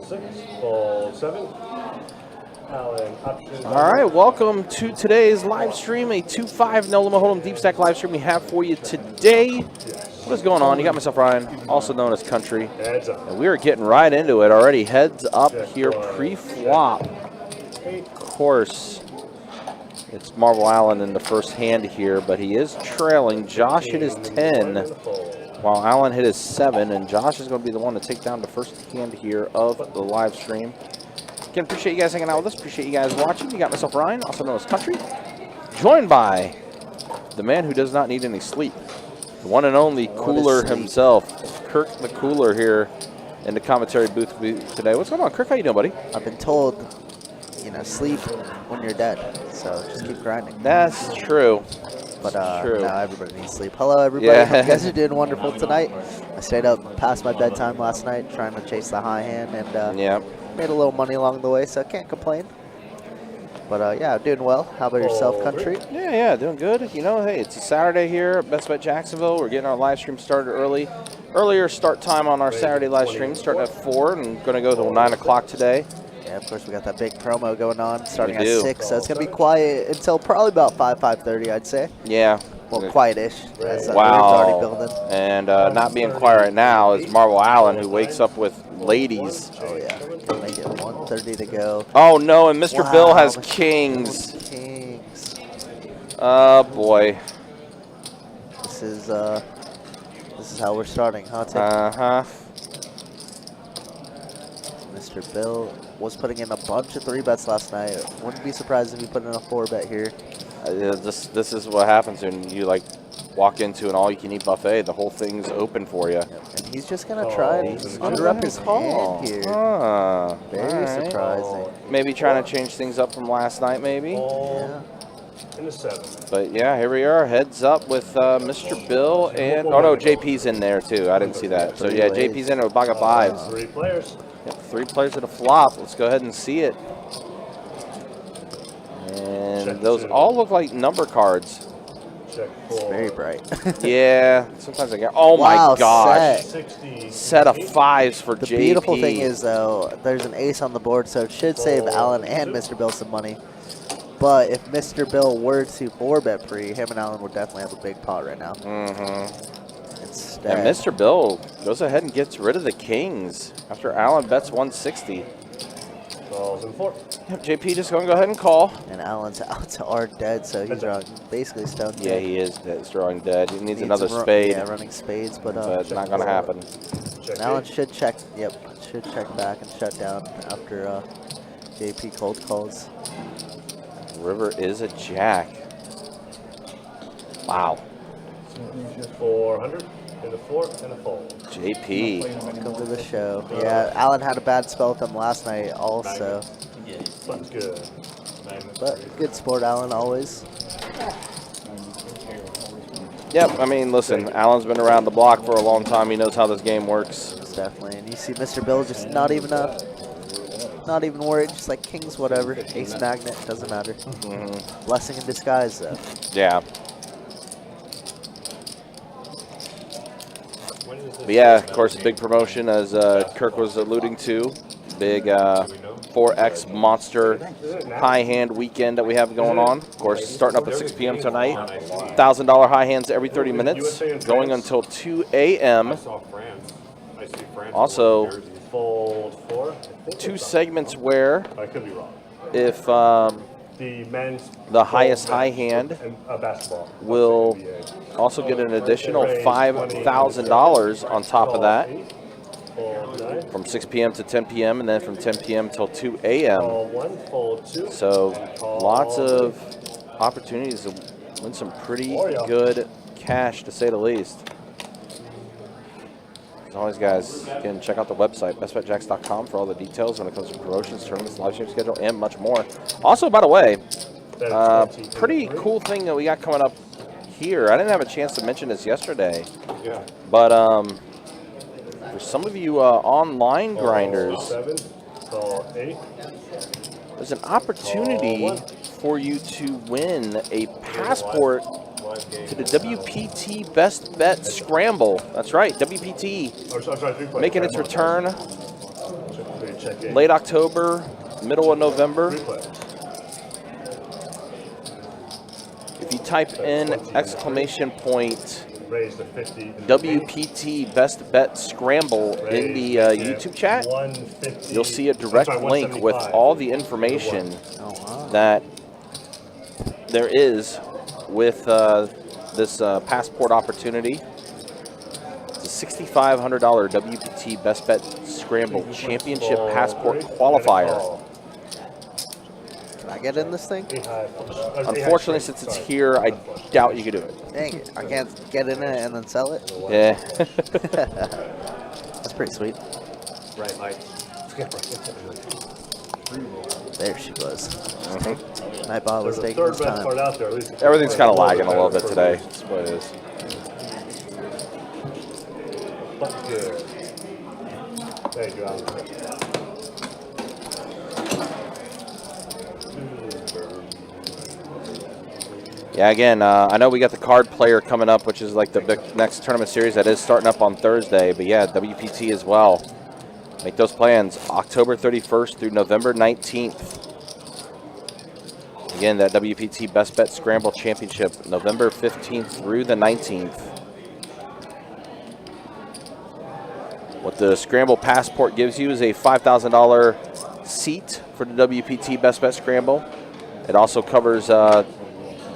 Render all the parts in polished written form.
6, fold 7. Allen, option. All right, welcome to today's live stream, a 2-5 No Limit Hold'em Deep Stack live stream we have for you today. What is going on? You got myself, Ryan, also known as Country. Heads up. And we are getting right into it already. Heads up here, pre-flop. Of course, it's Marvel Allen in the first hand here, but he is trailing. Josh hit his 10, while Allen hit his 7, and Josh is going to be the one to take down the first hand here of the live stream. Again, appreciate you guys hanging out with us. Appreciate you guys watching. You got myself, Ryan, also known as Country, joined by the man who does not need any sleep, the one and only Cooler himself, Kirk the Cooler here in the commentary booth today. What's going on, Kirk? How you doing, buddy? I've been told, you know, sleep when you're dead, so just keep grinding. That's true. But true. now everybody needs sleep. Hello, everybody. Yeah. You guys are doing wonderful tonight. I stayed up past my bedtime last night trying to chase the high hand, and made a little money along the way, so I can't complain. But yeah, doing well. How about yourself, Country? Yeah, doing good. You know, hey, it's a Saturday here at BestBet Jacksonville. We're getting our live stream started early. Earlier start time on our Saturday live stream, starting at 4 and going to go till 9 o'clock today. Yeah, of course, we got that big promo going on starting at 6, so it's going to be quiet until probably about 5:30, I'd say. Yeah. Well, quiet-ish. Wow. Already building. And not being quiet right now is Marvel Allen, who wakes up with ladies. Oh, yeah. Can make it 1:30 to go. Oh, no, and Mr. Bill has kings. Kings. Oh, boy. This is how we're starting, huh, Tim? Uh-huh. Mr. Bill was putting in a bunch of 3-bets last night. Wouldn't be surprised if he put in a 4-bet here. This is what happens when you like walk into an all-you-can-eat buffet. The whole thing's open for you. Yep. And he's just gonna try and screw up his hand here. Very surprising. Maybe trying to change things up from last night, maybe. Yeah. In the 7. But yeah, here we are, heads up with Mr. Bill and no, JP's in there too. I didn't see that. So yeah, JP's in there with Baga 5s. 3 players. Yep, 3 players at a flop. Let's go ahead and see it. And those all look like number cards. Check It's very bright. Yeah, sometimes I get. Oh Wow, my gosh! set. Set of 5s for The JP. beautiful thing is, though, there's an ace on the board, so it should save Allen and Mr. Bill some money. But if Mr. Bill were to 4-bet pre, him and Allen would definitely have a big pot right now. Instead, And Mr. Bill goes ahead and gets rid of the kings after Allen bets 160. Calls in 4. Yep, JP just going to go ahead and call. And Allen's out to our dead, so he's basically stone dead. Yeah, he is drawing dead. He needs another spade. Yeah, running spades, but But not going to happen. Allen should check. Yep, should check back and shut down after JP cold calls. River is a jack. Wow. 400 and a 4 and a fold. JP. Welcome to the show. Yeah, Allen had a bad spell with him last night also. That's good. But good sport, Allen, always. Yep, I mean, listen, Allen's been around the block for a long time. He knows how this game works. Definitely. And you see Mr. Bill just not even worried, just like kings, whatever. Ace magnet, doesn't matter. Blessing in disguise, though. Yeah. But yeah, of course, a big promotion, as Kirk was alluding to. Big 4X monster high hand weekend that we have going on. Of course, starting up at 6 p.m. tonight. $1,000 high hands every 30 minutes, going until 2 a.m. Also, Fold 4. 2 segments where I could be wrong. if the highest high hand will also get an additional $5,000 on top of that from 6 p.m. to 10 p.m. and then from 10 p.m. till 2 a.m. So lots of opportunities to win some pretty good cash, to say the least. As always, guys, again, check out the website, bestbetjacks.com, for all the details when it comes to promotions, tournaments, live stream schedule, and much more. Also, by the way, pretty cool thing that we got coming up here. I didn't have a chance to mention this yesterday, but for some of you online grinders, there's an opportunity for you to win a passport to the WPT Best Bet Scramble. That's right, WPT making its return Check in. late October, middle of November. 3 players. If you type in exclamation point Raise the 50. WPT Best Bet Scramble in the YouTube chat, 150. you'll see a direct link with all the information that there is with this passport opportunity. It's a $6,500 WPT Best Bet Scramble Championship Passport Qualifier. Can I get in this thing? Unfortunately, since it's here, I doubt you could do it. Dang it. I can't get in it and then sell it? Yeah. That's pretty sweet. Right, Mike. There she was. Nightbot was taking his time. Everything's kind of lagging a little bit today. That's what it is. But good. There you go, Alan. Yeah, again, I know we got the card player coming up, which is like the big next tournament series that is starting up on Thursday. But yeah, WPT as well. Make those plans. October 31st through November 19th. Again, that WPT Best Bet Scramble Championship, November 15th through the 19th. What the Scramble Passport gives you is a $5,000 seat for the WPT Best Bet Scramble. It also covers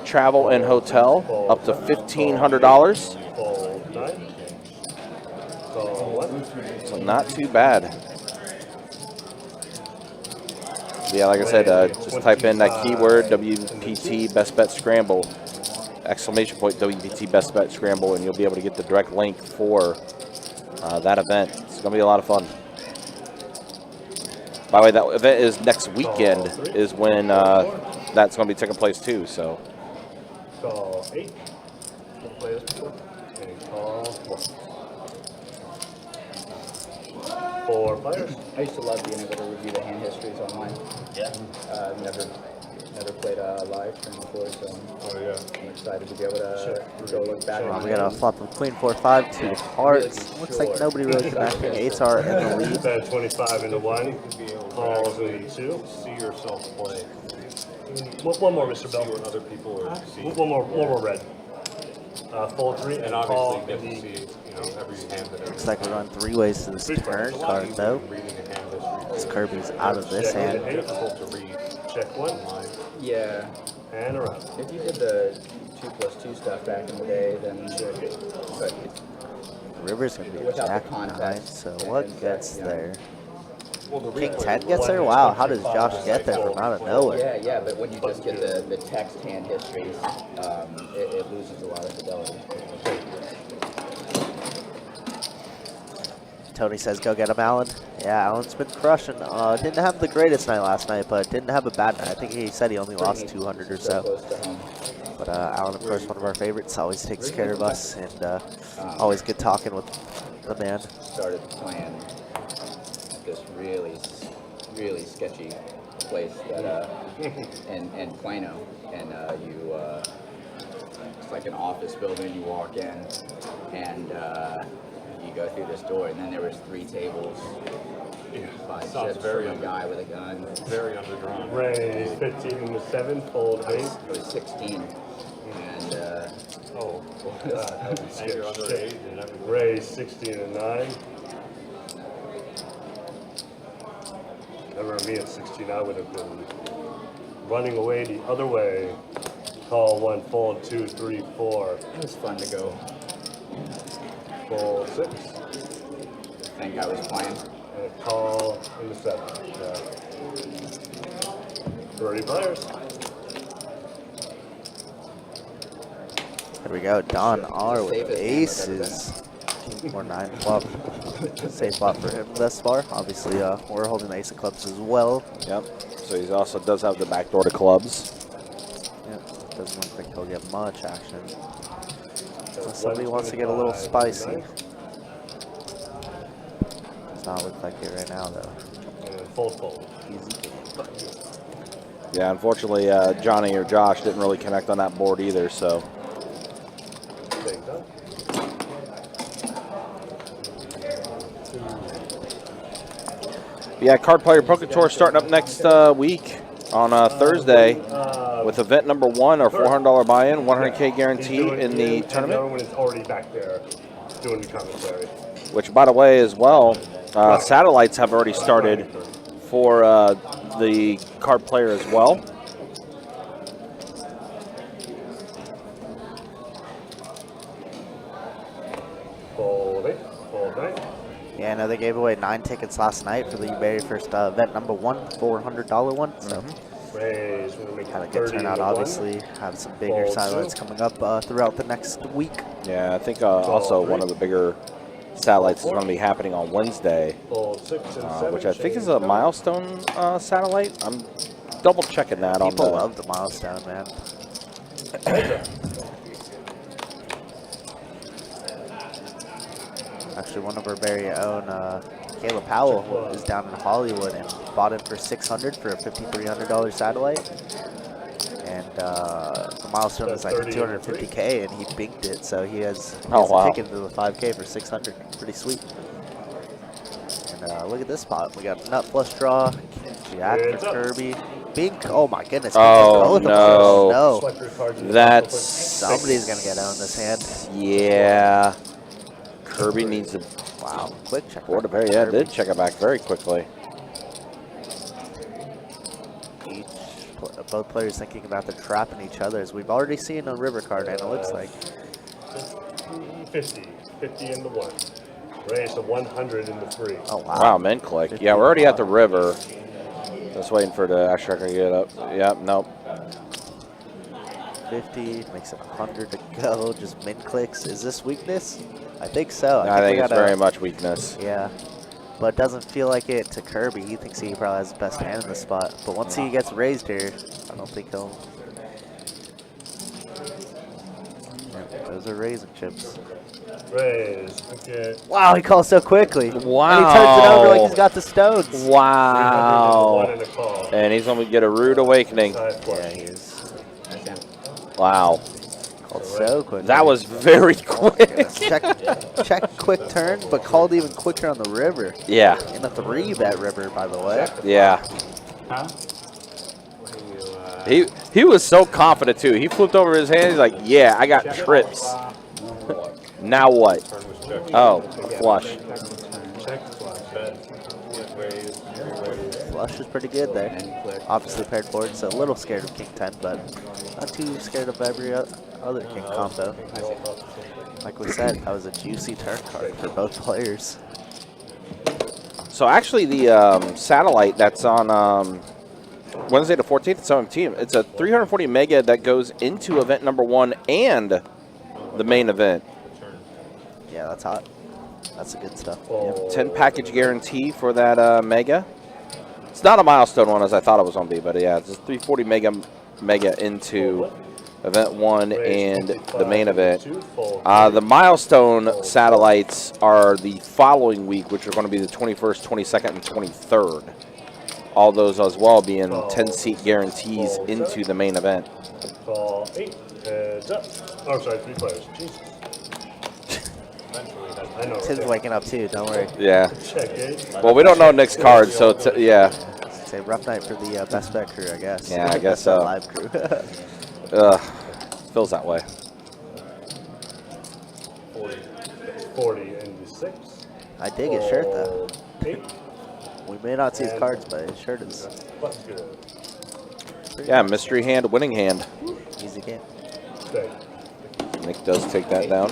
travel and hotel up to $1,500. So not too bad. Yeah, like I said, just type in that keyword WPT Best Bet Scramble, exclamation point WPT Best Bet Scramble, and you'll be able to get the direct link for that event. It's going to be a lot of fun. By the way, that event is next weekend is when that's going to be taking place too. So. Call 8. Play this before. And call 4. 4 players. I used to love being able to review the hand histories online. Yeah. Never played live stream before, so I'm excited to be able to go look back. We got a flop of Queen 4-5, 2 hearts. Looks like nobody really connecting. 8s are in the lead. Bet 25 into 1. Calls into 2. See yourself play. One more, Mr. Bell. Other people are seeing. One more red. Fold 3 And and call obviously in get to the see, every hand that Looks like we're going 3 ways to this turn card, though. reading a hand history. This Kirby's out of this hand. Difficult to read check 1 online. Yeah, and around. if you did the 2+2 stuff back in the day, then but River's going to be Without the jack behind, context so and what then gets set, there? Well, the King replay 10 gets there? Wow, how does Josh get there from out of nowhere? yeah, but when you just get the text hand histories, it loses a lot of fidelity. Tony says, go get him, Alan. Yeah, Alan's been crushing. Didn't have the greatest night last night, but didn't have a bad night. I think he said he only lost 200 or so. Close to home. But Alan, of course, one of our favorites, always takes care of us, and always good talking with the man. Started playing this really sketchy place that in Plano, and it's like an office building. You walk in, and you go through this door, and then there was 3 tables, 5 sounds chips very from a guy with a gun. very underdrawn. Raise 15 into 7. Fold 8. It was 16, and Oh, and you're underage and everything. Raise 16 and 9. Remember me at 16, I would have been running away the other way. Call 1, fold 2, 3, 4. it was fun to go. Fold 6. Think I was playing. And a call into 7. 30 players. There we go, Don R with aces. King 4-9 flop. Safe flop for him thus far. Obviously, we're holding ace of clubs as well. Yep. So he also does have the back door to clubs. Yep. Doesn't look like he'll get much action. Unless somebody wants to get a little spicy. Does not look like it right now, though. And fold. Easy. Yeah, unfortunately, Johnny or Josh didn't really connect on that board either, so. Take that. Yeah, Card Player Poker Tour starting up next week on Thursday with event number 1, our $400 buy-in, 100K guarantee in the And the tournament. other one is already back there doing the commentary. Which, by the way, as well, satellites have already started for the Card Player as well. Fold 9. Yeah, I know they gave away 9 tickets last night for the very first event number 1, $400 one. So Raise. We're gonna make had a 30 good into turnout, 1. obviously. Have some bigger Fold satellites 2. coming up throughout the next week. Yeah, I think also one of the bigger satellites is going to be happening on Wednesday, Fold 6 and 7. which I think is change a number. milestone satellite. I'm double checking that on People the. love the milestone, man. Actually, one of our very own, Kayla Powell, is down in Hollywood and bought it for $600 for a $5,300 satellite. And the milestone is like 250K, and he binked it, so he has a ticket to the 5K for $600. Pretty sweet. And look at this spot. We got nut flush draw, jack for Kirby. Bink. Oh my goodness. Oh, no. No. Swipe your cards in the That's Somebody's gonna get owned this hand. Yeah. Kirby needs to. Wow, quick check. Board very yeah, did check it back very quickly. Both players thinking about the trapping each other, as we've already seen on river card, and it looks like 50 into 1. Raise to 100 into 3. oh wow. Wow, min click. Yeah, we're already at the river. Just waiting for the extra to get up. Yep, nope. 50 makes it 100 to go. Just min clicks. Is this weakness? I think so. I think we it's very much weakness. Yeah, but it doesn't feel like it to Kirby. He thinks he probably has the best hand in the spot. But once he gets raised here, I don't think he'll. Yeah, those are raisin chips. Raise. Okay. Wow, he calls so quickly. Wow. And he turns it over like he's got the stones. 1 Wow. and a call. And he's going to get a rude awakening. Side Yeah, flush. he is. Wow. Called so quick. That was very quick. check quick turn, but called even quicker on the river. Yeah. In a 3-bet river, by the way. Yeah. Huh? He was so confident, too. He flipped over his hand. He's like, yeah, I got trips. Now what? Turn was checked. Oh, flush. Check flush. Raise. Flush is pretty good there. Obviously paired forward, so a little scared of King 10, but not too scared of every other King combo. Like we said, that was a juicy turn card for both players. So actually, the satellite that's on Wednesday the 14th at 17, it's a 340 mega that goes into event number 1 and the main event. Yeah, that's hot. That's the good stuff. 10 package guarantee for that mega. It's not a milestone one as I thought it was going to be, but yeah, it's a 340 mega into event 1 and the main event. The milestone satellites are the following week, which are going to be the 21st, 22nd, and 23rd. All those as well being 10-seat guarantees into the main event. Call 8. Heads up. Oh, sorry, 3 players. Jesus. I know. Tim's waking up too, don't worry. Yeah. Check 8. Well, we don't know Nick's card, so yeah. It's a rough night for the BestBet crew, I guess. Yeah, I guess BestBet so. Live crew. Feels that way. 40 into 6. I dig his shirt though. 8. We may not see his cards, but his shirt is Plus good. Yeah, mystery hand, winning hand. easy game. Stay. Nick does take that down.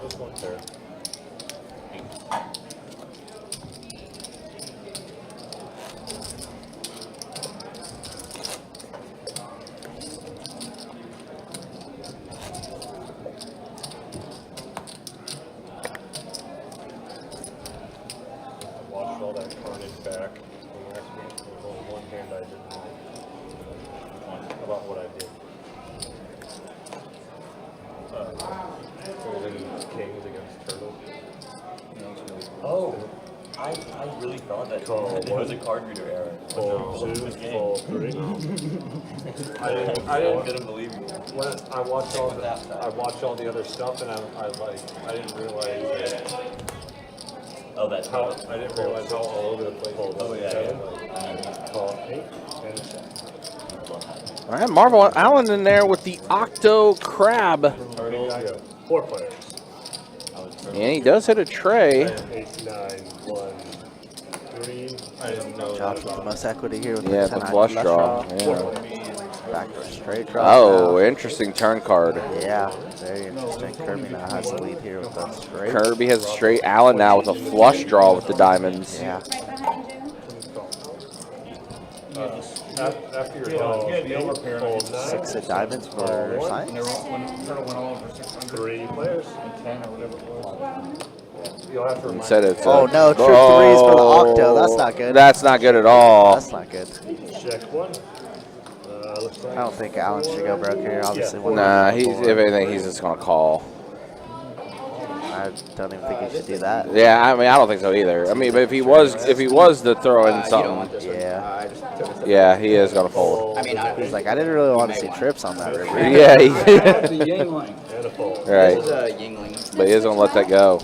This one there. Watched all that carnage back from last week. There was only one hand I didn't like about what I did. Holding kings against turtles. Oh, I really thought that Call it was a card reader error. Fold 2. Fold 3. I didn't believe you. When I watched all the other stuff, and I didn't realize that Oh, that's How, I didn't realize how all over the place. Oh, yeah, Seven. yeah. Call 8 and check. All right, Marvel Allen in there with the Octo Crab. Yeah, 4 players. And he does hit a tray. 8, 9, 1, 3. I didn't know Josh that with the about most equity here with Yeah, the the 10 flush draw. Four Yeah. players. Backdoor straight draw. Oh, now. interesting turn card. Yeah, very interesting. Kirby now has the lead here with the straight. Kirby has a straight. Allen now with a flush draw with the diamonds. Yeah. After you're done, fold 9. 6 of diamonds for Science. 3 players. You'll have to remind Said it's Oh no, true threes for the Octo. That's not good. That's not good at all. That's not good. check 1. Looks like I don't think Allen should go broke here. Obviously, one. Nah, he's if anything, he's just gonna call. I don't even think he should do that. Yeah, I mean, I don't think so either. I mean, but if he was to throw in You don't want something, this one. Yeah. I just took it to yeah, he is gonna fold. I mean, He's like, I didn't really want to see trips on that river. Yeah, It's a Yingling. and a fold. right. This is a Yingling. But he is gonna let that go.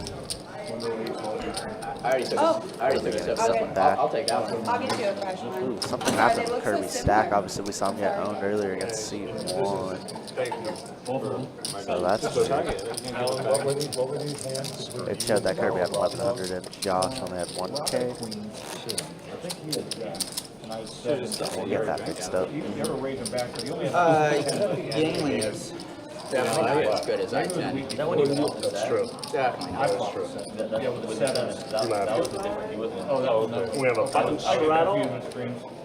I already took a sip. Something back. I'll take that one. I'll get you a fresh one. Ooh, something happened with Kirby's stack. Obviously, we saw him get owned earlier against C1. Thank you. So that's What were these hands? it showed that Kirby had 1100 and Josh only had 1K. We'll get that fixed up. Yingling is definitely not as good as I-10. That's true. Definitely not. That's true. That was the difference. He wasn't. We have a bunch.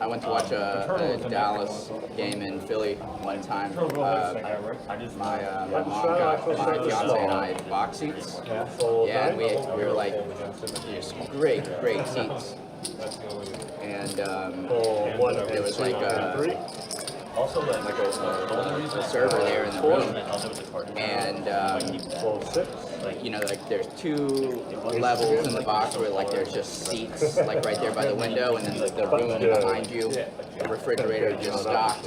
I went to watch a Dallas game in Philly one time. My mom got my fiance and I box seats. Fold Yeah, and 9. we were like, just great seats. And Fold 1 and there was 2 like and 3. Also, like a server there in the room. And Fold 6. you know, like there's 2 levels in the box where like there's just seats like right there by the window, and then the room behind you, the refrigerator just stocked.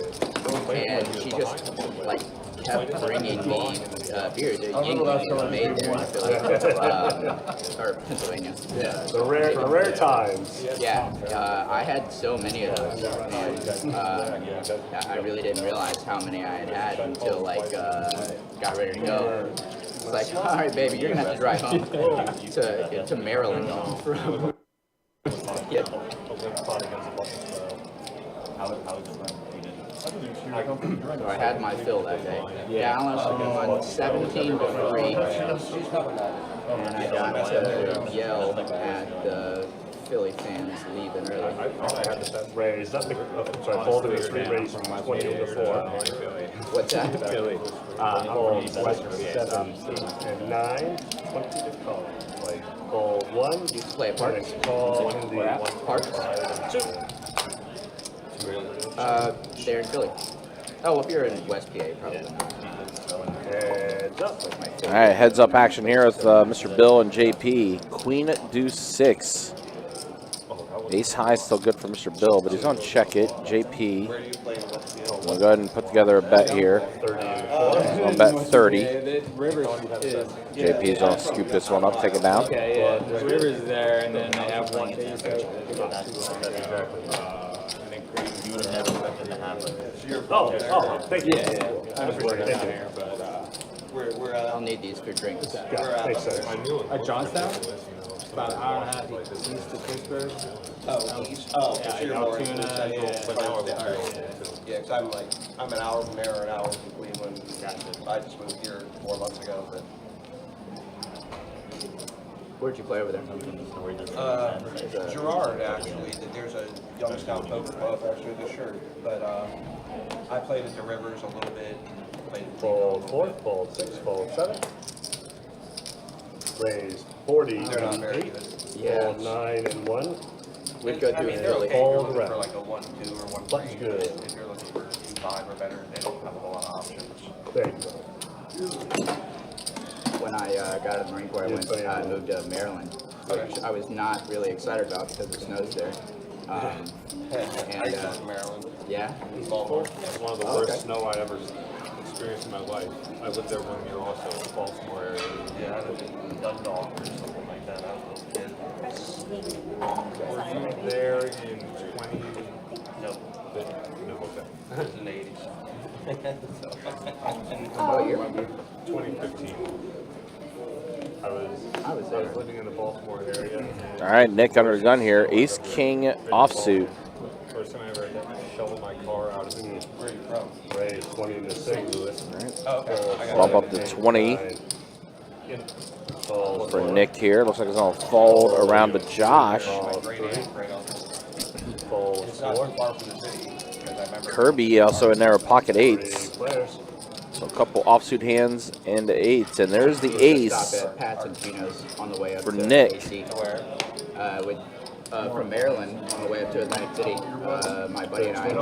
And she just like kept bringing me beer. The Yingling was made there in Philly, or Pennsylvania. The rare times. Yeah, I had so many of those, and I really didn't realize how many I had until like got ready to go. It's like, all right, baby, you're gonna have to drive home to Maryland from. Yeah. So I had my fill that day. Dallas won 17-3, and I got to yell at the Philly fans leaving early. Raised up. So I folded a 3, raised from 20 to 4. What's that? Fold 7 and 9. 20 to call. Like fold 1. You play a part? Next call in the 1 Park? 2. They're in Philly. Oh, if you're in West PA, probably not. Heads up. All right, heads up action here with Mr. Bill and JP. Queen Deuce 6. Ace high still good for Mr. Bill, but he's on check it. JP. We'll go ahead and put together a bet here. 30 and 4. I'll bet 30. Rivers is. JP's gonna scoop this one up, take it down. Okay, yeah. Rivers is there, and then they have one. You would have never expected to have it. Oh, thank you. I was working down here, but I'll need these for drinks. Yeah, makes sense. at Johnstown, about an hour and a half east of Pittsburgh. Oh, east. Oh, Yeah, so you're Altoona, more central. yeah. But now yeah, because I'm an hour from there, an hour from Cleveland. I just moved here 4 months ago, but. Where'd you play over there? Gerard, actually, there's a Youngstown Poker Club, actually, the shirt. But I played at the Rivers a little bit. Played at Fold 4, fold 6, fold 7. Raised 40 They're not and very 8. good. Yeah. Fold 9 and 1. We'd go I through mean, it they're early. okay if you're Fold looking for round. like a 1-2 or 1-3. Looks good. If you're looking for 2-5 or better, they don't have a whole lot of options. There you go. When I got out of the Marine Corps, I moved to Maryland, which I was not really excited about because it snows there. I used to live in Maryland. Yeah. It's one of the worst snow I've ever experience in my life. I lived there 1 year also, in the Baltimore area. Yeah, I lived in Dundalk or something like that. I was a kid. Were you there in 20? Nope. No, okay. In the 80s. Oh, you're 2015. I was living in the Baltimore area. And All right, Nick under the gun here. Ace King offsuit. first time I ever had to shovel my car out of the Where are you from? Ray 20 to St. Louis. Oh, okay. I got Bump it. up to 20 Falls for one. Nick here. Looks like it's going to fold around to Josh. My great aunt right on. Falls It's not four. too far from the city. 'Cause I remember Kirby also in there with pocket 3 8s. players. So a couple offsuit hands and 8s. And there's the Stop ace. at Pat's and Gino's on the way up For to Nick. AC. where. From Maryland on the way up to Atlantic City. My buddy and I, the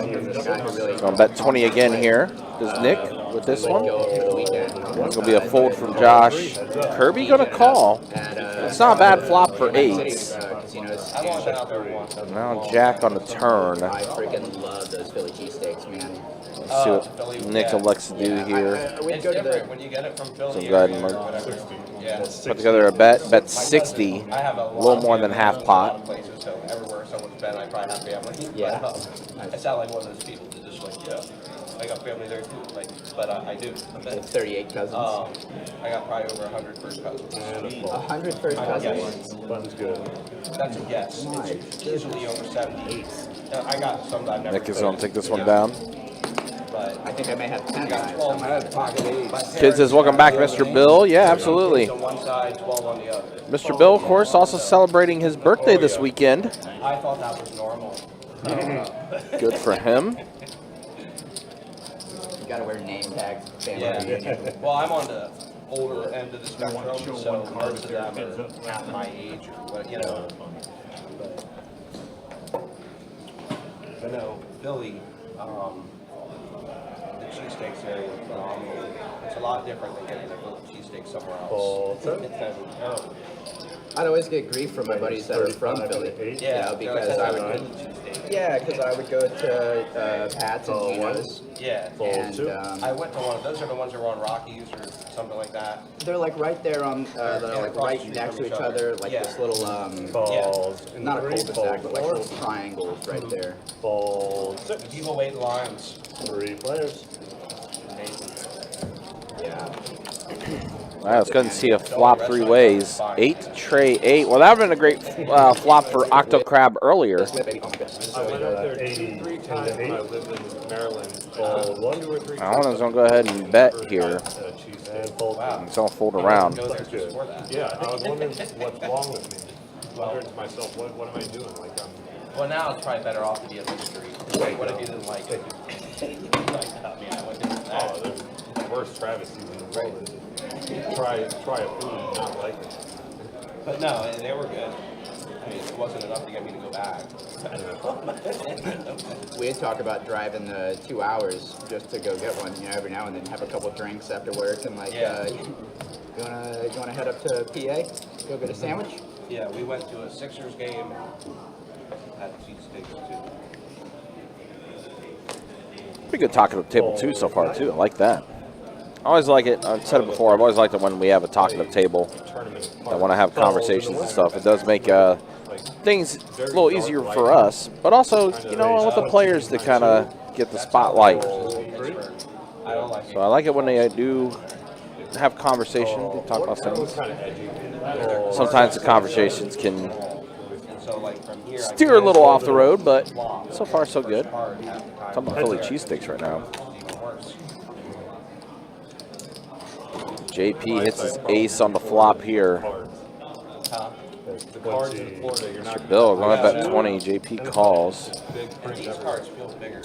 guy who really Going to bet 20 again here. Does Nick with this one? go over the weekend. It's going to be a fold from Josh. Kirby going to call. At, It's not a bad flop for Atlantic 8s. City, casinos. I've only been out there once. Now Jack on the turn. I freaking love those Philly cheesesteaks, man. Let's see what Nick elects to do here. I would It's go to different the when you get it from Philly. So go ahead and or mark. whatever. Yeah. Put together a bet 60. I have A little more than half pot. Places, so everywhere someone's been, I probably have family. Yeah. But, I sound like one of those people that just like, yeah, I got family there too. Like, but I do. 38 cousins. I got probably over 100 first cousins. And a fold. 100 first cousins. Button's good. That's a guess. It's easily over 70. I got some that I've never Nick is played. going to take this one down. But I think I may have 10 I got guys. 12. I have pocket 8. Kid says, welcome back, Mr. Bill. Yeah, absolutely. On one side, 12 on the other. Mr. Bill, of course, also celebrating his birthday this weekend. I thought that was normal. Good for him. You gotta wear name tags. Family reunion. Yeah. Well, I'm on the older end of the spectrum, so most of them are half my age or what, you know. But no, Philly, the cheesesteaks there is phenomenal. It's a lot different than getting a Philly cheesesteak somewhere else. Fold. Oh. I'd always get grief from my buddies that are from 35 Philly. to 8. You know, because I would because I would go to Pat's and Gino's, Yeah. Fold and two. I went to one of those are the ones that were on Rockies or something like that. they're like right there on, they're like across the right street next from to each each other. other, like Yeah. this little Falls. In not a 3. cul-de-sac, but like Fold little triangles right there. 4. Fold 6. People wait in lines. 3 players. Yeah. All right, let's go ahead and see a flop 3 ways. 8, tray 8. Well, that would have been a great flop for Octo Crab earlier. Oh my goodness. I went out there 80, 3 10 times to when I 8. lived in Maryland. Fold 1. 2 or 3 I was going to go ahead and bet here. And fold Wow. It's going to fold around. Go there just for that. Yeah, I was wondering what's wrong with me. Wondering to myself, what am I doing? Like Well, now it's probably better off to be a mystery. Like, what if you didn't like it? Like, I mean, I went to oh, that. the worst travesties in the world is try a food and not like it. But no, they were good. I mean, it wasn't enough to get me to go back. We had talked about driving the 2 hours just to go get one, you know, every now and then have a couple drinks after work and like, Yeah. you wanna head up to PA, go get a sandwich? Yeah, we went to a Sixers game. Had cheesesteaks too. Pretty good talking at the table, too, so far, too. I like that. I always like it. I've said it before. I've always liked it when we have a talk at the table. I want to have conversations and stuff. It does make things a little easier for us, but also, you know, with the players to kind of get the spotlight. I don't like So I like it when they do have conversation, they talk about things. Sometimes the conversations can it. So like from here, I steer a can little off the road, but flop. so far so good. Hard half the time. Talking about Philly cheesesteaks right now. It's even worse. JP hits his ace on the flop here. Huh? The cards in Florida, you're not Bill going to bet 20. JP calls. big And print these everywhere. cards feel bigger.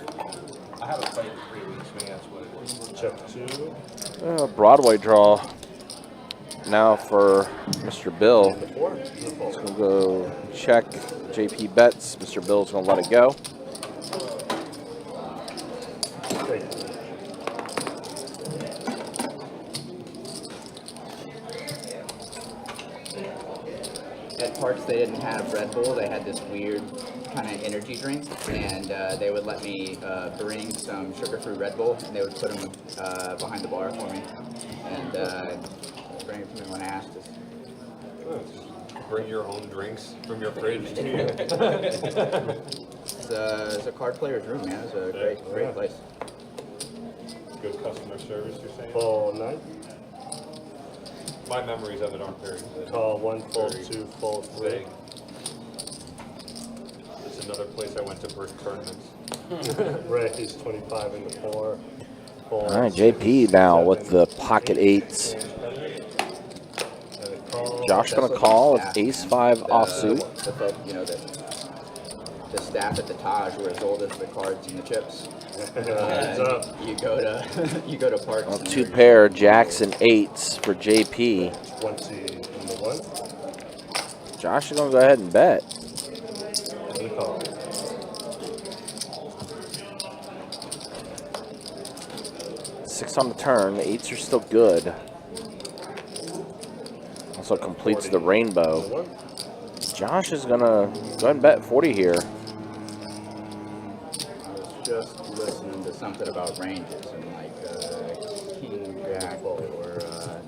I haven't played in 3 weeks, maybe that's what it is. Check 2. Broadway draw now for Mr. Bill. 4. He's going to go check. JP bets. Mr. Bill's going to let it go. At parts they didn't have Red Bull, they had this weird kind of energy drink, and they would let me bring some sugar-free Red Bull, and they would put them behind the bar for me, and bring it to me when I asked us. Bring your own drinks from your fridge to you. It's a card player's room, man. It's a great place. Good customer service, you're saying? Fold 9. My memories of it aren't very good. Call 1, fold 2, fold 3. Vague. It's another place I went to for tournaments. Raise 25 into 4. Fold All right, 6, JP now 7, with the pocket 8s. and a call. Josh gonna call with ace-5 offsuit. The staff at the Taj were as old as the cards and the chips. Heads up. You go to parks. Well, and 2 they're- pair jacks and 8s for JP. 20 into 1. Josh is gonna go ahead and bet. And a call. Six on the turn. The 8s are still good. Also completes the rainbow. Into 1. Josh is gonna go ahead and bet 40 here. I was just listening to something about ranges and like King Jack or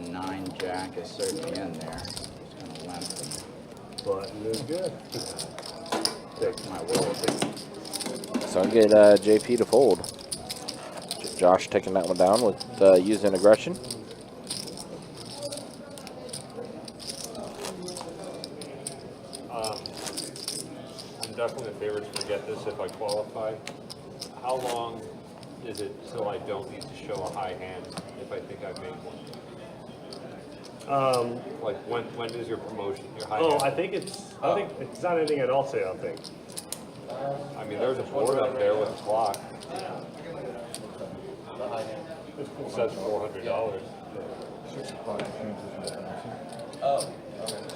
9 Jack is certainly in there. Just kind of limp. Button is good. Take my world. So I'll get JP to fold. Josh taking that one down with using aggression. I'm definitely in favor to get this if I qualify. How long is it till I don't need to show a high hand if I think I've made one? Like when is your promotion? Your high hand? I think it's not anything at all say, I don't think. I mean, there's a board up there with a clock. It says $400.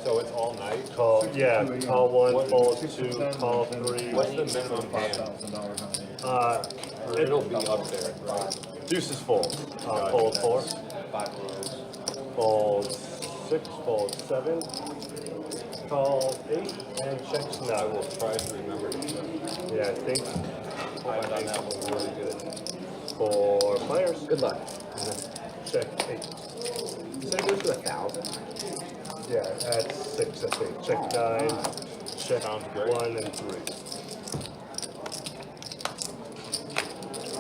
So it's all night? Call, yeah, call 1, fold 2, call 3. What's the minimum hand? Or it'll be up there, right? Deuces fold. Fold 4. Fold 6, fold 7. Call 8, and checks I now. will try to remember to check. Yeah, I think I've done that one really good. 4 players. Good luck. Check 8. You said it goes to 1,000? Yeah, at 6, I think. Check 9. Check Sounds great. 1 and 3.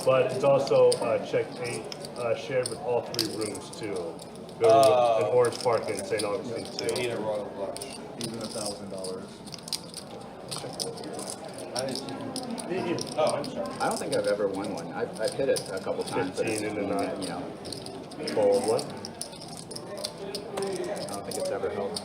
But it's also check 8 shared with all 3 rooms too. Go to an Orange Park in St. Augustine They too. need a royal flush. Even $1,000. Oh, I'm sorry. I don't think I've ever won one. I've hit it a couple times, but 15 it's, into 9. you know, Fold 1. I don't think it's ever helped.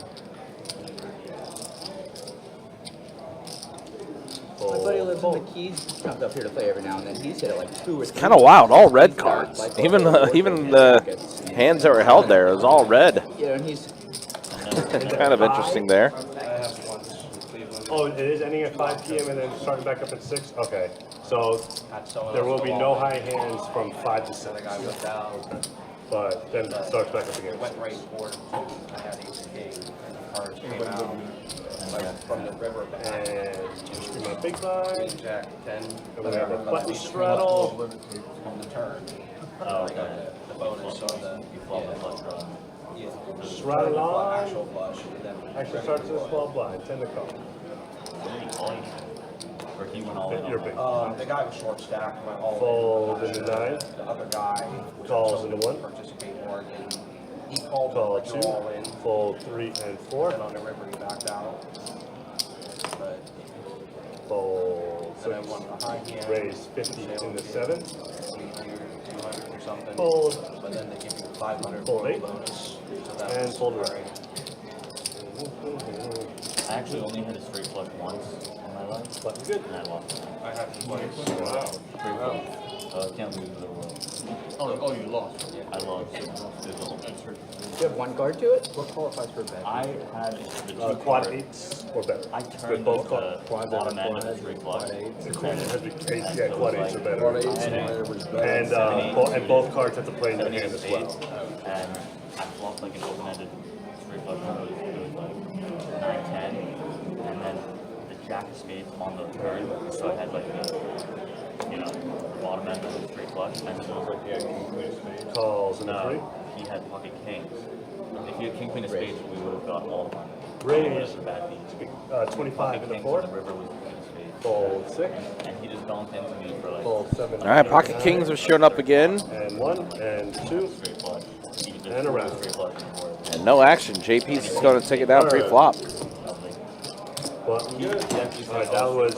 My buddy who lives in the Keys comes up here to play every now and then. He's hit it like 2 or 3. Kind of wild. All red He's got, cards. like, Even all even the the hands that were held there, it was all red. Yeah, and he's Kind of interesting there. I have one. Cleveland. Oh, it is ending at 5 p.m. and then starting back up at 6? Okay. So there will be no high hands from 5 to 6. And the guy went down. But then it starts back up again. It went right forward. I had ace king, and the cards came out like from the river back. And just do my big blind. Queen jack 10. And we have a button straddle. On the turn. Oh, okay. The bonus on the You flop the flush draw. Straddle on. actual flush. And then Actually starts with a small blind. 10 to call. Did he call you? Or he went all in? You're big. the guy was short stack, went all Fold in. into 9. The other guy was Calls also into 1. participate more in. He called Call like 2. you're all in. Fold 3 and 4. And on the river he backed out. But Fold then I 6. won the high hand. Raise 50 into 7. 300, 200 or something. Fold. But then they give you 500 Fold for a 8. bonus. So that And was fold great. right. I actually only hit a straight flush once in my life, Button good. and I lost. I had to play. Straight flush. I can't believe the world. Oh, you lost. I lost. There's no extra. Do you have 1 card to it? What qualifies for a bet? I had the two Quad card. 8s or better. I With turned both the quads bottom end of the straight flush. The quad has to be 8, yeah, quad 8s are better. And And both cards have to play in your 7, hand 8 as spades, well. and I flopped like an open-ended straight flush. It was like 9, 10, and then the jack of spades on the turn, so I had like the, you know, the bottom end of the straight flush. And so it was like, Yeah, king, queen of spades. Calls in a three. he had pocket kings. If he had king, queen of spades, we would have got all of them. Raise. The bad beats. 25 in the Kings fourth. on the river was queen of spades. Fold 6. And he just bumped into me for like Fold 7. All right, pocket kings have shown up again. And 1 and 2. straight flush. He could just And a round. straight flush on the board. And no action. JP's just going to take it down pre-flop. Button. Alright, that was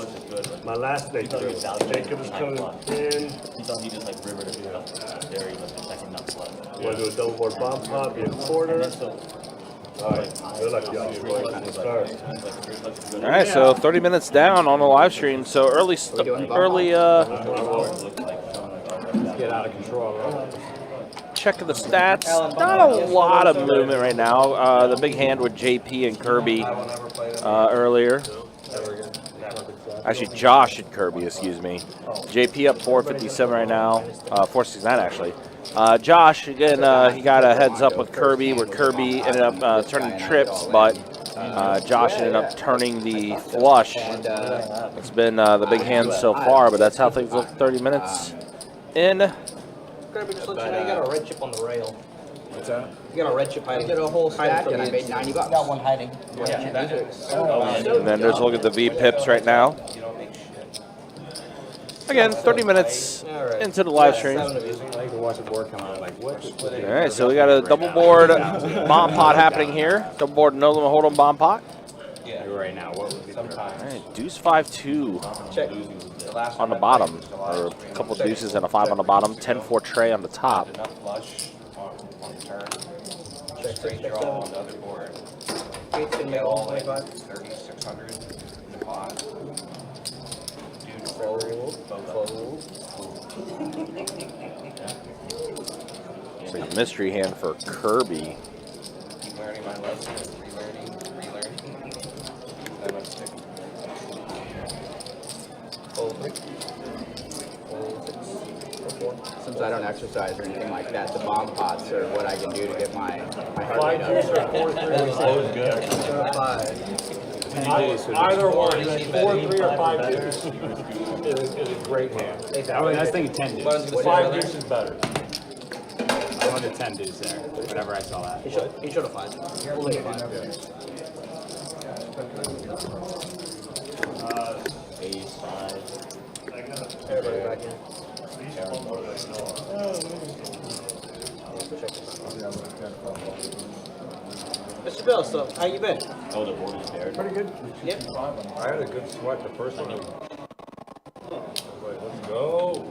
my last day through. Jacob is coming in. He thought he just like rivered it up there. He was the second nut flush. Want to do a double board bomb pop, be a quarter. Alright, good luck, y'all. Start. All right, so 30 minutes down on the live stream. So early, Get out of control. check of the stats. Not a lot of movement right now. The big hand with JP and Kirby earlier. Actually, Josh and Kirby, excuse me. JP up 457 right now. 469 actually. Josh, again, he got a heads up with Kirby, where Kirby ended up turning trips, but Josh ended up turning the flush. It's been the big hand so far, but that's how things look 30 minutes in. Kirby, just let you know you got a red chip on the rail. What's that? You got a red chip I hiding. did a whole stack and I made $90. Got one hiding. And then there's a look at the V pips right now. Again, 30 minutes into the live stream. I like to watch the board come out. Like, what? All right, so we got a double board bomb pot happening here. Double board no limit hold 'em bomb pot. Yeah. Right now, what would be All right, deuce 5-2 Check. on the bottom, or a couple deuces and a 5 on the bottom. 10-4 tray on the top. Enough flush on the turn. Straight draw on the other board. Gates can make Get all all in 25. 3,600 in the pot. Dude, Fold. It's a mystery hand for Kirby. keep learning my lesson, relearning. Then I'm sticking. Fold 3. Fold 6. Fold 4. Since I don't exercise or anything like that, the bomb pots are what I can do to get my heart rate up. 5. Either one, 4-3 or 5-2 is a great hand. I was thinking 10 deuce. 5 deuce is better. I wanted 10 deuce there, whenever I saw that. He should have 5. Only a 5. Ace, 5. Everybody back in. Mr. Bill, so how you been? Oh, the board is paired. Pretty good. Yep. I had a good sweat the first one. Let's go.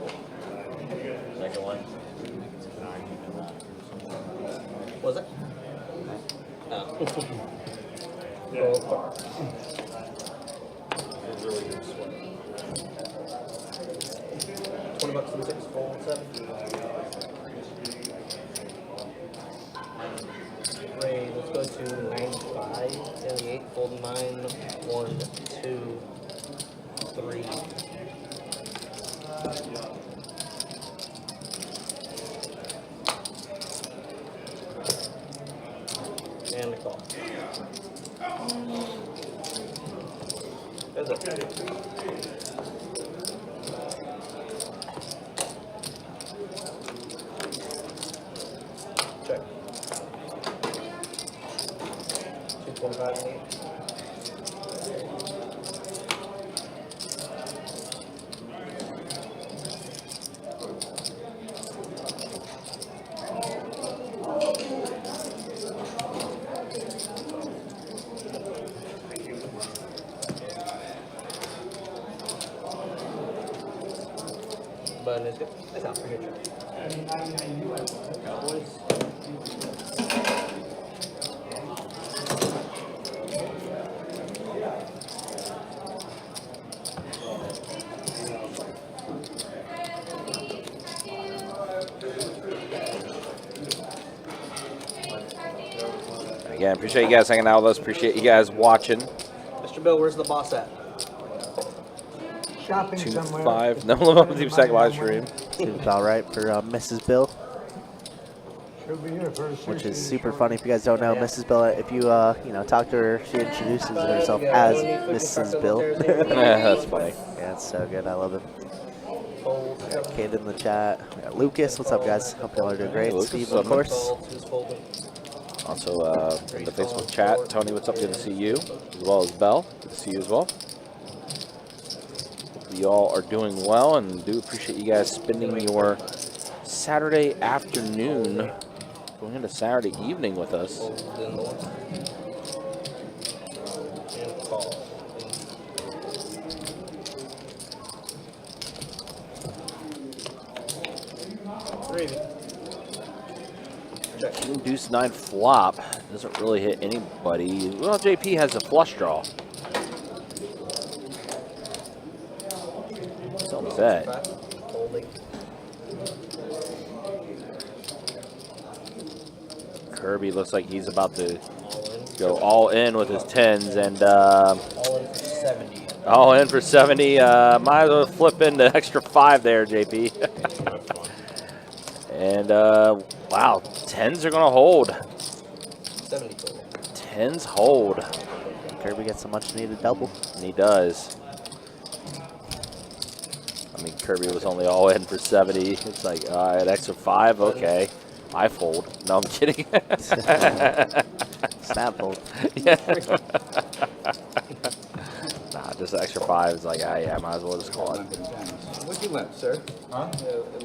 Second one. Was it? No. Really good sweat. $20 for the 6. Fold 7. Ray, let's go to 95, 78, fold 9, 1, 2, 3. And the call. There's it. Check. 225 and 8. Button is good. That's out for here, check. Cowboys. Again, appreciate you guys hanging out with us. Appreciate you guys watching. Mr. Bill, where's the boss at? Shopping 2-5. No limit on the 2 second live stream. Seems about right for Mrs. Bill. which is super funny. If you guys don't know, Mrs. Bill, if you you know, talk to her, she introduces herself as Mrs. Bill. That's funny. Yeah, it's so good. I love it. We got Kate in the chat. We got Lucas. What's up, guys? Hope y'all are doing great. Lucas, Steve, what's of up, course. Also, in the Facebook chat, Tony, what's up? Good to see you, as well as Bell. Good to see you as well. Hope you all are doing well, and do appreciate you guys spending your Saturday afternoon, going into Saturday evening with us. King Deuce 9 flop doesn't really hit anybody. Well, JP has a flush draw. So bet. Kirby looks like he's about to go all in with his 10s, and All in for 70. all in for 70. Might as well flip into extra 5 there, JP. And wow, 10s are gonna hold. 70 total. 10s hold. Kirby gets a much needed double. And he does. I mean, Kirby was only all in for 70. It's like, all right, extra 5, okay. I fold. No, I'm kidding. Snap fold. Yeah. Nah, just extra 5 is like, yeah, might as well just call it. What'd you limp, sir? Huh?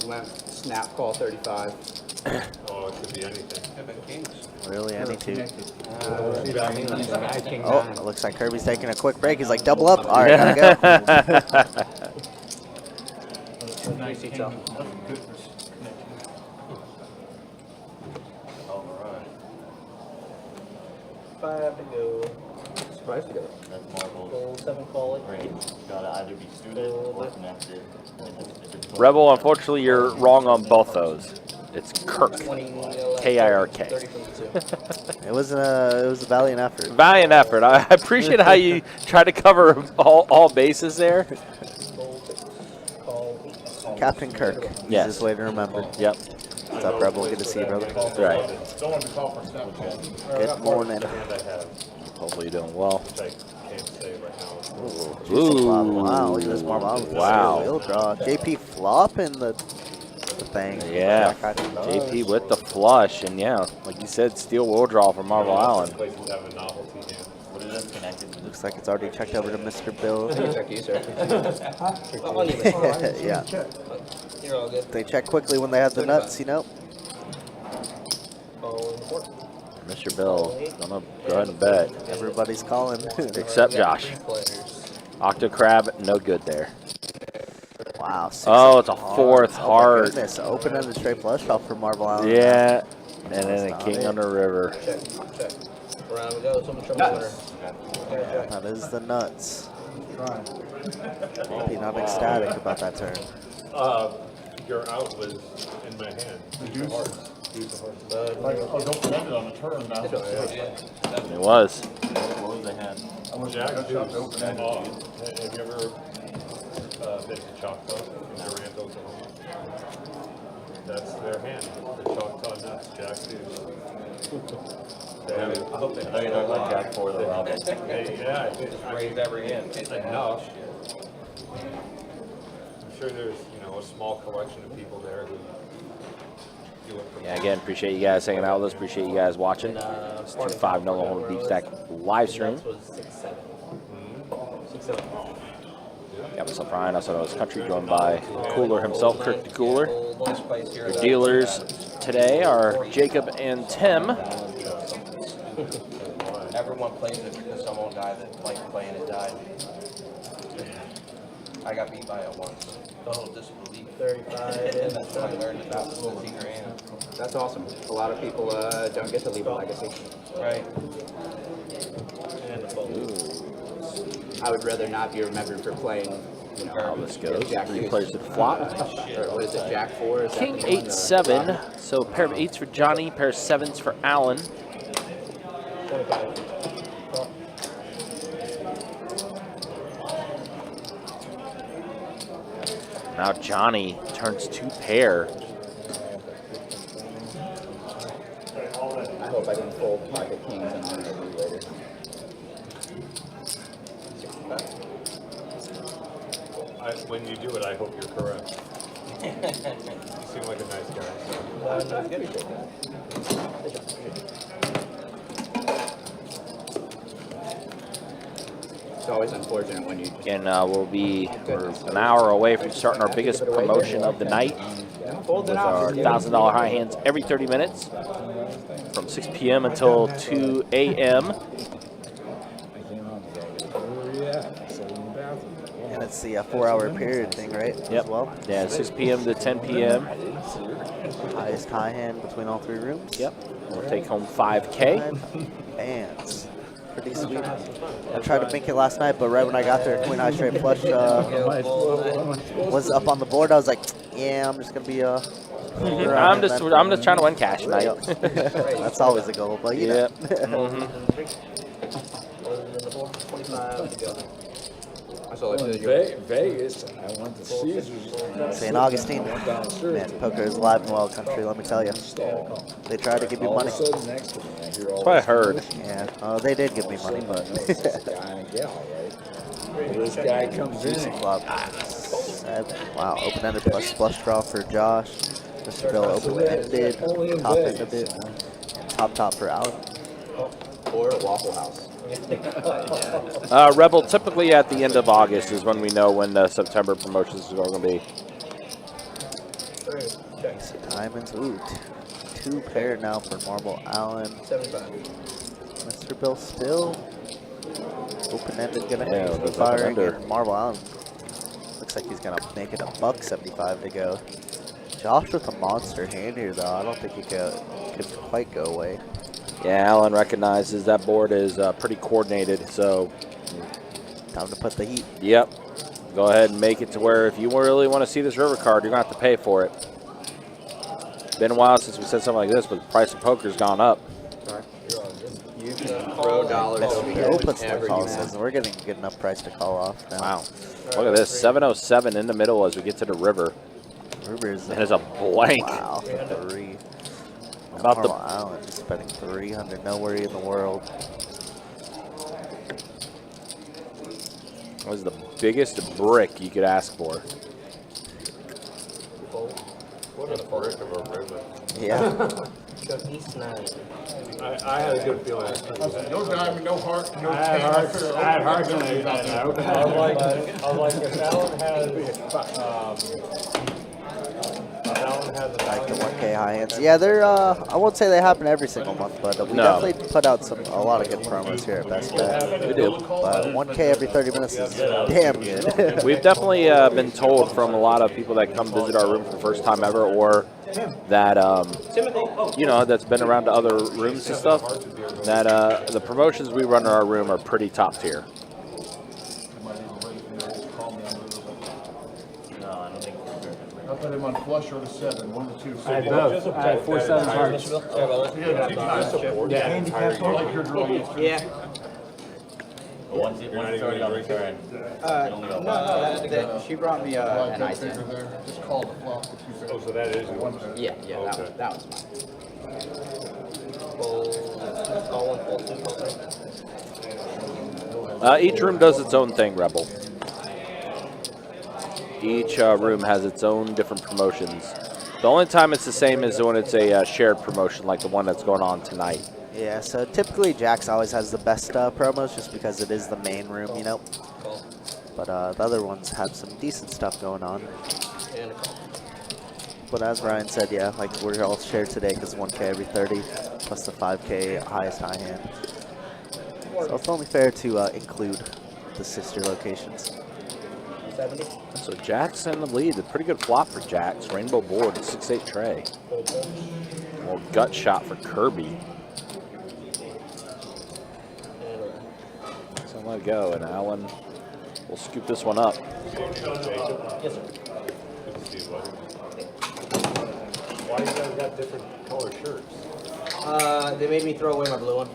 Limp, snap, call 35. Oh, it could be anything. Really, any two. King Oh, it looks like Kirby's taking a quick break. He's like, double up. All right, gotta go. Nice detail. Alright. 5 to go. Surprised to go. That's marbles. Full 7 call it. Great. Gotta either be suited or connected. If it's Rebel, unfortunately, you're wrong on both those. It's Kirk. 20, K-I-R-K. 30 from the 2. It was a valiant effort. Valiant effort. I appreciate how you try to cover all bases there. Call. Captain Kirk. Yes. Easiest way to remember. Yep. What's up, Rebel? Good to see you, brother. Right. Good morning. And I have, Hopefully you're doing well. which I can't say right now. Ooh. Wow, look at this marble. Wow. Wheel draw. JP flopping the thing. Yeah. Jack, JP with the flush, and yeah, like you said, steel will draw from Marble Island. Places have a novelty hand. What is this connected? Looks like it's already checked over to Mr. Bill. Check you, sir. Yeah. You're all good. They check quickly when they have the nuts, you know. Call in 4. Mr. Bill, I'm gonna go ahead and bet. Everybody's calling. Except Josh. 3 players. Octo Crab, no good there. Wow. Oh, it's a 4th Oh, my heart. goodness. Open-ended straight flush draw for Marble Island. Yeah. And then a That's king not on the river. Check. Check. Around we go. Someone trouble winner. Yeah, that is the nuts. Be not ecstatic about that turn. Your out was in my hand. Deuce of hearts. Deuce of hearts. Oh, don't forget it on the turn now. It was. What was the hand? Jack deuce. Oh, have you ever been to Choctaw? Durant, Oklahoma? That's their hand. The Choctaw nuts. Jack deuce. They have, I hope they I know you don't like Jack 4 though, Rob. Yeah, I think Raised every hand. enough. I'm sure there's, a small collection of people there who do it for Yeah, again, appreciate you guys hanging out with us. Appreciate you guys watching. It's 2-5 No Home Deep Stack live stream. That was 6-7. 6-7. Yeah, what's up, Ryan? Also, his country joined by Cooler himself, Kirk the Cooler. This place here. Your dealers today are Jacob and Tim. Everyone plays it because some old guy that liked playing it died. I got beat by it once. Total disbelief. 35. And that's when I learned about the secret hand. That's awesome. A lot of people don't get to leave a legacy. Right. And the fold. I would rather not be remembered for playing, How this goes. Jack 3 deuce. players to the flop. Or what is it, Jack 4? Is that King the one, 8-7. So pair of 8s for Johnny, pair of 7s for Alan. 25. Call. Now Johnny turns 2 pair. I hope I can fold pocket kings and honor you later. 65. When you do it, I hope you're correct. You seem like a nice guy. It's always unfortunate when you And we're an hour away from starting our biggest promotion of the night with our $1,000 high hands every 30 minutes from 6 p.m. until 2 a.m. And it's the 4-hour period thing, right? Yep. As well. Yeah, 6 p.m. to 10 p.m. Highest high hand between all 3 rooms. Yep. We'll take home 5K. 5 bands. Pretty sweet. I tried to make it last night, but right when I got there, Queen High Straight Flush was up on the board. I was like, yeah, I'm just gonna be I'm just trying to win cash tonight. That's always the goal, but you know. Vegas, I went to Caesars. St. Augustine. Man, poker is alive and well country, let me tell you. They try to give you money. Next to me, I hear That's all what I heard. Yeah, they did give me money, but guy and gal, right? This guy comes in. flop. Wow, open-ended plus flush draw for Josh. Mr. Bill open-ended, top end of it, and top for Alan. or Waffle House. Rebel, typically at the end of August is when we know when the September promotions are going to be. Diamonds, ooh, 2 pair now for Marble Allen. 75. Mr. Bill still open-ended, gonna Yeah, hit that's firing, open-ender. and Marble Allen looks like he's gonna make it $1.75 to go. Josh with a monster hand here, though. I don't think he could quite go away. Yeah, Alan recognizes that board is pretty coordinated, so Time to put the heat. yep. Go ahead and make it to where if you really want to see this river card, you're going to have to pay for it. Been a while since we said something like this, but the price of poker's gone up. You can throw dollars over here Bill puts the whenever call you says want. we're getting a good enough price to call off now. Wow. Look at this, 707 in the middle as we get to the river. Rivers. It is a blank. Wow, 3. About the- Marble Allen just spending 300, no worry in the world. That was the biggest brick you could ask for. What a brick of a river. Yeah. Go East 9. I had a good feeling. No diamond, no heart, no I had hearts. I had hearts in it. I was like, if Alan has, Back to 1K high hands. Yeah, they're, I won't say they happen every single month, but we No. definitely put out a lot of good promos here at BestBet. We do. But 1K every 30 minutes is damn good. We've definitely been told from a lot of people that come visit our room for the first time ever, or that, you know, that's been around to other rooms and stuff, that the promotions we run in our room are pretty top tier. I put him on flush or a 7, 1 to 2. I had both. I had 4 7 hearts. I like your draw yesterday. Yeah. Once it's already on the turn. No, she brought me an ice Figure in. there. Just call the flop for 2 Oh, so that is one. Yeah, that was mine. Call 1, fold 2, fold 3. Each room does its own thing, Rebel. Each room has its own different promotions. The only time it's the same is when it's a shared promotion, like the one that's going on tonight. Yeah, so typically Jack's always has the best promos just because it is the main room, you know. But the other ones have some decent stuff going on. And a call. But as Ryan said, yeah, like we're all shared today because 1K every 30 plus the 5K highest high hand. So it's only fair to include the sister locations. 70. So Jack's in the lead. A pretty good flop for Jack's. Rainbow board, 6-8 tray. Well, gut shot for Kirby. So let it go, and Alan will scoop this one up. Yes, sir. Why you guys got different color shirts? They made me throw away my blue one.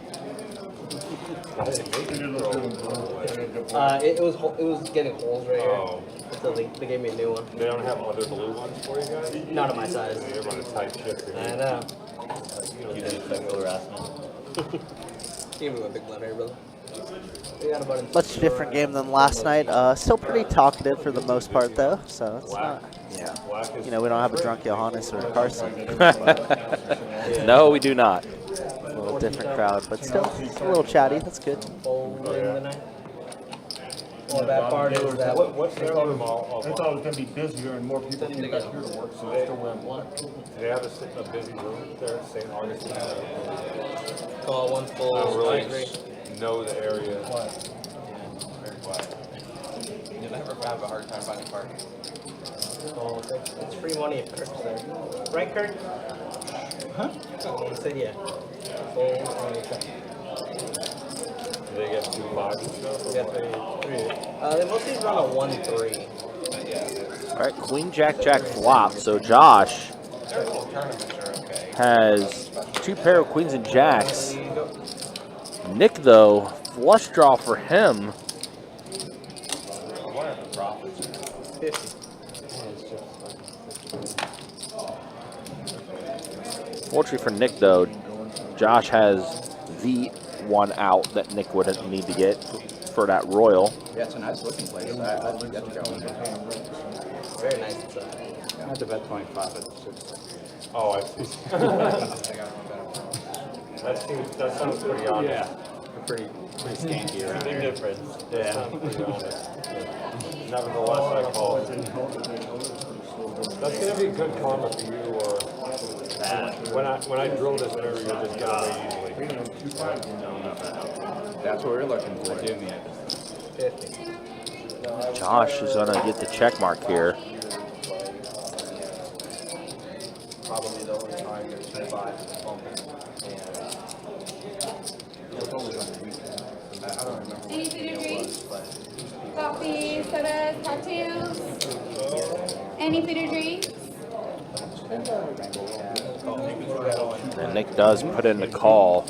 It was getting holes right here. Oh. So they gave me a new one. They don't have other blue ones for you guys? Not on my size. You're on a tight ship here. I know. You did sexual harassment. Give me a big blind here, brother. We got about a Much different game than last night. Still pretty talkative for the most part, though. So it's not. Yeah. You know, we don't have a drunk Johannes or Carson. No, we do not. A little different crowd, but still a little chatty. That's good. fold in the night. Well, that part is that. What's their other mall? I thought it was gonna be busier and more people came back here to work, so they're still wearing black. Do they have a busy room there, St. Augustine? Call one I full. don't really straight. know the area. Very quiet. You'll never have a hard time finding parking. Oh, it's free money at Kirk's there. Right, Kirk? Huh? He said yeah. Full money. Do they get 2 5s and stuff? We got three. They mostly run a 1-3. All right, Queen Jack Jack flop. So Josh Tournaments are okay. has 2 pair of queens and jacks. Nick, though, flush draw for him. What are the profits? 50. Fortunately for Nick, though, Josh has the one out that Nick wouldn't need to get for that royal. Yeah, it's a nice looking place. I think that's going. Very nice inside. I had to bet 25 at 6. Oh, I see. That sounds pretty honest. Yeah. Pretty skanky around Big here. difference. That Yeah. sounds pretty honest. Nevertheless, I call it. That's gonna be good karma for you, or when I drill this mirror, you'll just get away easily. That's what we're looking for. Give me it. 50. Josh is going to get the check mark here. Probably the only time there's 2 5s is bumping. It's always on the weekend. I don't remember what the deal was, but Coffee, sodas, cocktails. Any food or drinks? And Nick does put in the call.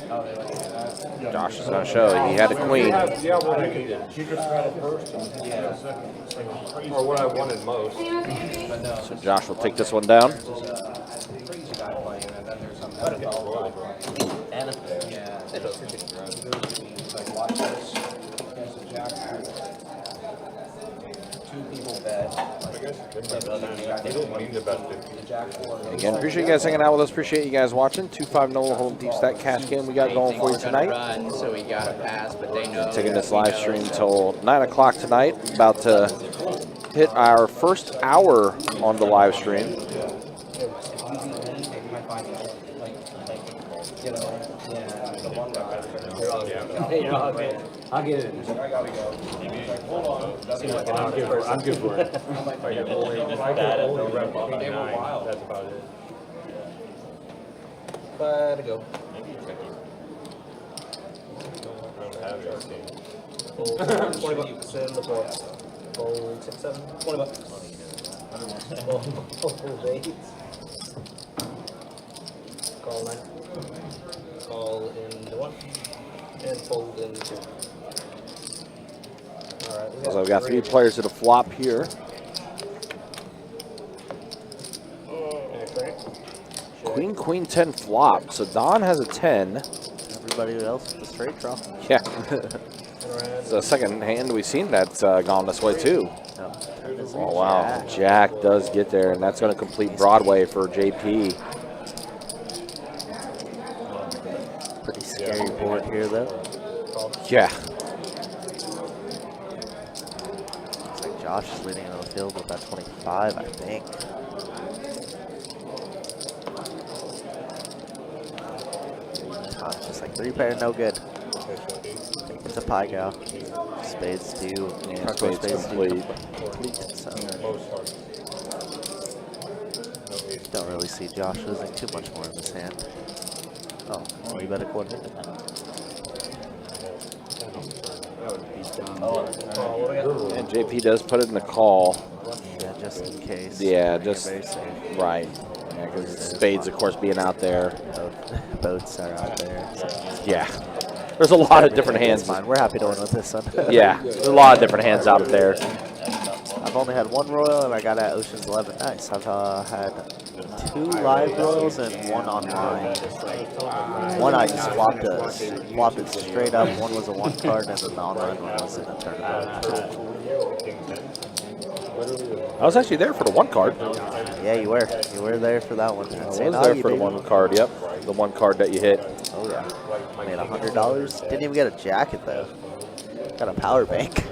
Josh is going to show he had a queen. Yeah, what I needed. She just got it first. Or what I wanted most. Anyone food or drinks? So Josh will take this one down. crazy guy playing, and then there's some other guy. And a pair. Yeah. Like, watch this. There's a jack. 2 people bet. You don't mean the best 50. Again, appreciate you guys hanging out with us. Appreciate you guys watching. 2-5 Nola Hold Deep Stack Cash Game we got going for you tonight. Run, so we got to pass, but they know. Taking this live stream till 9 o'clock tonight. About to hit our first hour on the live stream. I'll get it. I gotta go. I'm good for it. That's about it. Gotta go. Fold 20 bucks in the board. Fold 6, 7, 20 bucks. Fold 8. Call 9. Call in the 1. And fold in 2. Alright, So we've got 3 players at a flop here. Queen, Queen, 10 flop. So Don has a 10. Everybody else with the straight draw. Yeah. It's the second hand we've seen that's gone this way too. Oh wow, Jack does get there, and that's going to complete Broadway for JP. Pretty scary board here, though. Yeah. Looks like Josh is leading into the field with that 25, I think. Tom's just like 3 pair, no good. It's a pie go. Spades do. Yeah, front row spades do complete. So don't really see Josh losing too much more in this hand. Oh, you bet a quarter. And JP does put it in the call. Yeah, just in case. Yeah, You're just very safe. right. Yeah, because spades, of course, being out there. Boats are out there. So. Yeah. There's a lot of different hands. It's fine. We're happy to win with this one. Yeah, there's a lot of different hands out there. I've only had 1 royal, and I got at Ocean's 11. Nice. I've had 2 live royals and 1 online. One I just flopped it straight up. One was a 1 card, and then the online one was in a tournament. I was actually there for the 1 card. Yeah, you were. You were there for that one. I was there for the 1 card, yep. The 1 card that you hit. Oh, yeah. Made $100. Didn't even get a jacket, though. Got a power bank.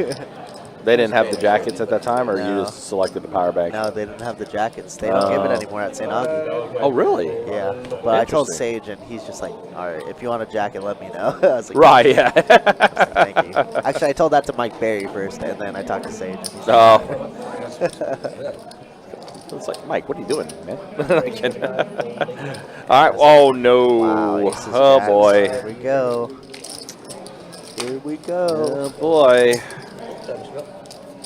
They didn't have the jackets at that time, or No. you just selected the power bank? No, they didn't have the jackets. They don't give it anymore at St. Augie. Oh, really? Yeah. But I told Interesting. Sage, and he's just like, all right, if you want a jacket, let me know. I was like, Right, yeah. I was like, thank you. Actually, I told that to Mike Berry first, and then I talked to Sage. And he's like, Oh. It's like, Mike, what are you doing, man? All right. Oh, no. Wow, aces, Oh, jacks. boy. Here we go. Here we go. Oh, boy.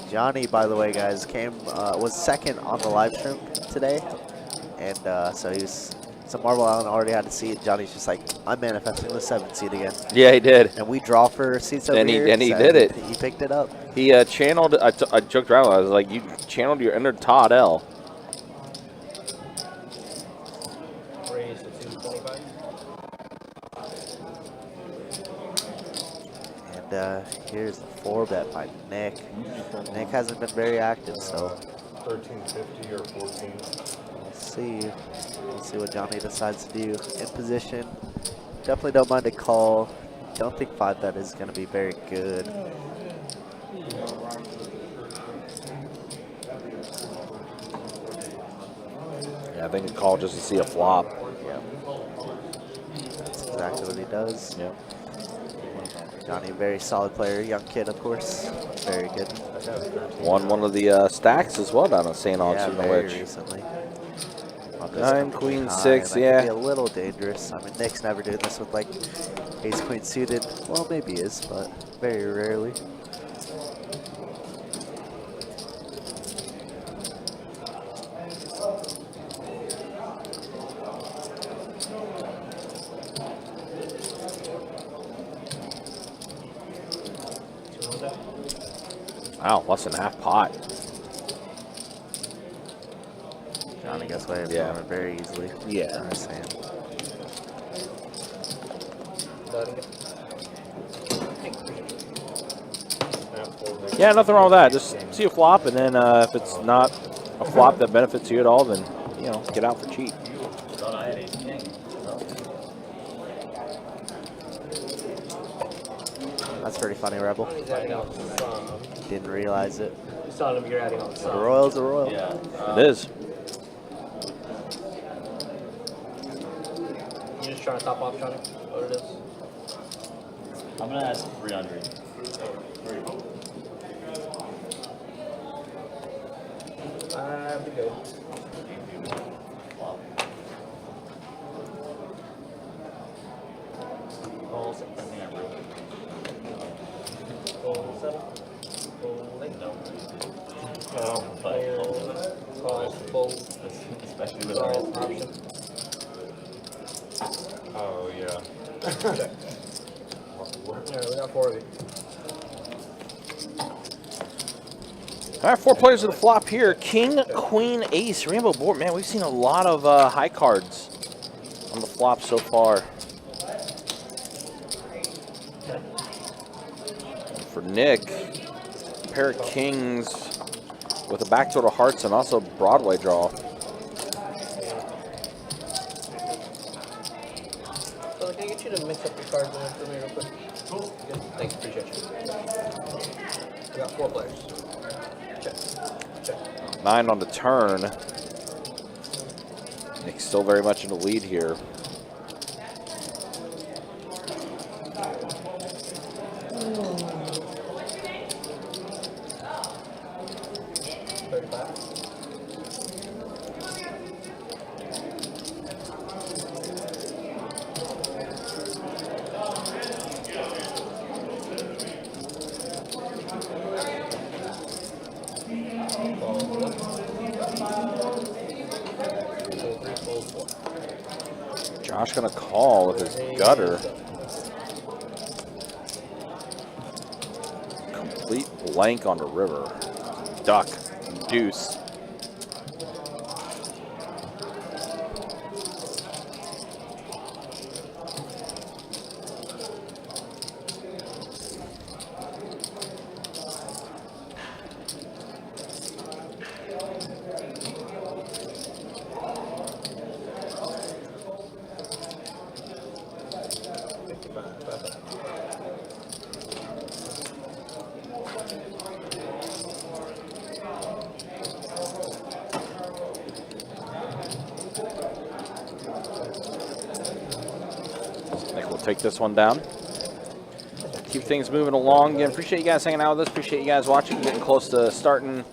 Johnny, by the way, guys, was second on the live stream today, and so Marble Island already had a seat. Johnny's just like, I'm manifesting the 7th seat again. Yeah, he did. And we draw for seats over here. And he so did it. He picked it up. He channeled. I joked around. I was like, you channeled your inner Todd L. Raise to 225. And here's the 4-bet by Nick. Nick hasn't been very active, so 1350 or 14. we'll see what Johnny decides to do. In position, definitely don't mind a call. Don't think 5-bet is going to be very good. Yeah, I think a call just to see a flop. Yeah, that's exactly what he does. Yeah. Johnny, a very solid player, young kid, of course. Very good. Won one of the stacks as well down at St. Yeah, Augustine, very which recently. 9, queen, High, 6, that yeah. could be a little dangerous. I mean, Nick's never doing this with like ace queen suited. Well, maybe he is, but very rarely. Wow, less than half pot. Johnny gets away from Yeah. it very easily. Yeah. I'm just saying. Yeah, nothing wrong with that. Just see a flop, and then if it's not a flop that benefits you at all, then, you know, get out for cheap. Thought I had ace king. That's pretty funny, Rebel. He's adding on some. Didn't realize it. He's telling him you're adding on A some. royal's a royal. Yeah. It is. You just trying to top off, Johnny? What it is? I'm gonna ask 300. I have to go. All 6. Full 7. Full 8. No. Full. Especially with Call our option. Oh, yeah. Alright, we got 4 of you. All right, 4 players of the flop here. King, queen, ace, rainbow board. Man, we've seen a lot of high cards on the flop so far. And for Nick, pair of kings with a backdoor to hearts and also Broadway draw. So can I get you to mix up your cards for me real quick? Good. Thanks, appreciate you. We got 4 players. Check. Check. 9 on the turn. Nick's still very much in the lead here. Josh gonna call with his gutter. Complete blank on the river. Duck. Deuce. Nick will take this one down. Keep things moving along. Again, appreciate you guys hanging out with us. Appreciate you guys watching. Getting close to starting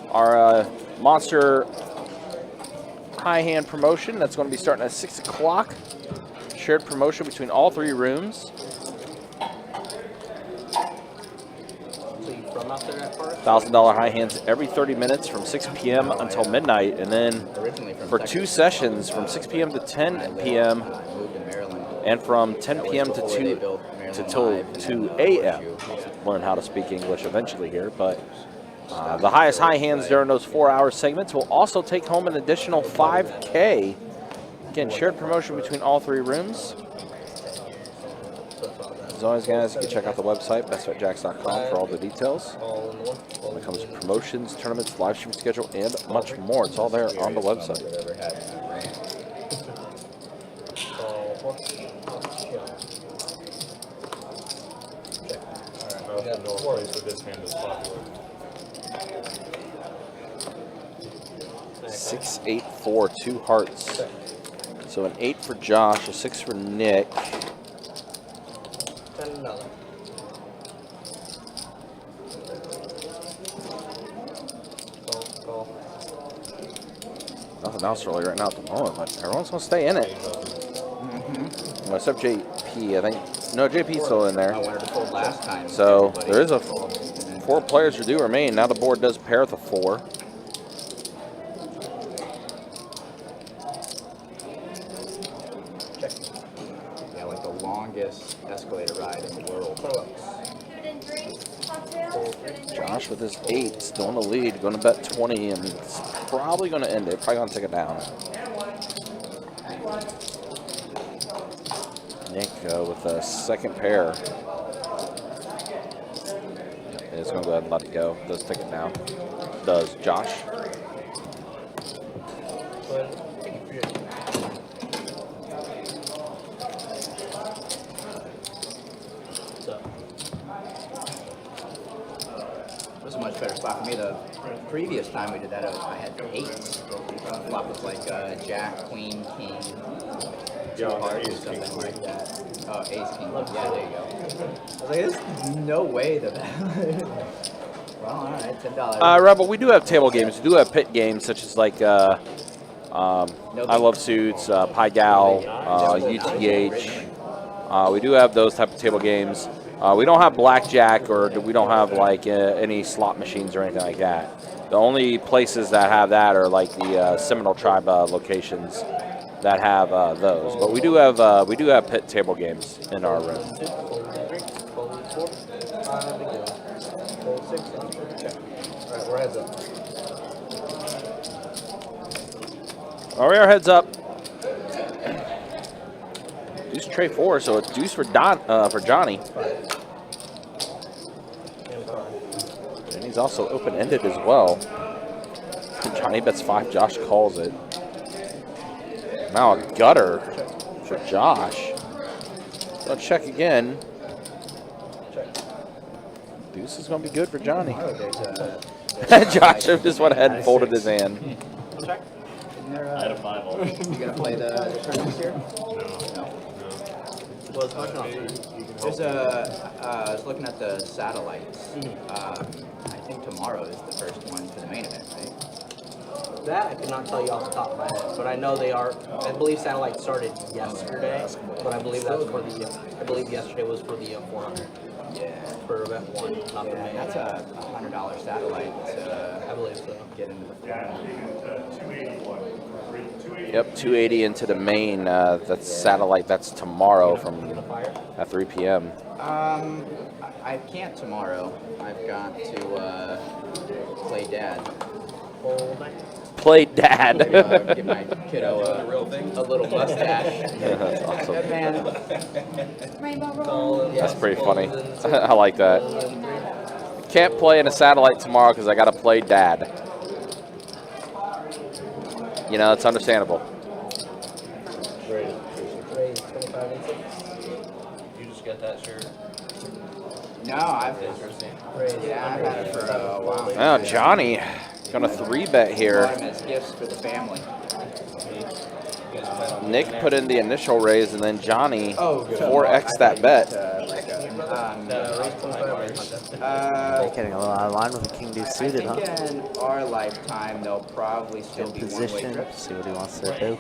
our Monster High Hand promotion. That's going to be starting at 6 o'clock. Shared promotion between all 3 rooms. $1,000 high hands every 30 minutes from 6 p.m. until midnight, and then for 2 sessions from 6 p.m. to 10 p.m. and from 10 p.m. to 2 a.m. Learn how to speak English eventually here, but the highest high hands during those 4-hour segments will also take home an additional $5K. Again, shared promotion between all 3 rooms. As always, guys, you can check out the website, bestbetjacks.com, for all the details. When it comes to promotions, tournaments, live stream schedule, and much more, it's all there on the website. This hand is popular. 6, 8, 4, 2 hearts. So an 8 for Josh, a 6 for Nick. Nothing else really right now at the moment, but everyone's going to stay in it. Well, except JP, I think. No, JP's still in there. So there is 4 players who do remain. Now the board does pair with a 4. Yeah, like the longest escalator ride in the world. Josh with his 8, still in the lead, going to bet 20, and it's probably going to end it. Probably going to take it down. Nick with a second pair. It's going to go ahead and let it go. Does take it down. Does Josh. This is a much better spot for me. The previous time we did that, I had 8s. Flop was like Jack, Queen, King, 2 hearts, or something like that. Oh, Ace, King. Yeah, there you go. I was like, there's no way that. Well, all right, $10. Rebel, we do have table games. We do have pit games such as like I Love Suits, Pi Gal, UTH. We do have those type of table games. We don't have blackjack, or we don't have like any slot machines or anything like that. The only places that have that are like the Seminole Tribe locations that have those. But we do have pit table games in our room. All right, our heads up. Deuce tray 4, so it's deuce for Johnny. And he's also open-ended as well. Johnny bets 5, Josh calls it. Now a gutter for Josh. So check again. Deuce is going to be good for Johnny. Josh just went ahead and folded his hand. I had a 5 all. You gonna play the tournaments here? No. Well, it's much not. There's I was looking at the satellites. I think tomorrow is the first one for the main event, right? That I could not tell you off the top of my head, but I know they are. I believe satellite started yesterday, but I believe that's for the. I believe yesterday was for the 400. Yeah. For event 1, not the main. That's a $100 satellite. I believe so. Get into the. Yep, 280 into the main. That's satellite. That's tomorrow at 3 p.m. I can't tomorrow. I've got to play dad. Play dad. Give my kiddo a little mustache. That's awesome. Man. That's pretty funny. I like that. Can't play in a satellite tomorrow because I got to play dad. You know, it's understandable. that shirt? No, I've had it for a while. Now Johnny gonna 3-bet here. Bought 'em as gifts for the family. Nick put in the initial raise, and then Johnny Oh, 4x that bet. They're getting a little out of line with the king deuce suited, huh? In our lifetime, there'll probably still In be position, one-way trips. see what he wants to do.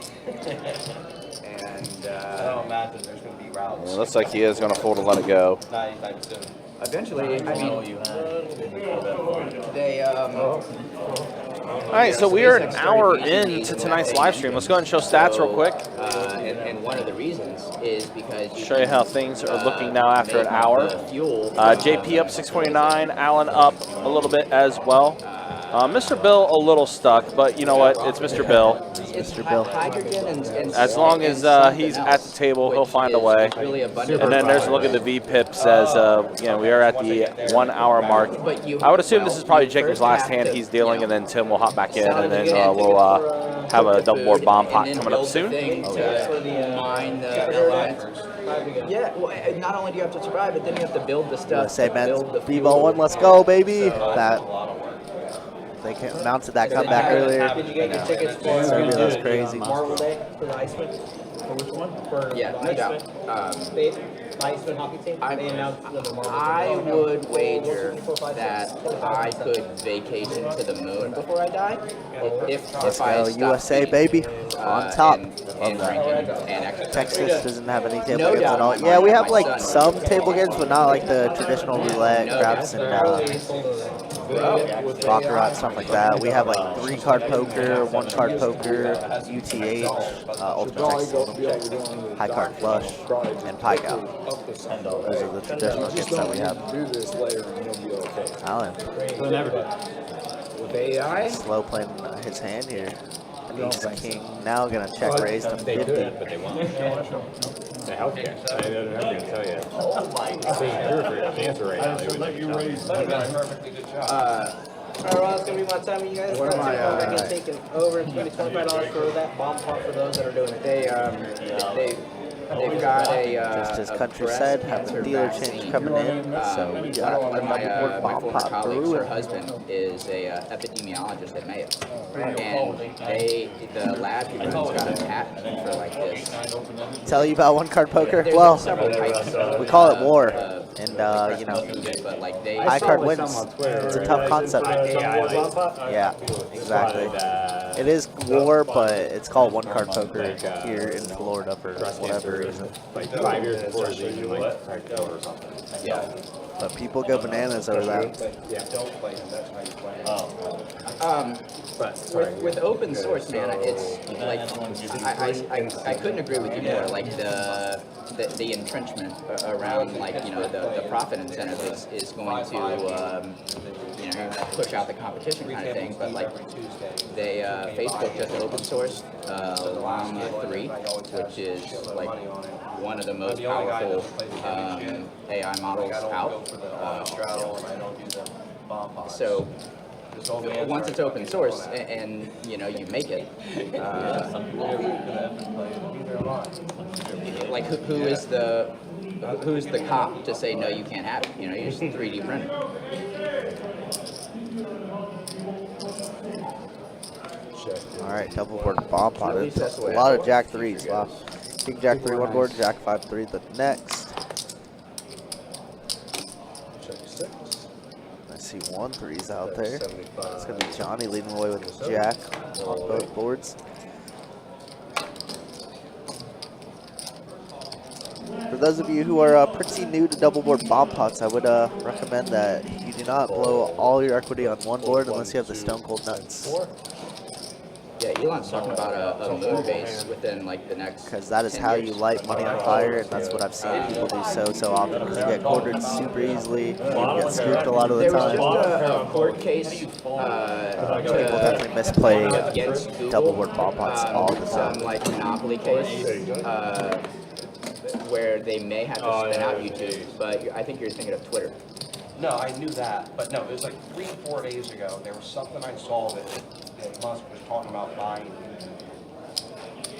And I don't imagine there's going to be routes. It looks like he is gonna fold and let it go. Not anytime soon. eventually, I mean, they, All right, so we are an hour into tonight's live stream. Let's go ahead and show stats real quick. and one of the reasons is because Show you how things are looking now after an hour. JP up 629, Allen up a little bit as well. Mr. Bill a little stuck, but you know what? It's Mr. Bill. Mr. Bill. As long as he's at the table, he'll find a way. And then there's a look at the VPIP says, you know, we are at the 1 hour mark. I would assume this is probably Jacob's last hand he's dealing, and then Tim will hop back in, and then we'll have a double board bomb pot coming up soon. Yeah, well, not only do you have to survive, but then you have to build the stuff. USA men's B-ball 1, let's go, baby. That they mounted that comeback earlier. Did you get your tickets for That's crazy. Marvel Day for the Iceman? For which one? For Yeah, no doubt. the Iceman hockey team? They announced the Marvel I Day. would wager that I could vacation to the moon before I die. If Let's I go, stopped USA, eating, baby. On top. and drinking and exercising. Texas doesn't have any table No games doubt at all. in my Yeah, we mind, have my like son- some table games, but not like the traditional roulette, craps, and baccarat, stuff like that. We have like 3-card poker, 1-card poker, UTH, Ultimate Texas Hold'em, high card flush, and pie gout. Those are the traditional games that we have. Allen, With AI, slow playing his hand here. Ace King now gonna check raise to 50. But they won't. The healthcare. I don't have to tell you. Oh my God. Cancer right now. Let you raise. Perfectly good job. Alright, well, it's gonna be my time. You guys got I can take it over. It's gonna be $25 for that bomb pot for those that are doing it. they've got a Just as Country said, have the dealer change coming in. So we got one a of my double board bomb former pot colleagues, her brewing. husband is a epidemiologist at Mayo, and the lab he runs got a patent for like this. Tell you about 1-card poker? There's Well, several types. we call it war. And, you know, but like they high card wins. It's a tough concept. Yeah, exactly. It is war, but it's called 1-card poker here in Florida for whatever reason. Like 5 years before you like cracked out or something. yeah. But people go bananas over that. Don't play them, that's how you play them. With open source, man, it's like I couldn't agree with you more. Like the entrenchment around like the profit incentive is going to push out the competition kind of thing. But like they Facebook just open sourced Llama 3, which is like one of the most powerful AI models out. So once it's open source and you make it, like who's the cop to say no, you can't have it? You just 3D print it. All right, double board bomb pot. It's a lot of Jack 3s. Wow. King Jack 3 one board, Jack 5 3 the next. I see 1 3s out there. It's gonna be Johnny leading the way with Jack on both boards. For those of you who are pretty new to double board bomb pots, I would recommend that you do not blow all your equity on one board unless you have the Stone Cold Nuts. Yeah, Elon's talking about a moon base within like the next. Because that is 10 how years. you light money on fire, and that's what I've seen people do so often. Because you get quartered super easily, you get scooped a lot of the There was time. just a court case People definitely misplay against Google, double board bomb pots all the some time. like monopoly case where they may have to spin out YouTube, but I think you're thinking of Twitter. No, I knew that, but no, it was like 3 or 4 days ago. There was something I saw that Musk was talking about buying.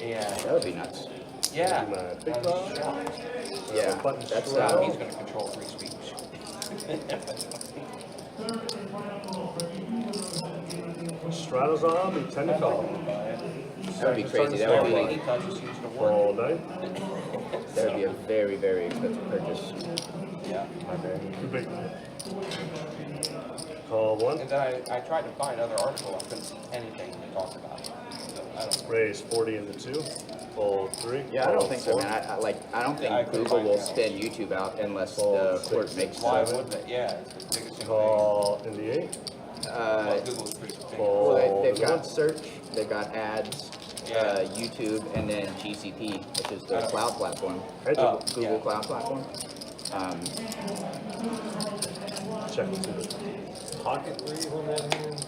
And That would be nuts. Yeah. My big blind. Yeah, Button that's straddle. He's going to control free speech. Straddles on, be 10 to call. That would be crazy. That would He be touches, he's the All one. night. that would be a very, very expensive purchase. Yeah. Too big. Call one. And then I tried to find other articles, I couldn't see anything to talk about. So I don't Raise 40 into 2. Fold 3. Yeah, I Fold don't think so, 4. man. I don't think I couldn't Google find will out. spin YouTube out unless Fold the 6. court makes Why the. wouldn't it? Yeah, it's the biggest thing. Call in the 8. Well, Google's pretty big. Fold. Well, they've in got the search, they've got ads, YouTube, and then GCP, which is the cloud platform. Heads Oh. up. Google Cloud Platform. Check the 2. Pocket breeze on that hand.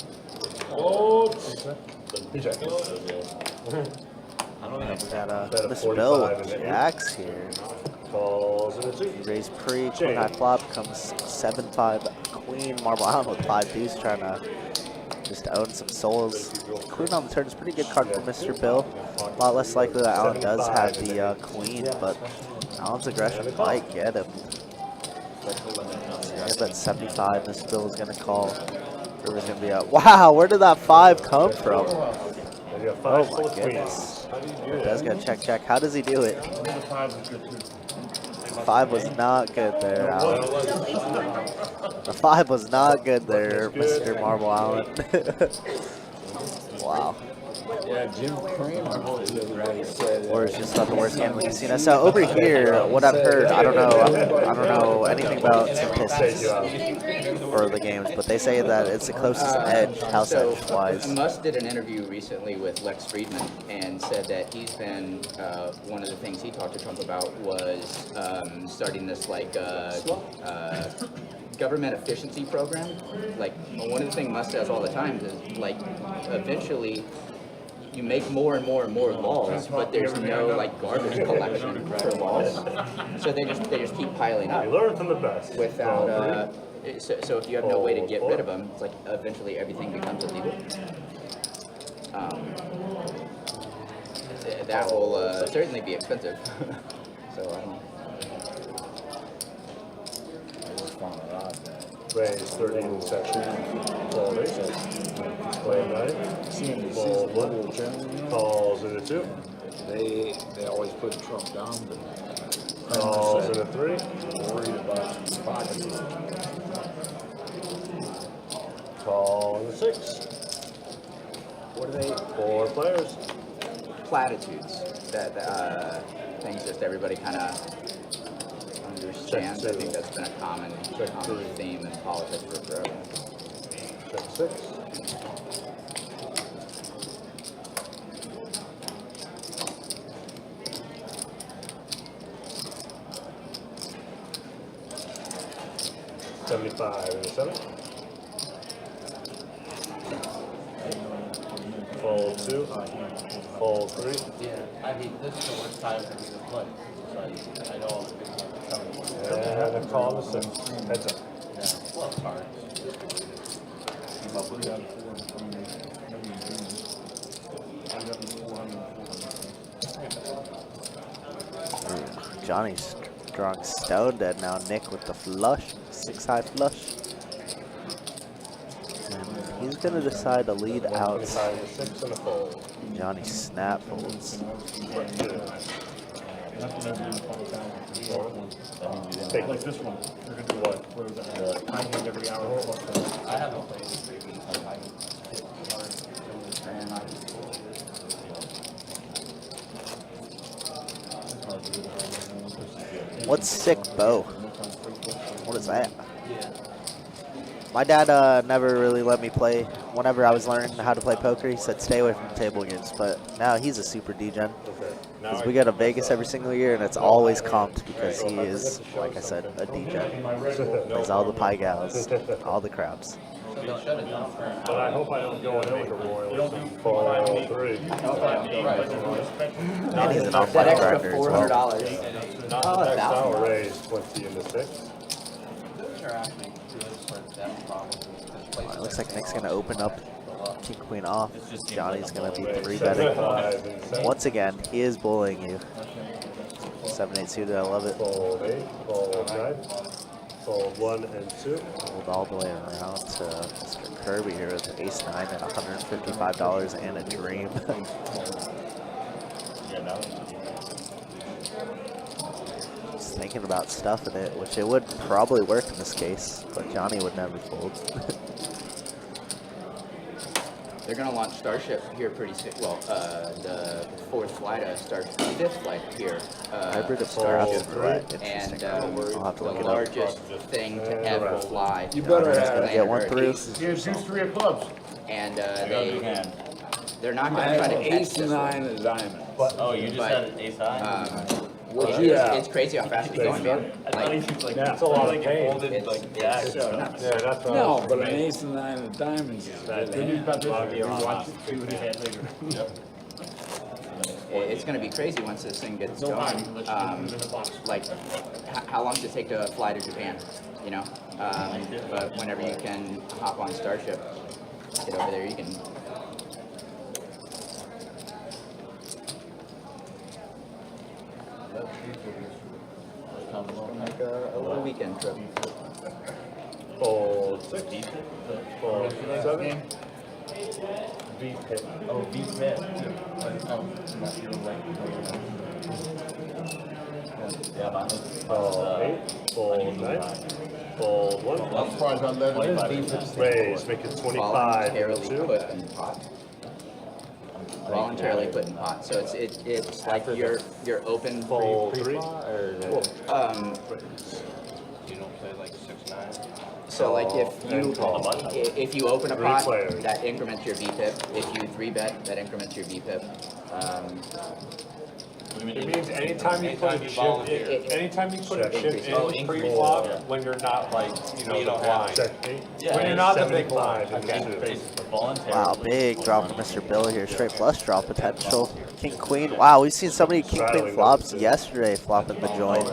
Oh, Check. I don't think Got Bet a Mr. 45 Bill and then jacks here. Calls in a 2. Raise pre, queen high flop, comes 7-5 queen, Marble Island with 5 deuce, trying to just own some souls. Queen on the turn is a pretty good card for Mr. Bill. A lot less likely that Alan does have the queen, but Alan's aggression might get him. I bet 75, Mr. Bill is going to call. River's going to be out. Wow, where did that 5 come from? And you got 5 Oh full my of queens. goodness. Does get check. How does he do it? The 5 is good too. 5 was not good there, Alan. The 5 was not good there, Mr. Marble Island. Wow. Yeah, Jim Cramer, everybody said. Or it's just not the worst game in the casino. So over here, what I've heard, I don't know anything about statistics for the games, but they say that it's the closest edge, house So edge wise. Musk did an interview recently with Lex Friedman and said that he's been one of the things he talked to Trump about was starting this government efficiency program. Like one of the things Musk says all the time is like eventually you make more and more and more laws, but there's no like garbage collection for laws. So they just keep piling up. You learn from the best. Without so if you have no way to get rid of them, it's like eventually everything becomes illegal. That will certainly be expensive. So I don't. Raise 30 in section. Fold 8. Play 9. Fold 1. Calls in a 2. They always put Trump down, but Calls in a 3. worried about pocket. Call in a 6. What are they? 4 players. Platitudes that things just everybody kind of understands. I think that's been a common theme in politics for forever. Check 6. $75 and a 7. Fold 2. Fold 3. yeah. I mean, this is the worst time for me to play. So I know And a call in a 6. Heads up. well, it's hard. Johnny's drawing stone dead now. Nick with the flush, 6-high flush. And he's gonna decide to lead out. 25 and a 6 and a fold. Johnny snap folds. Take Like this one. You're gonna do what? What is that? I hand every hour plus that. I haven't played this big. What's sick bow? What is that? My dad never really let me play. Whenever I was learning how to play poker, he said stay away from table games. But now he's a super degen. Because we go to Vegas every single year, and it's always comped because he is, like I said, a degen. Plays all the pie gals, all the crabs. But I hope I don't go and make a royal. Fold 3. And he's an That offline extra grinder as well. $400. Not the next hour. Raise 20 and a 6. It looks like Nick's gonna open up King Queen off. Johnny's gonna be 3 75 betting. and 7. Once again, he is bullying you. 7-8 suited. I love it. Fold 8, fold 9, fold 1 and 2. Hold all the way around to Mr. Kirby here with ace-9 at $155 and a dream. Yeah, no. Just thinking about stuffing it, which it would probably work in this case, but Johnny would never fold. They're gonna launch Starship here pretty soon. Well, the 4th flight starts the 5th flight here. Hybrid of Starship, Starship, right? And I'll have to the look it up. largest thing to ever fly. You better Johnny's have gonna it. get one through. Here's 3 of clubs. And I got a big hand. they're not I gonna try have to an catch ace this one. 9 of diamonds. Oh, you just But, had an ace high? What'd you have? It's crazy how fast he's going, man. I thought he Like, was like, That's a lot like of pain. folded It's- like it's jacks. so nuts. Yeah, that's what I No, was but an thinking. ace and 9 of diamonds is a good Good news hand. about this, I'll give you you watch one. it, see what he had later. Yep. It's gonna be crazy once this thing gets No time, going. let's just move in the box. Like, how long does it take to fly to Japan? You know, but whenever you can hop on Starship, get over there, you can. Like a little weekend trip. Fold 6, fold 7. V pit. Oh, V-Pit. Yeah, mine was, Fold 8, fold 9, fold 1. I'm surprised I let What it is V-Pit? Raise, make it 25 and Voluntarily 2. put in pot. Voluntarily put in pot. So it's like you're open. Fold 3. You don't play like 6-9? So like if you open a Three pot, players. that increments your VPIP. If you 3-bet, that increments your VPIP. It means anytime you put a chip volunteer. in, anytime you put a chip Oh, in increase. pre-flop, Yeah. when you're not like, you know, you the don't have blind. Checkmate. Yeah, When you're it's not the big 75 blind. and Okay. 2. voluntary. Wow, big drop from Mr. Bill here. Straight flush draw potential. King Queen. Wow, we've seen so many King Queen flops yesterday flopping the joint.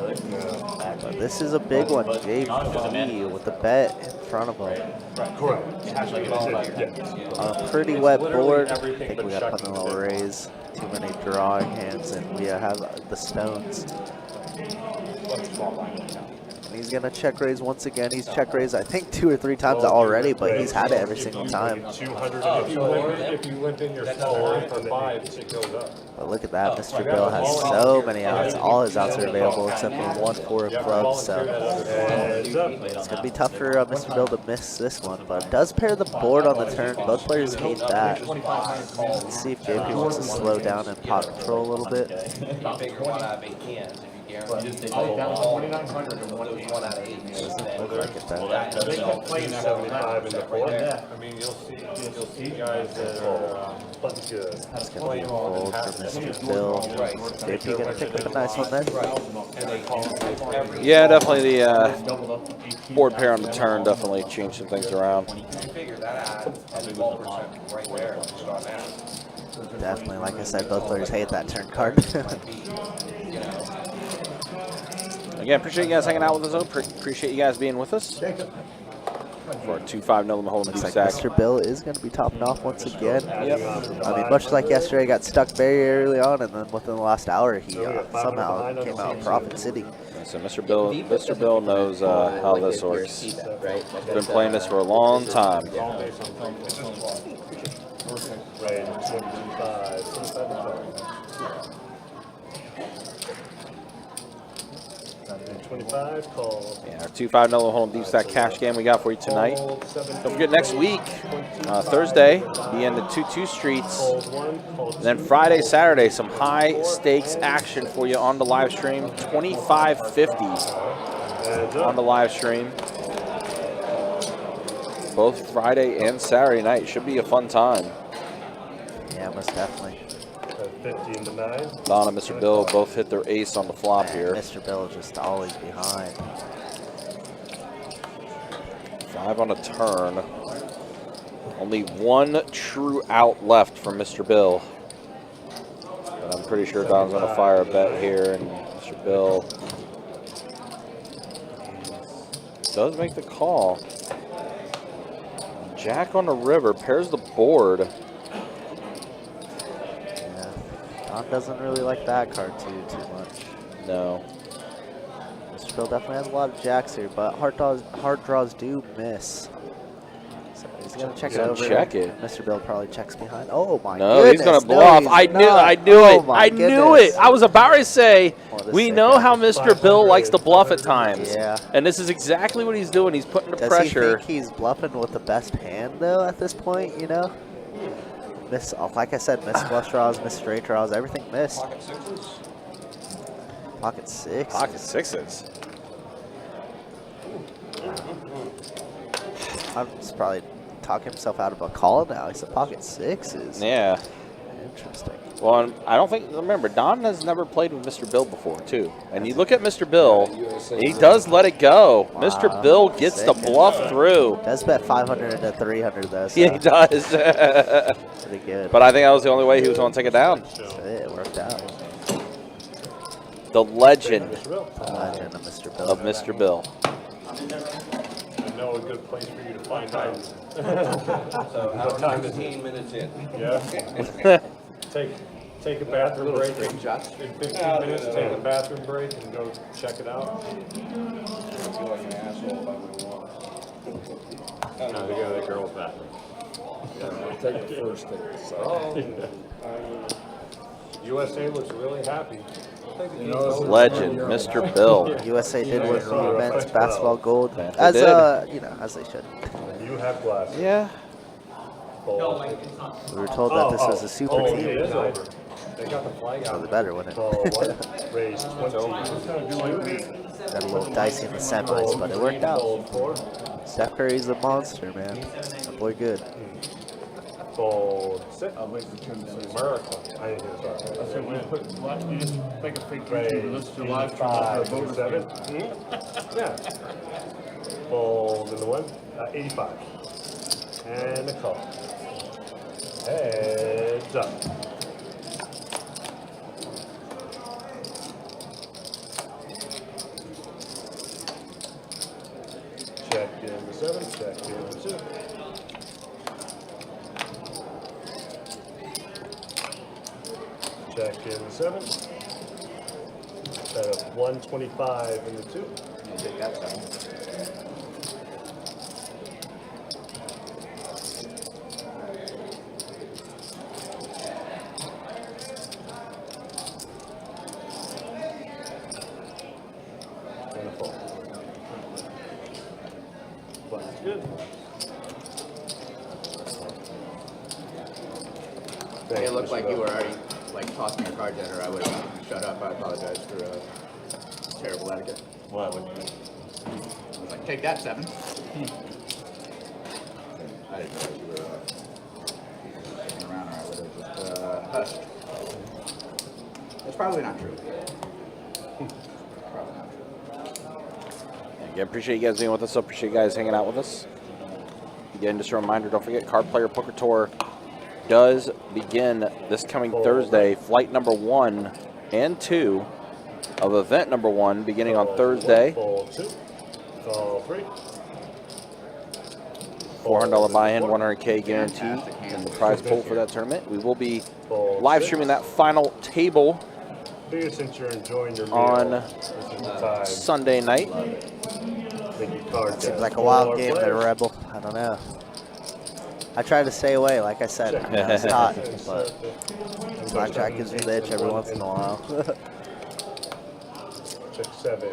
But this is a big one. JP with the bet in front of him. Correct. On a pretty wet board. I think we gotta put in a little raise. Too many drawing hands, and we have the stones. And he's gonna check raise once again. He's check raised I think 2 or 3 times already, but he's had it every single time. 200 If you limp in your small line for 5, it goes up. But look at that, Mr. Bill has so many outs. All his outs are available except for 1 4 of clubs. So Heads up. it's gonna be tough for Mr. Bill to miss this one. But it does pair the board on the turn. Both players hate that. Let's see if JP wants to slow down and pot control a little bit. Big 1 out of 8 hands if you guarantee. Oh, down to 2,900 and One of 1 out of 8. Look like it that. They kept playing that all the time. 75 in the 4. I mean, you'll see guys that are, Button's good. That's gonna be a fold for Mr. Bill. JP gonna pick up a nice one then. Yeah, definitely the board pair on the turn definitely changed some things around. You figure that out, that's 12% right there, just on that. Definitely, like I said, both players hate that turn card. Again, appreciate you guys hanging out with us. Appreciate you guys being with us for a 2-5 Nolan Hold'em Looks like stack. Mr. Bill is going to be topping off once again. I mean, much like yesterday, got stuck very early on, and then within the last hour, he somehow came out of Profit City. So Mr. Bill knows how this works. He's Right? been playing this for a long time. Raise 25. 25, call. Yeah, our 2-5 Nolan Hold'em deep stack cash game we got for you tonight. Don't forget next week, Thursday, be in the 2-2 streets. And then Friday, Saturday, some high stakes action for you on the live stream. 25.50 on the live stream. Both Friday and Saturday night. Should be a fun time. Yeah, most definitely. 50 in the 9. Don and Mr. Bill both hit their ace on the flop here. Mr. Bill just always behind. 5 on a turn. Only 1 true out left from Mr. Bill. But I'm pretty sure Don's going to fire a bet here, and Mr. Bill does make the call. Jack on the river pairs the board. Don doesn't really like that card too much. No. Mr. Bill definitely has a lot of jacks here, but heart draws do miss. So he's gonna check it over. Check it. Mr. Bill probably checks behind. Oh my No, goodness. he's gonna bluff. he's I knew not. it. I knew it. I was about to say, What a we sick know guy. how Mr. Bill likes to bluff at times. Yeah. And this is exactly what he's doing. He's putting the Does pressure. he think he's bluffing with the best hand though at this point? You know, like I said, miss flush draws, miss straight draws, everything missed. Pocket sixes. Pocket six. Pocket sixes. I'm just probably talking himself out of a call now. He's a pocket sixes. Yeah. Interesting. Well, and I don't think, remember, Don has never played with Mr. Bill before, too. And you look at Mr. Bill, he does let it go. Wow. Mr. Bill gets the bluff through. Does bet 500 into 300 though. So Yeah, he does. pretty good. But I think that was the only way he was going to take it down. It worked out. The legend The legend of Mr. Bill. of Mr. Bill. I know a good place for you to find out. So What time is it? 15 minutes in. Yeah. Take a bathroom break. Straight shots. In 15 minutes, take a bathroom break and go check it out. I feel like an asshole if I would walk. No, they go to the girls' bathroom. Take the first thing. So, USA looks really happy. Legend, Mr. Bill. USA did win the men's basketball gold, They as did. you know, as they should. You have glasses. Yeah. Fold. We were told that this was a super It team. is over. They got the flag So out. they better win it. Call one. Raise 20. Got a little dicey in the semis, but it worked out. Fold four. Steph Curry's a monster, man. That boy good. Fold six. I'll wait for Tim to say. America. I didn't hear I that. said, when you put, you just make a fake Raise YouTube, listen to live stream of 5 the and bonus 7. game. Yeah. Fold in the one. 85. And a call. Heads up. Check in the 7, check in the 2. Check in the 7. Bet of 125 in the 2. You take that side. And a fold. Black's good. It looked like you were already like tossing your cards at her. I would have shut up. I apologize for terrible etiquette. What would you? I was like, take that 7. I didn't realize you were hanging around, or I would have just hushed. That's probably not true. Probably not true. Again, appreciate you guys being with us. Appreciate you guys hanging out with us. Again, just a reminder, don't forget, Card Player Poker Tour does begin this coming Thursday. Flight number 1 and 2 of event number 1 beginning on Thursday. Fold 2. Call 3. $400 buy-in, 100K guaranteed in the prize pool for that tournament. We will be live streaming that final table Figure since you're enjoying your meal, on this is the time. Sunday night. Make your card Seems down. like a wild 4 game there, players. Rebel. I don't know. I try to stay away, like I said. I know it's hot, but blackjack gives me the itch every once in a while. Check 7.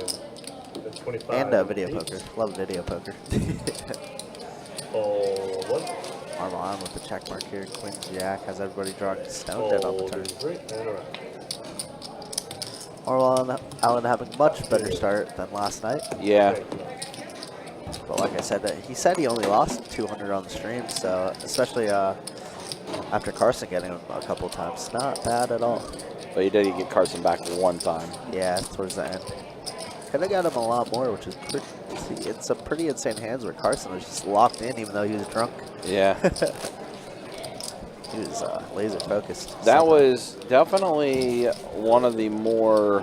The 25. And video poker. Love video poker. Fold 1. Marvel on with the check mark here. Queen Jack has everybody drawing stone dead on the Fold turn. 3. And around. Marvel Allen having a much better start than last night. Yeah. But like I said, he said he only lost 200 on the stream, so especially after Carson getting him a couple times, not bad at all. But he did get Carson back one time. Yeah, towards the end. Could have got him a lot more, which is pretty. It's some pretty insane hands where Carson was just locked in, even though he was drunk. Yeah. He was laser focused. That was definitely one of the more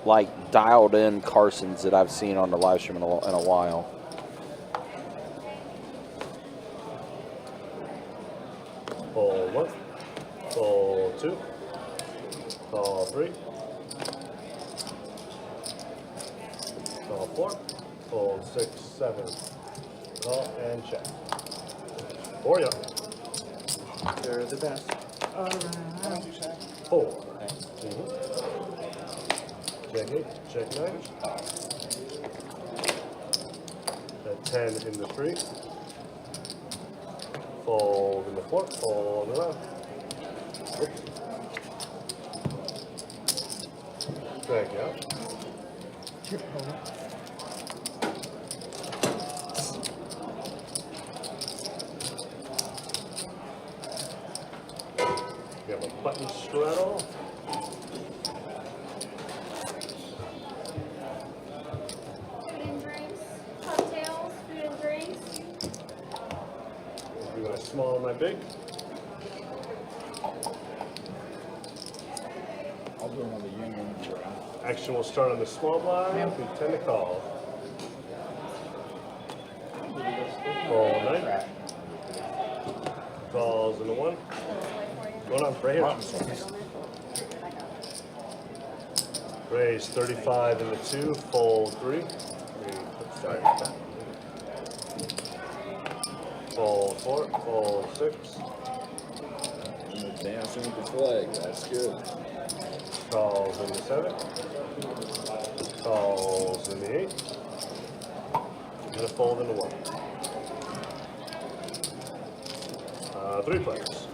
like dialed in Carsons that I've seen on the live stream in a while. Fold 1. Fold 2. Call 3. Call 4. Fold 6, 7. Call and check. 4 ya. They're the best. 4. Check 8. Check 9. A 10 in the 3. Fold in the 4. Fold around. Oops. Drag out. We have a button straddle. Food and drinks, cocktails, food and drinks. You want a small and my big? I'll do them on the union draft. Action will start on the small blind. We tend to call. Fold 9. Calls in the 1. Going on, right here. Raise 35 in the 2. Fold 3. Fold 4. Fold 6. Dancing with the flag, that's good. Calls in the 7. Calls in the 8. And a fold in the 1. 3 players.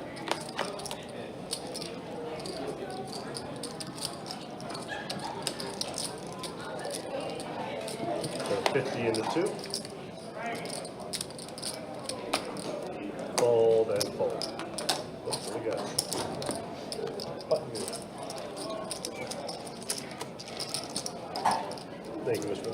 So 50 in the 2. Fold and fold. What do we got? Button here. Thank you, Mr.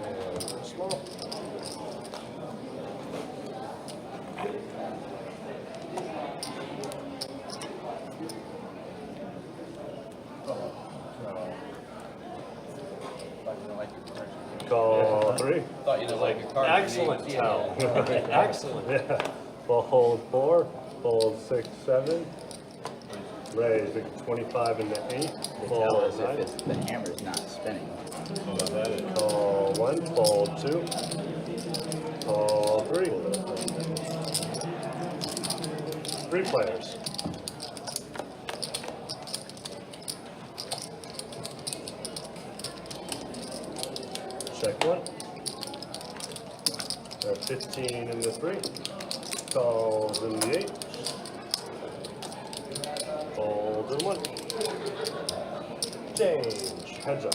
And small. Call 3. Thought you didn't like your card. Excellent tell. Excellent. Yeah. Fold 4. Fold 6, 7. Raise the 25 and the 8. The tell Fold is if 9. it's, the hammer's not spinning. Call 1. Fold 2. Call 3. 3 players. Check 1. 15 in the 3. Calls in the 8. Fold in 1. Change. Heads up.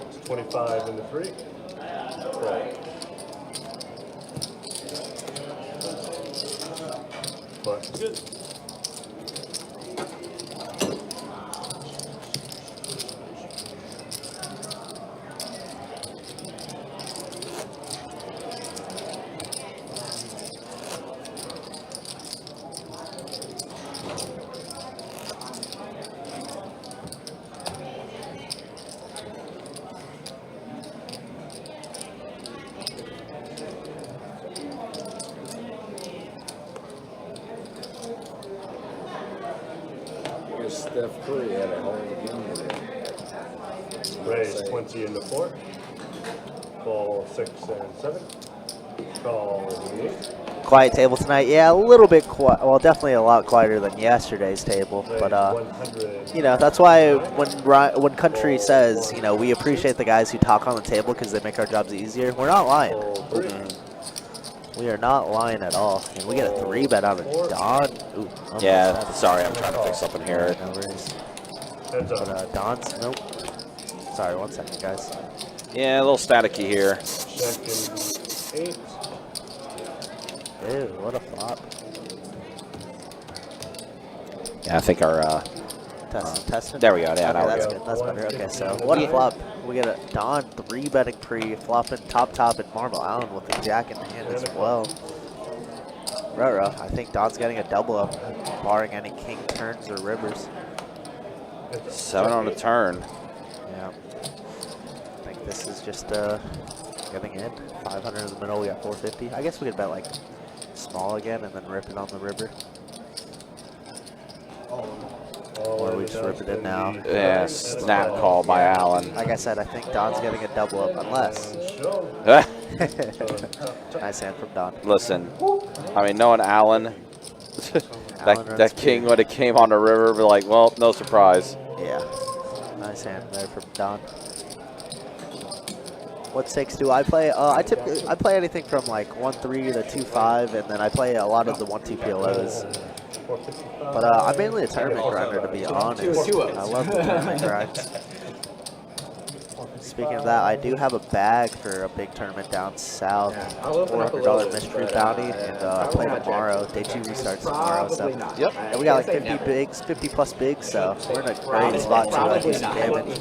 It's 25 in the 3. Fold. But good. Steph Curry had a whole game today. Raise 20 in the 4. Fold 6 and 7. Call the 8. Quiet table tonight. Yeah, a little bit quiet. Well, definitely a lot quieter than yesterday's table. But, 100. you know, that's why when Country says, you know, we appreciate the guys who talk on the table because they make our jobs easier, we're not lying. Fold 3. We are not lying at all. And we get a 3-bet out of Don. Ooh, almost Yeah, had it. sorry, I'm trying to fix something here. No worries. Heads But up. Don's, nope. Sorry, 1 second, guys. Yeah, a little staticky here. Check in 8. Ew, what a flop. Yeah, I think our Testing. there we go. Yeah, Okay, now we're that's good. good. That's better. Okay, so what a flop. We get a Don 3-betting pre, flopping top and Marble Allen with the jack in hand as well. Ruh-roh. I think Don's getting a double up, barring any king turns or rivers. 7 on the turn. Yeah. I think this is just getting in. 500 in the middle, we got 450. I guess we could bet like small again and then rip it on the river. Or we just rip it in now. Yeah, snap call by Allen. Like I said, I think Don's getting a double up unless. Nice hand from Don. Listen, I mean, knowing Allen, that king would have came on the river, be like, well, no surprise. Yeah. Nice hand there from Don. What stakes do I play? I play anything from like 1-3 to 2-5, and then I play a lot of the 1-2 PLOs. But I'm mainly a tournament grinder, to be honest. I love the tournament grinds. Speaking of that, I do have a bag for a big tournament down south. $400 mystery bounty, and I play tomorrow. Day 2 restarts tomorrow, so yep. And we got like 50 plus bigs, so we're in a great spot to do some damage.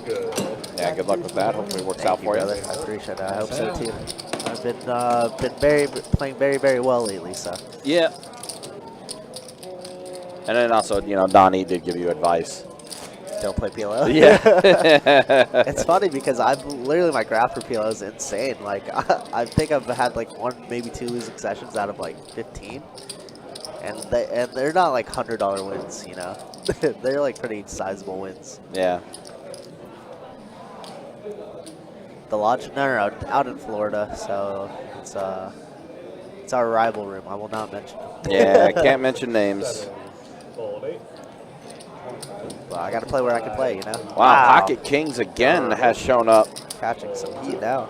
Yeah, good luck with that. Hopefully it works out for you. Brother. I appreciate it. I hope so too. I've been playing very, very well lately, so. Yeah. And then also, you know, Donnie did give you advice. Don't play PLO. Yeah. It's funny because literally my graph for PLO is insane. Like I think I've had like 1, maybe 2 losing sessions out of like 15, and they're not like $100 wins. You know, they're like pretty sizable wins. Yeah. The lodge, no, out in Florida, so it's our rival room. I will not mention. Yeah, I can't mention names. Well, I got to play where I can play, you know? Wow, Pocket Kings again has shown up. Catching some heat now.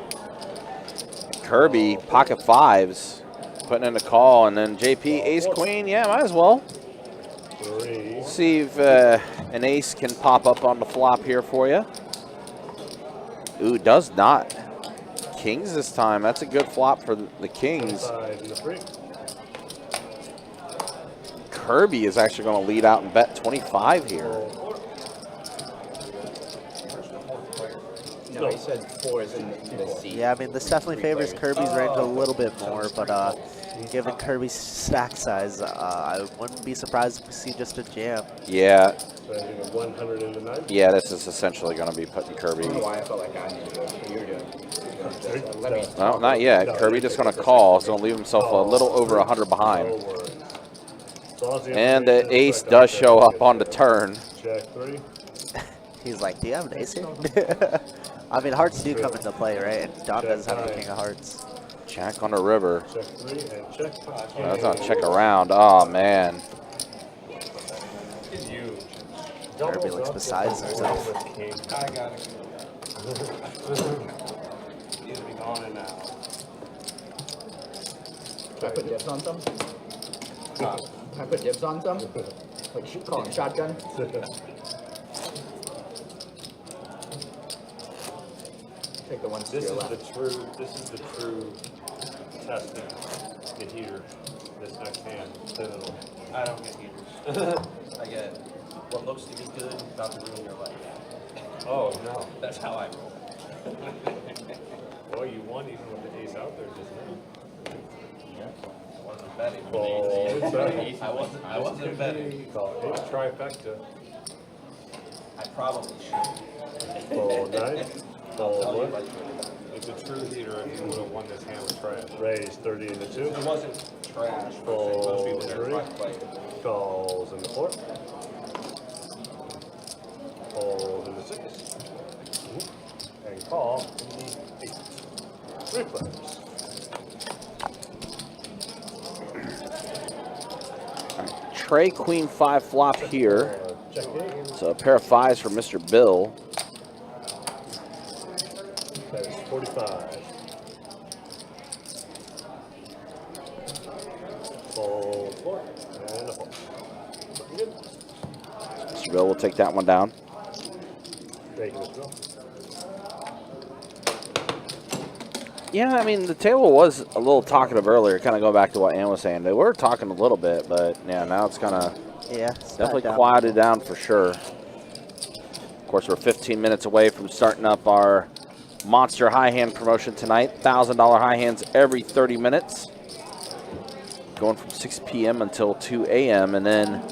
Kirby, Pocket 5s, putting in a call, and then JP, Ace Queen. Yeah, might as well. See if an ace can pop up on the flop here for you. Ooh, does not. Kings this time. That's a good flop for the Kings. Kirby is actually going to lead out and bet 25 here. No, he said 4 is in the seat. Yeah, I mean, this definitely favors Kirby's range a little bit more, but given Kirby's stack size, I wouldn't be surprised if we see just a jam. Yeah. Yeah, this is essentially going to be putting Kirby. I don't know why I felt like I needed to do what you're doing. No, not yet. Kirby just going to call. He's going to leave himself a little over 100 behind. And the ace does show up on the turn. He's like, do you have an ace here? I mean, hearts do come into play, right? And Don doesn't have the king of hearts. Jack on the river. That's not check around. Oh, man. Kirby looks beside himself. I got it. Can I put dibs on some? Can I put dibs on some? Like calling shotgun? Take the ones to This your is left. the true testing the heater. This next hand. I don't get heaters. I get what looks to be good about to ruin your life. Oh no. That's how I roll. Well, you won even with the ace out there just now. I wasn't betting. I wasn't betting. Ace trifecta. I probably should. Fold 9. Fold 1. It's a true heater if you would have won this hand with trash. Raise 30 into 2. It wasn't trash. Fold Most people there 3. try to play it. Calls into 4. Fold into 6. And call into 8. 3 players. Trey Queen 5 flop here. Check 8. So a pair of 5s for Mr. Bill. That is 45. Fold 4. And a 4. Looking good. Mr. Bill will take that one down. Thank you, Mr. Bill. Yeah, I mean, the table was a little talkative earlier, kind of going back to what Ann was saying. They were talking a little bit, but yeah, now it's kind of definitely quieted down for sure. Of course, we're 15 minutes away from starting up our Monster High Hand promotion tonight. $1,000 high hands every 30 minutes. going from 6 p.m. until 2 a.m. And then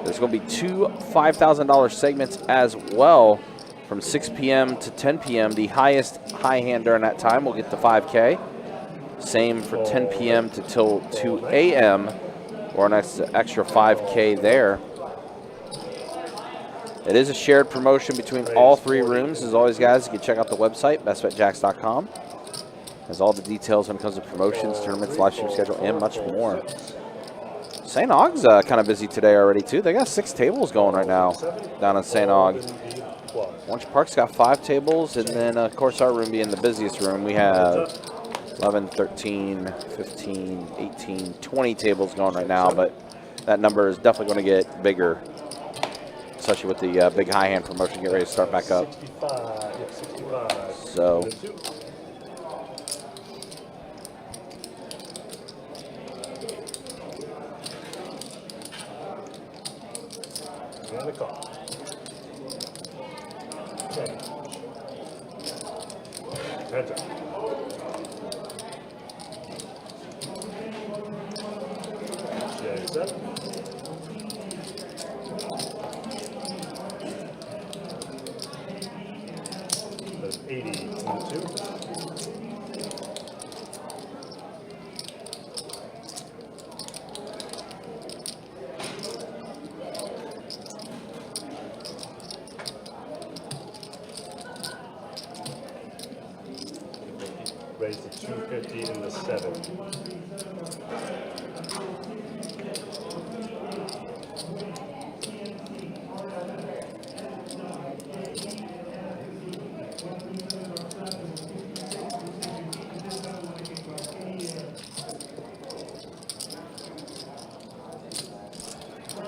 there's going to be 2 $5,000 segments as well from 6 p.m. to 10 p.m. The highest high hand during that time will get the 5K. Same for 10 p.m. to till 2 a.m. or an extra 5K there. It is a shared promotion between all 3 rooms. As always, guys, you can check out the website, bestbetjacks.com. Has all the details when it comes to promotions, tournaments, live stream schedule, and much more. St. Aug's kind of busy today already, too. They got 6 tables going right now down in St. Aug. Orange Park's got 5 tables, and then, of course, our room being the busiest room, we have 11, 13, 15, 18, 20 tables going right now, but that number is definitely going to get bigger, especially with the big high hand promotion get ready to start back up. 65. So, And a call. Heads up. J7. That's 80 on 2. Raise to 250 in the 7.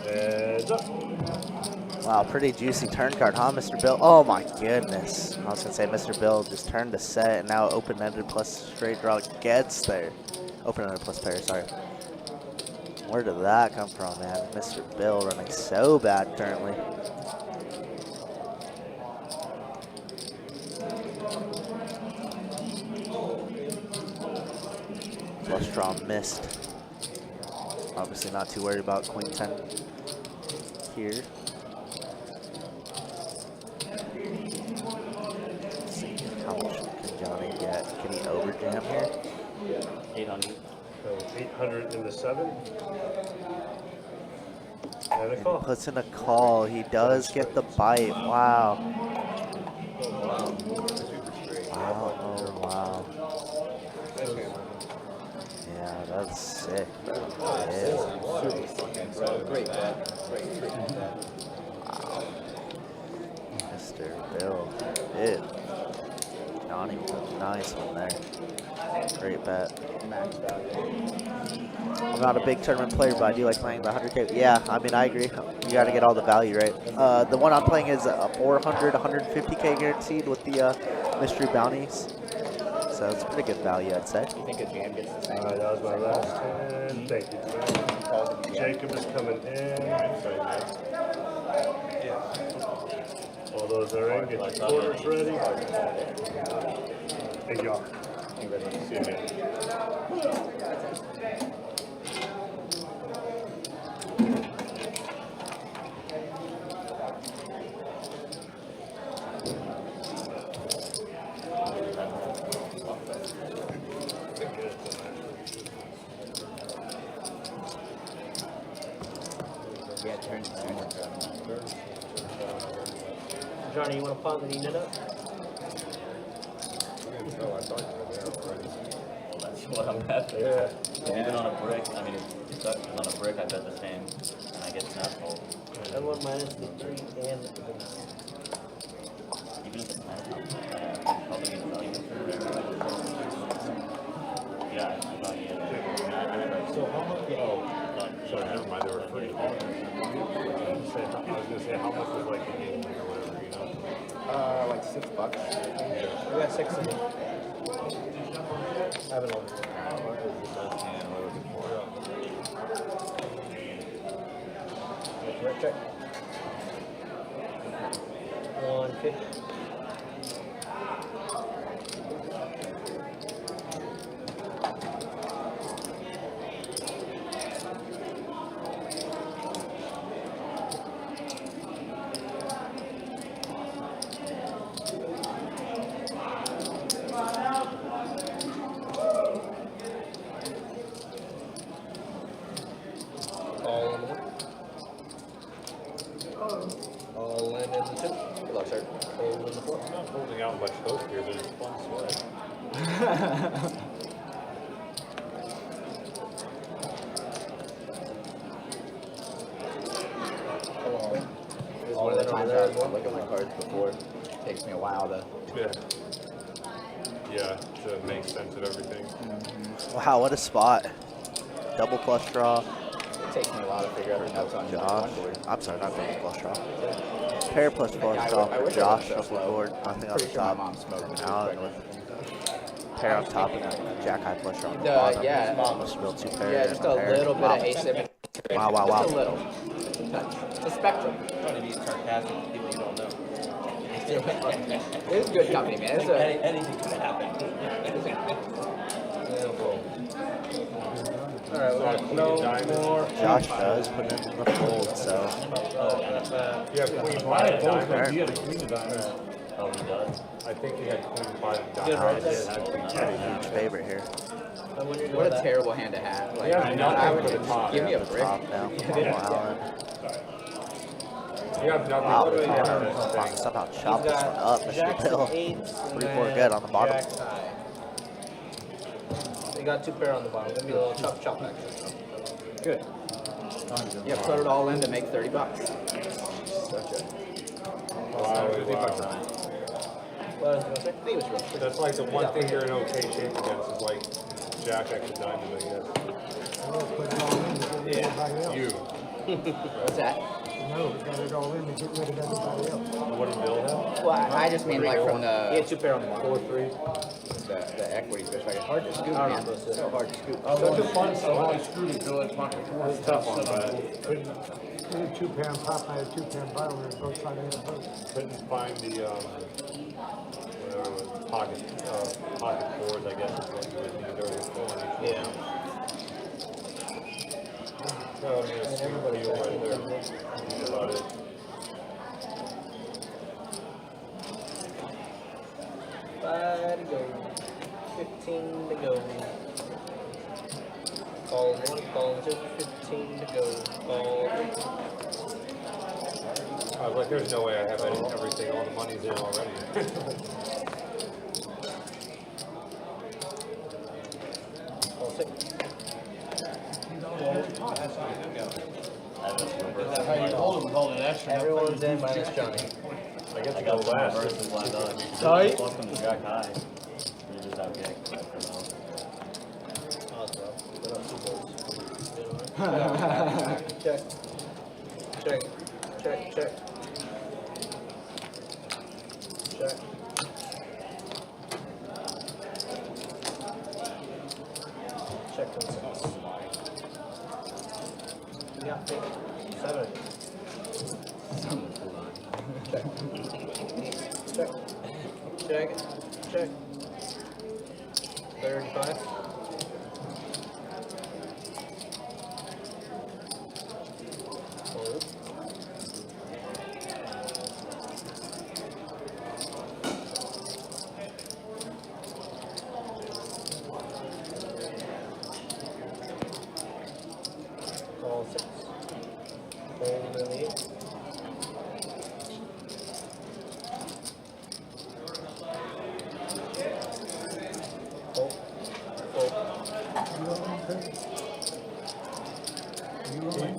Heads up. Wow, pretty juicy turn card, huh, Mr. Bill? Oh my goodness. I was gonna say Mr. Bill just turned a set and now open-ended plus straight draw gets there. Open-ended plus pair, sorry. Where did that come from, man? Mr. Bill running so bad currently. Flush draw missed. Obviously not too worried about Queen 10 here. Let's see, how much can Johnny get? Can he overjam here? 800. So 800 in the 7. And a And call. he puts in a call. He does get the bite. Wow. Wow. Oh, wow. Yeah, that's sick. Yeah. Great bet. Great bet. Wow. Mr. Bill. Ew. Johnny with a nice one there. Great bet. I'm not a big tournament player, but I do like playing the 100K. Yeah, I mean, I agree. You got to get all the value, right? The one I'm playing is a 400, 150K guaranteed with the mystery bounties. So it's pretty good value, I'd say. You think a jam gets the same? All right, that was my last 10. Thank you. Jacob is coming in. All those are in. Get your quarters ready. Hey, y'all. See you again. Yeah, turn. Johnny, you want to pause and eat it up? That's what I'm at. Yeah. Even on a brick, I mean, if it's on a brick, I bet the same, and I get snapped. And 1 minus the 3 and the 9. Even if it's snapped, probably get value. Yeah, I thought he had. So how much? Oh, sorry, never mind. They were free. I was gonna say how much was like the game or whatever, you know? Like $6. We got 6 of them. I have it on. Check. 150. Insert. Fold in the floor. I'm not holding out much hope here, but it's fun sweat. All the times I was look at my cards before. It takes me a while to. Yeah, to make sense of everything. Wow, what a spot. Double flush draw. It takes me a while to figure out the notes on Josh. one board. I'm sorry, not double flush draw. Pair plus flush I draw wish for I Josh wasn't so off the slow. board. Nothing on the Pretty sure my top. mom smoked And too out quick. with pair on top and then jack high flush draw on the The- bottom. yeah. Must build two pair. Yeah, just a pair. little bit Wow. of asymmetry. Wow, wow, Just wow. a little. It's a spectrum. Trying to be sarcastic with people you don't know. It's good company, man. It's a, Anything could happen. Alright, we got no more. Josh does put it in the fold, so Yeah, queen Why five both diamond. he had a queen of diamonds. Oh, he does? I think he had queen five Good, diamond. right? huge favorite here. And when you're doing what a that, terrible hand to have. Like, Yeah, I nothing would for the top. give me a The brick. top now. Yeah. Allen. You have nothing Wow, for the top of Wow, this thing. somehow he's chop this one got up, Mr. jacks Bill. and eights, and 3-4 then good on the bottom. jacks high. You got two pair on the bottom. Gonna be a little chop action. Good. Yeah, put it all in to make $30. Wow, What was I gonna say? I think it was real. That's like the one thing you're in okay shape against is like jack X of diamond, I guess. Yeah, you. What's that? No, we got it all in to get rid of everybody else. What did Bill have? Well, I just mean like from He had the two pair on the bottom. 4-3. equity perspective. Hard to scoop, I don't man. know. So hard to scoop. Such a fun song. Screwed it, Bill, at pocket four. It's tough on that. We had 2 pair on top, I had 2 pair on bottom, we were both trying to hit a boat. Couldn't find the whatever it was, pocket fours, I guess is what you would need. There was four on each one. Yeah. So, I mean, it's everybody right there. That's about it. Five to go. 15 to go. Call 1, call 2, 15 to go. Call 3. I was like, there's no way I have everything, all the money's in already. Call 6. That's how you hold it with all that extra. Everyone's in minus Johnny. I guess I I got go some last. versus black on. Tight. Plus them to jack high. You just have gang. Check. Check. Check. Check. Check. Check to 6. Yeah, 7. Check. Check. Check. Check. 35. Fold. Call 6. Fold in the 8. Fold. Fold.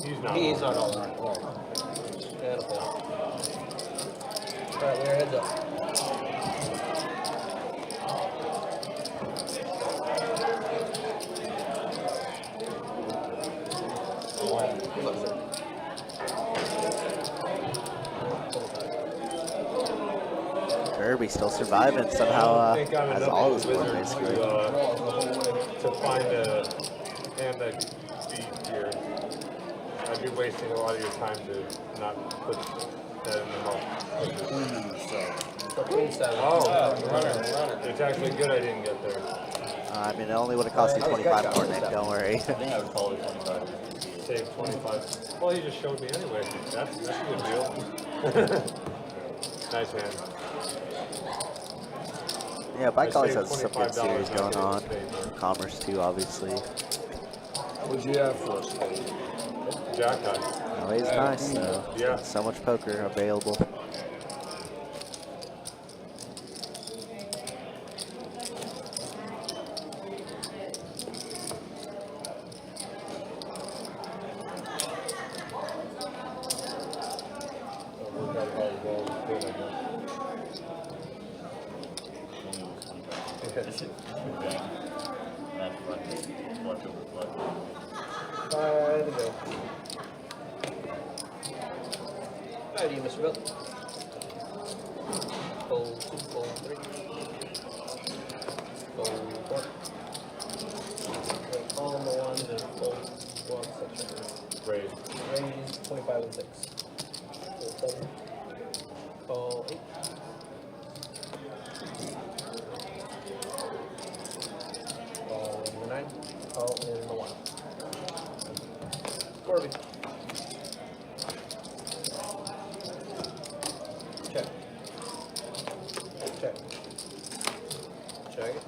He's not. He's not all in. And a fold. Alright, we're heads up. Kirby still surviving somehow. I don't think I'm Has enough all of his a board wizard basically. to find a hand that beat here. I'd be wasting a lot of your time to not put that in the mouth. So queen 7. Oh, it's actually good I didn't get there. I mean, it only would have cost you 25 more, Nick. Don't worry. I think I would call it 25. Save 25. Well, he just showed me anyway. That's a good deal. Nice hand. Yeah, Bike I always saved has some good $25 series on going it. on. Commerce too, obviously. What'd you have for us? Jack high. LA's nice though. Yeah. So much poker available. That's right. Watch over flush. 5 to go. How do you, Mr. Bill? Fold 2, fold 3. Fold 4. All on the 1 and fold 1 section. Raise. Raise 25 and 6. Fold 7. Call 8. Call in the 9. Call in the 1. Corby. Check. Check. Check it.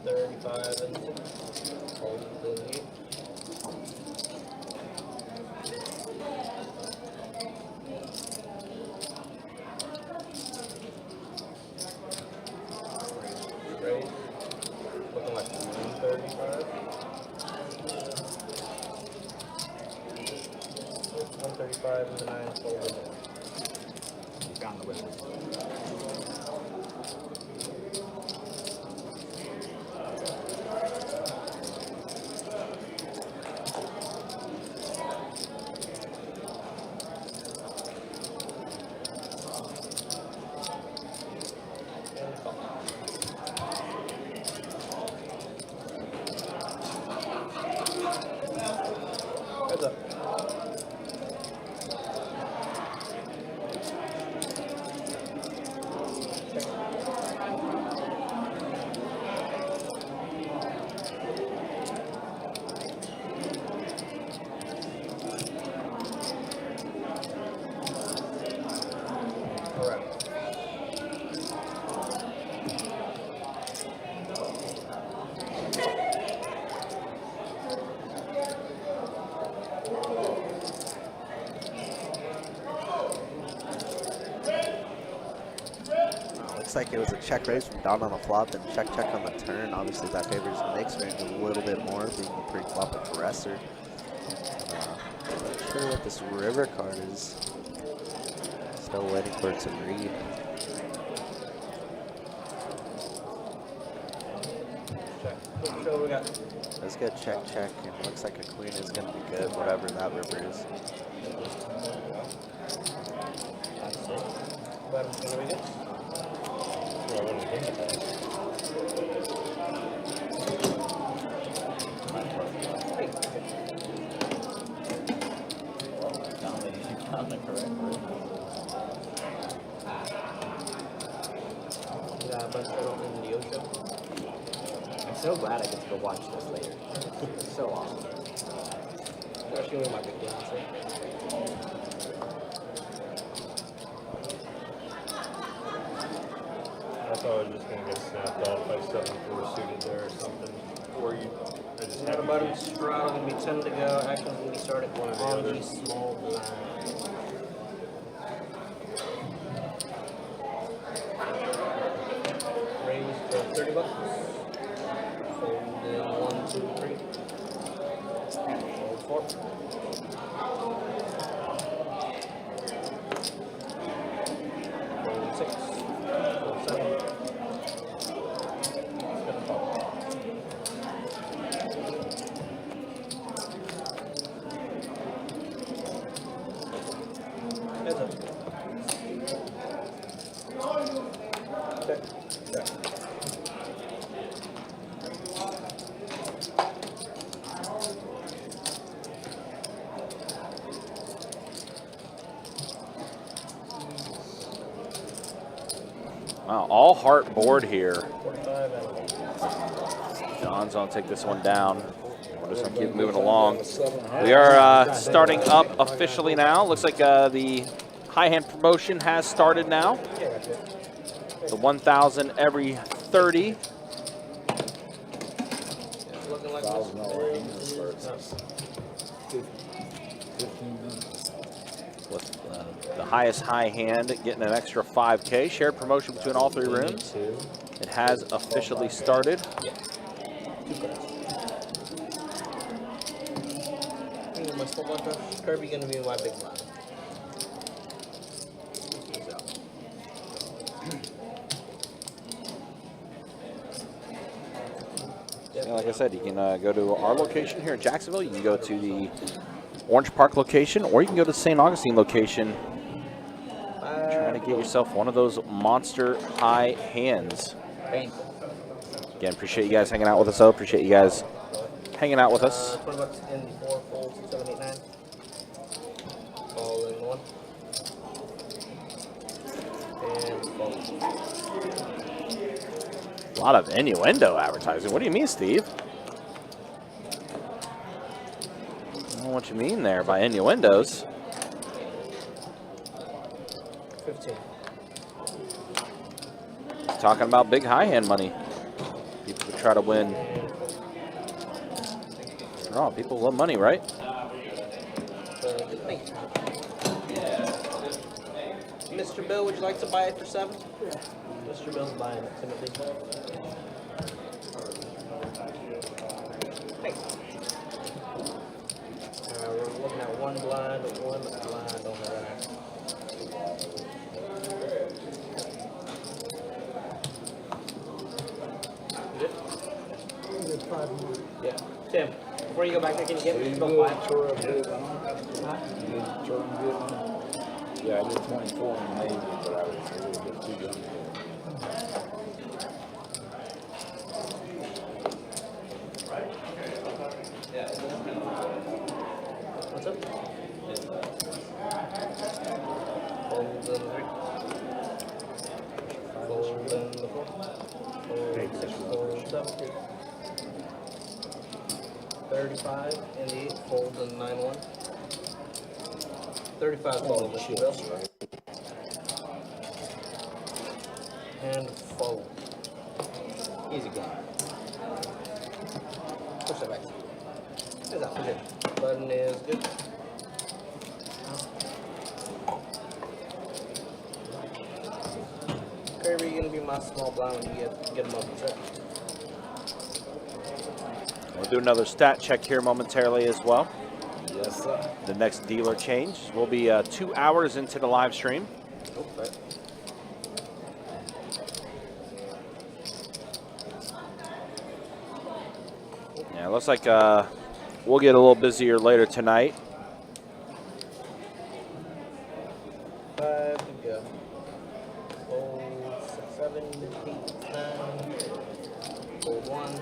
$35 and 6. Hold the 8. Raise. Looking like 135. 135 and the 9. Hold the 8. Found the wizard. And call. Heads up. Correct. Looks like it was a check raise from down on the flop and check on the turn. Obviously that favors Nick's range a little bit more, being the pre-flop aggressor. Not sure what this river card is. Still waiting for it to read. Check. What show we got? Let's get check, and looks like a queen is gonna be good, whatever that river is. What is going to be good? Yeah, but I don't in the show. I'm so glad I get to go watch this later. It's so awesome. Especially with my big fiance. I thought I was just gonna get snapped off by 7-4 suited there or something. Or you, I just Got have a bottom straw, gonna be 10 to go. Action's gonna be started on the small blind. Raise for $30. Fold in 1, 2, 3. Fold 4. Fold 6. Fold 7. It's gonna fall. Heads up. Check. Check. Wow, all heart board here. 45 and John's gonna take this one down. We're just gonna keep moving along. We are starting up officially now. Looks like the high hand promotion has started now. The 1,000 every 30. looking like With the highest high hand getting an extra 5K. Shared promotion between all three rooms. It has officially started. My small bunch of Kirby gonna be my big blind. I said, you can go to our location here in Jacksonville. You can go to the Orange Park location, or you can go to the St. Augustine location. Trying to get yourself one of those monster high hands. Again, appreciate you guys hanging out with us, though. Appreciate you guys hanging out with us. $20 in 4, fold, 6, 7, 8, 9. All in 1. And fold. A lot of innuendo advertising. What do you mean, Steve? I don't know what you mean there by innuendos. 15. Talking about big high hand money. People who try to win. Oh, people love money, right? Mr. Bill, would you like to buy it for 7? Yeah. Mr. Bill's buying it, Timothy. Thanks. We're looking at one blind on the right. Yeah. Tim, before you go back there, can you get me Bill 5? Yeah, I did 24 in the Navy, but I was a little bit too young. What's up? Fold in the 3. Fold in the 4. Fold 6, fold 7. 35 in the 8, fold in 9-1. 35 fold, Mr. Bill. And fold. Easy going. Push that back. How's that? Okay. Button is good. Kirby, you're gonna be my small blind when you get him up and set. We'll do another stat check here momentarily as well. Yes, sir. The next dealer change will be 2 hours into the live stream. Okay. Yeah, it looks like we'll get a little busier later tonight. 5 to go. Fold 6, 7, 8, 9. Fold 1.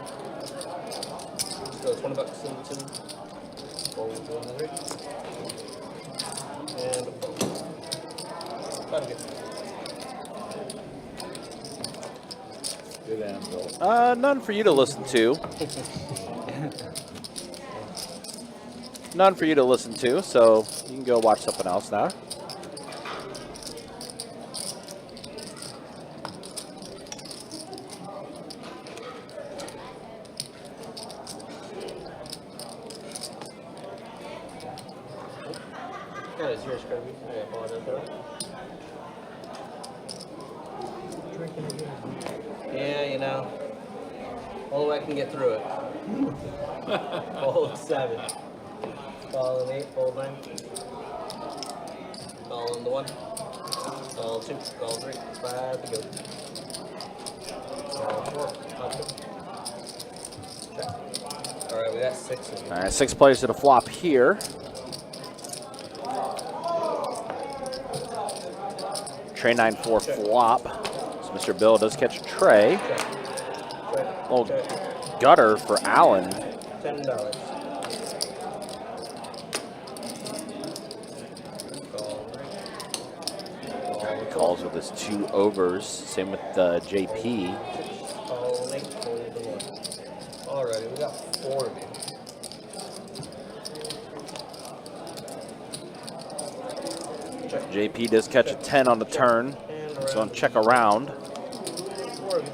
So $20 in 2. Fold 1 3. And a fold. About to get. Good hand, Bill. None for you to listen to. None for you to listen to, so you can go watch something else now. That is yours, Kirby. I apologize for that. Drinking again. Yeah, you know. Only way I can get through it. Fold 7. Ball in 8, fold 9. Ball in the 1. Ball 2, ball 3, 5 to go. Ball 4, up. Check. Alright, we got 6 in here. All right, 6 players to the flop here. Tray 9-4 flop. So Mr. Bill does catch a tray. Little gutter for Allen. $10. Calls with his 2 overs. Same with JP. Ball 8, fold the 1. Alrighty, we got 4 of you. JP does catch a 10 on the turn. It's on check around.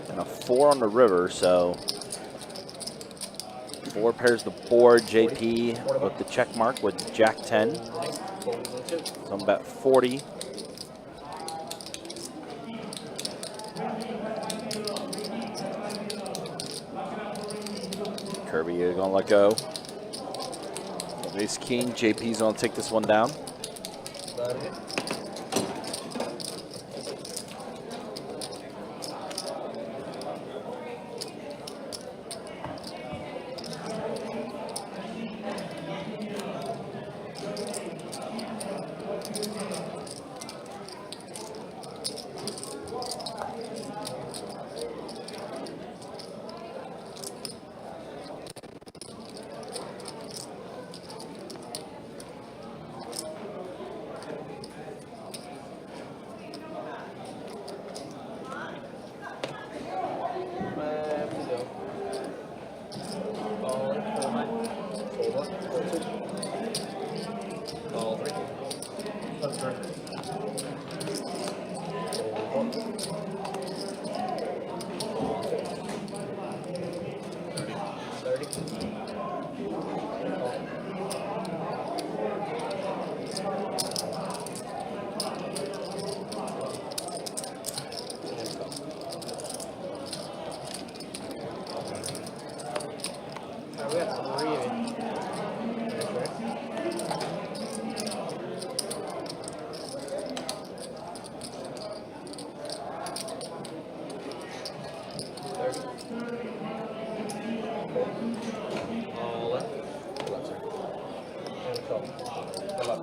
And a 4 on the river, so 4 pairs the board. JP with the check mark with Jack 10. So I'm bet 40. Kirby is gonna let go. Ace King, JP's gonna take this one down. We got 3 of it. All left. Left, sir. And a call. Good luck.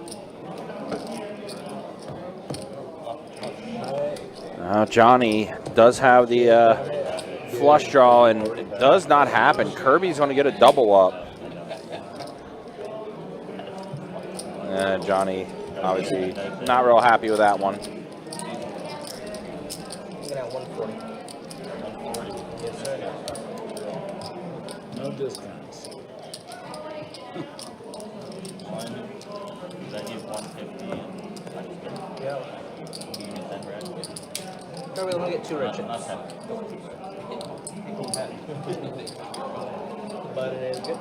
Now Johnny does have the flush draw, and it does not happen. Kirby's going to get a double up. And Johnny, obviously, not real happy with that one. I'm gonna have 140. Yes, sir. No discounts. That gives 150 and Yeah. you get 10 grand. Probably only get 2 red chips. Not 10. But it is good.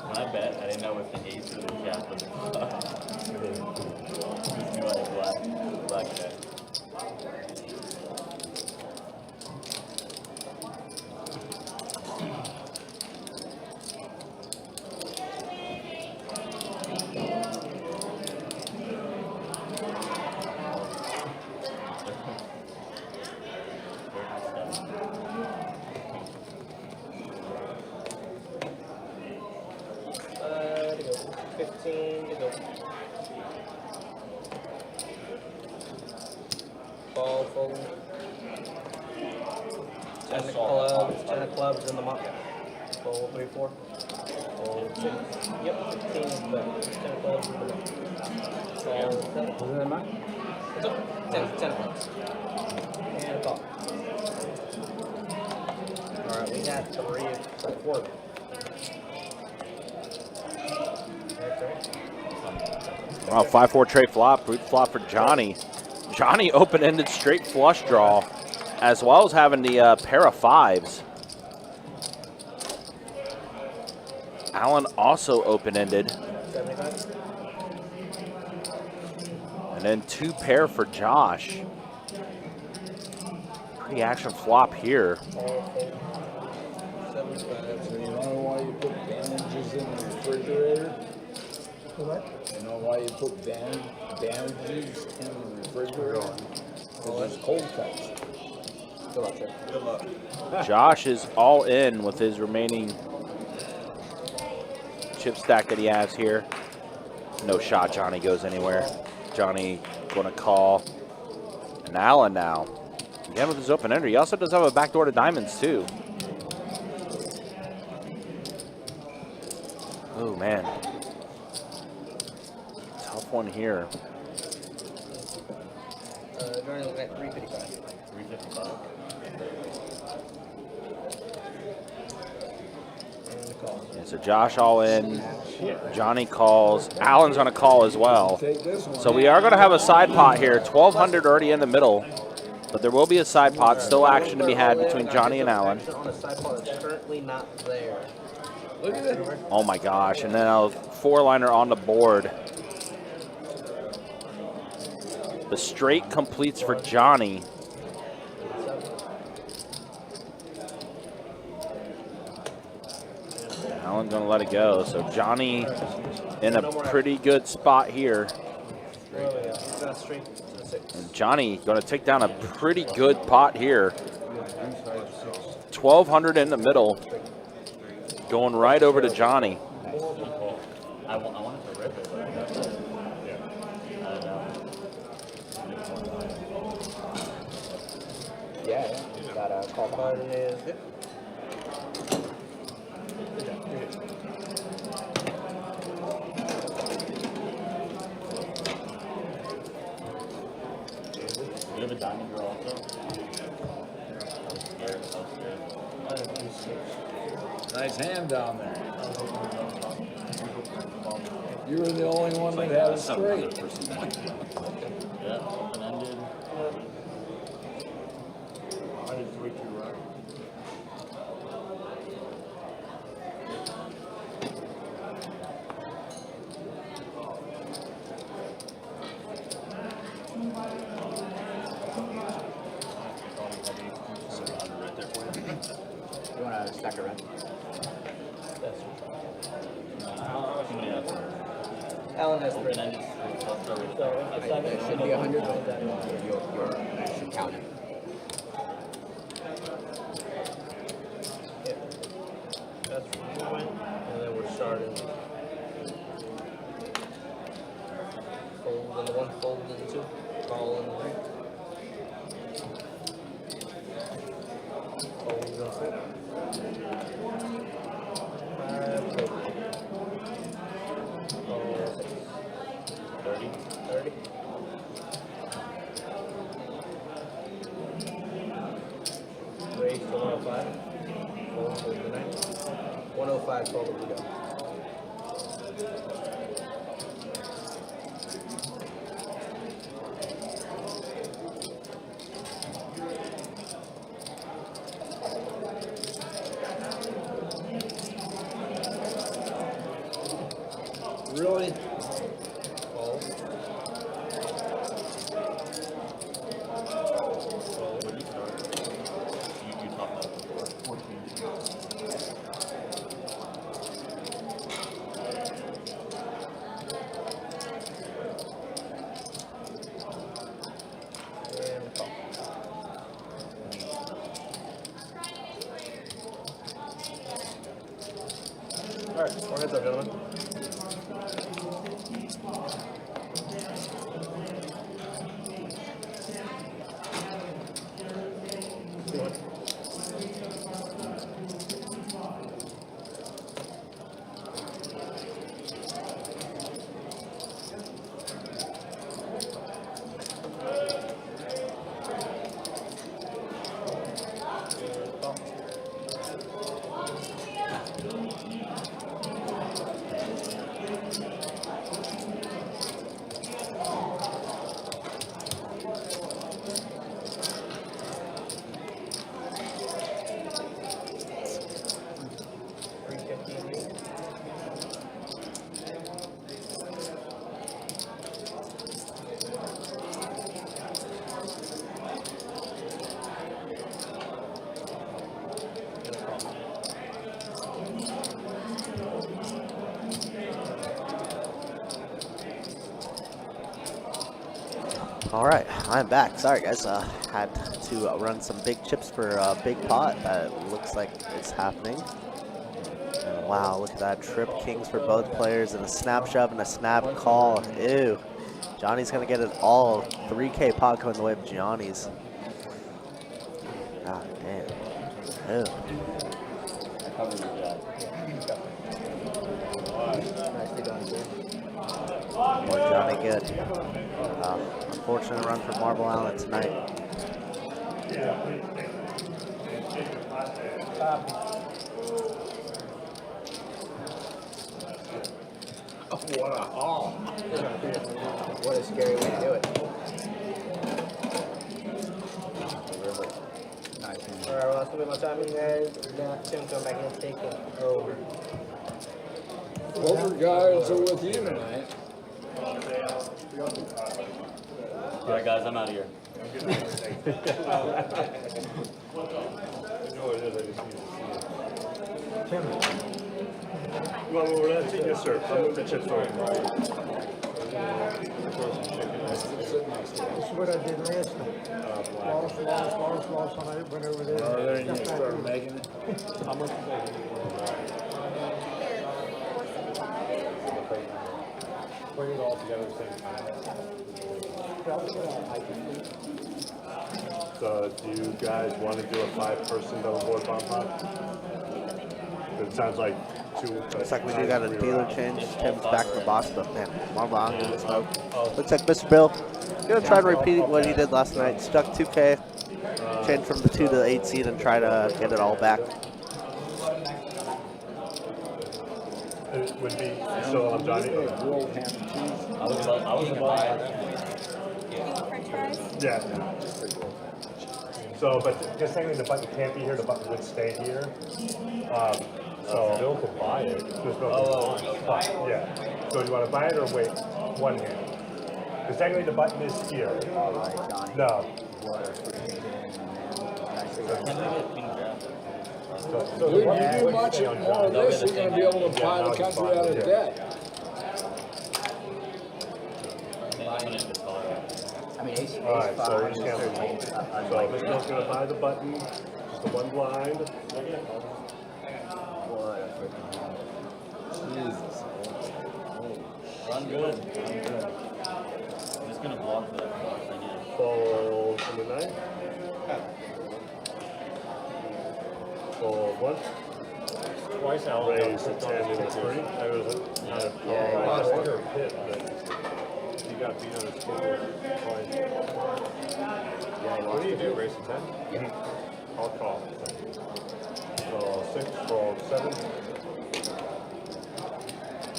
When I bet, I didn't know if the ace or the jack was just do like black bet. To go. 15 to go. Ball fold. 10 of clubs in the muck. Fold 3, 4. Fold 6. Yep, 15 is better. 10 of clubs in the muck. Fold 7. Is that mine? It's up. 10 of clubs. And a call. Alright, we got 4. Wow, 5-4 trade flop, brute flop for Johnny. Johnny open-ended straight flush draw, as well as having the pair of 5s. Alan also open-ended. 75. And then 2 pair for Josh. Pretty action flop here. Ball fold. 75. So you know why you put bandages in the refrigerator? What? You know why you put bandages in the refrigerator? Because it's cold cuts. Good luck, sir. Good luck. Josh is all in with his remaining chip stack that he has here. No shot Johnny goes anywhere. Johnny going to call. And Alan now. Again with his open ender. He also does have a backdoor to diamonds too. Oh man. Tough one here. Johnny looking at 355. 355. And the call. And so Josh all in. Johnny calls. Alan's going to call as well. Take this one. So we are going to have a side pot here. 1,200 already in the middle. But there will be a side pot. Still action to be had between Johnny and Alan. On a side pot that's currently not there. Look at it. Oh my gosh. And then a 4-liner on the board. The straight completes for Johnny. Alan's going to let it go. So Johnny in a pretty good spot here. Straight. And Johnny going to take down a pretty good pot here. 1,200 in the middle. Going right over to Johnny. I wanted to rip it, but I don't know. Yeah. Got a call button is good. You have a diamond draw also? I was scared. Nice hand down there. You were the only one that had a straight. Yeah, open-ended. way too right. You want to stack around? Alan has 3. So if There should be 100. You should count it. Yeah. That's one. And then we're starting. Fold in the 1, fold in the 2, call in the 3. Fold in the 4. 5, fold. Call 6. 30. Raise to 105. Fold to the 9. 105, fold to the go. Really? Fold. You talked about it before. 14. And call. All right, 4 heads up, gentlemen. All right, I'm back. Sorry, guys. Had to run some big chips for a big pot. That looks like it's happening. And wow, look at that. Trip kings for both players and a snap shove and a snap call. Ew. Johnny's going to get it all. 3K pot going the way of Johnny's. God damn. Ew. I covered your dad. Nicely done, sir. Boy, Johnny good. Unfortunate run for Marble Allen tonight. What a haul. What a scary way to do it. Nice. All right, well, that's gonna be my time, you guys. Tim come back and take it over. Over guys are with you tonight. All right, guys, I'm out of here. You know what it is, I just need to see it. You want to move over that? Yes, sir. I'll move the chips over. This is what I did last night. Lost, and I went over there. Oh, there you start making it. How much is that? Put it all together at the same time. So, do you guys want to do a 5-person double board bomb pot? It sounds like 2. Looks like we do got a dealer change. Tim's back in the box, but man, Marble Allen getting smoked. Looks like Mr. Bill gonna try to repeat what he did last night. Stuck 2K, change from the 2 to the 8 seed, and try to get it all back. It would be still on Johnny. Grilled ham and cheese. I was about French fries? Yeah. So, but just saying the button can't be here, the button would stay here. So Bill could buy it. there's no but, yeah. So do you want to buy it or wait one hand? Because technically the button is here. No. So You do much more of this, you're going to be able to buy the country out of debt. I mean, ace Alright, so we're five just is gonna, certainly so Mr. Bill's gonna buy the button, just the one blind. Jesus. Run good. Run good. I'm just gonna block for that box. I need it. Fold from the 9. Fold 1. Twice Al Raise the 10 and the 3. That was not a call. Yeah, Right? Last year hit, but he got beat on his table twice. What do you do? Raise the 10? Yeah. I'll call. Call 6, fold 7.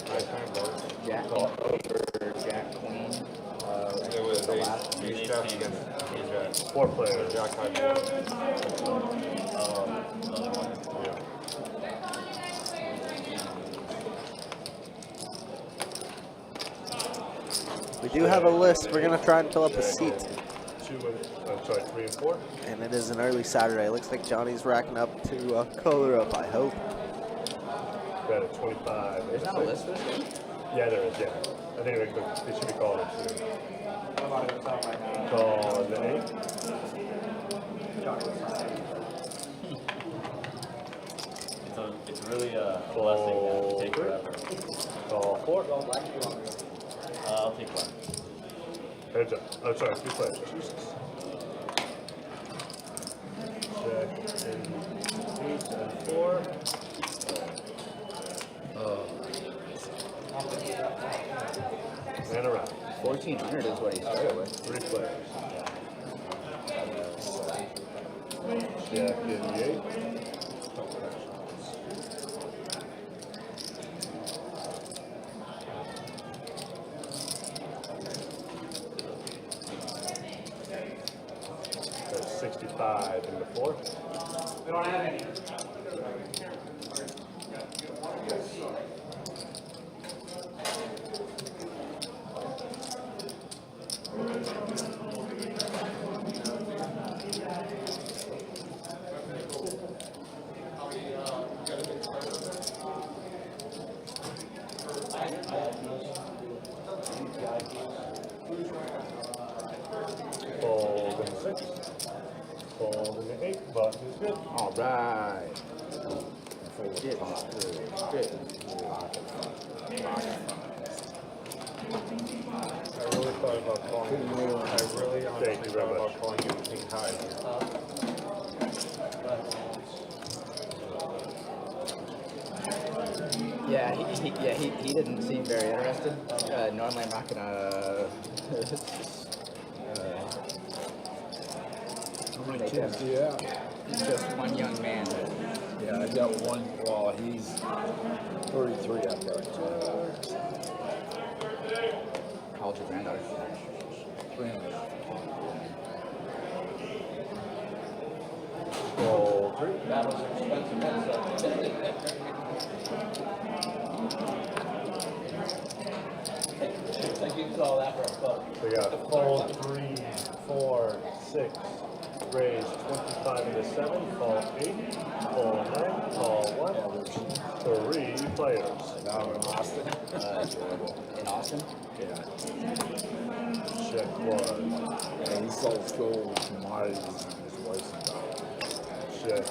Nice hand, boys. Jack over Jack Queen. It was ace jack against ace jack. 4 players. Jack high board. Yeah. We do have a list. We're going to try and fill up a seat. 2 and, I'm sorry, 3 and 4. And it is an early Saturday. Looks like Johnny's racking up to color up, I hope. Got a 25. There's not a list for this game? Yeah, there is, yeah. I think they should be calling it soon. Call the 8. It's really a blessing that it takes forever. Call 4. I'll take 1. Heads up. Oh, sorry, 2 players. Jesus. Check in 8 and 4. And around. 1,400 is what he started with. 3 players. Check in the 8. That's 65 in the 4. We don't have any. Fold in the 6. Fold in the 8. Button is good. All right. Good. Good. I really thought about calling you. I really honestly Thank you very thought about much. calling you the king high. Yeah, he didn't seem very interested. Normally, I'm not gonna. How many kids do you have? Just one young man. Yeah, I got one. Well, he's 33 out there. How old's your granddaughter? 300. Fold 3. That was expensive. Thank you for all that for a buck. So we got fold 3, 4, 6. Raise 25 into 7. Call 8. Fold 9. Call 1. 3 players. Now in Austin. In Austin? Yeah. Check 1. Yeah, he sells gold commodities in his wife's Check.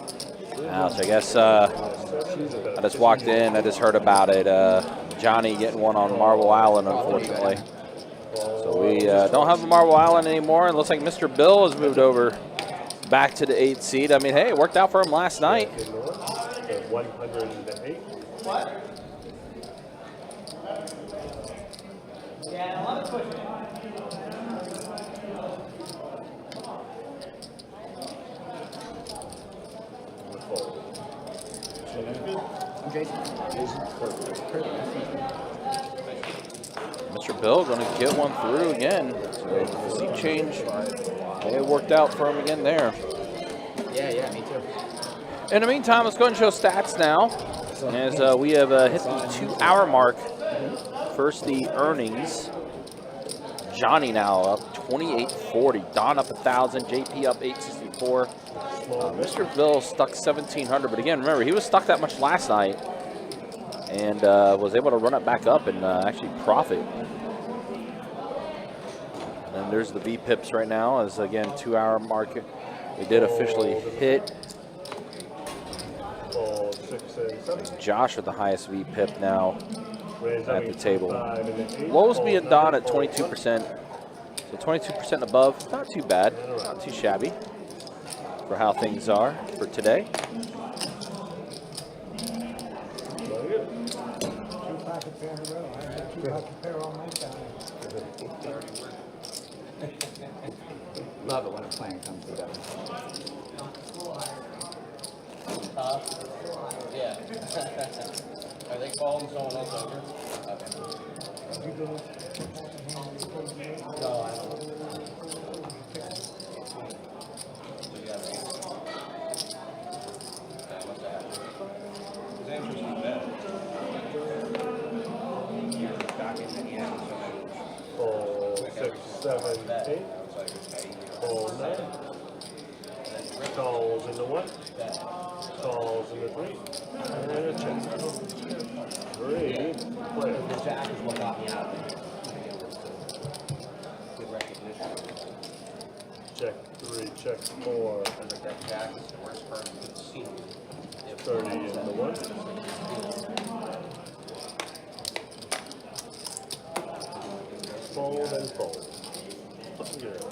Ouch, I guess I just walked in, I just heard about it. Johnny getting one on Marble Island, unfortunately. So we don't have a Marble Island anymore. It looks like Mr. Bill has moved over back to the 8th seed. I mean, hey, it worked out for him last night. 108. What? Yeah, a lot of pushing. I'm Jason. Mr. Bill going to get one through again. So seat change. It worked out for him again there. Yeah, me too. In the meantime, let's go ahead and show stats now. As we have hit the 2-hour mark. First, the earnings. Johnny now up 2840. Don up 1,000. JP up 864. Mr. Bill stuck 1,700. But again, remember, he was stuck that much last night and was able to run it back up and actually profit. And there's the V-pips right now as, again, 2-hour market. We did officially hit. Josh with the highest V-pip now at the table. Lowest being Don at 22%. So 22% above, not too bad, not too shabby for how things are for today. Love it when a plan comes together. Yeah. Are they calling someone else over? Okay. No, I don't. Calls in the 1. Calls in the 3. And a check. 3. Play. The jack is what got me out of there. Good recognition. Check 3, check 4. And that jack is the worst part of the scene. 30 in the 1. Fold and fold. Looking good.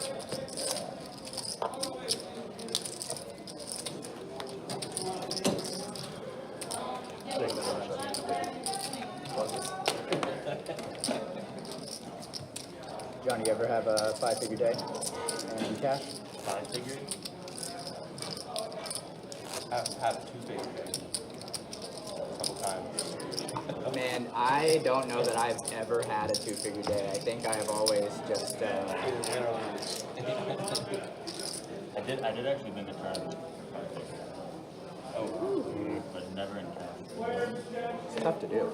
Johnny, you ever have a 5-figure day and cash? 5-figure? I've had a 2-figure day. A couple times. Man, I don't know that I've ever had a 2-figure day. I think I have always just. I did actually win the tournament. Oh, but never in cash. It's tough to do.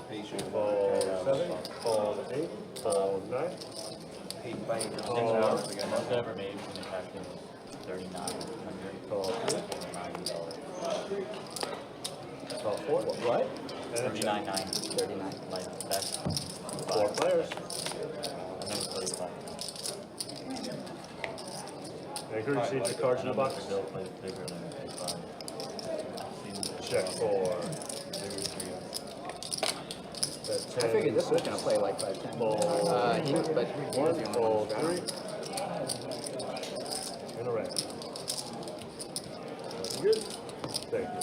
patient. Fold 7. Fold 8. Fold 9. Paid by Most I ever made from the cash game was $3,900. Call 3. $39. Call 4. What? $39.90. 39. Like best. 4 players. I never played 5. Make sure you see the cards in the box. Still plays bigger than 5. Check 4. That's 10. I figured this was going to play like 5-10. Fold. But he was the 1. only one Fold who's 3. And a red. That's good. Thank you.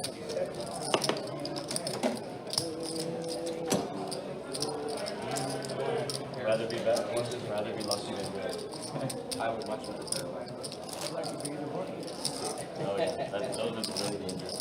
Rather be better, rather be lucky than good. I would much rather play like Oh yeah, those are really dangerous.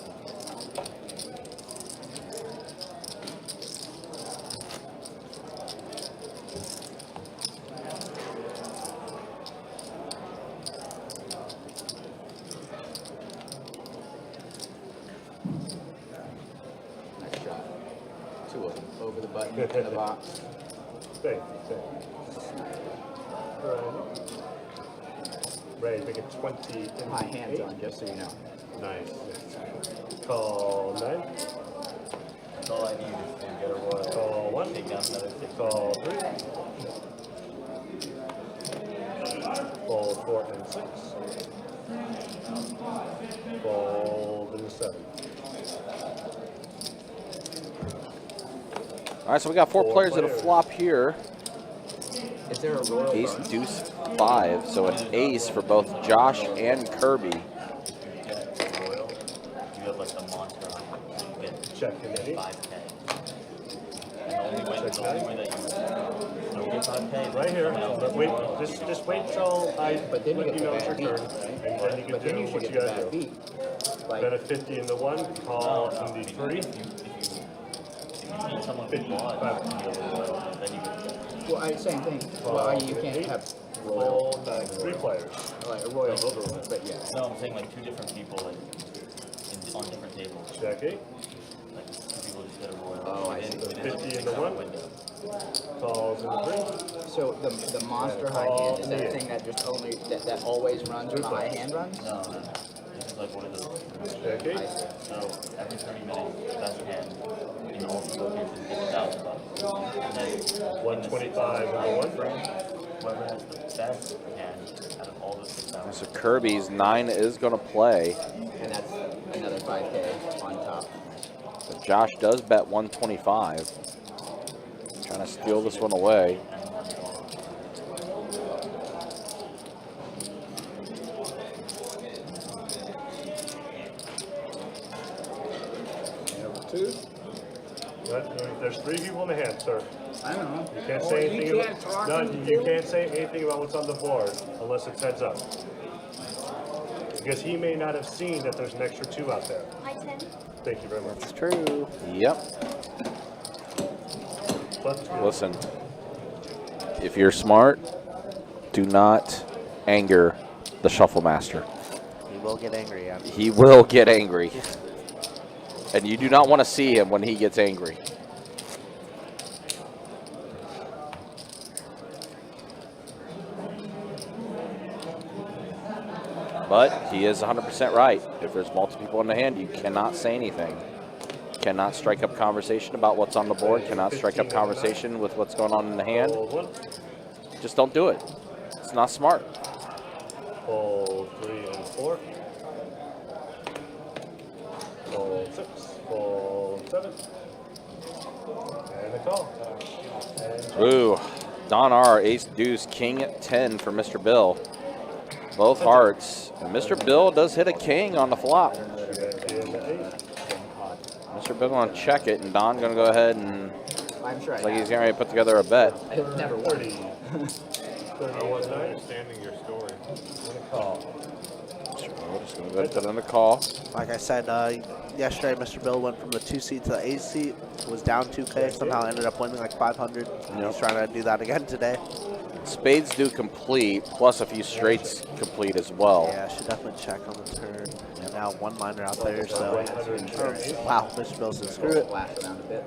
Nice shot. 2 of them over the button in the box. Thank you. Ray, make it 20 in My hand's on, just so you know. Nice. Call 9. That's all I need is to get a royal. Call 1. Take down another 6. Call 3. Fold 4 and 6. Fold and 7. All right, so we got 4 players at a flop here. Is there a royal Ace, bonus? deuce, 5. So an ace for both Josh and Kirby. Get a royal. You have like a monster on it. So you get Check and 8. 5K. And the only way that you don't get 5K is Right here. someone else But gets wait, a royal. just wait till I But then you let get you know the it's your bad turn. beat, right? And then you But can then do you what should you get the gotta bad do. beat. Like, Bet a 50 in the 1. Call in the 3. If you need someone who won, you have a royal, then you can. well, same thing. Well, you can't have royal. Fold 9. 3 players. Like a royal overlord, but yeah. No, I'm saying like two different people like on different tables. Jack 8. Like two people just get a royal. Oh, I see. Within 50 a into 1. window. Calls in 3. So the monster high hand, is that a thing that just only, that always runs when the high hand runs? No. This is like one of those. Jack 8. So every 30 minutes, best hand in all the locations gets $1,000. And then 125 into 1. whoever has the best hand out of all the 6,000. So Kirby's 9 is going to play. And that's another 5K on top. So Josh does bet 125. Trying to steal this one away. Number 2. There's 3 people in the hand, sir. I know. You can't Oh, say you anything can't about talk no, him you too? can't say anything about what's on the board unless it's heads up. Because he may not have seen that there's an extra 2 out there. I 10. Thank you very much. It's true. Yep. But Listen, if you're smart, do not anger the shuffle master. He will get angry. Yeah. He will get angry. And you do not want to see him when he gets angry. But he is 100% right. If there's multiple people in the hand, you cannot say anything. Cannot strike up conversation about what's on the board. Cannot strike up conversation with what's going on in the hand. fold 1. Just don't do it. It's not smart. Fold 3 and 4. Fold 6. Fold 7. And a call. And Ooh, Don R, ace deuce, king 10 for Mr. Bill. Both hearts. And Mr. Bill does hit a king on the flop. Jack in 8. Mr. Bill going to check it, and Don going to go ahead and I'm sure I looks like he's have. getting ready to put together a bet. I've never won. 30. I wasn't understanding your story. And a call. Mr. Bill just going to go ahead and put in the call. Like I said, yesterday Mr. Bill went from the 2 seat to the 8 seat, was down 2K, somehow ended up winning like 500. And he's trying to do that again today. Spades do complete, plus a few straights complete as well. Yeah, I should definitely check on the turn. And now 1 liner out there, so 138. wow, Mr. Bill said screw it. Last around a bit.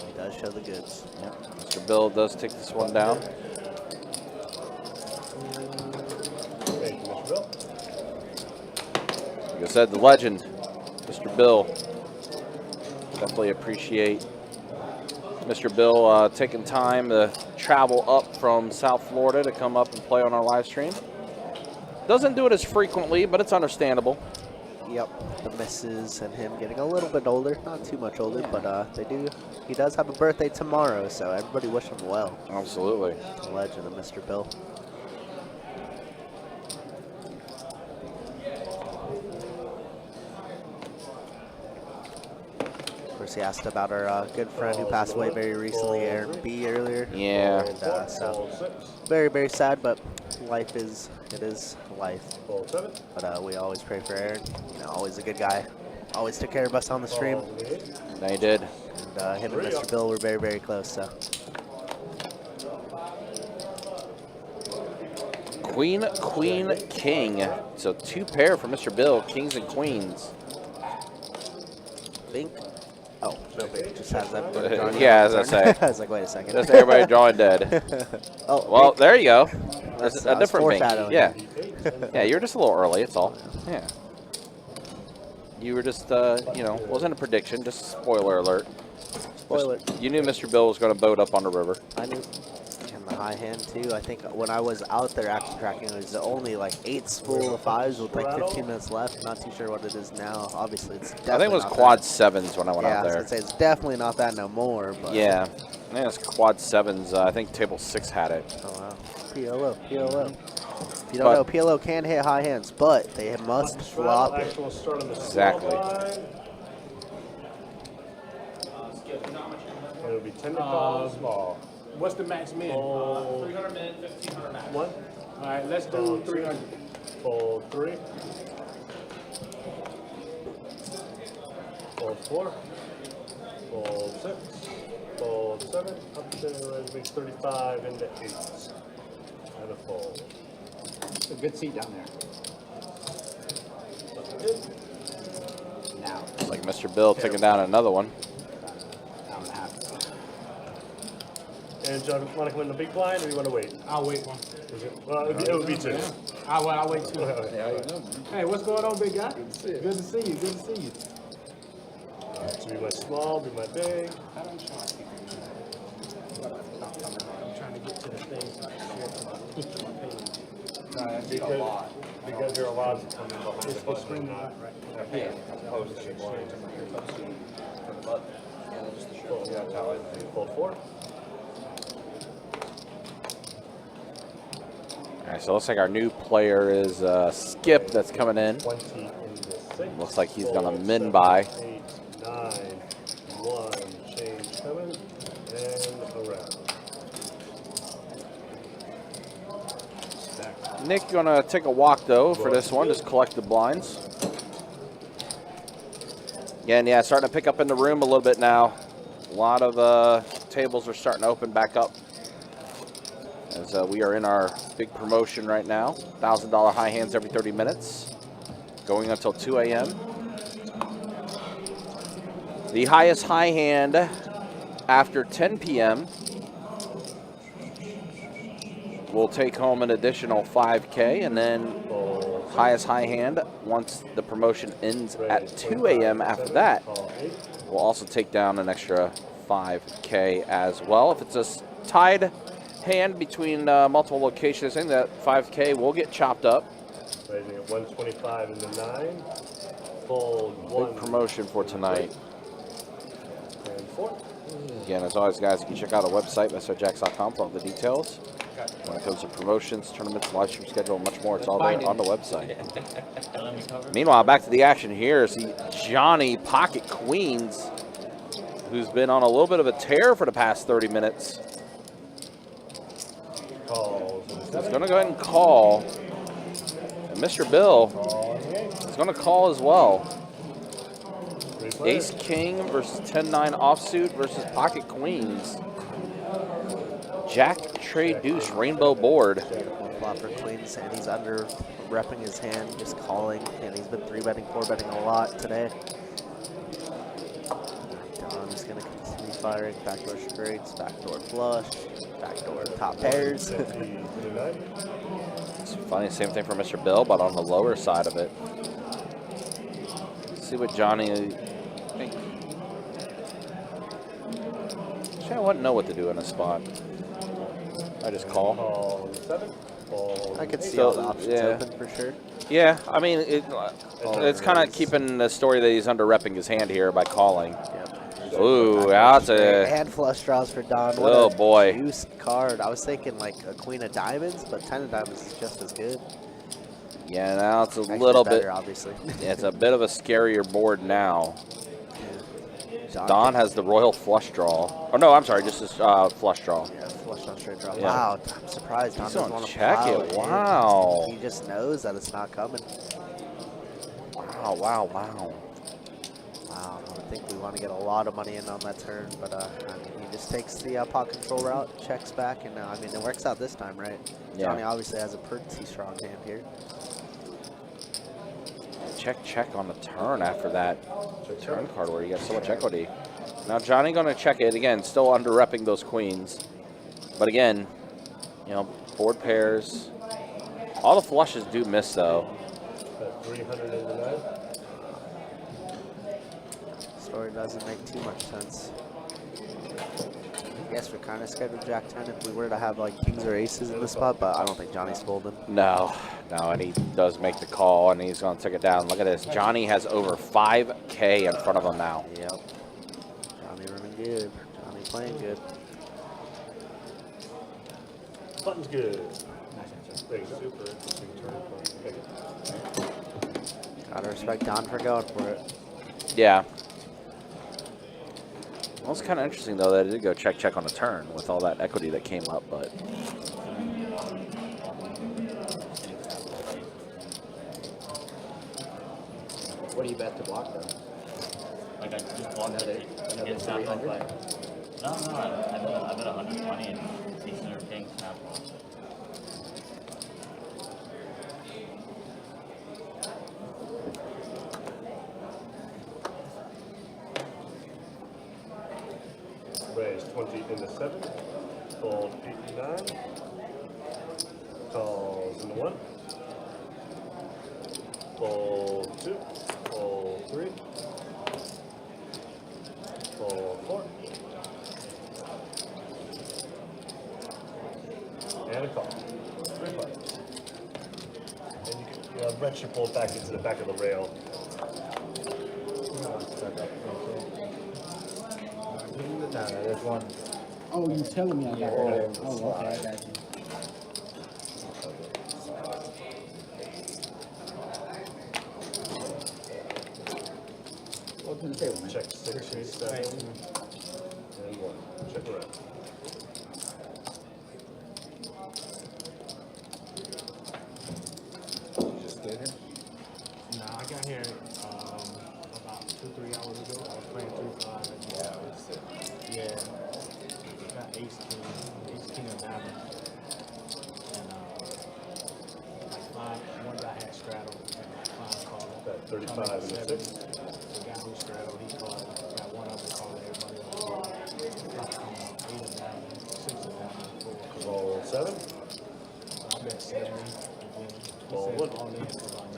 He does show the goods. Yep. Mr. Bill does take this one down. Thank you, Mr. Bill. Like I said, the legend, Mr. Bill. Definitely appreciate Mr. Bill taking time to travel up from South Florida to come up and play on our live stream. Doesn't do it as frequently, but it's understandable. Yep, the missus and him getting a little bit older, not too much older, but he does have a birthday tomorrow, so everybody wish him well. Absolutely. The legend of Mr. Bill. Of course, he asked about our good friend who passed away very recently, Aaron B. earlier. Yeah. And so Fold 6. very, very sad, but it is life. Fold 7. But we always pray for Aaron. You know, always a good guy. Always took care of us on the stream. Fold 8. They did. And him and Mr. Bill were very, very close. So Queen, queen, king. So 2 pair for Mr. Bill, kings and queens. think. Oh, no, it just has everybody drawing. Yeah, as I say. I was like, wait a second. Just everybody drawing dead. Oh, well, there you go. That's a I was different thing. foreshadowing. Yeah. Yeah, you're just a little early, it's all. Yeah. You were just, you know, wasn't a prediction, just spoiler alert. Spoiler. You knew Mr. Bill was going to boat up on the river. I knew. And the high hand, too. I think when I was out there action tracking, it was only like 8 spool of 5s with like 15 minutes left. Not too sure what it is now. Obviously, it's definitely I think it was not quad that. 7s when I went out Yeah, I there. was gonna say it's definitely not that no more. But Yeah. I think it's quad 7s. I think table 6 had it. Oh, wow. PLO. If you don't know, PLO can hit high hands, but they must flop it. Exactly. It'll be 10 to call small. What's the max min? 300 min, 1500 max. One. All right, let's do 300. Fold 3. Fold 4. Fold 6. Fold 7. Up to makes 35 into 8. and a fold. It's a good seat down there. Now. Like Mr. Bill taking down another one. Hour and a half. And John, want to come in the big blind, or you want to wait? I'll wait one. Well, it would be two. I'll wait two. Yeah, Hey, what's going on, big guy? Good to see you. Good to see you. Good to see you. so be my small, be my big. I'm trying to get to the thing so I can share to my page. Because you're allowed to come in behind the It's button screen and not right. opposed to blind. Yeah, that's how I Fold 4. All right, so it looks like our new player is Skip that's coming in. 20 in the 6. Looks like he's going to Fold min 7, buy. 8, 9, 1, change coming, and around. Nick gonna take a walk though for this one, just collect the blinds. Again, yeah, starting to pick up in the room a little bit now. A lot of tables are starting to open back up as we are in our big promotion right now. $1,000 high hands every 30 minutes, going until 2 a.m. The highest high hand after 10 p.m. will take home an additional $5K, and then highest high hand once the promotion ends at 2 a.m. after that will also take down an extra $5K as well. If it's a tied hand between multiple locations, I think that $5K will get chopped up. Raising at 125 in the 9. Fold 1. Big promotion for tonight. And 4. Again, as always, guys, you can check out our website, bestbetjacks.com, for all the details. When it comes to promotions, tournaments, live stream schedule, and much more, it's all there on the website. Meanwhile, back to the action here. See Johnny Pocket Queens, who's been on a little bit of a tear for the past 30 minutes. He's going to go ahead and call. And Mr. Bill is going to call as well. Ace King versus 10-9 offsuit versus Pocket Queens. Jack, Trade, Deuce, Rainbow board. One flop for Queens, and he's under repping his hand, just calling, and he's been 3-betting, 4-betting a lot today. Don's going to continue firing. Backdoor straights, backdoor flush, backdoor top pairs. It's funny, same thing for Mr. Bill, but on the lower side of it. Let's see what Johnny thinks. Actually, I wouldn't know what to do in a spot. I just call. 7. I could see all the options open for sure. Yeah, I mean, it's kind of keeping the story that he's under repping his hand here by calling. Yep. Ooh, that's a hand flush draws for Don. What oh boy, juice card. I was thinking like a queen of diamonds, but 10 of diamonds is just as good. Yeah, now it's a actually little better, bit. Obviously, it's a bit of a scarier board now. Don has the royal flush draw. Oh no, I'm sorry, just a flush draw. Yeah, flush on straight draw. Yeah. Wow, I'm surprised Don He's doesn't on want to check plow it. dude. Wow. He just knows that it's not coming. Wow, wow, wow. Wow, I think we want to get a lot of money in on that turn, but I mean, he just takes the pot control route, checks back, and I mean, it works out this time, right? Yeah. Johnny obviously has a pretty strong hand here. Check on the turn after that turn card where you got so much equity. Now Johnny gonna check it again, still under repping those queens, but again, you know, board pairs. All the flushes do miss though. 300 in the 9. Story doesn't make too much sense. I guess we're kind of scared of Jack 10 if we were to have like kings or aces in the spot, but I don't think Johnny's folding. No, and he does make the call, and he's gonna take it down. Look at this, Johnny has over 5K in front of him now. Yep. Johnny running good. Johnny playing good. Button's good. Super interesting turn. Gotta respect Don for going for it. Yeah. Well, it's kind of interesting though that it did go check on the turn with all that equity that came up, but. What do you bet to block though? Like I just blocked it. Another Get snapped off 300? by. No, I bet 120 and ace or king snap off. 20 in the 7. Fold 8, 9. Calls in the 1. Fold 2. Fold 3. Fold 4. And a call. 3 players. And you can wrench your pull back into the back of the rail. No, there's one. Oh, you telling me I got that? Oh, okay, I got you. Welcome to the table, man. Check 6, 7, and 1. Check around. You just get here? Nah, I got here about 2-3 hours ago. I was playing 3-5. Yeah, I was sick. Yeah. Got ace king of diamond. And like one guy had straddled and 5 called. Got 35 and a 6. The guy who straddled, he called. Got one other call everybody on the board. Like 8 of diamond, 6 of diamond, 4. Roll 7. I bet 70. And then he Roll said 1. all in for about 9.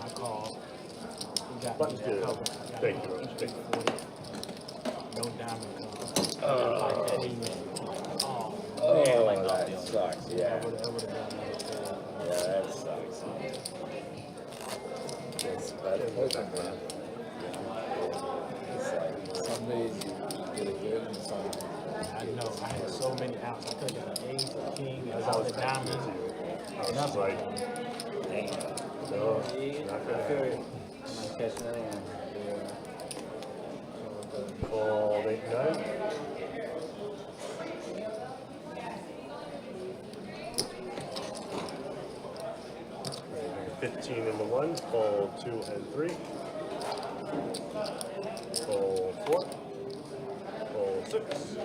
I called. He got Button's me that good. cover. I got Thank him you, Rose. each Thank you. 40. No diamond cover. Like queen. Oh, that sucks. I Yeah. would have done that. Yeah, that sucks. That's perfect, man. It's like some days you get it good and some. I know. I had so many outs. I could have got an ace, a king, and As I all was the back to diamonds. you, I was just like, Damn. no, not gonna happen. Might catch that one. Fold 8, 9. Raising 15 in the 1. Fold 2 and 3. Fold 4. Fold 6.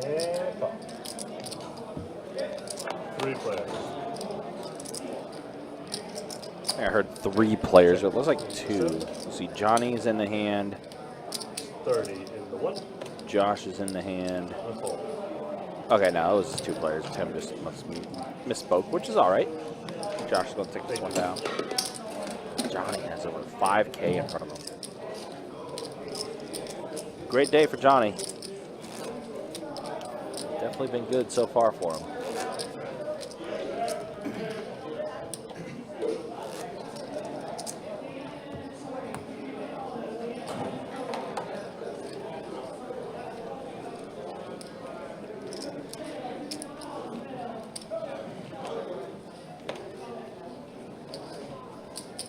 And call. 3 players. I heard 3 players. It looks like 2. Let's see, Johnny's in the hand. 30 in the 1. Josh is in the hand. And fold. Okay, no, it was 2 players. Tim just misspoke, which is all right. Josh is going to take this one down. Johnny has over 5K in front of him. Great day for Johnny. Definitely been good so far for him.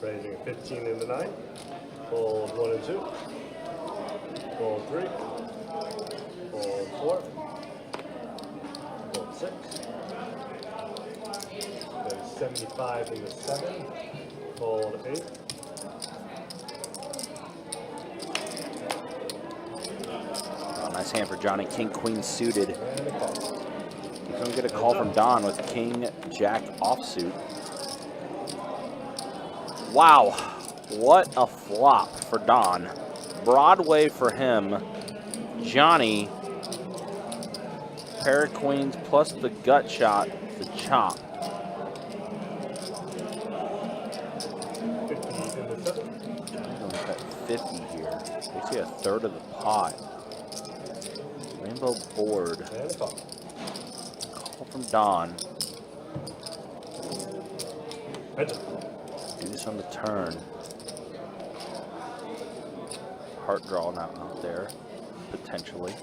Raising 15 in the 9. Fold 1 and 2. Fold 3. Fold 4. Fold 6. There's 75 in the 7. Fold 8. Oh, nice hand for Johnny. King, queen suited. And a call. He's going to get a call from Don with king, jack offsuit. Wow, what a flop for Don. Broadway for him. Johnny, pair of queens plus the gut shot, the chop. 50 in the 7. Johnny's going to bet 50 here. Basically a third of the pot. Rainbow board. And a call. Call from Don. Heads up. Do this on the turn. Heart draw now out there, potentially.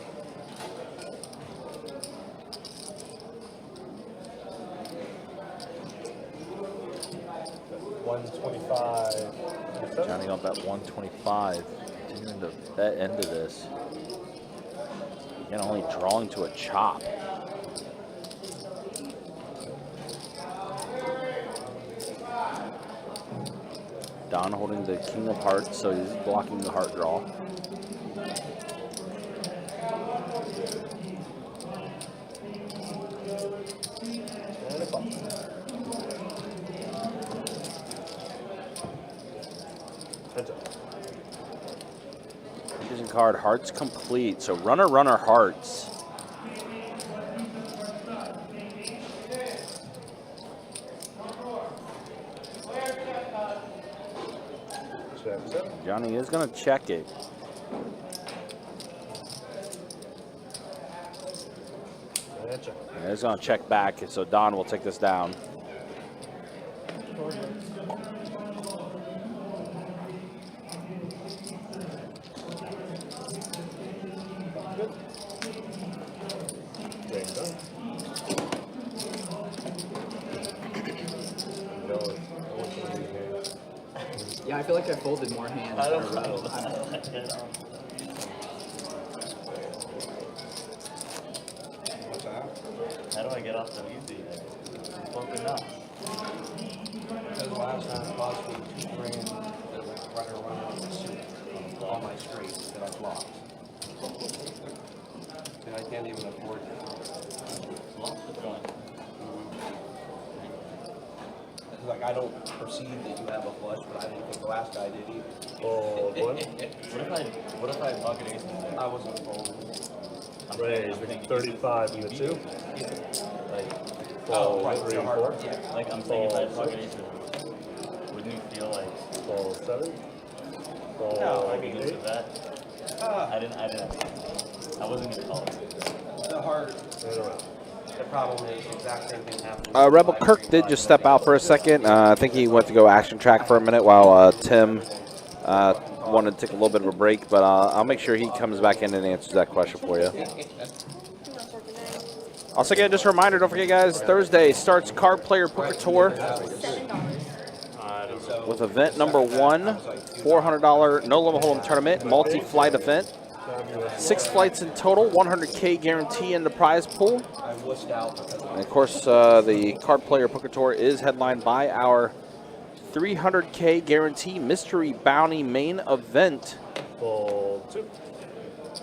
$125. Johnny gonna bet 125. Continuing to bet into this. Again, only drawing to a chop. Don holding the king of hearts, so he's blocking the heart draw. And a call. Heads up. second card, hearts complete. So runner, runner, hearts. Johnny is going to check it. He's going to check back, so Don will take this down. Yeah, I feel like I folded more hands. I don't in a row. know. What's that? How do I get off so easy? I'm fucking up. Because last time I lost with 2 grand, runner all my straights that I flopped. And I can't even afford it. Like, I don't perceive that you have a flush, but I didn't think the last guy did either. Fold one. What if I pocket ace in there? I wasn't folding. Raise 35 in the 2. Like, Fold right, 3 so and hard. 4. Yeah. like I'm saying, if I pocket ace, wouldn't you feel like? Fold 7. Fold No, I mean, 8. with that, I wasn't gonna call it. The heart, And around. the problem is the exact same thing happened. Rebel Kirk did just step out for a second. I think he went to go action track for a minute while Tim wanted to take a little bit of a break, but I'll make sure he comes back in and answers that question for you. Also, again, just a reminder, don't forget, guys, Thursday starts Card Player Poker Tour with event number 1, $400 no-limit hold'em tournament, multi-flight event. 6 flights in total, 100K guarantee in the prize pool. And of course, the Card Player Poker Tour is headlined by our 300K guarantee mystery bounty main event. Fold 2.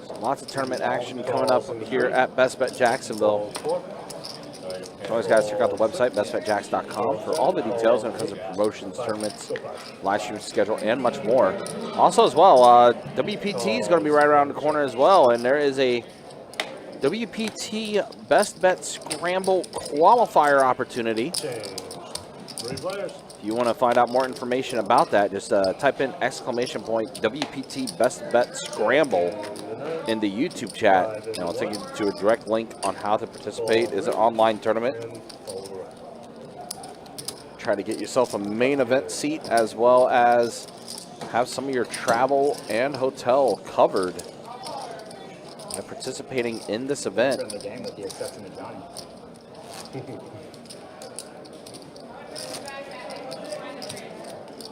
So lots of tournament action coming up here at BestBet Jacksonville. As always, guys, check out the website, bestbetjacks.com, for all the details when it comes to promotions, tournaments, live stream schedule, and much more. Also, as well, WPT is going to be right around the corner as well, and there is a WPT Best Bet Scramble qualifier opportunity. Change. 3 players. If you want to find out more information about that, just type in WPT Best Bet Scramble in the YouTube chat, and I'll take you to a direct link on how to participate. It's an online tournament. Try to get yourself a main event seat, as well as have some of your travel and hotel covered by participating in this event. The game with the exception of Johnny.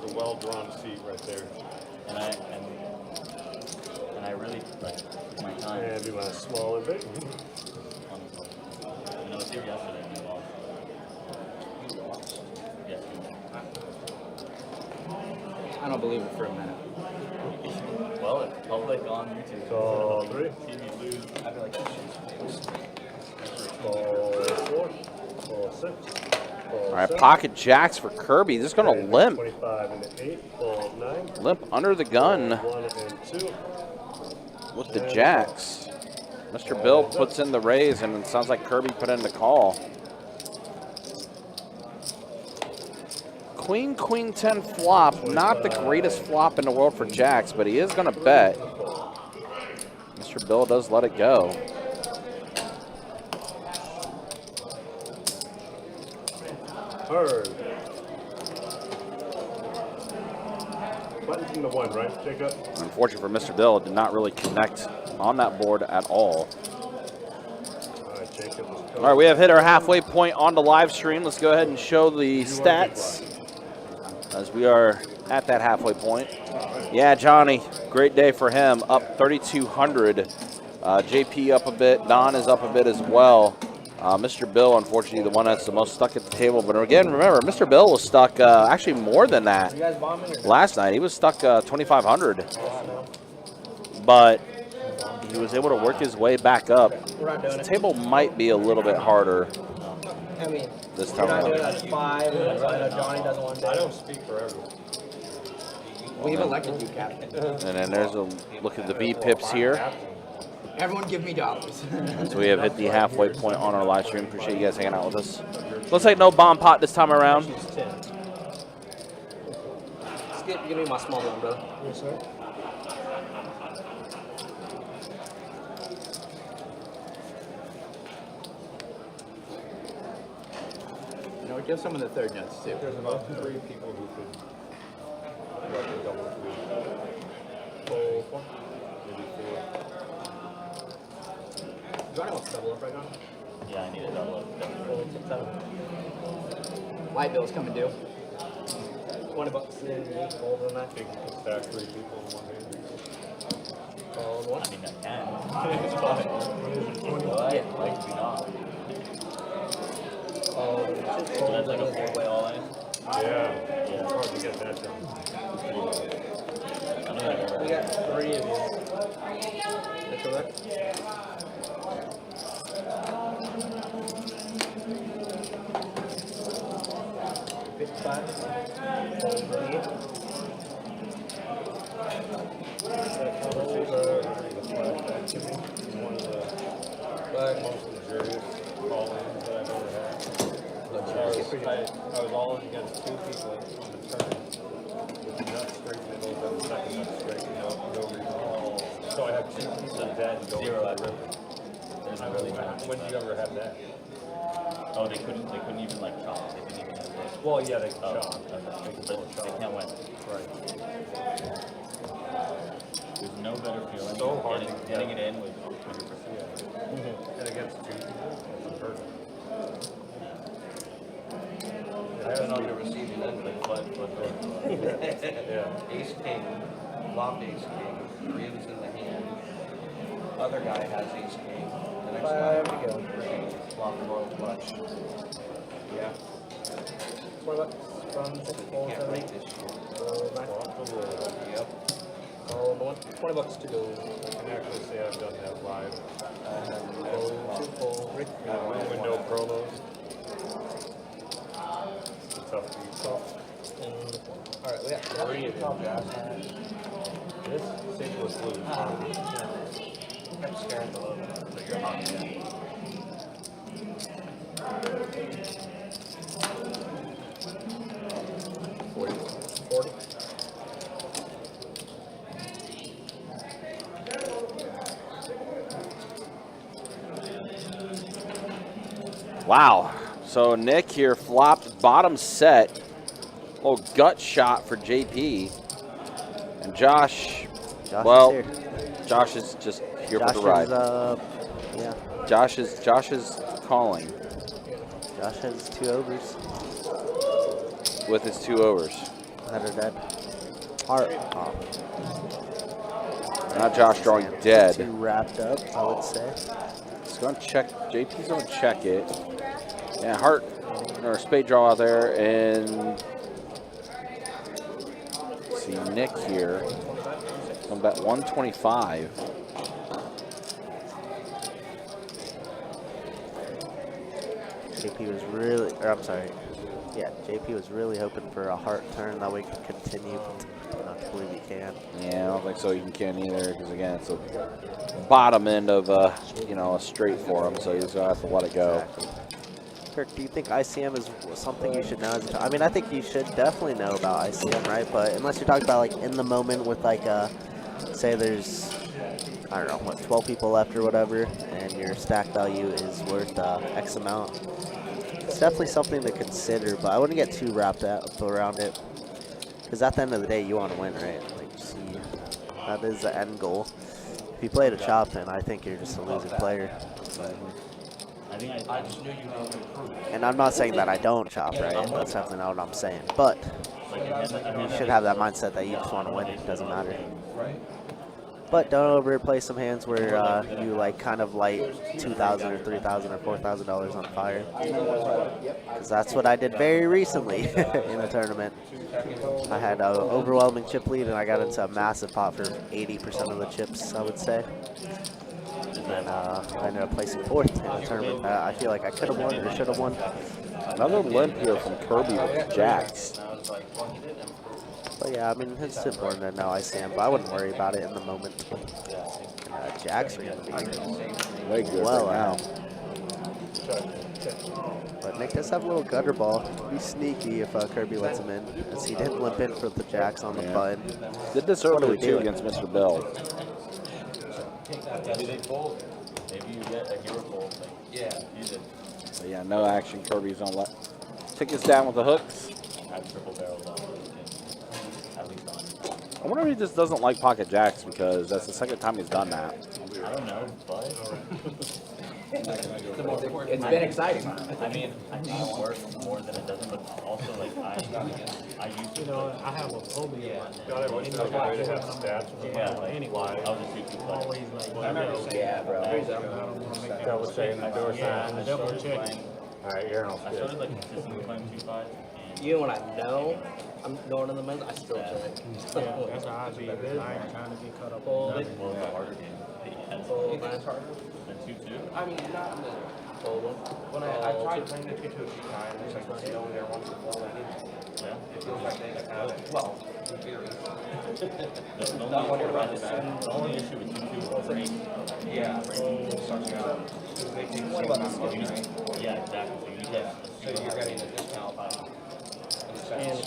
The well-drawn seat right there. And I really like my time. And you want a small and big? You know, I was here yesterday and I lost. Yesterday. I don't believe it for a minute. Well, it's public on YouTube. Call 3. See me lose. I'd be like, Fold 4. Fold 6. All right, pocket jacks for Kirby. This is going to limp. 25 and 8. Fold 9. Limp under the gun 1 and 2. with the jacks. Mr. Bill puts in the raise, and it sounds like Kirby put in the call. Queen, Queen 10 flop. Not the greatest flop in the world for jacks, but he is going to bet. Mr. Bill does let it go. Heard. Button from the 1, right, Jacob? Unfortunately for Mr. Bill, it did not really connect on that board at all. All right, Jacob. All right, we have hit our halfway point on the live stream. Let's go ahead and show the stats as we are at that halfway point. Yeah, Johnny, great day for him. Up 3,200. JP up a bit. Don is up a bit as well. Mr. Bill, unfortunately, the one that's the most stuck at the table. But again, remember, Mr. Bill was stuck actually more than that last night. He was stuck 2,500. But he was able to work his way back up. The table might be a little bit harder I mean, this you're time not doing around. it at 5, and Johnny doesn't want to do it. I don't speak for everyone. We've elected you captain. And then there's a look at the B pips here. Everyone give me dollars. So we have hit the halfway point on our live stream. Appreciate you guys hanging out with us. Looks like no bomb pot this time around. Skip, give me my small one, bro. Yes, sir. You know, give some of the third nuts too. There's about 3 people who could like a double three. Roll 4. Maybe 4. Johnny wants to double up right now. Yeah, I need a double up. Roll 7. Light bill's coming due. $20 and then you fold on that. Think you can stack 3 people in one hand. Fold 1. I mean, I can. It's fine. But Yeah. like, we not. Fold 2. So that's like a 4-way all in. Yeah. It's hard to get that done. I don't think I've We ever. got 3 of you. That's correct? One of the most luxurious call-ins that I've ever had. I was all in against 2 people on the turn. With the nut straight middle, then the second nut straight, no reason. So I had 2 people dead going Zero to at the river. There's no really time. When do you ever have that? Oh, they couldn't even like chop. They couldn't even have this. Well, yeah, they can Oh, chop. okay. They can But still they chop. can't win. Right. There's no better feeling So than hard to getting get. it in with 100%. And against 2 people, it's perfect. I've been on the receiving end of it. Yeah. Ace king, flopped ace king, 3 of us in the hand. Other guy has ace king. The next guy There we go. flop the royal flush. Yeah. $20 from 6, You 4, can't 7, break 8. this shit. Roll 9. Yep. Fold 1. $20 to go. I can actually say I've done that live. Roll 2, 4, 3. Window promos. It's a tough beat. And 4. Alright, we got 3 of you. This St. Louis Blues. Kept scaring the low, but you're hot. 40. Wow. So Nick here flopped bottom set. Little gut shot for JP. And Josh, well, is here. Josh is just here Josh for the ride. Yeah. Josh is calling Josh has 2 overs with his 2 overs. that are dead. Heart. Oh. Not Josh drawing dead. 2 wrapped up, I would say. He's going to check. JP's going to check it. Yeah, heart or spade draw out there, and see Nick here. Going to bet 125. JP was really, or I'm sorry, yeah, JP was really hoping for a heart turn that way he could continue, but I don't believe he can. Yeah, I don't think so. You can either, because again, it's a bottom end of a straight for him, so he's gonna have to let it go. Exactly. Kirk, do you think ICM is something you should know? I mean, I think you should definitely know about ICM, right? But unless you're talking about like in the moment with like, say there's, I don't know, what, 12 people left or whatever, and your stack value is worth X amount. It's definitely something to consider, but I wouldn't get too wrapped up around it. Because at the end of the day, you want to win, right? Like, that is the end goal. If you play to chop, then I think you're just a losing player. I just knew you had to improve. And I'm not saying that I don't chop, right? That's definitely not what I'm saying. But you should have that mindset that you just want to win. It doesn't matter. Right. But don't overplay some hands where you like kind of light $2,000 or $3,000 or $4,000 on fire. Because that's what I did very recently in a tournament. I had an overwhelming chip lead and I got into a massive pot for 80% of the chips, I would say. And then I ended up placing 4th in the tournament. I feel like I could have won or should have won. Another limp here from Kirby with Jacks. But yeah, I mean, it's important to know ICM, but I wouldn't worry about it in the moment. Jacks are going to be way good well right now. But Nick does have a little gutter ball. Be sneaky if Kirby lets him in, as he did limp in for the jacks on the button. Did this earlier too against Mr. Bell. Maybe they fold. Maybe you get a hero fold. Like, yeah, you did. But yeah, no action. Kirby's on left. Tickets down with the hooks. Have triple barrels on. At least on. I wonder if he just doesn't like pocket jacks because that's the second time he's done that. I don't know, but It's been exciting. I mean, I think it works more than it doesn't, but also like I used to. You know, I have a phobia. God, I wish there was a way to have stats for Yeah, like, Anyway, I'll just shoot 2 players. always like, Yeah, bro. I don't want to make That was saying that there was I double check. All right, you're on I started like consistently playing 2-5. Even when I know I'm going in the men's, I still check. Yeah, that's how I be. I ain't trying to get caught up Fold on it. More of a harder game. Fold, man. And 2-2. I mean, not in the, Fold one. when I tried playing the 2-2 a few times, it's like, no one there wants to fold anyway. Yeah. It feels like they have it. Well, in theory. The only issue with 2-2 is 3. Yeah, starting out. They take What about this game? Yeah, exactly. So you get So you're getting a discount. And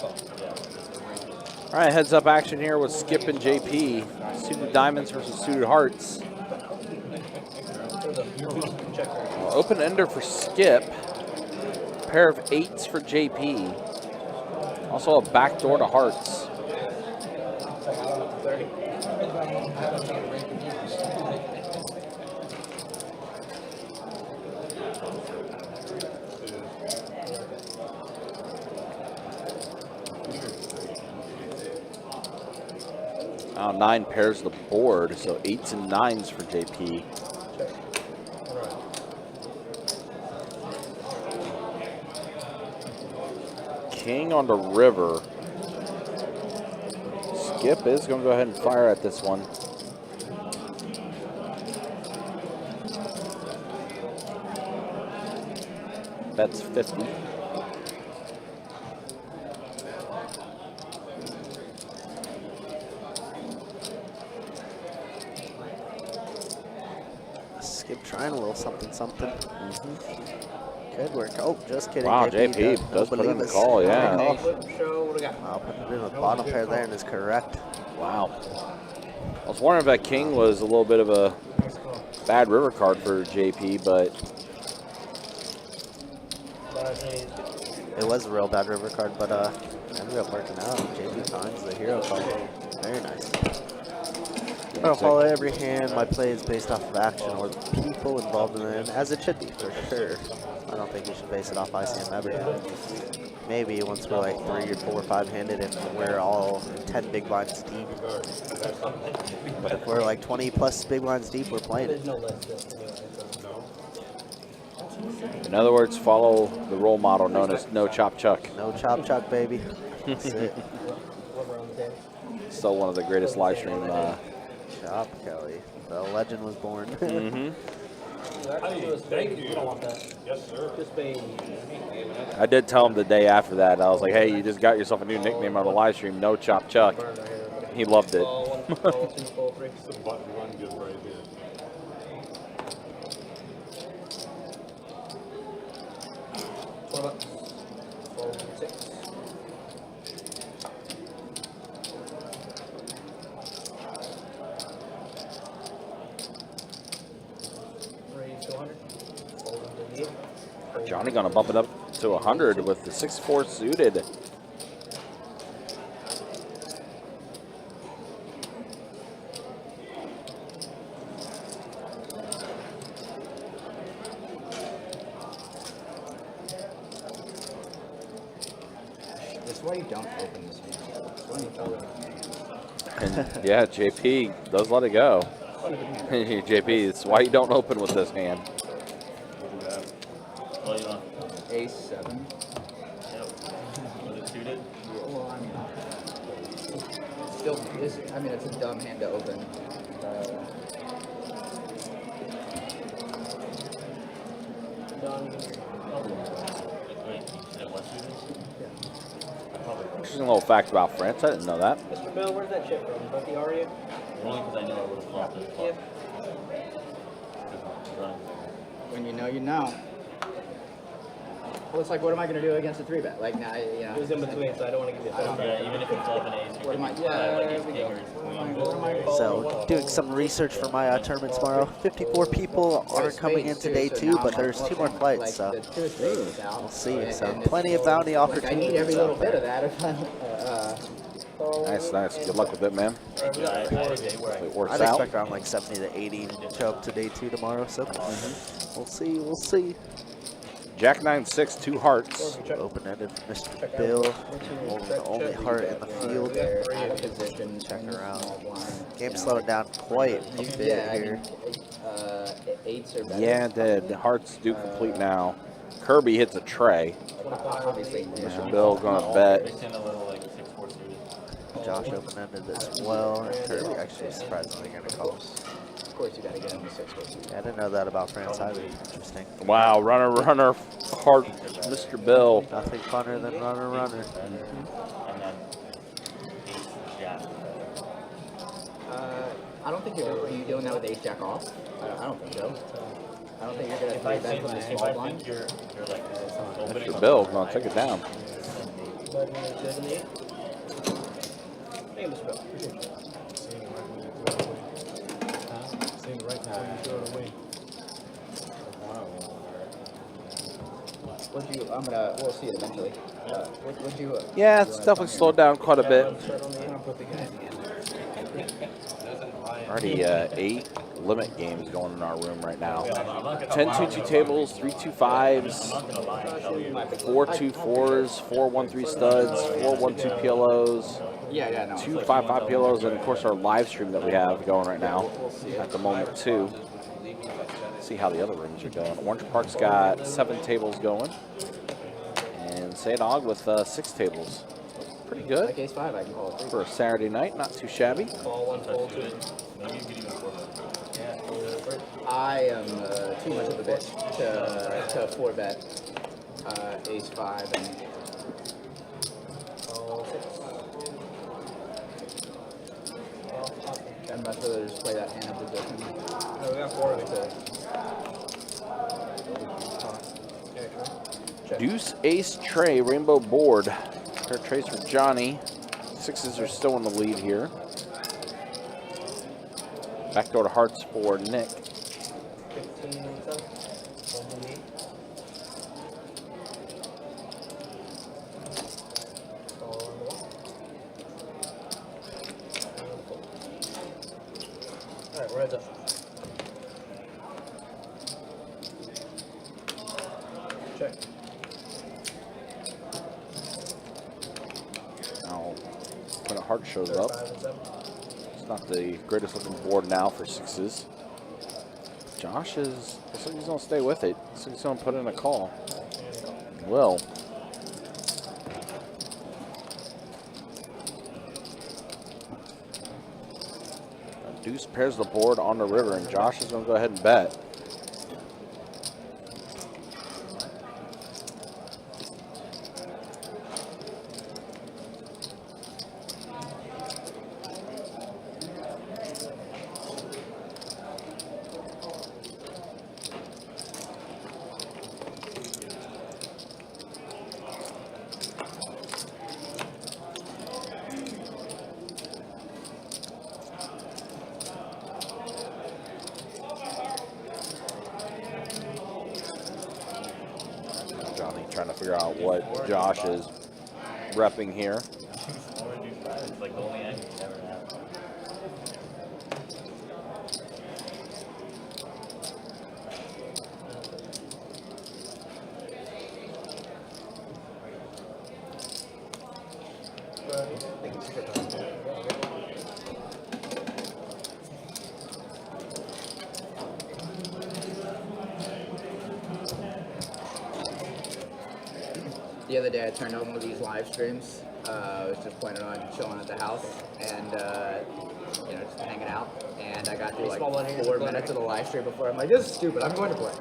All right, heads up action here with Skip and JP. Suited diamonds versus suited hearts. Open ender for Skip. Pair of 8s for JP. Also a backdoor to hearts. 30. Now 9 pairs the board, so 8s and 9s for JP. King on the river. Skip is going to go ahead and fire at this one. That's 50. Skip trying a little something, something. Good work. Oh, just kidding. Wow, JP does put in the call, yeah. Show, what do we got? Wow, putting it in the bottom pair there and is correct. Wow. I was wondering if that king was a little bit of a bad river card for JP, but It was a real bad river card, but ended up working out. JP finds the hero card. Very nice. I don't follow every hand. My play is based off of action or the people involved in it, as it should be, for sure. I don't think you should base it off ICM ever. Maybe once we're like 3 or 4 or 5 handed and we're all 10 big blinds deep. But if we're like 20 plus big blinds deep, we're playing it. in other words, follow the role model known as No Chop Chuck. No chop chuck, baby. That's it. Still one of the greatest live stream. Chop Kelly. The legend was born. Thank you. Yes, sir. I did tell him the day after that. I was like, hey, you just got yourself a new nickname on the live stream, No Chop Chuck. He loved it. The button run good right here. Johnny gonna bump it up to 100 with the 6-4 suited. That's why you don't open this hand. That's why you don't. And yeah, JP does let it go. JP, it's why you don't open with this hand. Ace 7. Yep. Was it suited? Well, I mean, still, I mean, it's a dumb hand to open. Wait, you said what suited? Yeah. I probably Interesting little fact about France. I didn't know that. Mr. Bill, where's that chip from? Bucky, are you? Only because I know I would have flopped it. Yeah. When you know, you know. Well, it's like, what am I going to do against a 3-bet? Like, now, you know. It was in between, so I don't want to give you a Yeah, even if it's off an ace, What am I? like Yeah, ace there we king go. or ace queen. What am I? So, doing some research for my tournament tomorrow. 54 people are coming in today too, but there's 2 more flights, so we'll see. So, plenty of bounty I opportunities. need every little out bit there. of that if I'm. Nice, nice. Good luck with it, man. Hopefully it works I'd out. expect around like 70 to 80 show up to day 2 tomorrow, so we'll see, we'll see. Jack 9-6, 2 hearts. Open-ended, Mr. Bill, holding the only heart in the field. Out of position, Check small around. blind. Game slowed down quite a bit Yeah, I here. mean, 8s are better. Yeah, it did. The hearts do complete now. Kirby hits a tray. Obviously, Mr. Bill gonna bet. Mix in a little like 6-4 suited. Josh open-ended as well. And Kirby actually surprisingly gonna call. of course, you got to get him to 6 4 2. Yeah, I didn't know that about France either. Interesting. Wow, runner, heart, Mr. Bill. Nothing funner than runner. And then ace jack. I don't think are you doing that with ace jack off? I don't think so. I don't think you're going to If I 3-bet think from the if small I blind. think you're like opening Mr. Bill gonna take it down. Hey, Mr. Bill. Appreciate you. Seeing right before you throw it away. We'll see it eventually. What'd you? Yeah, it's definitely slowed down quite a bit. Already 8 limit games going in our room right now. 10 2-2 tables, 3 2-5s, 4 2-4s, 4 1-3 studs, 4 1-2 PLOs, Yeah, no. 2 5-5 PLOs, and of course our live stream that we have going right now at the moment too. See how the other rooms are going. Orange Park's got 7 tables going, and Sadog with 6 tables. Pretty good Like ace 5, I can call it 3. for a Saturday night. Not too shabby. Call 1, fold 2. I am too much of a bitch to 4-bet ace 5 and Call 6. I'd much rather just play that hand in position. No, we got 4 of it. Deuce, ace, tray, rainbow board. Pair of trays for Johnny. 6s are still in the lead here. Backdoor to hearts for Nick. 15 and 7. Only 8. Call on the wall. Alright, we're heads up. Check. Now, when a heart shows up, 5 and 7. it's not the greatest looking board now for 6s. Josh looks like he's gonna stay with it. Looks like he's gonna put in a call. Will. Deuce pairs the board on the river, and Josh is gonna go ahead and bet. Johnny trying to figure out what Josh is repping here. It's like the only angle you ever have. The other day I turned on one of these live streams. I was just planning on chilling at the house and you know, just hanging out. And I got through like 4 minutes of the live stream before I'm like, this is stupid, I'm going to play.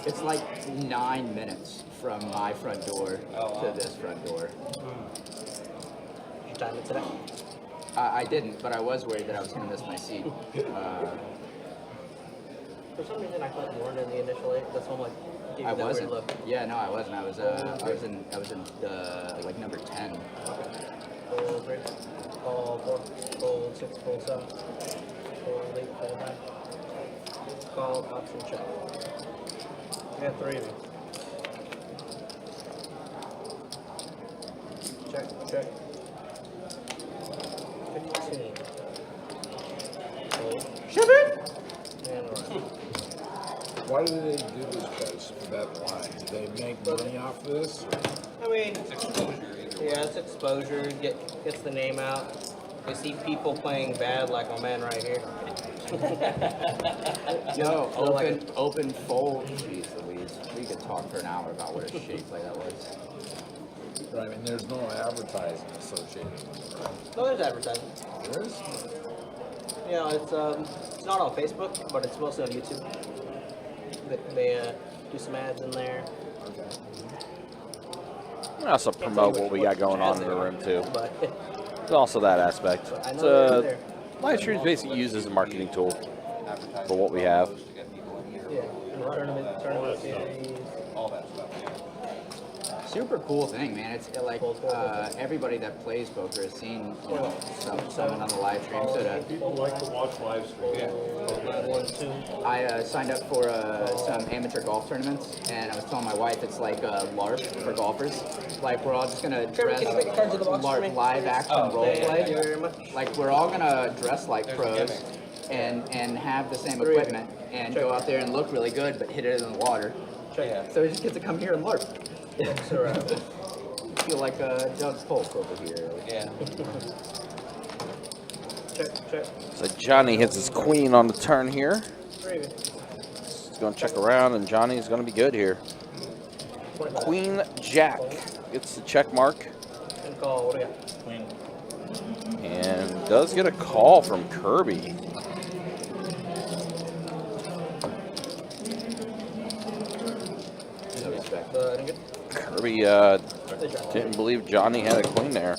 It's like 9 minutes from my front door to this front door. Did you time it today? I didn't, but I was worried that I was going to miss my seat. For some reason, I thought you weren't in the initial 8. That's why I'm like, gave you I that wasn't. weird look. Yeah, no, I wasn't. I was in like number 10. Full 3, full 4, full 6, full 7, full 8, full 9. Call, option, check. I got 3 of you. Check. 15. Full. And around. Why do they do this, guys, for that line? Do they make money off this? I mean, yeah, it's exposure. Gets the name out. We see people playing bad, like my man right here. Yo, open fold. Jeez Louise. We could talk for an hour about what a shitty play that was. I mean, there's no advertising associated with it, right? No, there's advertising. There is? You know, it's not on Facebook, but it's mostly on YouTube. They do some ads in there. We also promote what we got going on in the room too. But There's also that aspect. I It's know they're live stream is basically used as a marketing tool for what we have. yeah, tournament series. All that stuff. Super cool thing, man. It's like everybody that plays poker has seen, you know, someone on the live stream. So that People like to watch live streams. I signed up for some amateur golf tournaments, and I was telling my wife it's like LARP for golfers. Like we're all just gonna dress LARP, live action role play. Like we're all gonna dress like pros and have the same equipment and go out there and look really good, but hit it in the water. So we just get to come here and LARP. Feel like Doug Polk over here. Yeah. Check. So Johnny hits his queen on the turn here. He's going to check around, and Johnny's going to be good here. Queen Jack gets the check mark. And call. What do you got? Queen. And does get a call from Kirby. No respect. Kirby didn't believe Johnny had a queen there.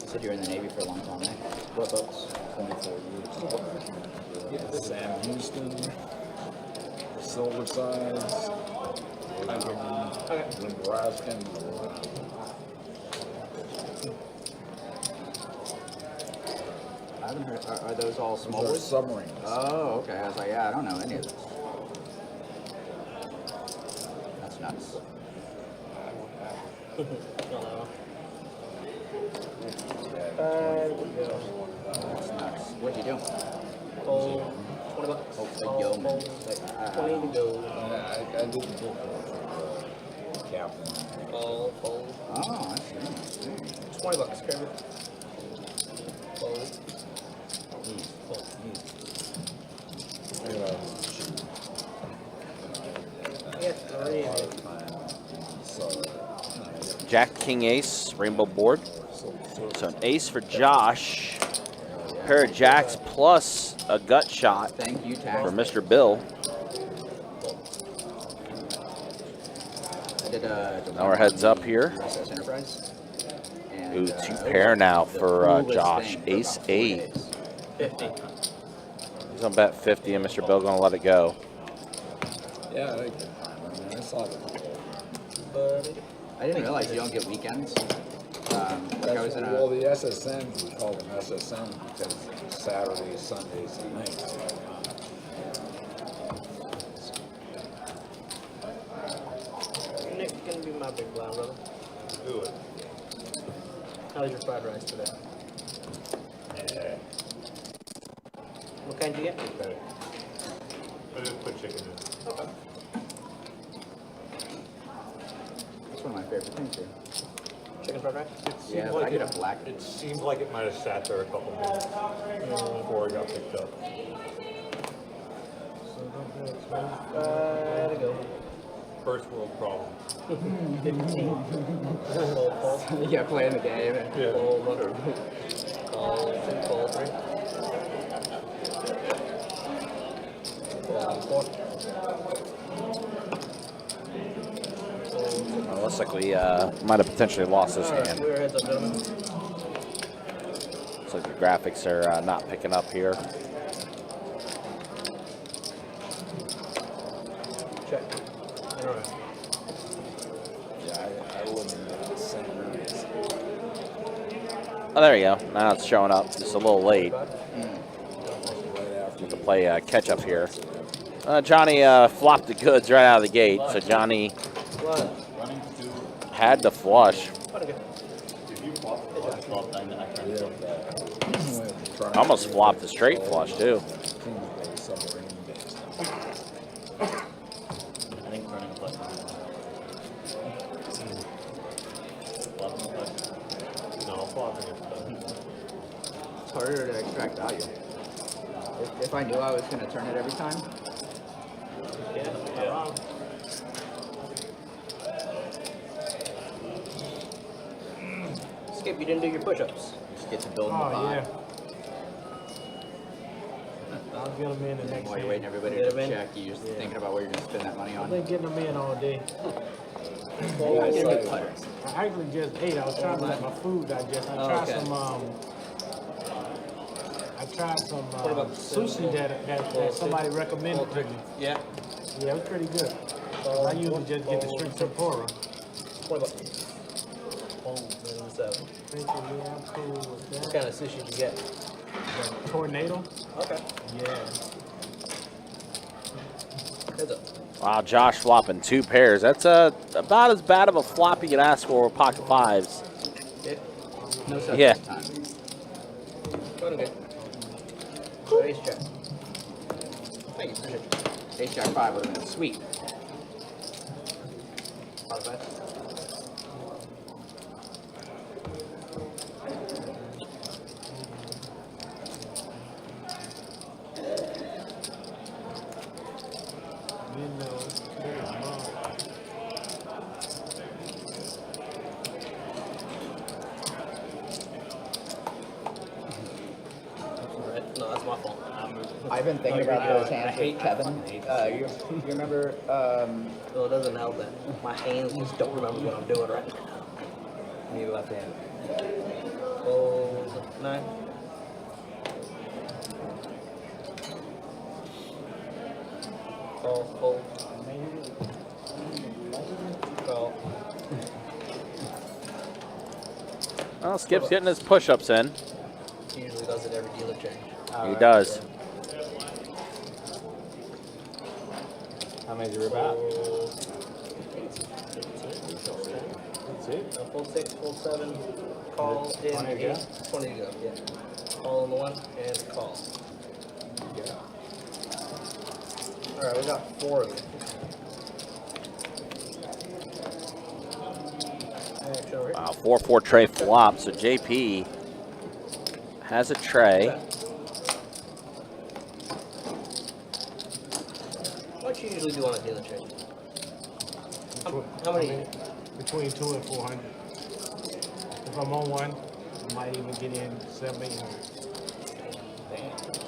Said you're in the Navy for a long time, eh? What boats? 24 years. Sam Houston, Silver Sides, Nebraska. I haven't heard. Are those all small Those are boats? submarines. Oh, okay. I was like, yeah, I don't know any of those. That's nuts. That's nuts. What'd you do? Fold. 20 bucks. Oh, a yeoman. 20 to go. I did the book captain. Fold. Oh, I see. 20 bucks, Kirby. Fold. Yeah, 3 of you. Jack, King, Ace, rainbow board. So an ace for Josh. Pair of jacks plus a gut shot Thank you, for Tax. Mr. Bill. I did Now our heads up here. USS Enterprise. And, Ooh, two pair now for coolest Josh. thing for Ace about 4 8. days. 50. He's gonna bet 50, and Mr. Bill gonna let it go. Yeah, I did. I saw that. I didn't realize you don't get weekends. Like I was in Well, a. the SSNs, we call them SSN because Saturdays, Sundays, and nights. Nick's gonna be my big blind brother. Do it. How's your fried rice today? Yeah. What kind did you get? Okay. I just put chicken in. Okay. That's one of my favorite things here. Chicken fried rice? It seemed Yeah, but like I get a black. It seemed like it might have sat there a couple minutes before it got picked up. To go. First world problem. 15. Fold. Yeah, playing the game. Yeah. Fold. Call 2, call 3. Call 4. Well, looks like we might have potentially lost this hand. Clear heads up, gentlemen. Looks like the graphics are not picking up here. Check. All right. Yeah, I wouldn't have the same rules. Oh, there you go. Now it's showing up. Just a little late. To play catch up here. Johnny flopped the goods right out of the gate, so Johnny had to flush. Almost flopped the straight flush too. No, flopping it. It's harder to extract value. If I knew I was going to turn it every time, Yeah. Skip, you didn't do your push-ups. just get to build the Oh, pot. yeah. I'll get them in the next While you're hand. waiting everybody Get to 'em in? check, you're just thinking about what you're going to spend that money I've on. been getting them in all day. Call I did 4. new putters. I actually just ate. I was trying to let my food digest. I Oh, tried okay. some What about sushi that somebody recommended to me. Yeah. Yeah, it was pretty good. I usually just get the shrimp tempura. What about? Oh, 7. Thank you, yeah, I'm cool with What that. kind of sushi did you get? The tornado? Okay. Yeah. Heads up. Wow, Josh flopping 2 pairs. That's about as bad of a flop you can ask for with pocket 5s. Yeah. No such Yeah. this time. Going good. Ace check. Thank you. Appreciate you. Ace Jack 5 would have been sweet. Out of bed. You know, Alright. No, that's my fault. I've been thinking about those hands with Kevin. You remember, No, it doesn't help that my hands just don't remember what I'm doing right now. Maybe left hand. Fold 9. Call, fold. Call. Well, Skip's getting his push-ups in. He usually does it every dealer change. He does. How many did you about? That's it. Fold 6, fold 7, call in 20 to 8. 20 to go, yeah. Call on the 1 and call. Alright, we got 4 of them. Action over here. Wow, 4-4 tray flop. So JP has a tray. What you usually do on a dealer change? How many? Between 200 and 400. If I'm on one, I might even get in 700, 800.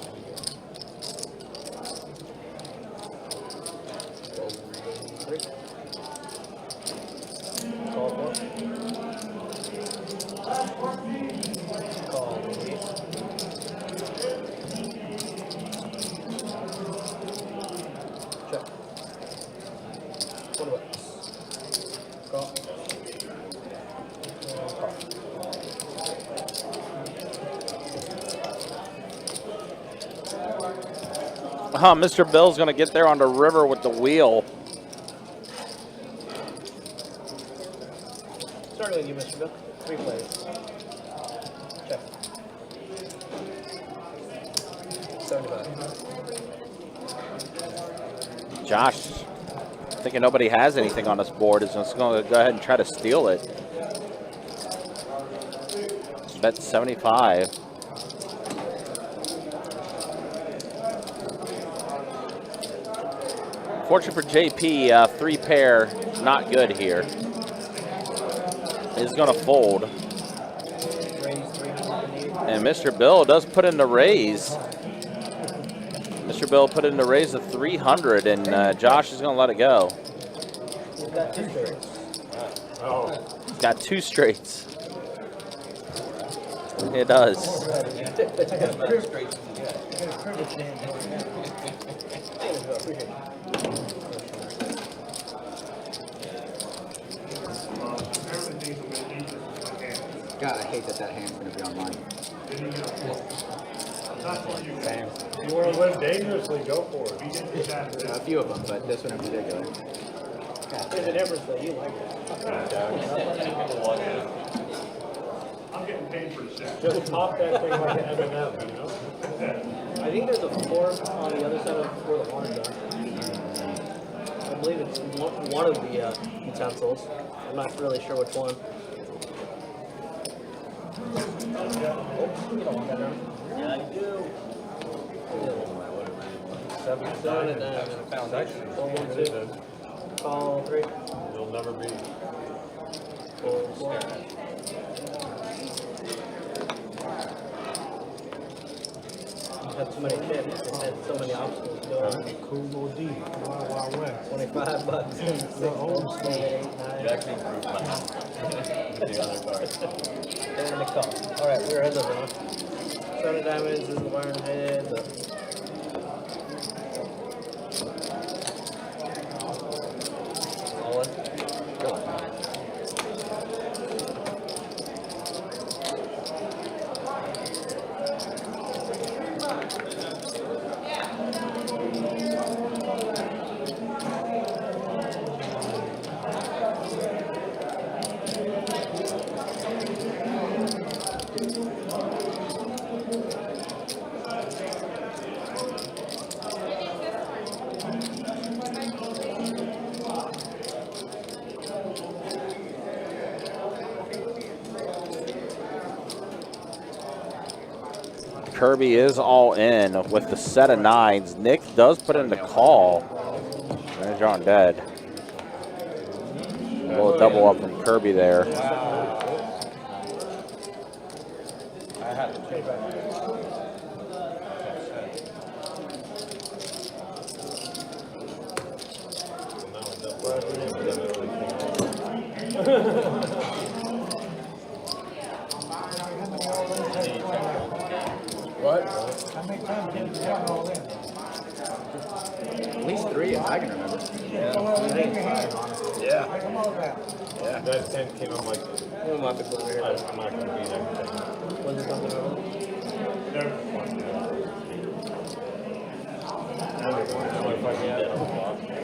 Three. Call 4. Call 8. Check. What about this? Call. Mr. Bill's going to get there on the river with the wheel. Starting with you, Mr. Bill. 3 players. Check. 75. Josh, thinking nobody has anything on this board, is just going to go ahead and try to steal it. Bet 75. Fortunate for JP, 3 pair, not good here. Is going to fold. Raise 380. And Mr. Bill does put in the raise. Mr. Bill put in the raise of 300, and Josh is going to let it go. He's got 2 straights. He's got 2 straights. It does. God, I hate that hand's going to be online. Damn. If you want to live dangerously, go for it. A few of them, but this one in particular. There's a difference though. You like that. I'm getting paid for shit. Just pop that thing like an M&M, you know? I think there's a fork on the other side of where the horns are. I believe it's one of the utensils. I'm not really sure which one. Yeah, I do. 7 and then Foundation. 4, 1, 2. Call 3. You'll never be. 4, 4. Had too many chips. It had so many obstacles to do. Cool OD. Wild West. $25. 6, 8, 9. You actually improved my house. The other card. And the call. Alright, we're in the zone. 7 diamonds is the iron head. Kirby is all in with the set of 9s. Nick does put in the call. There's John dead. A little double up from Kirby there. I had to take back. What? How many times did you have all in? At least 3, if I can remember. Yeah. Come on back. Yeah. That 10 came on like, I'm not going to I'm not going to beat everything. Was it something else? They're fun. So if I get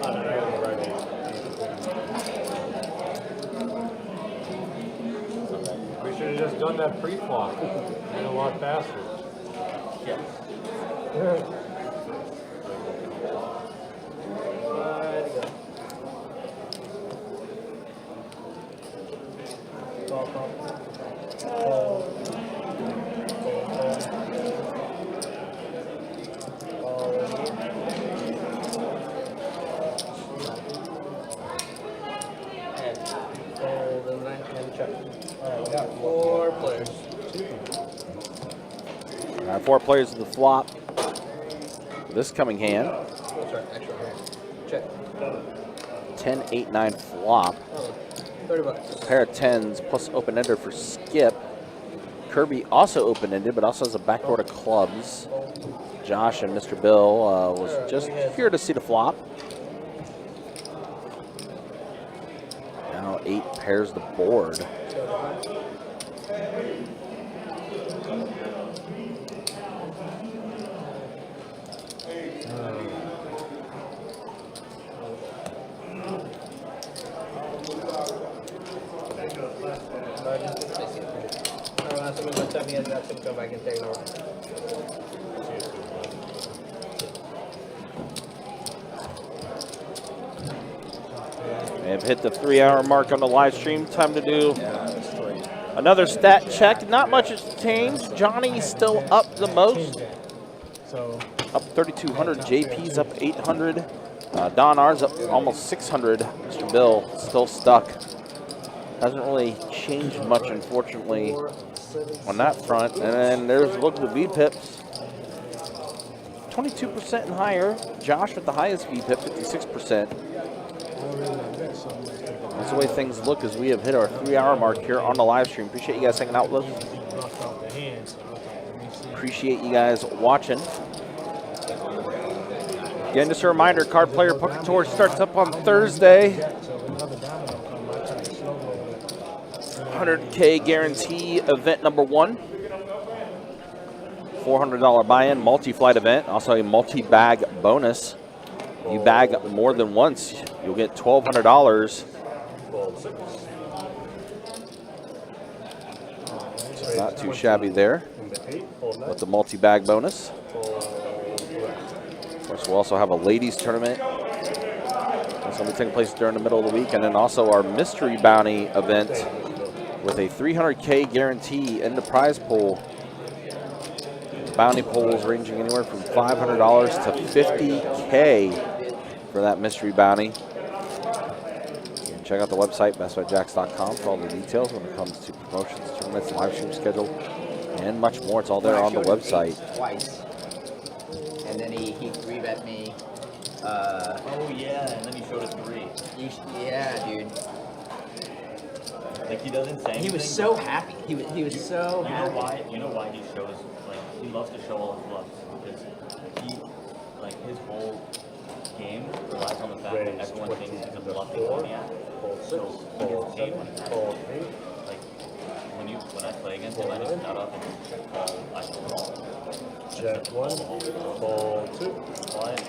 on an early Friday. We should have just done that pre-flop. Been a lot faster. Yeah. Four players. 4 players in the flop. This coming hand. Oh, sorry, extra hand. Check. 10, 8, 9 flop. Oh, $30. Pair of 10s plus open-ender for Skip. Kirby also open-ended, but also has a backdoor to clubs. Josh and Mr. Bill was just here to see the flop. Now 8 pairs the board. Go back and take over. They've hit the 3-hour mark on the live stream. Time to do another stat check. Not much has changed. Johnny's still up the most. Up 3,200. JP's up 800. Don R's up almost 600. Mr. Bill still stuck. Hasn't really changed much, unfortunately. 4, on that front. And then there's a look at the V-pips. 22% and higher. Josh with the highest V-pip, 56%. That's the way things look as we have hit our 3-hour mark here on the live stream. Appreciate you guys hanging out with us. Appreciate you guys watching. Again, just a reminder, Card Player Poker Tour starts up on Thursday. 100K guarantee event number 1. $400 buy-in, multi-flight event, also a multi-bag bonus. If you bag more than once, you'll get $1,200. Not too shabby there with the multi-bag bonus. Of course, we'll also have a ladies tournament. That's going to be taking place during the middle of the week. And then also our mystery bounty event with a 300K guarantee in the prize pool. Bounty pools ranging anywhere from $500 to $50K for that mystery bounty. And check out the website, bestbetjacks.com, for all the details when it comes to promotions, tournaments, live stream schedule, and much more. It's all there on the website. Twice. And then he 3-bet me. Oh yeah, and then he showed us 3. Yeah, dude. Like he doesn't say anything. He was so happy. He was so happy. You know why he shows, like, he loves to show all his bluffs, because he, like, his whole game relies on the fact that everyone thinks he's a bluffing maniac. So he gets paid when he happens. Like, when I play against him, I just shut up and I just call. Check 1, fold 2. But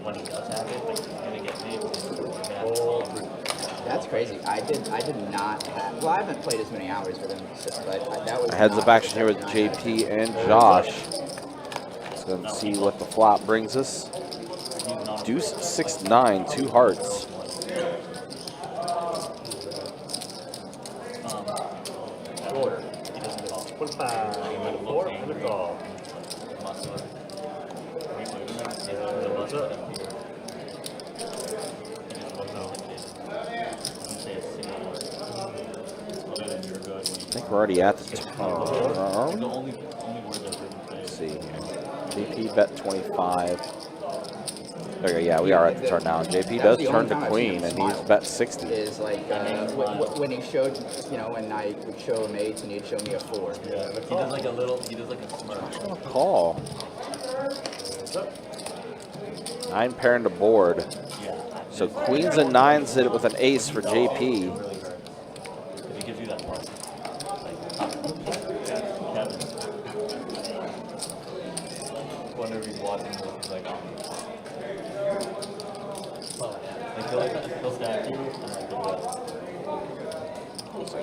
when he does have it, like, he's gonna get paid. He's gonna have to call him. That's crazy. I did not have. Well, I haven't played as many hours with him, but that was. Heads up action here with JP and Josh. Let's go and see what the flop brings us. Deuce 6-9, 2 hearts. Order. 25 and a 4 and a call. I think we're already at the turn. Let's see here. JP bet 25. There you go. Yeah, we are at the turn now. JP does turn to queen, and he's bet 60. Is like when he showed, when I would show him 8s and he'd show me a 4. Yeah, he does like a little, smirk. I'm gonna call. 9 pairing to board. So queens and 9s hit it with an ace for JP. He gives you that part. Kevin. Whenever he's watching this, he's like, he'll stack you, and then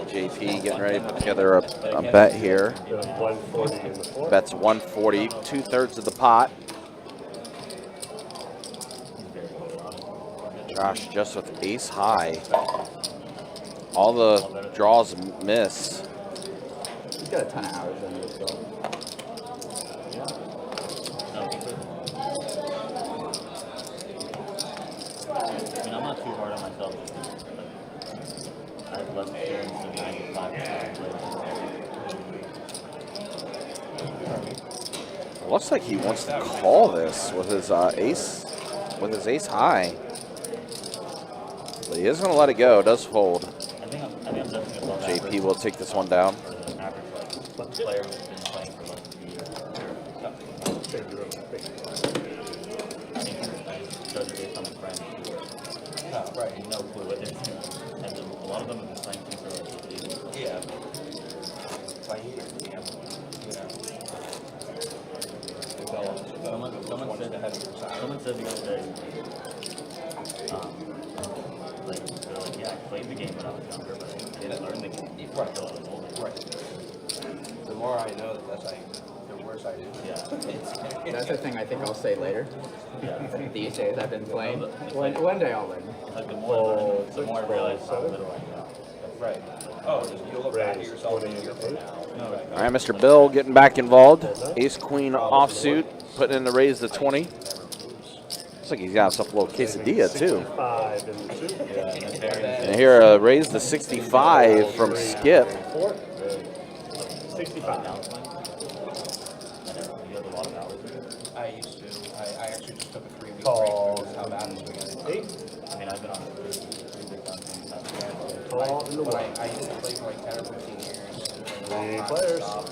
JP getting ready to put together a bet here. Bets 140, 2/3 of the pot. Josh just with ace high. All the draws miss. He's got a ton of hours under his belt. I mean, I'm not too hard on myself. I have less experience than 95%. Looks like he wants to call this with his ace high. But he is going to let it go. It does fold. JP will take this one down. Player who's been playing for like 2 years. I think he does it based on a friend. Right. No clue what they're doing. And a lot of them have been playing since they're like 8. Yeah. Someone said the other day, they're like, yeah, I played the game when I was younger, but I didn't learn the game until I was older. Right. The more I know, the worse I do. Yeah. That's the thing I think I'll say later. Yeah. These days I've been playing. One day I'll learn. Like the more I realize how little I know. Right. Oh, you'll look back at yourself in a year from now. All right, Mr. Bill getting back involved. Ace queen offsuit, putting in the raise to 20. Looks like he's got himself a little quesadilla too. And here raise to 65 from Skip. 65. I used to. I actually just took a 3-week break Call. because how bad it's been. 8. I mean, I've been on pretty big time since Call in the But 1. I used to play for like 10 or 15 years. 3 players. All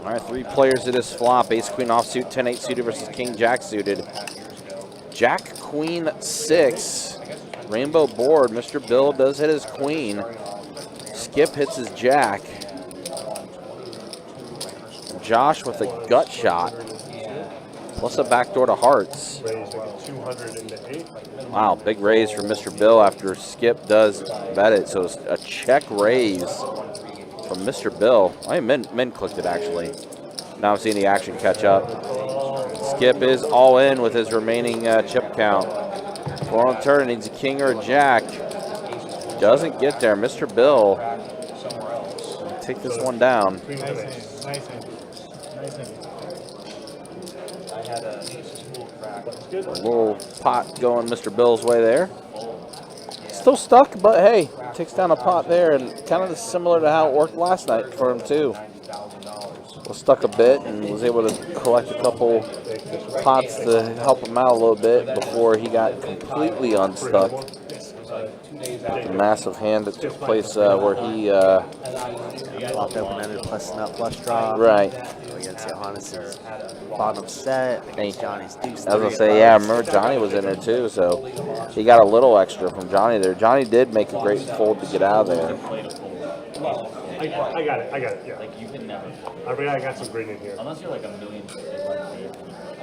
right, 3 players to this flop. Ace Queen offsuit, 10-8 suited versus King Jack suited. Jack Queen 6. Rainbow board. Mr. Bill does hit his queen. Skip hits his jack. Josh with a gut shot. Plus a backdoor to hearts. Raise 200 into 8. Wow, big raise from Mr. Bill after Skip does bet it. So it's a check raise from Mr. Bill. I mean, Min clicked it actually. Now I'm seeing the action catch up. Skip is all in with his remaining chip count. 4 on turn, needs a king or a jack. Doesn't get there. Mr. Bill take this one down. Nice hand. I had a school crack. A little pot going Mr. Bill's way there. Still stuck, but hey, takes down a pot there, and kind of similar to how it worked last night for him too. Was stuck a bit and was able to collect a couple pots to help him out a little bit before he got completely unstuck. A massive hand that took place where he Flopped open-ended plus nut flush draw. right. Against Johannes' bottom set. Against Johnny's deuce. I was gonna say, yeah, I remember Johnny was in there too, so he got a little extra from Johnny there. Johnny did make a great fold to get out of there. I got it, yeah. Like, you can never. I got some green in here. Unless you're like a million.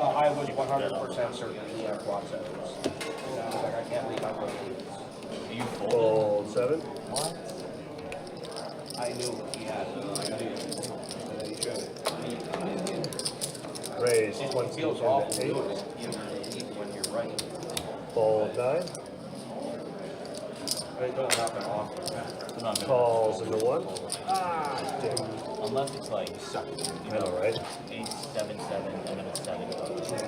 I was 100% certain he had block settings. I was like, I can't leave my phone. You Fold 7. What? I knew he had it. I knew it. And then he showed it. Raise It 20 feels awful into 8. doing it when you're right. Fold 9. But it don't happen often. Calls into 1. Unless it's like, I know, right? 8, 7, 7, and then it's 7.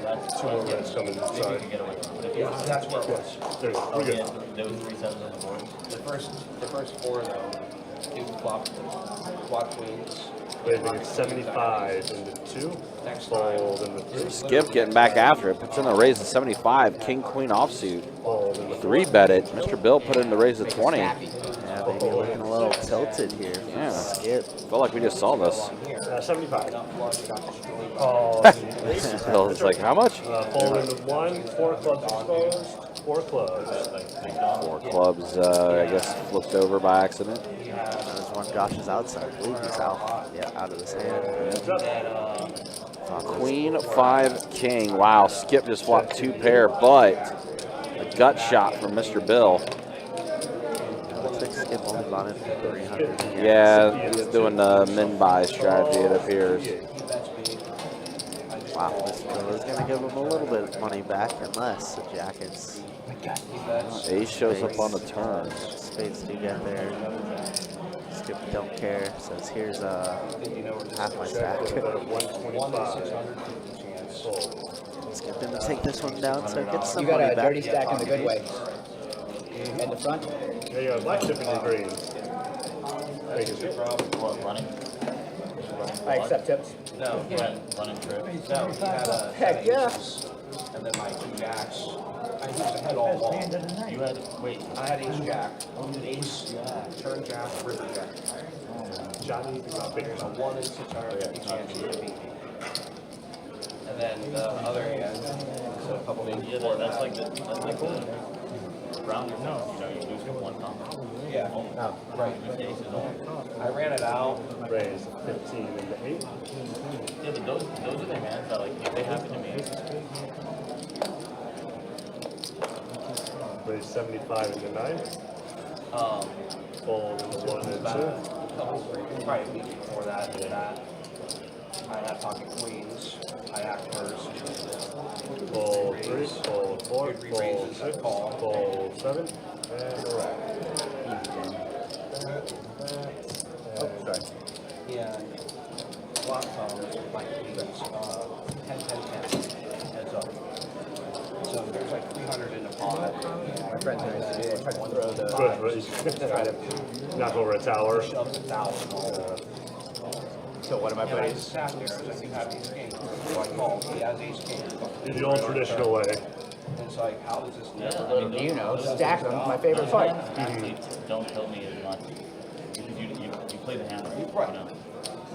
That's 2 more minutes coming maybe you inside. can get away from it. But if Yeah, it's that's where it was. There you go. oh, We're good. yeah, there was 3 sevens on the board. The first 4 though, it flopped queens. Raising it 75 into 2. Next Fold into 3. Skip getting back after it, puts in the raise of 75. King Queen offsuit. Fold into 3 bet it. Mr. Bill put in the raise of 20. Yeah, baby, looking a little tilted here. Yeah. Skip. Felt like we just saw this. 75. Bill's like, how much? Fold into 1. 4 clubs exposed. 4 clubs. 4 clubs, I guess, flipped over by accident. There's one Josh's outside. I believe he's out. Yeah, out of this hand. Heads up. Queen, 5, king. Wow, Skip just flopped 2 pair, but a gut shot from Mr. Bill. Looks like Skip only bought in for 300. Yeah, he's doing the min buy strategy, it appears. Wow, Mr. Bill is going to give him a little bit of money back unless the jack is. Ace shows up on the turn. Spades do get there. Skip don't care. Says here's half my stack. Skip gonna take this one down, so it gets some You got money a back. dirty stack in the good way. In the front. There you go. Black chip in your green. Make it good. What, running? I accept tips. No, he had, Running trip. no, he had a Heck yeah. and then my 2 jacks. I used to head all along. You had, wait. I had ace jack, ace, turn jack, river jack. Johnny is There's a 1 in 650 chance you would beat me. And then the other hand, so a couple days Yeah, before that's that. like the round. No, you lose with 1 combo. Yeah, right. I ran it out. Raise 15 into 8. Yeah, but those are the hands that, like, if they happen to me, Raise 75 into 9. Fold into 1 and 2. Probably a week before that, did that. I had pocket queens. I act first. Fold 3, fold 4, Good fold re-raises, 6, call. fold 7, and a rack. Sorry. Yeah. Block phones, like these, 10, 10, 10. Heads up. So there's like 300 in the pot. My friend's going to throw the. Good, right? Knock over a tower. Shove the 1,000 all over. So one of my And I buddies, just sat there, I was like, you have ace king. So I called, he has ace king. The old traditional way. And it's like, how does this never I mean, you know, those- stack them, my favorite those fight. hands actually don't kill me as much because you play the hand right. Right. You know?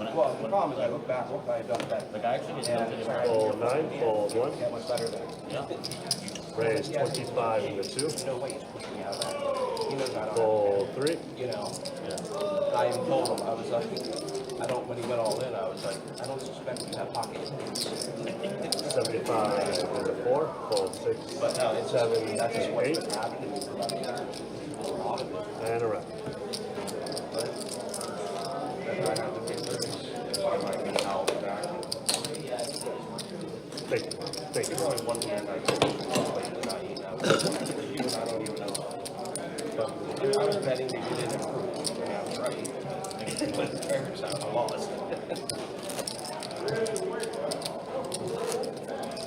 When Well, the problem is I look back, what I have done better. like I actually get And tilted it's in like, Fold 9, fold 1. yeah, much better than. Yeah. Raise 25 into 2. No way he's pushing me out of that. He knows I don't. Fold 3. You know, I even told him, I was like, I don't, when he went all in, I was like, I don't suspect you have pocket. 75 into 4. Fold 6. But no, it's 7, that's just what's 8. been happening for about a year. A lot of it. And around. But then I have to figure this, I'm like, out back. Thank you. Thank There's you. only one hand I can play without eating out. You and I don't even know. But I was betting that you didn't improve. Yeah, I was right. But the parents out, I lost.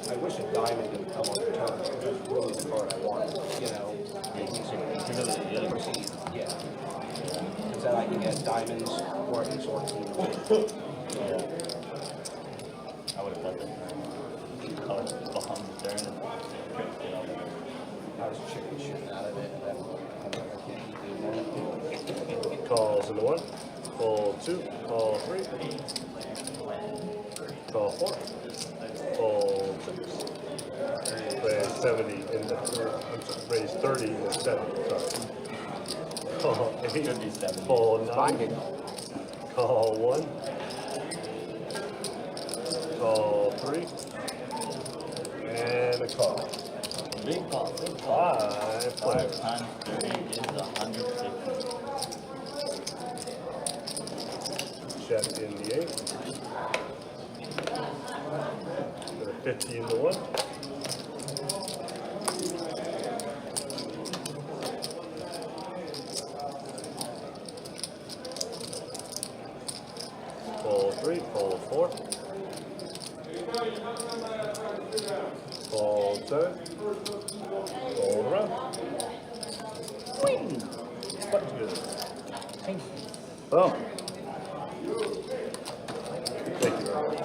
I wish a diamond didn't come on the turn. That's really the card I want. You know, proceed. Yeah. Because then I can get diamonds or ace or king. I would have cut that. Colored behind the turn and you know. I was chicken shooting out of it, and then I'm like, I can't keep doing that. Calls into 1. Fold 2. Call 3. Call 4. Fold 6. Raise 70 into 3. I'm sorry, raise 30 into 7. Sorry. Call 8. Fold 9. Call 1. Call 3. And a call. Big call, big call. 5 5 players. times 30 is 150. Check in the 8. Put a 50 into 1. Fold 3, fold 4. Fold 7. Fold around. Wing! What's good? Oh. Thank you very much.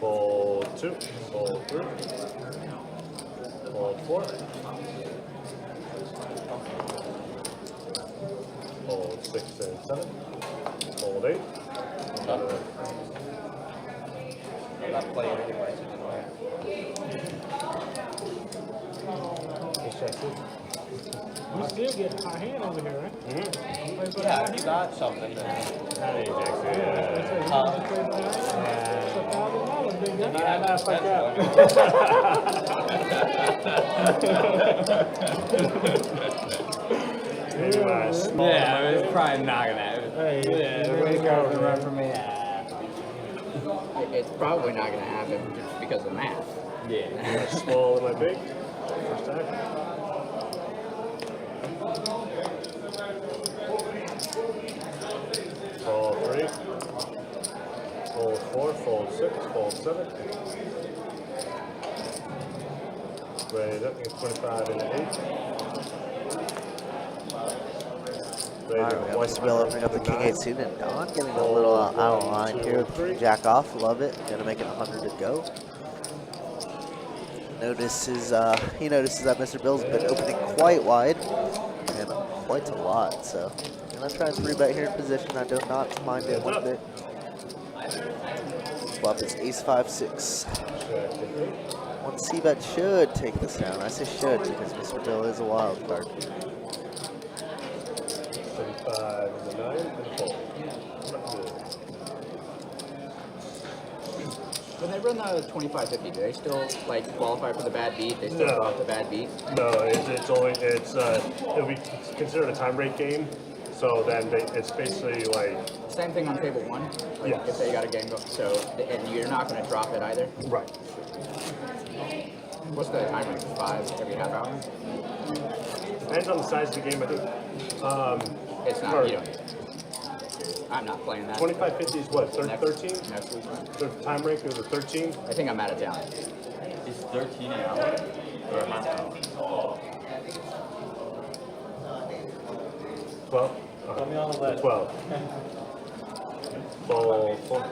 Fold 2, fold 3, fold 4, fold 6 and 7, fold 8. I'm not playing anyway, so We still get our hand over here, right? yeah, you got something. Hey, Jackson. Yeah, it's probably not gonna happen. Yeah, the way card would run for me. It's probably not going to happen just because of math. Yeah. Small and my big. First time. Fold 3. Fold 4, fold 6, fold 7. Raise up, get 25 into 8. Alright, we got Mr. Bill opening up the King 8 suit, and Don getting a little out of line here with the Jack off. Love it. Gonna make it 100 to go. He notices that Mr. Bill's been opening quite wide and quite a lot. So gonna try and 3-bet here in position. I do not mind it one bit. Flop is ace 5-6. One C-bet should take this down. I say should because Mr. Bill is a wild card. 35 into 9 and fold. When they run the 25-50, do they still like qualify for the bad beat? They still drop the bad beat? No, it'll be considered a time break game. So then it's basically like Same thing on table 1. Like Yes. if they got a game go. So and you're not going to drop it either. right. What's the time range? 5 every half hour? Depends on the size of the game, I think. It's not. You don't. I'm not playing that. 25-50 is what? 13? Next week. The time rank is a 13. I think I'm out of town. Is 13 an hour or a half hour? 12. Put me on the list. 12. Ball 4.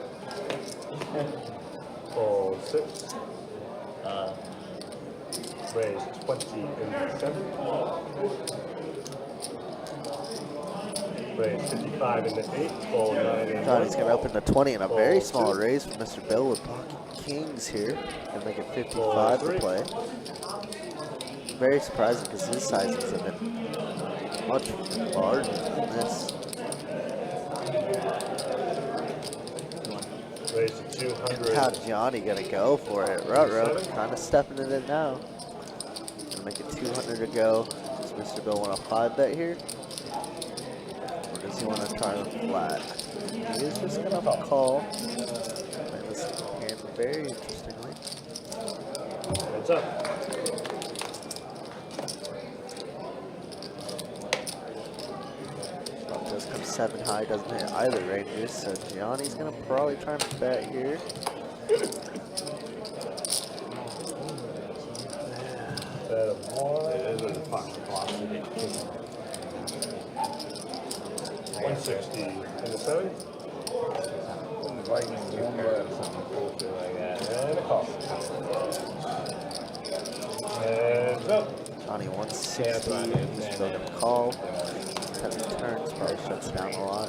Ball 6. Raise 20 in the 7. Raise 55 in the 8. Ball 9 in Johnny's 1. going to open the 20 and a very Ball small 2. raise from Mr. Bill with pocket kings here. And make it 55 to play. Very surprising because his sizings have been much larger than this. Raise to 200. How Johnny gonna go for it? Ruh-roh, kind of stepping it in now. Gonna make it 200 to go. Does Mr. Bill want a 5-bet here? Or does he want to try the flat? He is just gonna call. Play this hand very interestingly. Heads up. Does come 7 high, doesn't hit either ranges, so Gianni's gonna probably try to bet here. Bet of 1. It is a fox o'clock. 160 in the 7. Vikings one bet or something bullshit like that. And a call. Heads up. Johnny 160, still gonna call. 10 turns, probably shuts down a lot.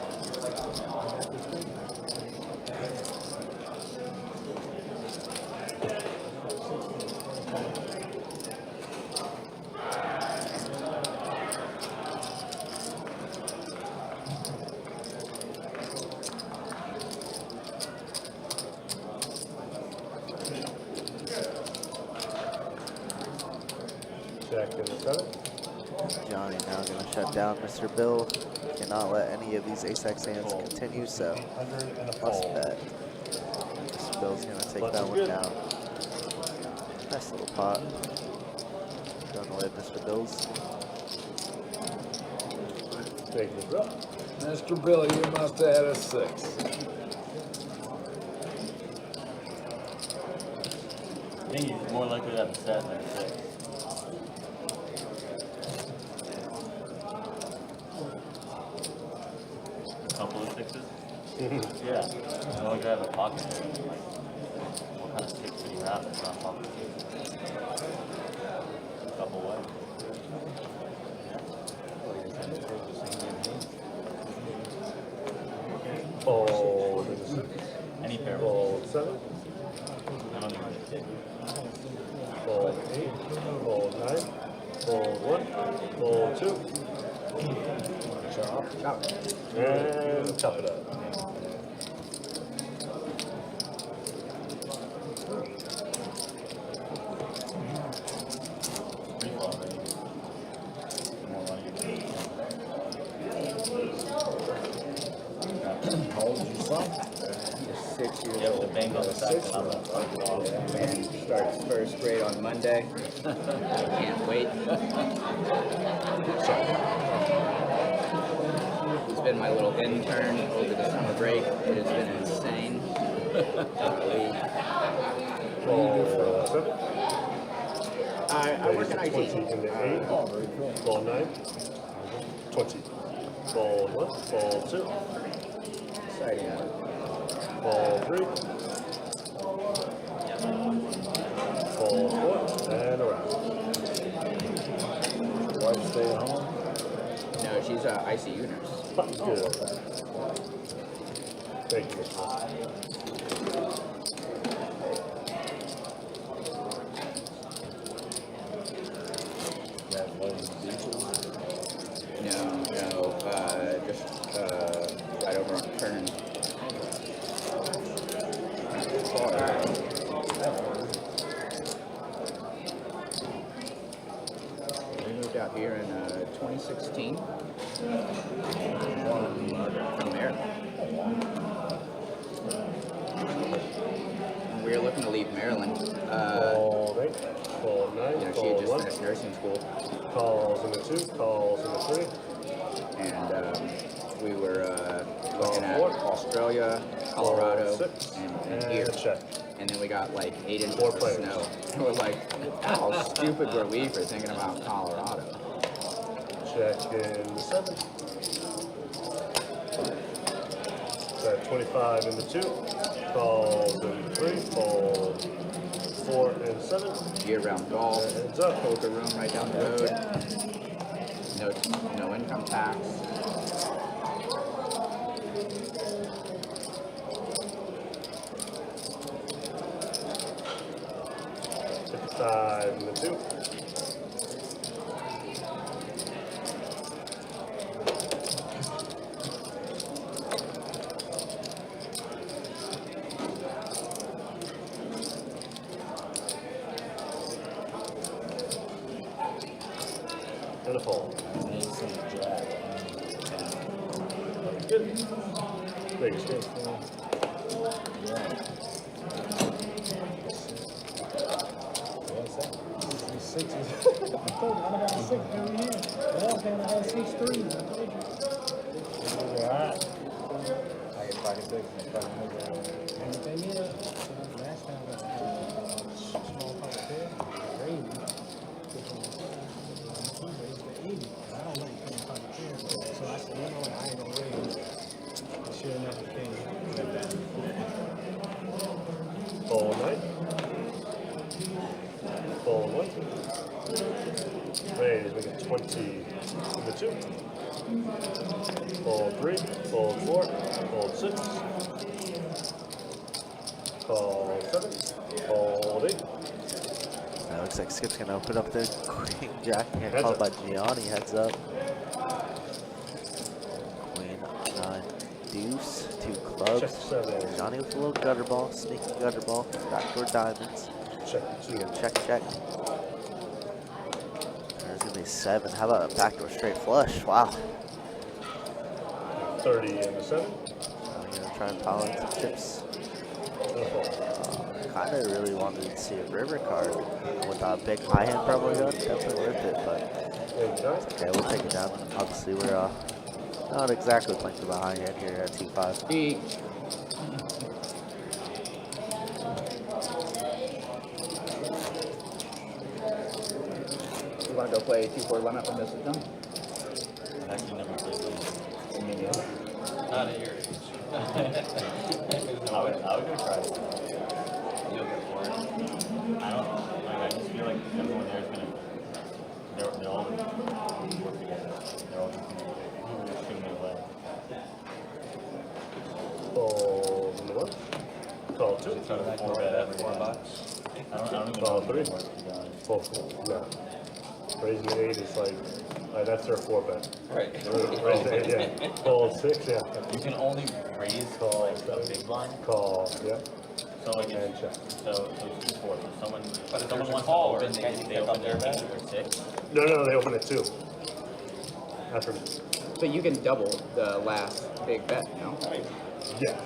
Jack in the 7. Johnny now gonna shut down Mr. Bill. Cannot let any of these ace-x hands continue, so must bet. Mr. Bill's gonna take that one down. Nice little pot. Going away, Mr. Bill's. Take it up. Mr. Billy, you must have had a 6. I think he's more likely to have a 7 than a 6. Couple of 6s? Yeah. As long as I have a pocket. What kind of 6 do you have that's not pocket 6? Couple what? Ball. Any pair. Ball 7. I don't even get Ball 8. Ball 9. Ball 1. Ball 2. Chop. And chop it up. How old is your son? He's 6 years You have to old. bang on the fact that I'm a Man, starts first grade on Monday. I can't wait. He's been my little intern over the summer break. It has been insane. Ball 7. I work in 20 IT. in the 8. Ball 9. 20. Ball 1. Ball 2. Exciting. Ball 3. Ball 4. And around. Wife stay at home? No, she's an ICU nurse. Good. Thank you. That lady beaches? No, just right over on Turn. We moved out here in 2016. From Maryland. We were looking to leave Maryland. Fold 8, fold 9, You know, she had fold just 1. finished nursing school. Calls in the 2, calls in the 3. And we were looking at Australia, Colorado, and here. Check. And then we got like 8 inches 4 of players. snow. And we're like, how stupid were we for thinking about Colorado? Check in the 7. Got 25 in the 2. Calls in the 3. Fold 4 and 7. Year-round golf, Heads up. poker room right down the road. No income tax. In the 2. And a fold. Good. Vegas game. Fold 9. Fold 1. Raise, we get 20 in the 2. Fold 3. Fold 4. Fold 6. Call 7. Fold 8. That looks like Skip's gonna open up the Queen Jack here, Heads called by up. Gianni. Heads up. Queen 9 deuce, 2 clubs. Check 7. Gianni with a little gutter ball, sneaky gutter ball, backdoor diamonds. Check 2. Check, check. There's gonna be 7. How about a backdoor straight flush? Wow. 30 in the 7. I'm gonna try and pile in some chips. And a fold. Kind of really wanted to see a river card with a big high hand probably gun. Definitely worth it, but okay, we'll take it down. Obviously, we're not exactly playing for the high hand here at T5. You want to go play 2-4 limit when this is done? I actually never played those. Me neither. Not at your age. I would go try it. You'll get bored. I don't, like, I just feel like everyone there is gonna, they're all gonna work together. They're all just gonna shoot me away. Fold in the 1. Call 2. Try to 4-bet every $4. I don't even Call know 3. if it works, to be honest. Fold 4. No. Raising the 8 is like, that's their 4-bet. Right. Raise the 8, yeah. Fold 6, yeah. You can only raise like a big blind. Call, yeah. So like And check. so it's 2-4. So someone wants to open, they open their 8 or 6. No, they open at 2. After. So you can double the last big bet, no? Yeah.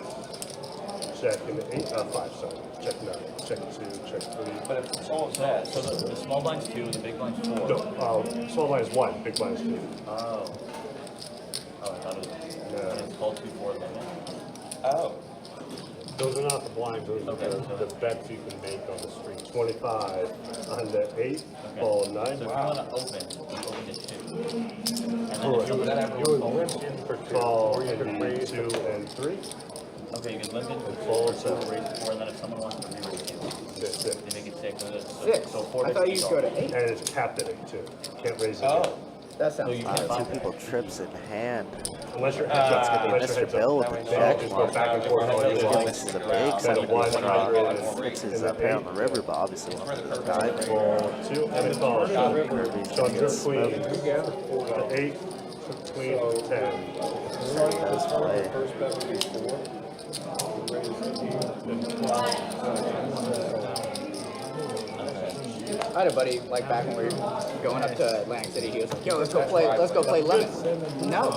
Check in the 8, 5, sorry. Check 9, check 2, check 3. But if it's all set, so the small blind's 2, the big blind's 4. No, small blind is 1, big blind is 2. Oh. Oh, I thought it was. Yeah. It's called 2-4 limit. Oh. Those are not the blinds, those are the bets you can make on the street. 25 on the 8, fold 9. So if you want to open, you open it 2. And then if you limp in for 2, or you can raise 2 and 3. okay, you can limp it And for fold 2, 7. raise it 4, and then if someone wants to re-raise it, 6. they make it 6. So 6? So 4 I thought you bets used to go to 8. And it's capped at 8 too. Can't raise it. Oh, that So sounds you fine. can buy 2 people trips in hand. Unless your heads up. It's gonna be Unless your Mr. heads Bill up. with the Then check. you just go back and forth all you This want. is a big Then the 100 Skips is up here on the river, but obviously wants to dive. Fold 2 and a call. Kirby's So gonna your get queen. smoked. The 8, queen, 10. Does play. I had a buddy like back when we were going up to Atlantic City. He was like, "Yo, let's go play lemons." No.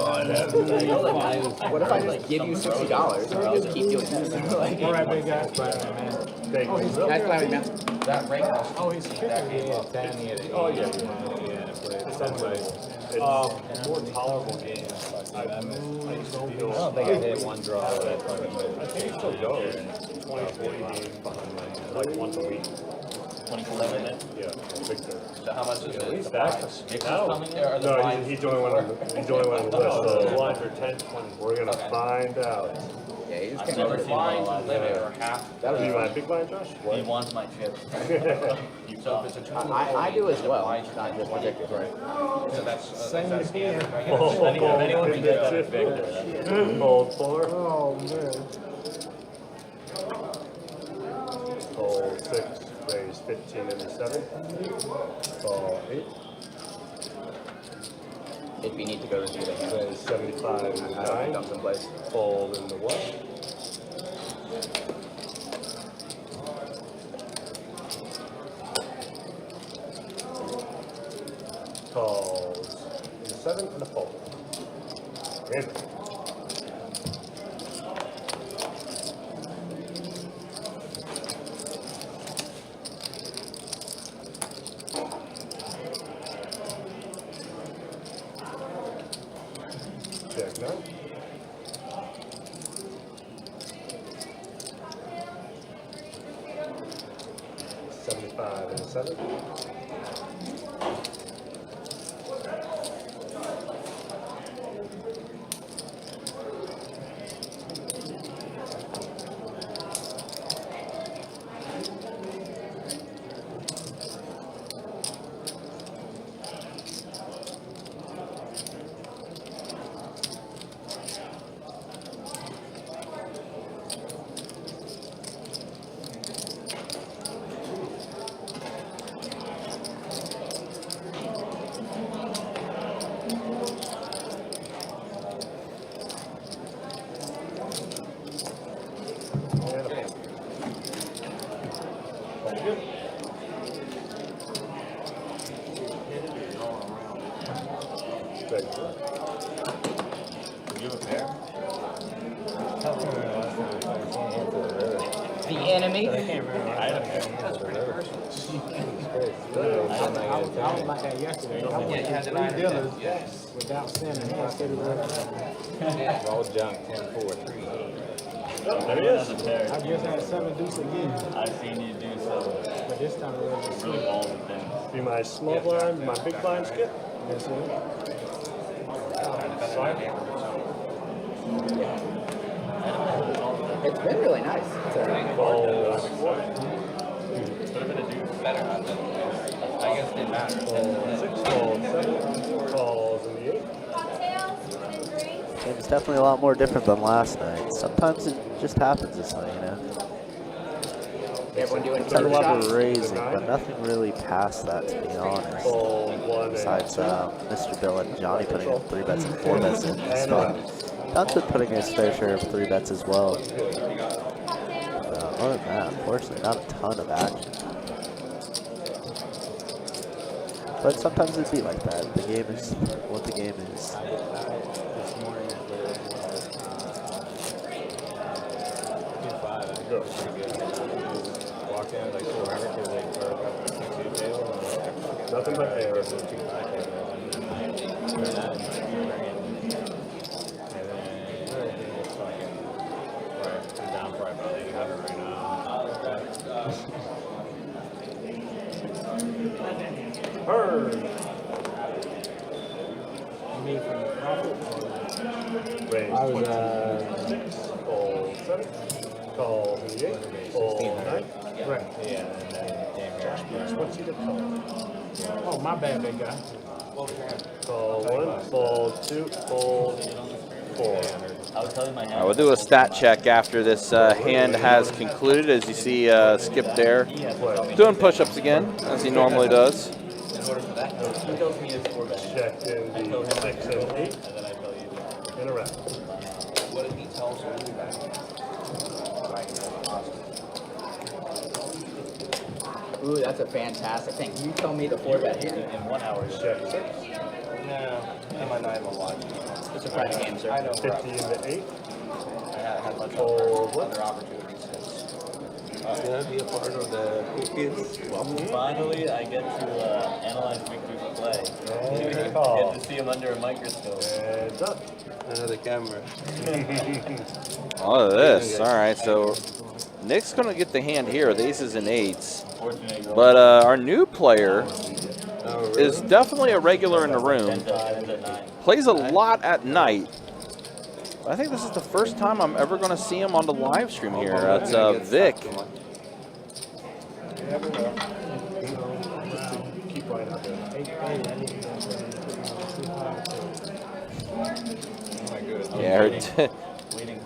What if I just give you $60 and we just keep doing this? Like, All right, big guy. Thank you. nice playing, man. That ring house. Oh, he's kicking. Oh, yeah. It's anyways. It's a more tolerable game. I used to be I don't think I hit one draw. I think it still goes. 20, 40 games, like once a week. 24 minutes. Yeah, Victor. So how much is At it? least that. Mixers coming in? Are the No, blinds- he joined one on the No, the list, blinds are 10, 20. so we're gonna find out. Yeah, he just I've came never over. seen one Blind live. limit or half. That'll be my big blind, Josh? He wants my chips. You So saw if it. it's a 2 I do as well, not just Victor's, right? So that's Same that's as here. If anyone can get that, Victor. Fold 4. Oh, man. Fold 6. Raise 15 into 7. Call 8. If you need to go to the hand, Raise 75 into I don't 9. dump someplace. Fold into 1. Calls into 7 and a fold. Good. Check 9. $75 and a 7. The enemy. I was like that yesterday. I went to 3 dealers without sending. I said it was. all junk 10-4. There he is. I just had 7 deuce again. I've seen you do so. But this time it was Really balls with things. See my small blind, my big blind skip? Yes, sir. It's been really nice. Fold 1. I guess it didn't matter. Fold 6. Fold 7. Calls in the 8. Cocktails, food and drinks. It's definitely a lot more different than last night. Sometimes it just happens this night, you know. Everyone doing It's had a lot shots. of raising, but nothing really past that, to be honest. Fold 1. Besides Mr. Bill and Johnny putting in 3 bets and 4 bets in. Don's been putting his fair share of 3 bets as well. Other than that, unfortunately, not a ton of action. But sometimes it'd be like that. The game is what the game is. Nothing but air. Heard. You mean from the profit? Raise I was, 26. Fold 7. Call in the 8. Fold 9. Right. Josh, 20 to call. Oh, my bad, big guy. Call 1. Fold 2. Fold 4. I would tell you my hand. All right, we'll do a stat check after this hand has concluded. As you see, Skip there doing push-ups again, as he normally does. He tells me it's 4 bets. Check in the 6 and 8. And then I tell you. In a round. What did he tell us? Ooh, that's a fantastic thing. You tell me the 4-bet hand. In 1 hour. Check 6. No, I might not even watch. It's a private game, sir. I know. 50 into 8. I had much Fold. other opportunities since. Can I be a part of the cookies? Finally, I get to analyze Victor's play. And Get to see him under a microscope. And up. Another camera. All of this. All right, so Nick's going to get the hand here with aces and eights. But our new player is definitely a regular in the room. Plays a lot at night. I think this is the first time I'm ever going to see him on the live stream here. That's Vic. Keep right up there. Yeah,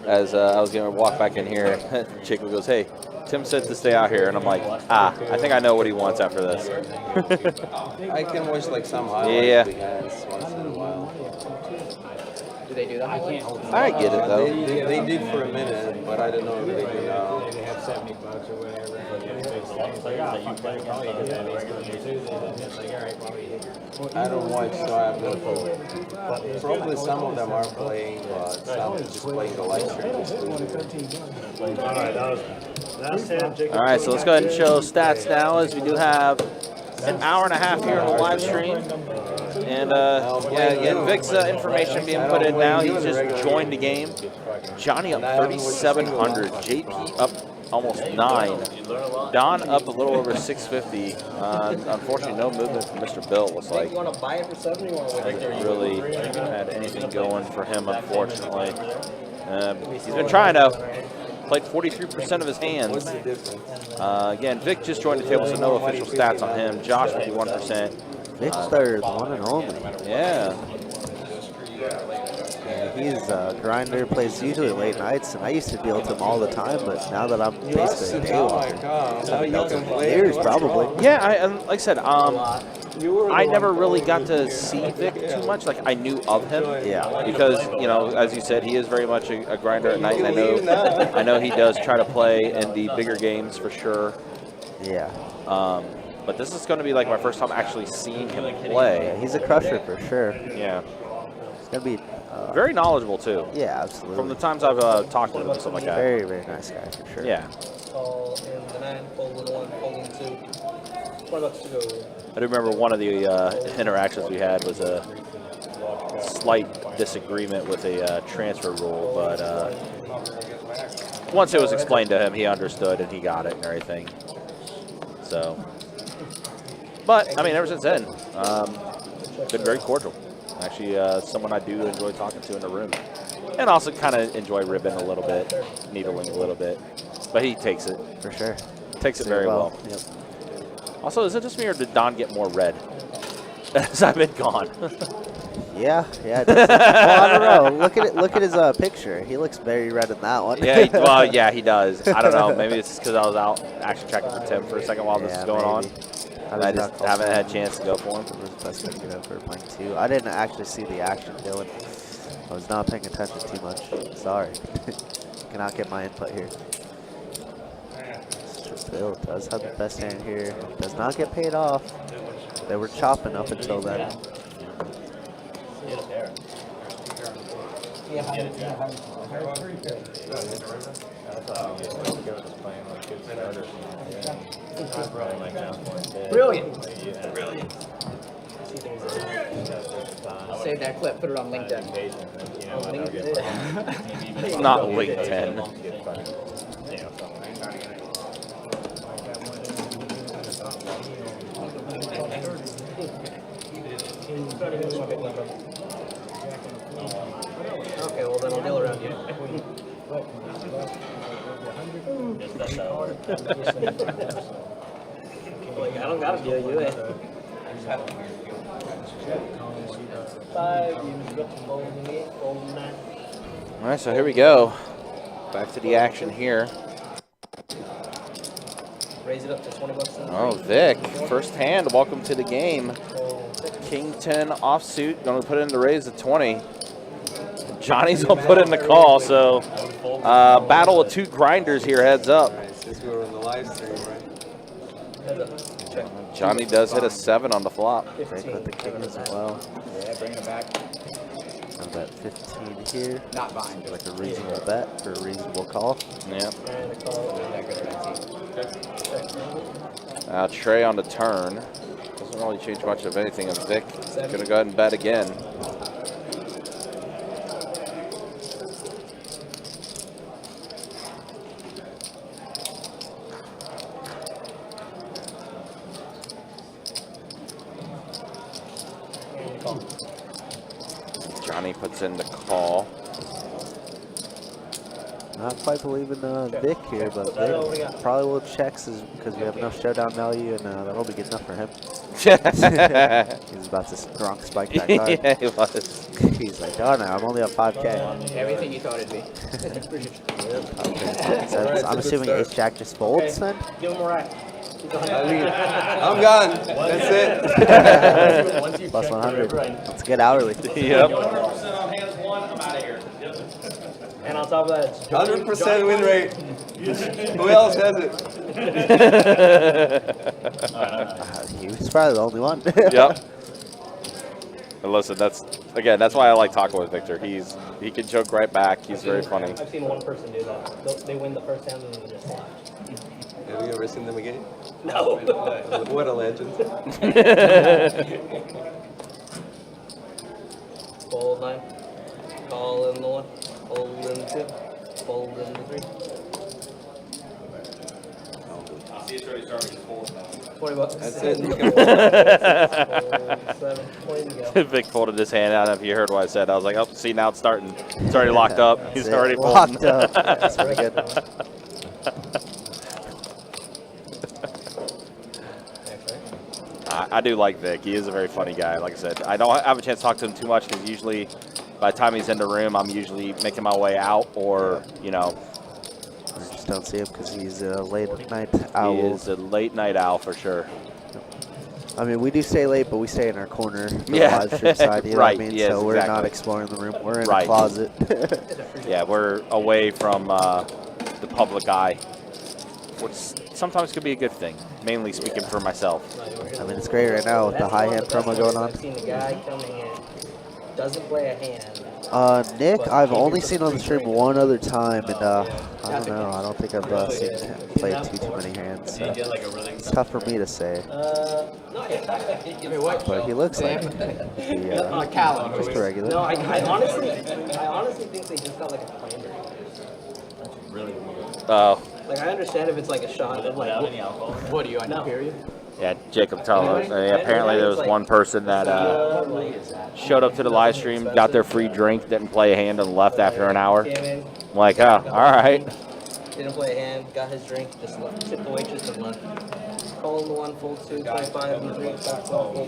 as I was going to walk back in here, Jacob goes, "Hey, Tim said to stay out here," and I'm like, I think I know what he wants after this. I can watch like some highlights once in a while. Do they do that? I get it though. They did for a minute, but I don't know if they do now. They have $70 or whatever. I don't watch, so I have no clue. Probably some of them are playing, but some just playing the live stream. Alright, that was last hand, Jacob. All right, so let's go ahead and show stats now, as we do have an hour and a half here on the live stream. And yeah, again, Vic's information being put in now. He's just joined the game. Johnny up 3,700. JP up almost 9. Don up a little over 650. Unfortunately, no movement from Mr. Bill. Looks like You want to buy it for 7 or you want to wait? really had anything going for him, unfortunately. He's been trying to. Played 43% of his hands. What's the difference? Again, Vic just joined the table, so no official stats on him. Josh 51%. Vic's third, one and only. Yeah. He's a grinder, plays usually late nights, and I used to deal with him all the time, but now that I'm basically daywalking, years probably. Yeah, and like I said, I never really got to see Vic too much. Like, I knew of him. Yeah. Because, you know, as you said, he is very much a grinder at night. And I know he does try to play in the bigger games for sure. Yeah. But this is going to be like my first time actually seeing him play. Yeah, he's a crusher for sure. Yeah. It's going to be... very knowlegeable, too. Yeah, absolutely. From the times I've talked to him and stuff like that. Very, very nice guy for sure. Yeah. Call in the 9, fold in the 1, fold in 2. $20 to go. I do remember one of the interactions we had was a slight disagreement with a transfer rule, but once it was explained to him, he understood and he got it and everything. So, but I mean, ever since then, been very cordial. Actually, someone I do enjoy talking to in the room, and also kind of enjoy ribbing a little bit, needling a little bit. But he takes it for sure. Takes it very well. Yep. Also, is it just me or did Don get more red as I've been gone? Yeah. Well, I don't know. Look at his picture. He looks very red in that one. Yeah, well, yeah, he does. I don't know. Maybe it's because I was out actually checking for Tim for a second while this is going on. And I just haven't had a chance to go for him. It was best I could have for playing 2. I didn't actually see the action, Dylan. I was not paying attention too much. Sorry. Cannot get my input here. Bill does have the best hand here. Does not get paid off. They were chopping up until then. Brilliant. I'll save that clip, put it on LinkedIn. It's not LinkedIn. Okay, well then I'll deal around you. Like, I don't gotta deal you, 5, you got to fold in 8, fold in 9. All right, so here we go. Back to the action here. Raise it up to $20. Oh, Vic, first hand. Welcome to the game. King 10 offsuit. Going to put in the raise of 20. Johnny's going to put in the call. So, battle of 2 grinders here. Heads up. Since we were on the live stream, right? Heads up. Check. Johnny does hit a 7 on the flop. Take with the king as well. Yeah, bring it back. I've got 15 here. Not behind you. Like a reasonable bet or a reasonable call. Yep. And a call. Trey on the turn. Doesn't really change much of anything. And Vic gonna go ahead and bet again. Johnny puts in the call. Not quite believing Vic here, but Vic probably will checks because we have enough showdown value, and that'll be good enough for him. He's about to drunk spike that card. Yeah, he was. He's like, oh no, I'm only up 5K. Everything you thought it'd be. Okay. So I'm assuming Ace Jack just folds then? Give him a rack. I'm gone. That's it. Plus 100. Let's get hourly. Yep. And on top of that, it's 100% win rate. Who else has it? He was probably the only one. Yep. And listen, that's why I like talking with Victor. He can joke right back. He's very funny. I've seen one person do that. They win the first hand and then they just laugh. Have you ever seen them again? No. What a legend. Fold 9. Call in the 1. Fold in the 2. Fold in the 3. I'll see it's already starting to fold now. 20 bucks. That's it. Fold 7. 20 to go. Vic folded his hand. I don't know if you heard what I said. I was like, oh, see, now it's starting. It's already locked up. He's That's already it. folding. Locked up. That's pretty good. I do like Vic. He is a very funny guy. Like I said, I don't have a chance to talk to him too much because usually by the time he's in the room, I'm usually making my way out or, you know. I just don't see him because he's a late night owl. He is a late night owl for sure. I mean, we do stay late, but we stay in our corner, the Yeah. live stream side, you know Right, what I mean? yes, So we're exactly. not exploring the room. We're in Right. a closet. Yeah, we're away from the public eye, which sometimes could be a good thing, mainly speaking for myself. I mean, it's great right now with the high hand promo going on. I've seen a guy coming in, doesn't play a hand. Nick, I've only seen on the stream one other time, and I don't know. I don't think I've seen him play too many hands. So it's tough for me to say. But he looks like just a regular. No, I honestly think they just got like a flander. Really? Oh. Like I understand if it's like a shot of like What are you on your period? Yeah, Jacob told us. Apparently there was one person that showed up to the live stream, got their free drink, didn't play a hand, and left after an hour. I'm like, oh, all right. Didn't play a hand, got his drink, just left, tipped the waitress and left. Call in the 1, fold 2, 25 and 3, fold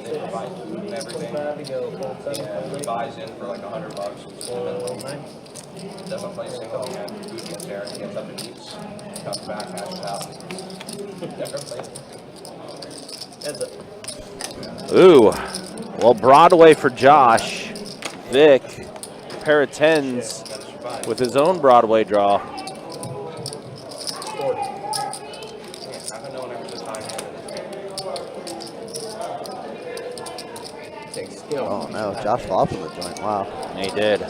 6, 25 to go, fold 7, fold 8. Buys in for like $100. Fold 9. Doesn't play a single hand. Food gets there, he gets up and eats. Comes back, hashes out. Never plays. Heads up. Ooh. Well, Broadway for Josh. Vic, pair of 10s with his own Broadway draw. 40. Oh no, Josh flopped in the joint. Wow. He did.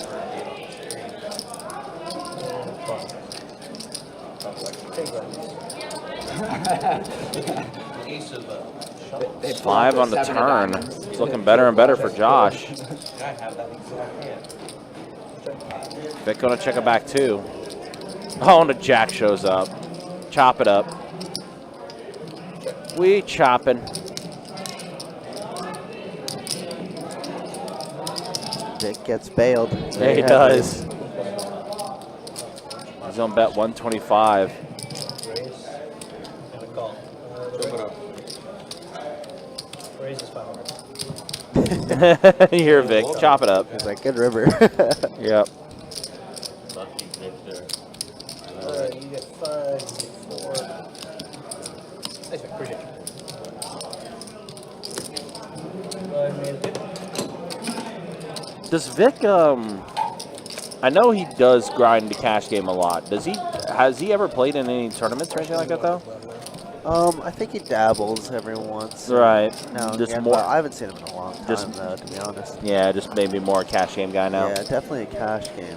They 5 on the turn. It's looking better and better for Josh. Vic gonna check it back too. Oh, and a jack shows up. Chop it up. We chopping. Vic gets bailed. Yeah, he does. He's on bet 125. Raise and a call. Raise is 500. Here, Vic, chop it up. He's like, good river. Yep. Lucky Victor. You get 5, you get 4. Thanks, man. Appreciate you. Does Vic, I know he does grind the cash game a lot. Has he ever played in any tournaments or anything like that though? I think he dabbles every once. Right. No, Just yeah, more. but I haven't seen him in a long time, Just- though, to be honest. Yeah, just maybe more a cash game guy now. Yeah, definitely a cash game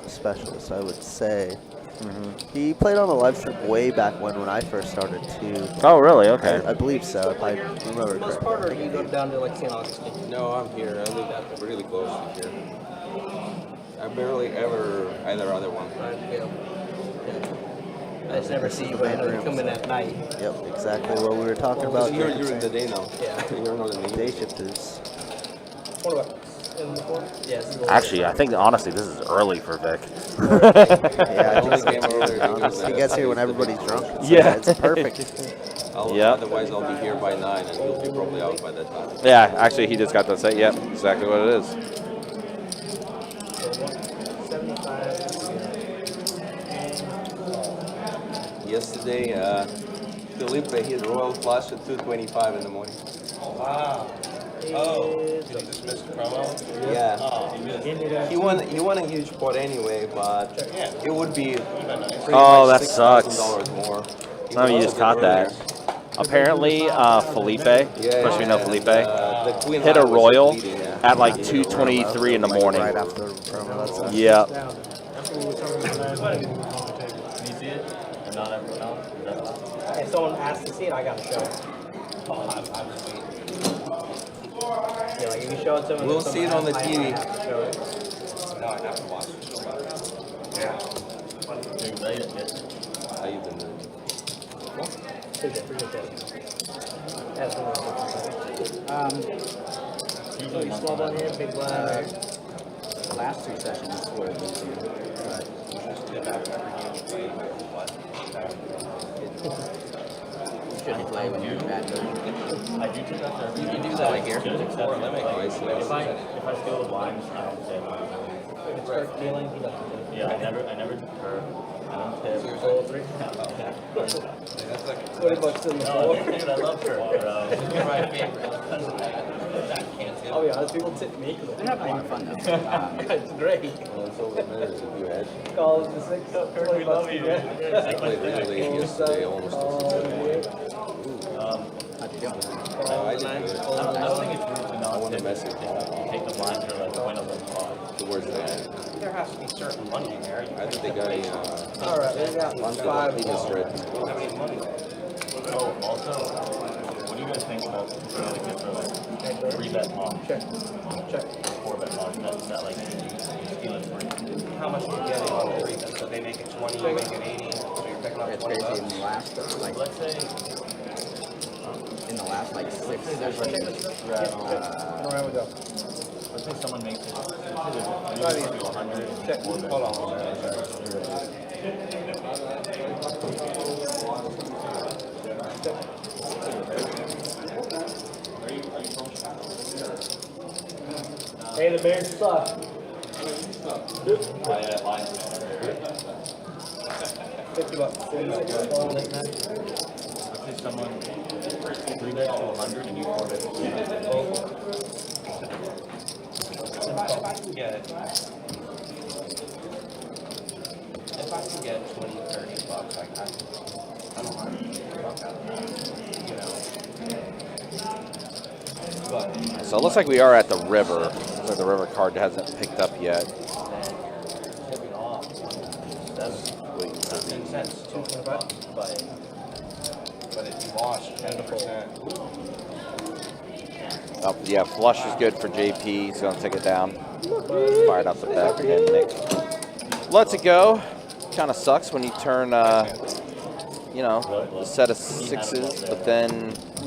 specialist, I would say. Mm-hmm. He played on the live stream way back when I first started, too. Oh, really? Okay. I believe so, if I remember Most correctly. part, or you go down to like St. Augustine? No, I'm here. I live really close to here. I barely ever either other one. I just never see you come in at night. Yep, exactly what we were talking about. You're during the day now. Yeah. You're not in the Day evening. shifters. What about in the fourth? Yes. Actually, I think honestly this is early for Vic. Yeah, I only think came earlier because he gets here when everybody's drunk. So Yeah. it's perfect. Yep. Otherwise, I'll be here by 9 and you'll be probably out by that time. Yeah, actually he just got that set. Yep, exactly what it is. 75. Yesterday, Felipe hit Royal Flush at 2:25 in the morning. Wow. Oh, did he just miss the promo? Yeah. Oh, He won a huge pot anyway, but it would be pretty Oh, much that sucks. $6,000 more. Oh, you just caught that. Apparently, Felipe, of course we know Felipe, the Queen hit a Eye was royal bleeding, yeah. at like 2:23 in the morning. Right after the promo. That's Yep. That's what we were talking about last night. Can you see it? And not everyone else? Is that If someone asks to see it, I gotta show it. I was waiting. Yeah, like if you show it to me, We'll see it on the TV. I have to show it. No, I have to watch the show. How you been doing? Appreciate that. That's one usually small one here, big black. The last 2 sessions were easier, but you shouldn't play when you're in bad mood. I do think that's You can do that like here. Just accept it. limit. Like, if I steal the blinds, I don't say anything. If it's start dealing, he doesn't do it. Yeah, I never deter. I don't tip. Roll 3. That's like 20 bucks in the No, floor. dude, I love her. you're my favorite. I'll be honest, people tip me because They're having a lot of fun though. it's great. Well, it's all that matters if you edge. Call it the 6. Kurt, we love you. I played really late yesterday, almost till 6 in the morning. How'd you go? I did good. I don't think it's rude to I not want to tip. mess it Take the blinds or like point of them off. towards the end. There has to be certain money in there. I think they got a Alright, we got bunch of 5. Venus red. Oh, also, what do you guys think about Connecticut for like 3-bet mom? Check. 4-bet mom? That's not like stealing free. How much are you getting on the 3 bets? So they make it 20, you make it 80, so you're picking up It's 20 crazy in bucks. the last, like, Let's say like 6 sessions. Alright, we go. let's say someone makes it. Check. Hold on. Hey, the Bears suck. 50 bucks. 46, all late night. Let's say someone 3-bet to 100 and you 4-bet to 2. If I can get it. If I can get 20, 30 bucks, I don't mind. You know. But So it looks like we are at the river. Looks like the river card hasn't picked up yet. that's 10 cents, 225. But if you lost 10%, Oh, yeah, flush is good for JP. He's going to take it down. Fired up the back again, Nick. Lets it go. Kind of sucks when you turn, you know, a set of 6s, but then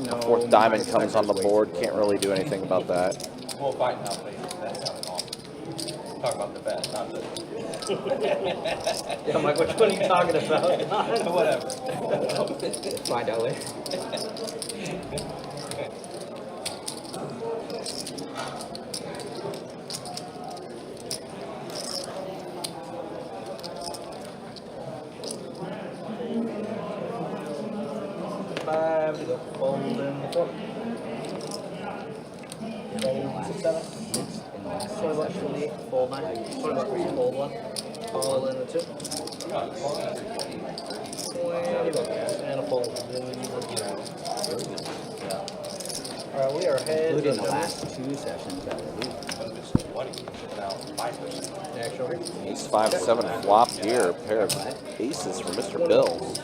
a 4th diamond comes on the board. Can't really do anything about that. we'll find out later. That sounds awful. Talk about the bet, not the. Yeah, Mike, which one are you talking about? Whatever. Find out later. Five to go. Fold in the 4. Fold 6, 7. 20 bucks from the 8. Fold 9. 20 bucks. Fold 1. All in the 2. 20 And a fold. Alright, we are heads. Including the last 2 sessions, I believe. Ace 5-7 flop here. A pair of aces for Mr. Bills.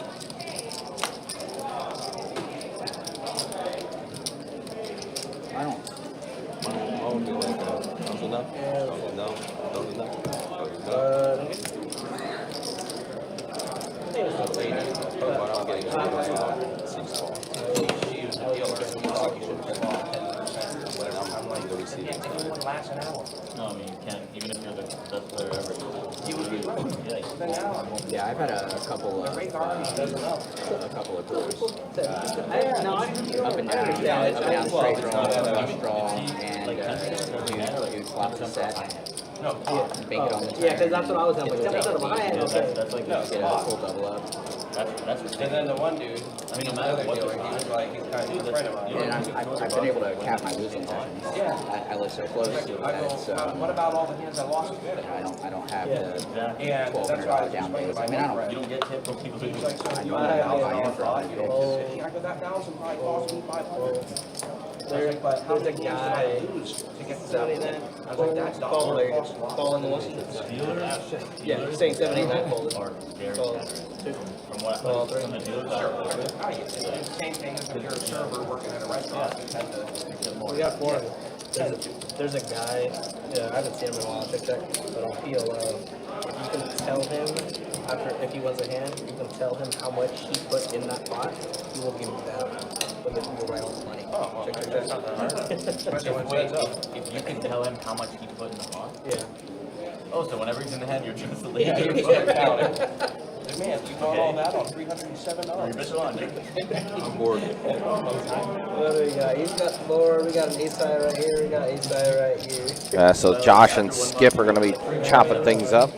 I don't do like that. Those enough? No. Those enough? No, I mean, you can't, even if you're the best player ever. Yeah, I've had a couple of tours. Up and down straight draw, flush draw, and dude flops a set. Bank it on the turn. Yeah, because that's what I was doing. That's like get a full double up. That's And then the one dude, I mean, no matter what dealer, he was like, he's kind of a friend of mine. And I've been able to cap my losing sessions. I live so close to it that it's, What about all the hands I lost with it? I don't have the And that's why I $1,200 down days. I mean, you don't get tipped from people who He's like, so I you know want that to I'll buy in for $100. I go, that 1,000 probably cost me 500. There's a guy to get to that. I was like, that's not what it costs. calling the listen. Yeah, he's saying 79 folded. are very scattered. From what Well, from the dealers It's the same thing as if you're a server working at a restaurant. We got 4 of them. There's a guy, yeah, I haven't seen him in a while, check, but on PLO, if you can tell him, if he wins a hand, you can tell him how much he put in that pot, he will give you that. But if you go right on the money. Check. If you can tell him how much he put in the pot. Yeah. Oh, so whenever he's in the hand, you're just leaving Yeah, your yeah. phone counting. Man, you got all that on $307. You're bitching on, dude. I'm bored. What do we got? He's got 4, we got an ace high right here, we got ace high right here. So Josh and Skip are going to be chopping things up.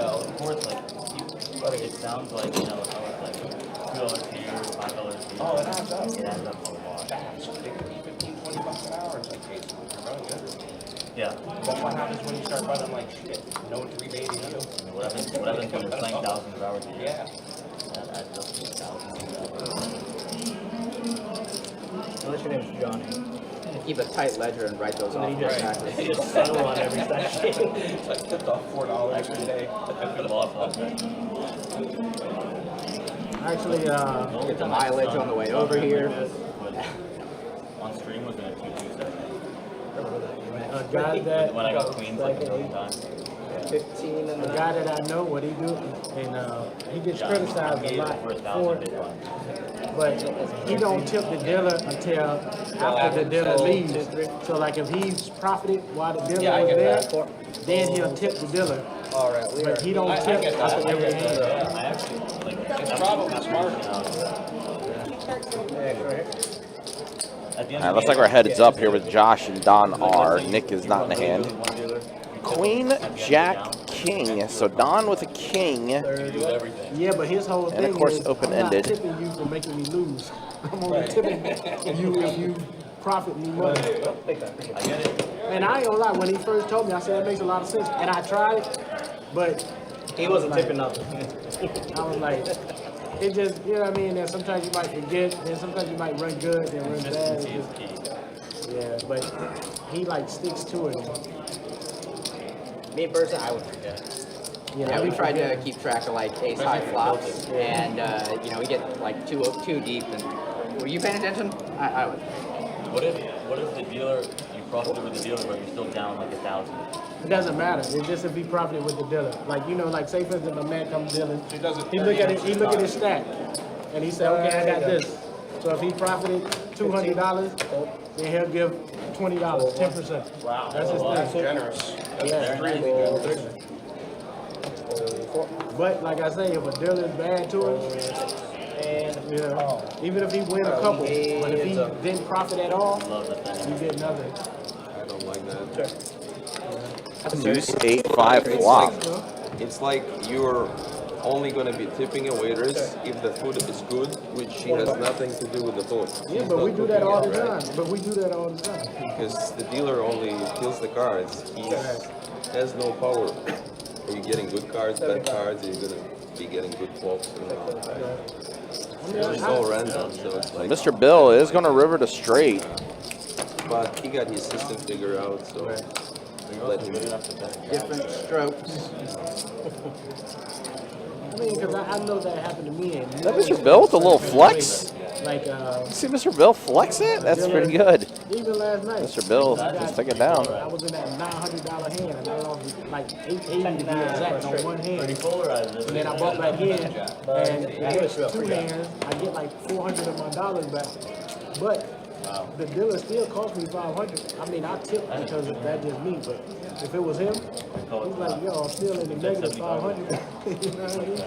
Of course, like, it sounds like, you know, how it's like $2 here, $5 here. Oh, it adds up. It adds up a lot. That's $15-20 an hour in some cases when you're running good. Yeah. But what happens when you start running like shit? No rebating you. What happens when you're playing thousands of hours a year? Yeah. That adds up to thousands of hours. Unless your name's Johnny. Keep a tight ledger and write those off. He just settle on every session. It's like tipped off $4 every day. I could have lost last night. Actually, Get the mileage on the way over here. On stream was in a 2-2 session. a guy that When I got queens like a million times. 15 and a guy that I know what he do, and he gets criticized a lot for it, but he don't tip the dealer until after the dealer leaves. So like if he's profited while the dealer was there, then he'll tip the dealer. All right, But he don't tip after every hand. I actually, like, It's probably smart. Looks like we're heads up here with Josh and Don R. Nick is not in the hand. Queen, Jack, King. So Don with a king. Yeah, but his whole thing And of course, is open-ended. I'm not tipping you for making me lose. I'm only tipping you if you profit me money. I get it. And I ain't gonna lie, when he first told me, I said that makes a lot of sense. And I tried it, but he wasn't tipping nothing. I was like, it just, you know what I mean? And sometimes you might forget, then sometimes you might run good, then run bad. Consistency is key. Yeah, but he like sticks to it. Me personally, I would forget. Yeah, we tried to keep track of like ace high flops, and you know, we get like too deep. And were you paying attention? I was. What if the dealer, you profited with the dealer, but you're still down like 1,000? It doesn't matter. It's just if he profited with the dealer. Like, you know, like say for instance, a man comes dealing, he look at his stack, and he said, okay, I got this. So if he profited $200, then he'll give $20, 10%. Wow. That's his thing. That's generous. Yeah. But like I say, if a dealer is bad to us, and you know, even if he win a couple, but if he didn't profit at all, you get nothing. I don't like that. Deuce, 8, 5 flop. It's like you're only going to be tipping a waitress if the food is good, which she has nothing to do with the food. Yeah, She's but not we do that cooking all it, the right? time. But we do that all the time. Because the dealer only deals the cards. He has no power. Are you getting good cards, bad cards? Are you going to be getting good quotes? It's so random, so it's like... Mr. Bill is going to river to straight. But he got his system figured out, so let him. Different strokes. I mean, because I know that happened to me. And Is that Mr. Bill with a little flex? Like, See Mr. Bill flex it? That's pretty good. even last night. Mr. Bill, let's take it down. I was in that $900 hand, and I lost like $880 to be exact on one hand. And then I bought back in, and it was 2 hands. I get like $400 of my dollars back. But the dealer still cost me $500. I mean, I tipped because that's just me. But if it was him, he's like, yo, I'm still in the negative $500. You know what I mean?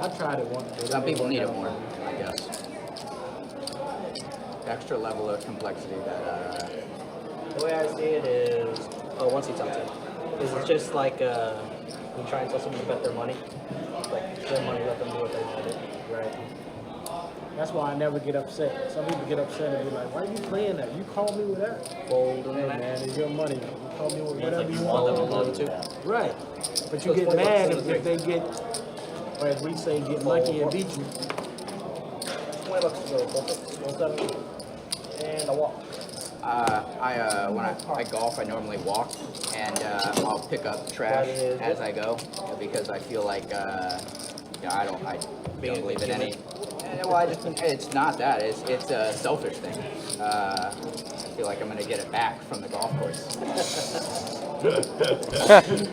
I tried it once. But Some people need it more, I guess. Extra level of complexity that. The way I see it is, once you tell it, is it's just like you try and tell someone to bet their money. Like their money, let them do what they want to do. Right. That's why I never get upset. Some people get upset and be like, why are you playing that? You call me with that? Fold Hey, man, it's your money. You call me with whatever you want. want. Right. But you get mad if they get, or as we say, get lucky and beat you. $20 to go. 170. And a walk. When I golf, I normally walk, and I'll pick up trash as I go because I feel like I don't believe in any. Well, it's not that. It's a selfish thing. I feel like I'm gonna get it back from the golf course.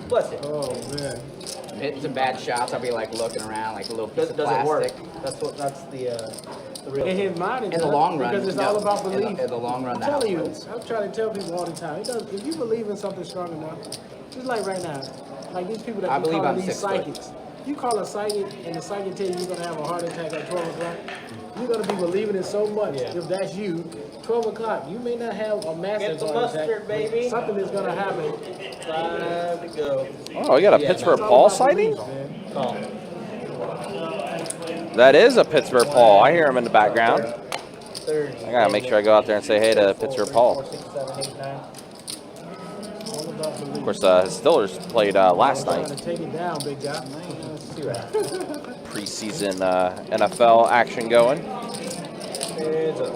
Bless you. Oh man. Hitting some bad shots, I'll be like looking around like a little piece of Does it plastic. work? That's the real. In his mind, it In the does, long run, because it's no. all about belief. In the long run, I'm the telling you, house I'm trying to tell people all the time. It does, if you believe in something strong enough, just like right now, like these people that I you believe call I'm these 6 foot. psychics. You call a psychic, and the psychic tell you you're gonna have a heart attack at 12 o'clock. You're gonna be believing it so much. If that's you, 12 o'clock, you may not have a massive Get the heart attack, mustard, but baby. something is gonna happen. Time to go. Oh, we got a Pittsburgh It's all Paul about sighting? belief, man. Call. That is a Pittsburgh Paul. I hear him in the background. 30. I gotta make sure I go out there and say hey to Pittsburgh Paul. 4, 6, 7, 8, 9. All about belief. Of course, Stillers played last Trying night. to take it down, big guy. Preseason NFL action going. It's up.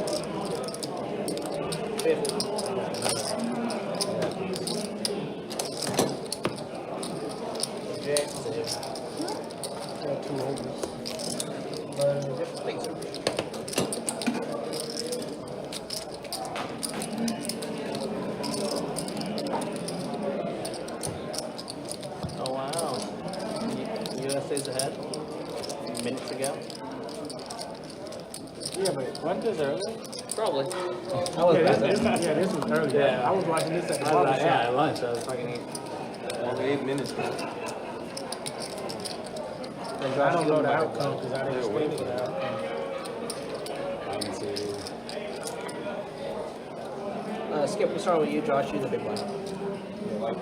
50. Got 2 overs. Oh wow. USA's ahead. Minutes ago. Yeah, but wasn't this early? Probably. This was early. Yeah. I was watching this at the I was barber at, shop. at lunch. I was fucking eating. Only 8 minutes. I don't know the outcome because I didn't stay for the outcome. Skip, we start with you, Josh. You the big one. 1,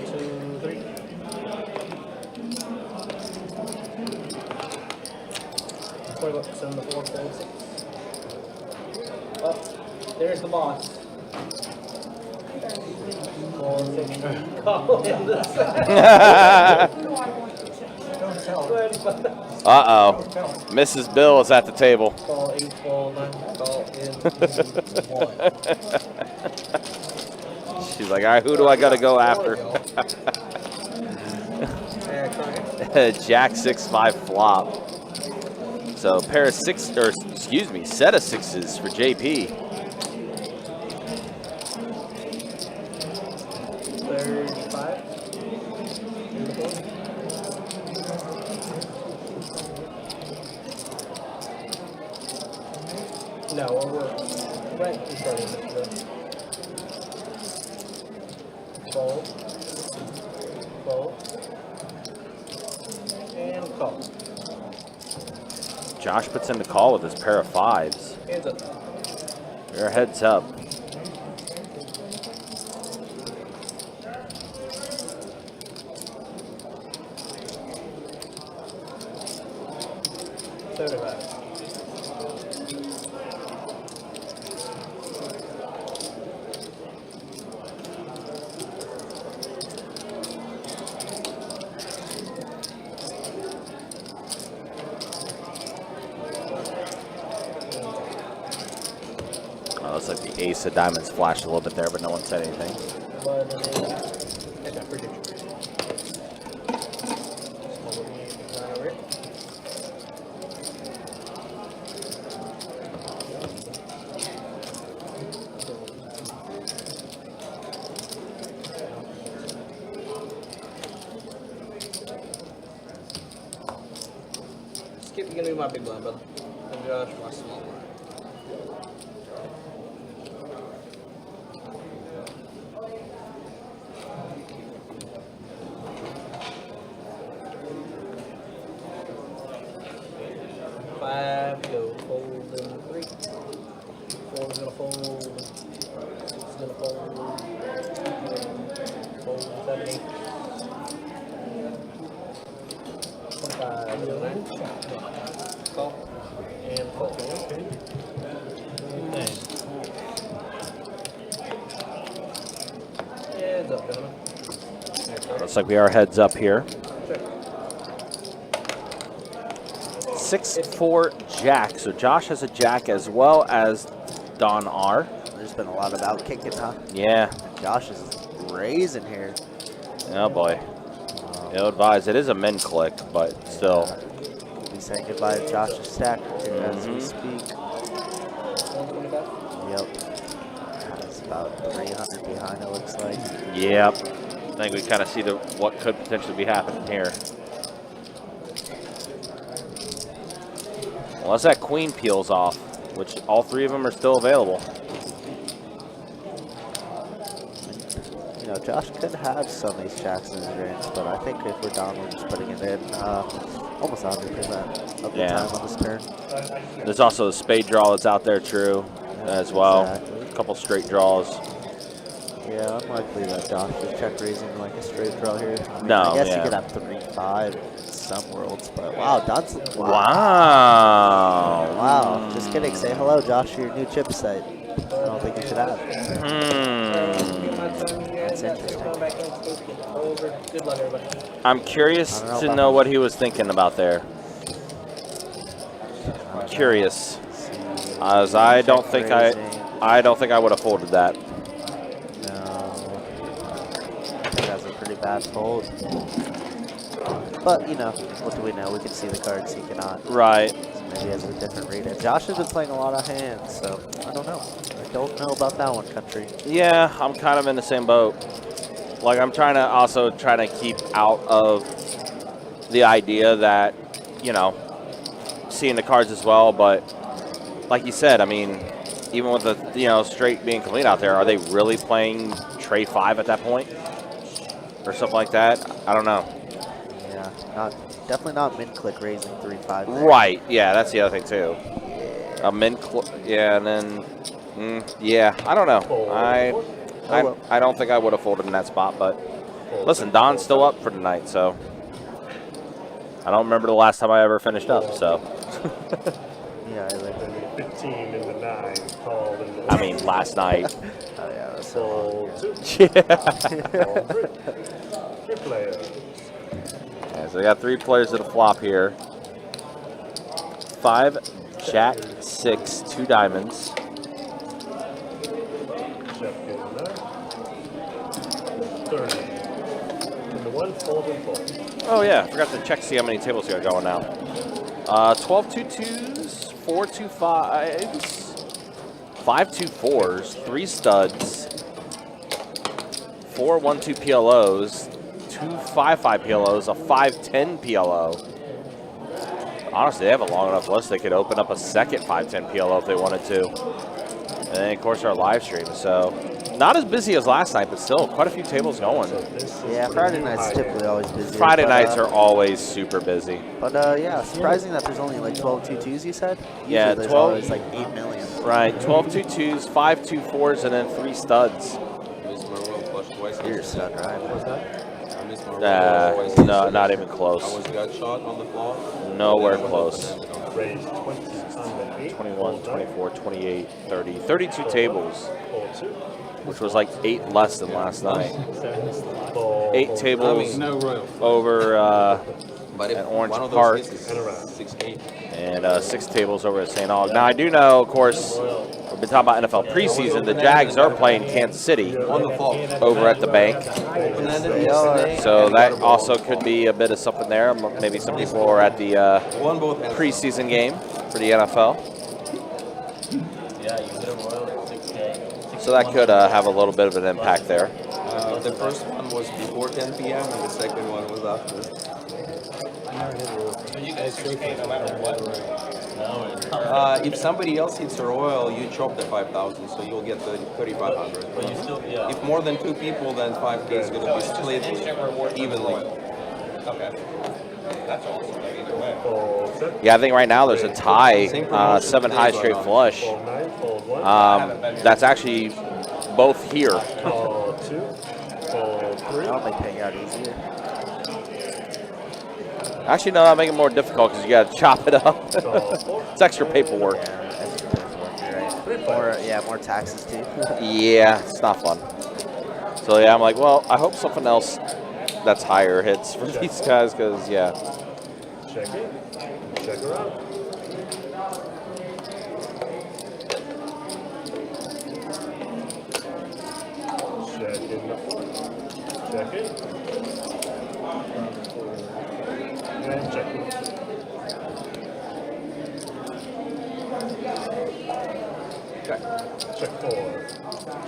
2, 3. $20 on the 4, 5, 6. Oh, there's the boss. 4, 6. Call in the Uh-oh. Mrs. Bill is at the table. Call 8, call 9, call in 1. She's like, all right, who do I got to go after? Jack 6-5 flop. So pair of set of 6s for JP. 35. No, we're right in front of it. Fold. Fold. And call. Josh puts in the call with his pair of 5s. Hands up. Your heads up. 35. Looks like the ace of diamonds flashed a little bit there, but no one said anything. Skip, you're gonna be my big blind, brother. And Josh, my small blind. Five, go fold in 3. 4 is gonna fold. 6 is gonna fold. Fold 7, 8. 25, 9. Call. And fold. Heads up, gentlemen. Looks like we are heads up here. 6-4 jack. So Josh has a jack as well as Don R. There's been a lot of out kicking, huh? Yeah. Josh is raising here. Oh boy. Ill advised. It is a min click, but still. We'll be saying goodbye to Josh's stack as we speak. Yep. It's about 300 behind, it looks like. Yep. I think we kind of see what could potentially be happening here. Unless that queen peels off, which all 3 of them are still available. You know, Josh could have some ace jacks in his range, but I think if we're down, we're just putting it in almost 100% of the time on this turn. There's also a spade draw that's out there, true, as well. Exactly. A couple straight draws. Yeah, unlikely that Josh is check raising like a straight draw here. I mean, No, I guess yeah. you could have 3-5 in some worlds, but wow, Don's Wow. Wow. Just kidding. Say hello, Josh, to your new chip site. I don't think you should have. That's interesting. Good luck, everybody. I'm curious to know what he was thinking about there. I'm curious, as I don't think I would have folded that. No, I think that's a pretty bad fold. But you know, what do we know? We can see the cards, he cannot. Right. So maybe he has a different read. And Josh has been playing a lot of hands, so I don't know. I don't know about that one, country. Yeah, I'm kind of in the same boat. Like, I'm trying to keep out of the idea that, you know, seeing the cards as well. But like you said, I mean, even with the, you know, straight being complete out there, are they really playing tray 5 at that point? Or something like that? I don't know. Yeah, definitely not min click raising 3-5. Right, yeah, that's the other thing too. A min click, yeah, and then, yeah, I don't know. I don't think I would have folded in that spot, but listen, Don's still up for tonight, so I don't remember the last time I ever finished up, so. Yeah, I like 15 in the 9, called in the I mean, last night. Oh yeah, that's so 2. Yeah. 3 players. Yeah, so we got 3 players at a flop here. 5, Jack, 6, 2 diamonds. Chef getting that. 30. And the 1 fold and fold. Oh yeah, I forgot to check see how many tables we got going now. 12 2-2s, 4 2-5s, 5 2-4s, 3 studs, 4 1-2 PLOs, 2 5-5 PLOs, a 5-10 PLO. Honestly, they have a long enough list they could open up a second 5-10 PLO if they wanted to. And then, of course, our live stream. So, not as busy as last night, but still quite a few tables going. Yeah, Friday night's typically always busy. Friday nights are always super busy. But yeah, surprising that there's only like 12 2-2s, you said? Yeah, there's 12. always like 8 million. Right, 12 2-2s, 5 2-4s, and then 3 studs. You're a stud, right? What was that? No, not even close. I was got shot on the floor. Nowhere close. Raise 20 on the 8. 21, 24, 28, 30. 32 tables, Fold 2. which was like 8 less than last night. Fold 8 fold tables No royal. over But if at Orange one of Park. those hits is 6-8. And 6 tables over at St. Aug. Now, I do know, of course, we've been talking about NFL preseason. The Jags are playing Kansas City On the fall. over at the bank. They are. So that also could be a bit of something there. Maybe some people are at the Won both ends. preseason game for the NFL. Yeah, you hit a royal at 6K. So that could have a little bit of an impact there. The first one was before 10 p.m. and the second one was after. So you guys 6K no matter what. No, it's If somebody else hits a royal, you chop the 5,000, so you'll get the 3,500. but you still, yeah. If more than 2 people, then 5K is going to be split evenly. Okay. That's awesome. Either way. Fold 7. Yeah, I think right now there's a tie, 7 high straight flush. Fold 9. Fold 1. That's actually both here. Fold 2. Fold 3. I don't make paying out easier. Actually, no, that'll make it more difficult because you got to chop it up. It's extra paperwork. Yeah, extra paperwork, you're right. More taxes too. Yeah, it's not fun. So yeah, I'm like, well, I hope something else that's higher hits for these guys because, yeah. Check it. Check around. Check in the 4. Check it. And check it. Check 4.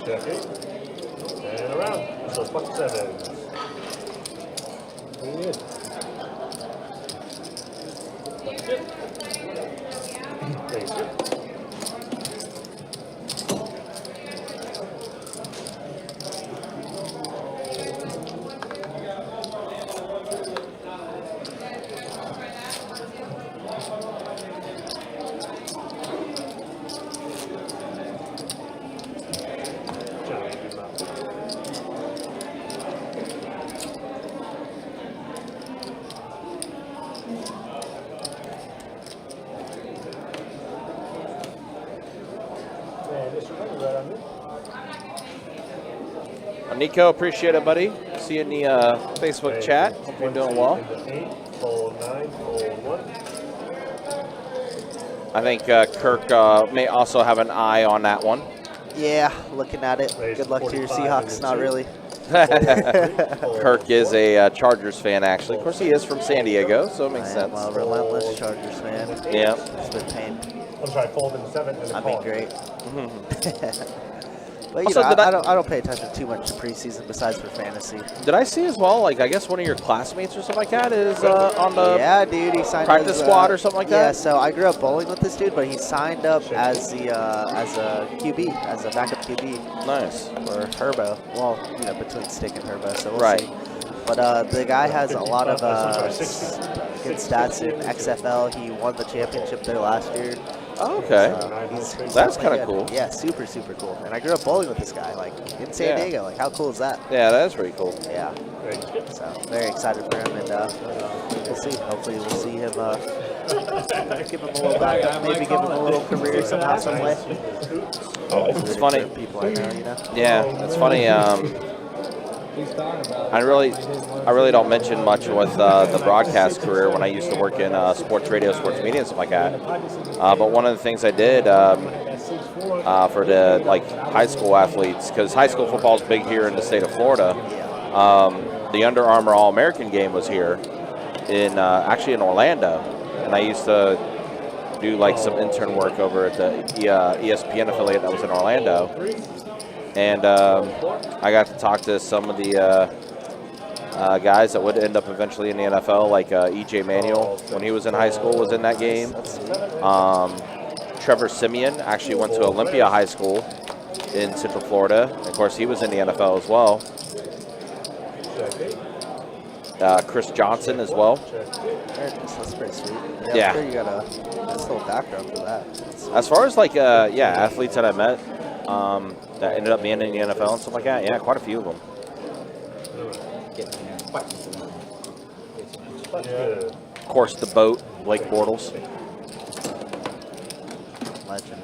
Check it. And around. So fuck 7. Good. That's it. Thank you. Nico, appreciate it, buddy. See you in the Facebook chat. Hope you're doing well. 8, fold 9, fold 1. I think Kirk may also have an eye on that one. Yeah, looking at it. Good luck to your Seahawks. Not really. Kirk is a Chargers fan, actually. Of course, he is from San Diego, so it makes sense. I'm a relentless Chargers fan. Yeah. It's been pain. I'm sorry, fold in 7 and I mean, great. But you Also, know, I don't pay attention too much to preseason besides for fantasy. Did I see as well, like, I guess one of your classmates or something like that is on the dude, he signed practice squad or something like that? Yeah, so I grew up bowling with this dude, but he signed up as the as a QB, as a backup QB. Nice. For Herbo. Well, you know, between Stick and Herbo, so we'll Right. see. But the guy has a lot of good stats in XFL. He won the championship there last year. Oh, okay. So That's kind of cool. Yeah, super, super cool. And I grew up bowling with this guy, like, in San Diego. Like, how cool is that? Yeah, that is pretty cool. Yeah. So, very excited for him, and we'll see. Hopefully, we'll see him, give him a little backup, maybe give him a little career somehow, some way. It's funny. People I know, you know? Yeah, it's funny. I really don't mention much with the broadcast career when I used to work in sports radio, sports media, and stuff like that. But one of the things I did for the high school athletes, because high school football is big here in the state of Florida. The Under Armour All-American game was here in actually in Orlando, and I used to do some intern work over at the ESPN affiliate that was in Orlando. And I got to talk to some of the guys that would end up eventually in the NFL, like E.J. Manuel, when he was in high school, was in that game. Trevor Simeon actually went to Olympia High School in Central Florida. Of course, he was in the NFL as well. Chris Johnson as well. That's pretty sweet. Yeah. I'm sure you got a nice little background for that. As far as athletes that I met that ended up being in the NFL and stuff like that, yeah, quite a few of them. Of course, the boat, Blake Bortles. legend.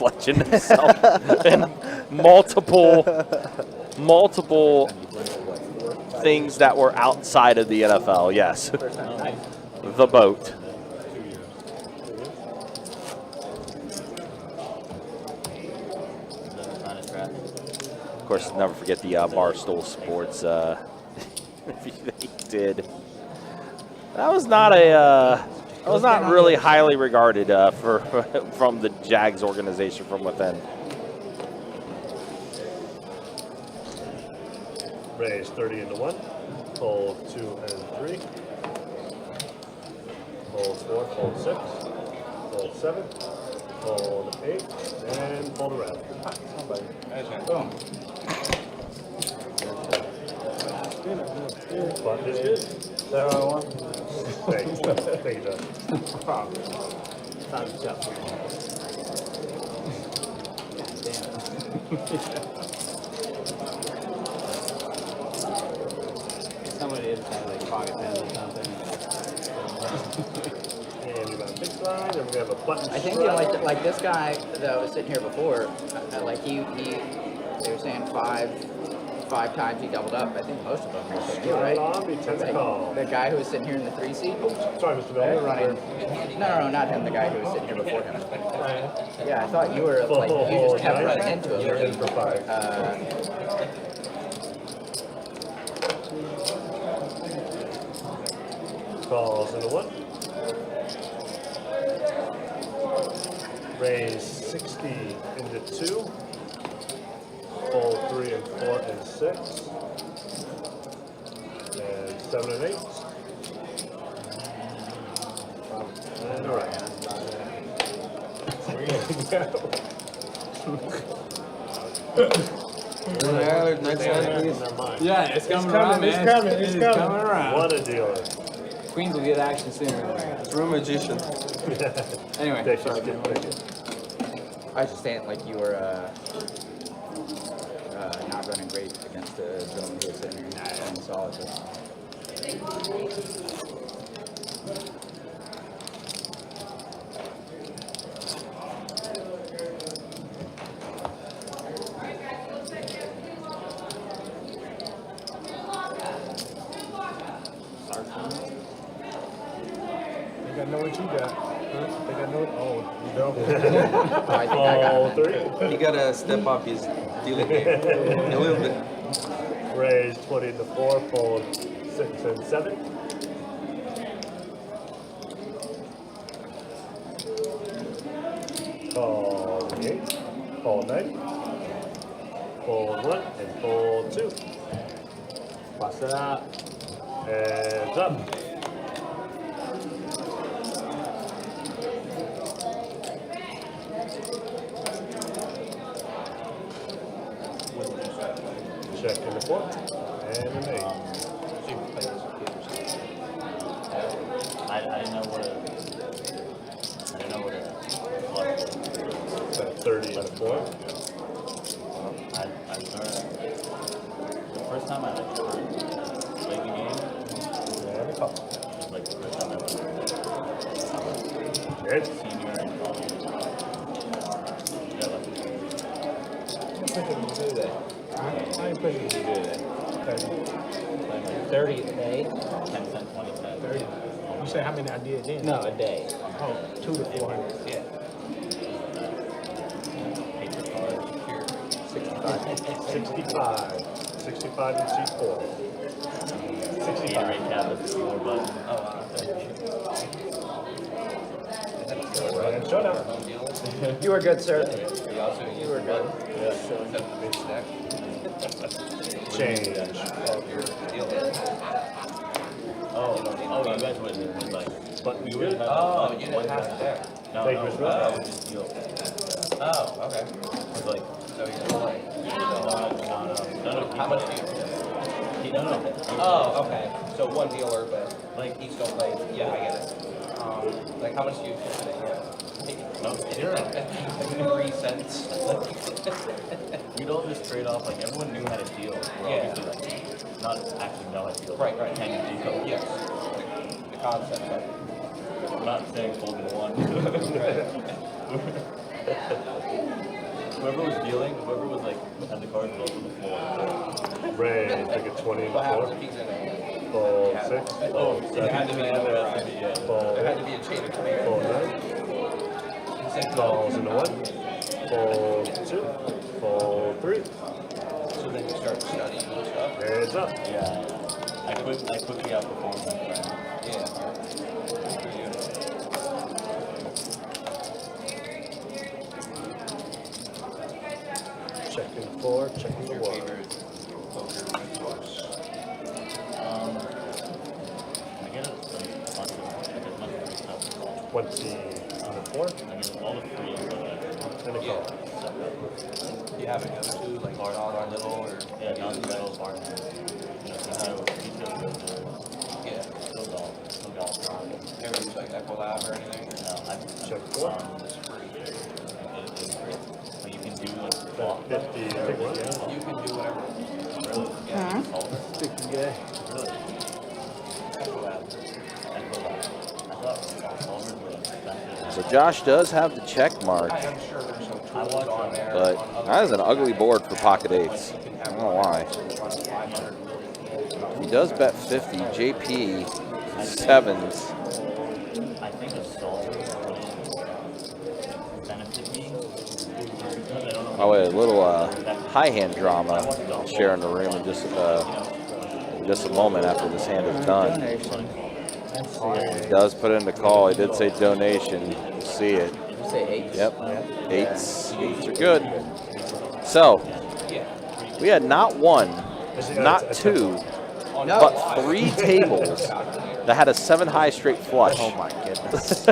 Legend himself. And multiple things that were outside of the NFL, yes. The boat. Of course, never forget the Barstool Sports they did. That was not really highly regarded from the Jags organization from within. Raise 30 into 1. Fold 2 and 3. Fold 4, fold 6. Fold 7. Fold 8. And fold around. Boom. Button is good. Thank you, John. Somebody is kind of like pocket pen or something. And we got a big line, and we have a button. I think like this guy that was sitting here before, like they were saying five times he doubled up. I think most of them were sitting here, right? The guy who was sitting here in the 3 seat. Sorry, Mr. Bell. Running. No, not him. The guy who was sitting here before him. Yeah, I thought you were like you just kept running into him. You're in for 5. Calls into 1. Raise 60 into 2. Fold 3 and 4 and 6. And 7 and 8. And all right. Next one, please. Yeah, it's coming around, man. It's coming around. What a dealer. Queens will get action sooner. True magician. Anyway, sorry. I was just saying, like you were not running great against the gentleman who was sitting here and saw it. Think I know what you got. Think I know. Oh, you don't. He got to step up his dealing game a little bit. Raise 20 to 4, fold 6 and 7. Fold 8, fold 9, fold 1, and fold 2. Bust it out. Heads up. Check in the 4 and an 8. I didn't know what So 30 and a 4. I learned the first time I like played the game. And a couple. It was like the first time I was Good. senior in college. What did you do that? I ain't putting What did you do that? 30 a day. 10 cent, 20 cent. 30. You say how many I did then? No, a day. Oh, 2 to 400. Yeah. 65. 65 and C4. 65. Gatorade cap is 4 bucks. Oh, wow. And showdown. You were good, sir. You were good. Change. Oh, you guys would like. Button We is would good. have Oh, like you one didn't have time. it there. No, Thank no, you, Mr. I Rose. would just deal. Oh, okay. It's like, So you're gonna play. no. How much do you? No. Oh, okay. So one dealer, but like each don't play. Yeah, I get it. Like how much do you chip it in? No, 0. 3 cents. We'd all just trade off, like everyone knew how to deal. Yeah. Obviously, like, not actually know how to deal. Right. Can you deal? Yes. The concept of it. When I not saying fold in one. Whoever was dealing, whoever was like had the cards rolled on the floor. Ray, take a 20 and 4. Fold 6. Fold 7. It had to be another. Fold There had to be a chain of command. Fold 9. Calls into 1. Fold 2. Fold 3. So then you start studying and stuff. Heads up. Yeah. I quickly outperformed my friend. Yeah. Checking 4, checking the 1. I get a bunch of 20 and a 4. I get all the free And a call. You have any other two, like Dog or Little, or yeah, John Metal, Barton. You know, yeah, no golf. ever use like Equilab or anything? No, I Check 4. it's free. It's free. But you can do like 50 and a 1. You can do whatever. Really? Yeah. Really? Equilab. I thought solvers were expensive. So Josh does have the check mark, I'm sure there's some tools on there. but that is an ugly board for pocket eights. I don't know why. He does bet 50. JP 7s. I think a solver would benefit me. Oh wait, a little high hand drama sharing the room in just a moment after this hand is done. He does put in the call. He did say donation. You see it. Did you say 8? Yep. Eights are good. So we had not one, not two, but 3 tables that had a 7 high straight flush. Oh my goodness.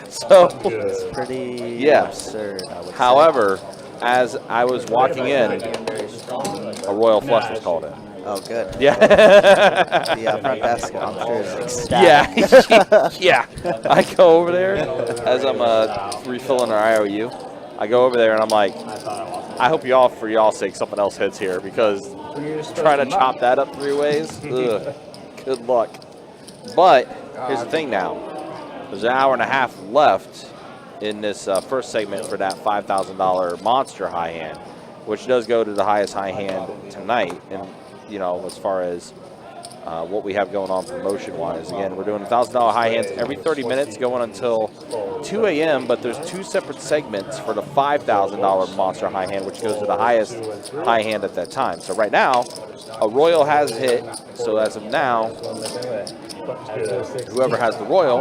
So It's pretty yeah. absurd, I would However, as I was walking in, a royal flush was called in. say. Oh, good. Yeah. The front desk, I'm sure, is ecstatic. Yeah. I go over there as I'm refilling our IOU. I go over there and I'm like, I hope y'all, for y'all's sake, something else hits here because trying to chop that up 3 ways, ugh, good luck. But here's the thing now. There's an hour and a half left in this first segment for that $5,000 monster high hand, which does go to the highest high hand tonight. And, you know, as far as what we have going on promotion-wise. Again, we're doing $1,000 high hands every 30 minutes going until 2 a.m., but there's 2 separate segments for the $5,000 monster high hand, which goes to the highest high hand at that time. So right now, a royal has hit, so as of now, whoever has the royal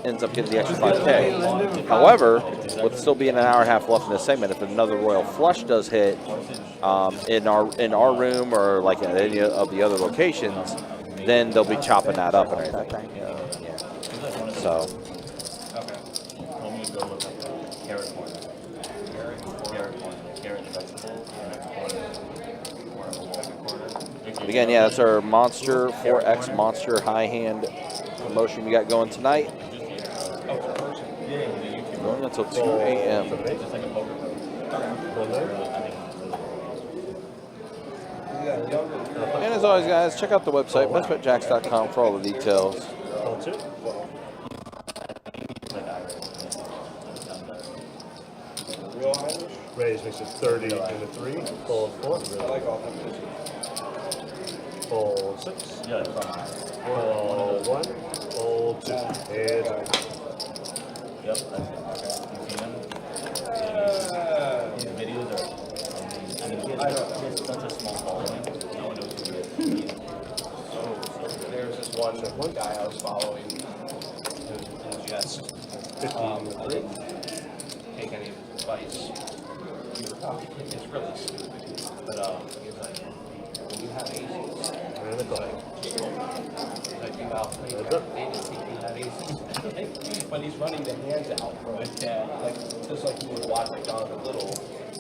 ends up getting the extra 5K. However, with still being an hour and a half left in this segment, if another royal flush does hit in our room or like at any of the other locations, then they'll be chopping that up and everything. Yeah. So. But again, yeah, that's our Monster 4X Monster high hand promotion we got going tonight. Going until 2 a.m. And as always, guys, check out the website, bestbetjacks.com for all the details. Raise makes it 30 and a 3. Fold 4. I like all them. Fold 6. Fold 1. Fold 2. Heads up. Yep, that's it. His videos are, I mean, he has such a small following. No one knows who he is. So there's this one guy I was following who's just, I didn't take any of his advice. It's really stupid. But he's like, when you have aces, like you outplay them, they just think you have aces. But he's running the hands out from it. Like, just like you would watch like Jonathan Little.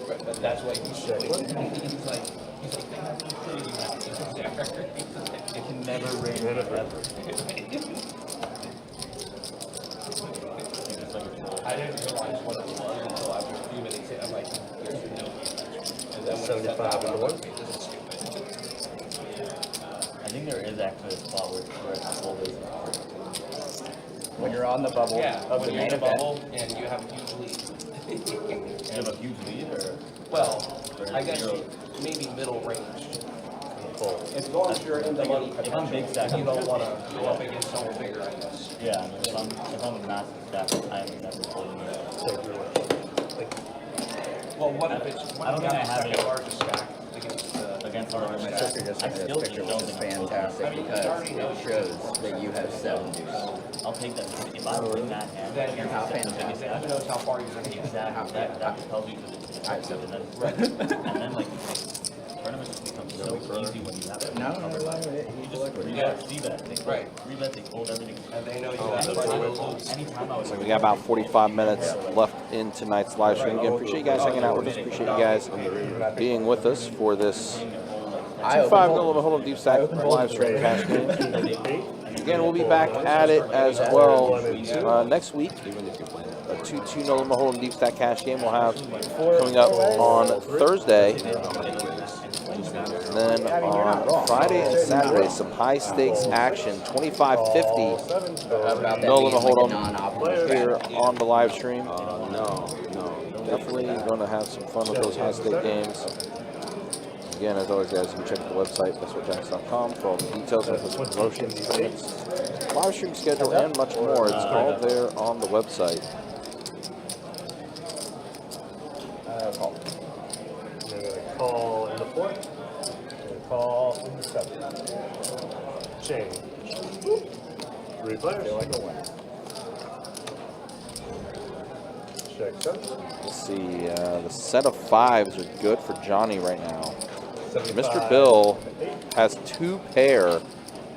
But that's why he's showing. He's like, they have to say you have aces there. it can never rain forever. I didn't realize what it was until after a few minutes. I'm like, there's no answer. And then when I stepped out, I'm like, this is stupid. I think there is actually a spot where it's folded. When you're on the bubble of the when you're main in the event. bubble and you have a huge lead. You have a huge lead, or Well, I guess maybe middle range. As long as you're in the money if I'm big stack, you don't want to go up against someone bigger, I guess. yeah, I mean, if I'm a massive stack, I am never folding it. Well, what if it's I don't think I have second it largest stack against the My sister just I sent me still this picture, don't which is think I'm fantastic folding. because it shows that you have 7 deuce. I'll take that. If I win that hand, Then You're how fantastic. Who knows how far you're going to get. exactly, that tells you that it's effective, and then like, tournaments just become so easy when you have it. No, You just see that. They Right. 3-bet, they fold everything. And they know you have Anytime I was So we got about 45 minutes left in tonight's live stream. Again, appreciate you guys hanging out with us. Appreciate you guys being with us for this 2-5 Limit Hold'em Deep Stack live stream cash game. Again, we'll be back at it as well next week. A 2-2 No Limit Hold'em Deep Stack cash game we'll have coming up on Thursday. And then on Friday and Saturday, some high stakes action, 25-50 No Limit Hold'em here on the live stream. Definitely going to have some fun with those high stake games. Again, as always, guys, you can check the website, bestbetjacks.com, for all the details of this promotions, tournaments, live stream schedule, and much more. It's all there on the website. Call. They're going to call in the 4th. Call in the 7th. Change. 3 players. Feel like a win. Check 7. Let's see, the set of 5s are good for Johnny right now. Mr. Bill has 2 pair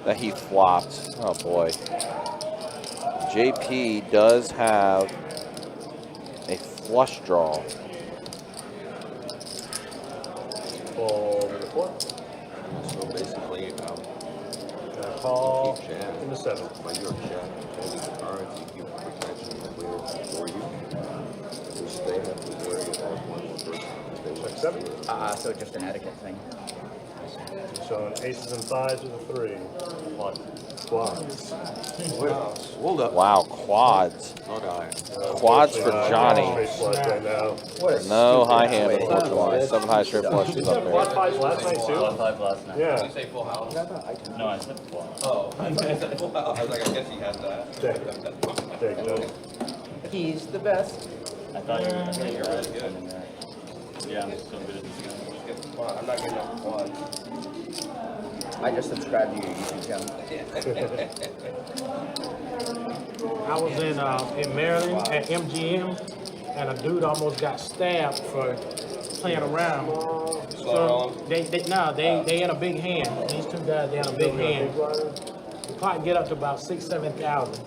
that he flopped. Oh boy. JP does have a flush draw. Call in the 4th. So basically, Call keep jam. in the 7th. When you're jam, holding the cards, you keep protection clear for you. Which they have to worry about one person. They Check 7. So just an etiquette thing. Showing aces and 5s with a 3. Quads. Hold up. Wow, quads. Quads for Johnny. Right now. No high hand, unfortunately. 7 high straight flushes up there. Quad 5 last night too? 5 last night. Yeah. Did you say full house? No, I said quad. Oh, I said full house. I was like, I guess he had that. Take that. He's the best. I thought you were going to say you're really good in there. Yeah, I'm so good at this game. I'm not getting up quad. I just subscribed to your YouTube channel. I was in Maryland at MGM, and a dude almost got stabbed for playing around. So they in a big hand. These 2 guys, they in a big hand. The pot get up to about 6,000-7,000,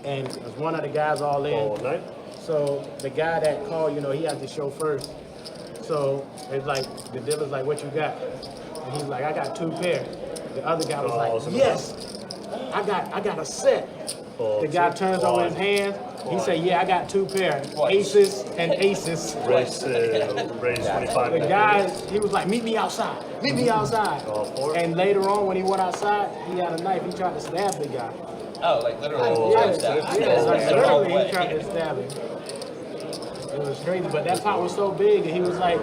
and there's one of the guys all in. So the guy that called, he had to show first. So it's like the dealer's like, "What you got?" And he's like, "I got 2 pair." The other guy was like, "Yes, I got a set." The guy turns over his hand. He said, "Yeah, I got 2 pair, aces and aces." Raise 25. The guy, he was like, "Meet me outside. Meet me outside." And later on, when he went outside, he had a knife. He tried to stab the guy. Oh, like literally. Yeah, like literally, he tried to stab him. It was crazy, but that pot was so big, and he was like,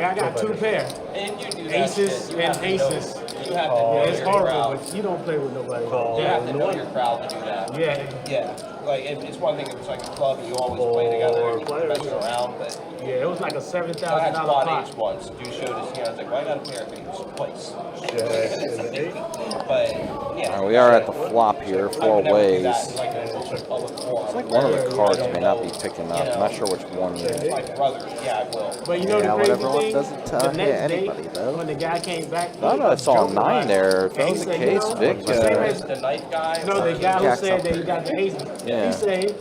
"I got 2 pair, And you do that aces shit. and aces." You have to Yeah, know it's your horrible, crowd. but you don't play with nobody. You have to know your crowd to do that. Yeah. Yeah. Like, it's one thing if it's like a club and you always play together and you mess around, but Yeah, it was like a $7,000 I had quad pot. H once. Dude showed us here. I was like, why not a pair of things? Twice. But, yeah. We are at the flop here, 4 ways. It's like One of the cards may not be picking up. I'm not sure which one yet. my brother. Yeah, I will. But you know Yeah, the crazy whatever one thing? doesn't The hit next day, anybody, though. when the guy came back, I thought I saw a 9 there. If that was the case, Vic. The knife guy. No, the guy who Jack's said up that he there. got the aces. Yeah. He said,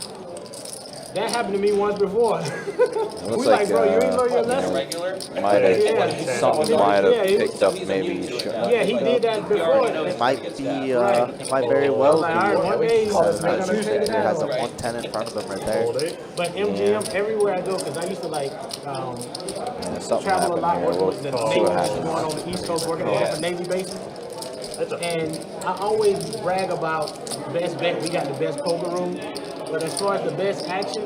that happened to me once before. Looks We like, bro, you ain't learned your you lesson. know, Regular? might have, Yeah. something might Yeah, have he- picked up maybe. Yeah, he did that before. Might be, might very well be. Like, all right, one day, Says they're that gonna take it Tuesday has a out. 110 in front of him right there. But MGM, everywhere I go, because I used to like Something travel a happened lot, here. working We'll with the see Navy, what going happens. on the East Coast, working off the Navy bases. And I always brag about best bet. We got the best poker room. But as far as the best action,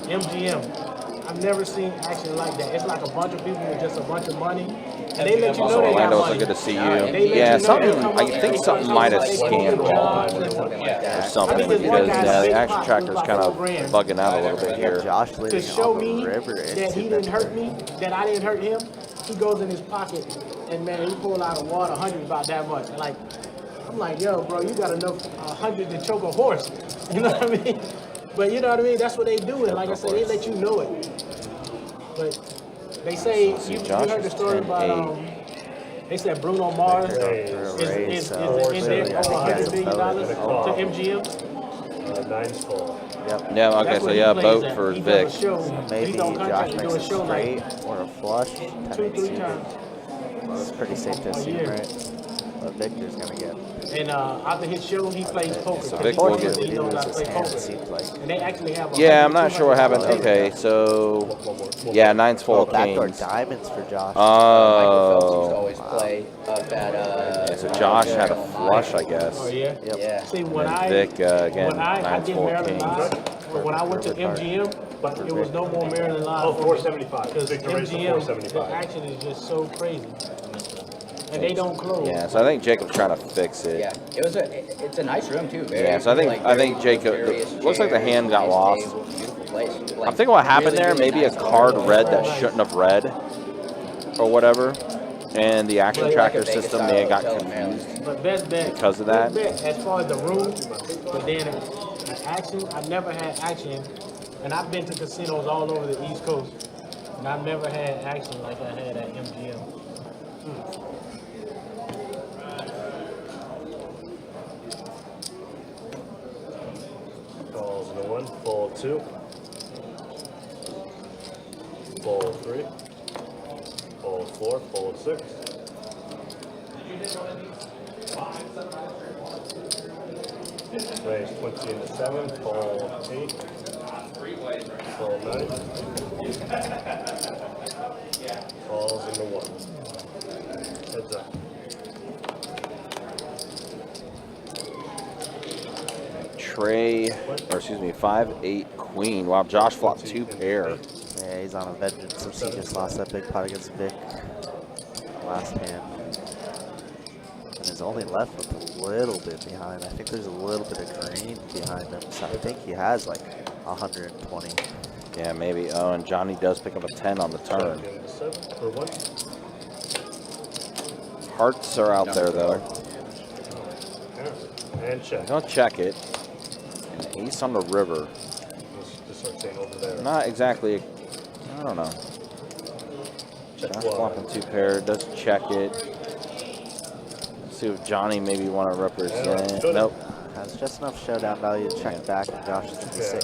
MGM. I've never seen action like that. It's like a bunch of people with just a bunch of money. And they let you know they got Orlando, money. so good to see you. They let Yeah, you know something. they come I up think and something they might have come up, scanned they wrong go to jobs or and- something I mean, there's one because guy the big action pot tracker's was kind like of $4,000. bugging out a little bit here. Josh To leading show off me the river. that he didn't hurt me, that I didn't hurt him, he goes in his pocket and man, he pulled out a water 100 about that much. And like, I'm like, yo, bro, you got enough 100 to choke a horse. You know what I mean? But you know what I mean? That's what they do. And like I said, they let you know it. But they say, you heard the story about, they said Bruno Mars is in there over $100 million to MGM. Nine's full. Yep. Yeah, okay, That's so what he yeah, plays boat at. for He Vic. does a show. Maybe He's on Josh contract to makes do a a show like straight or a flush. 2-3 times. It's pretty safe to assume, year. right? But Victor's gonna get. And after his show, he plays poker. So He Vic will knows get- he knows how to play Hand, it poker. seems like. And they actually have a Yeah, I'm not sure what happened. $100, Okay, so yeah, nine's full Oh, of backdoor kings. diamonds for Josh. Michael Phelps used to Oh, always play up at yeah, so Josh had a flush, I guess. Oh yeah. Yep. Yeah. See, when And I Vic again, when I nine's did full of Maryland kings. Live, but when I went to MGM, but it was no more Maryland Live. Oh, 475. Because Victor raised to MGM, the 475. action is just so crazy, and they don't close. Yeah, so I think Jacob's trying to fix it. Yeah, it's a nice room too. Very, Yeah, so I think Jacob. Looks like the hand got lost. I'm thinking what happened there. Maybe a card read that shouldn't have read, or whatever, and the action tracker system may have got confused But best bet because of that. best bet, as far as the room, but then the action, I've never had action, and I've been to casinos all over the East Coast, and I've never had action like I had at MGM. Calls in a 1, fold 2. Fold 3. Fold 4, fold 6. Raise 20 into 7, fold 8. Fold 9. Calls into 1. Heads up. Trey, or excuse me, 5-8 queen. Wow, Josh flopped 2 pair. Yeah, he's on a vengeance since he just lost that big pot against Vic last hand. And is only left with a little bit behind. I think there's a little bit of green behind him, so I think he has like 120. Yeah, maybe. Oh, and Johnny does pick up a 10 on the turn. For 1. Hearts are out there though. And check. Don't check it. And ace on the river. Just start saying over there. Not exactly. I don't know. Josh flopping 2 pair. Does check it. Let's see if Johnny maybe want to represent. Nope. Has just enough showdown value to check back, and Josh is just sick.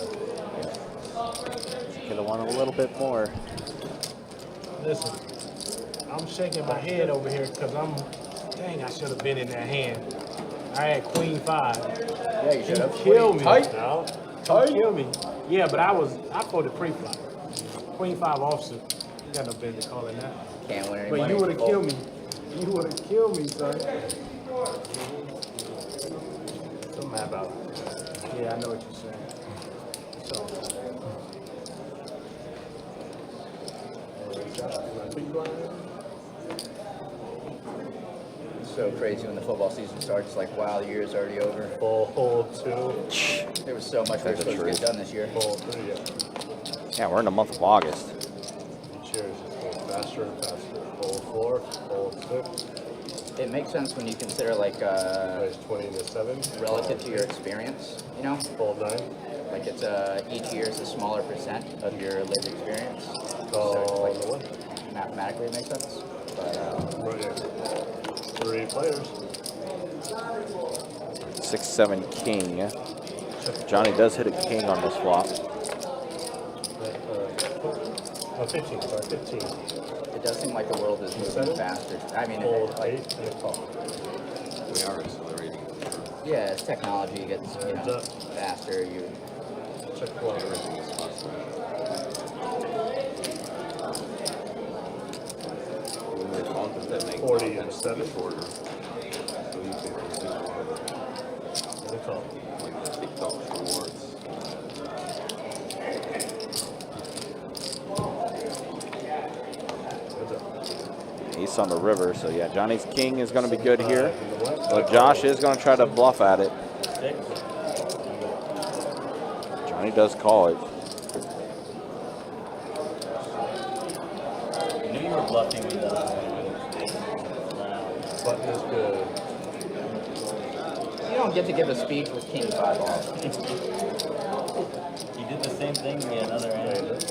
Could have won a little bit more. Listen, I'm shaking my head over here because dang, I should have been in that hand. I had Queen 5. Yeah, you should have. Killed me. Tight. Now, Kill me. Yeah, but I folded pre-flop. Queen 5 offsuit. You got no business calling that. Can't win any But money. you would have killed me. You would have killed me, son. I'm mad about it. Yeah, I know what you're saying. So, So crazy when the football season starts. Like, wow, the year's already over. Fold 2. There was so much we were supposed to get done this year. Fold 3, yeah. Yeah, we're in the month of August. Cheers. It's going faster and faster. Fold 4, fold 6. It makes sense when you consider like Raise 20 into 7. relative to your experience. You know, Fold 9. like it's each year is a smaller percent of your lived experience. Call So it's the 1. like mathematically it makes sense. But Right here. 3 players. 6-7 king. Johnny does hit a king on this flop. 15, sorry, 15. it does seem like the world is moving faster. I mean, Fold like, 8 and a call. We are accelerating. yeah, as technology gets faster, you. Check 1. Everything is faster. There's content that makes 40 content and 7. shorter. So you TikTok shorts. Ace on the river, so yeah, Johnny's king is going to be good here. But Josh is going to try to bluff at it. Johnny does call it. I knew you were bluffing with Button is good. You don't get to give a speech with king 5 off. He did the same thing to me another hand.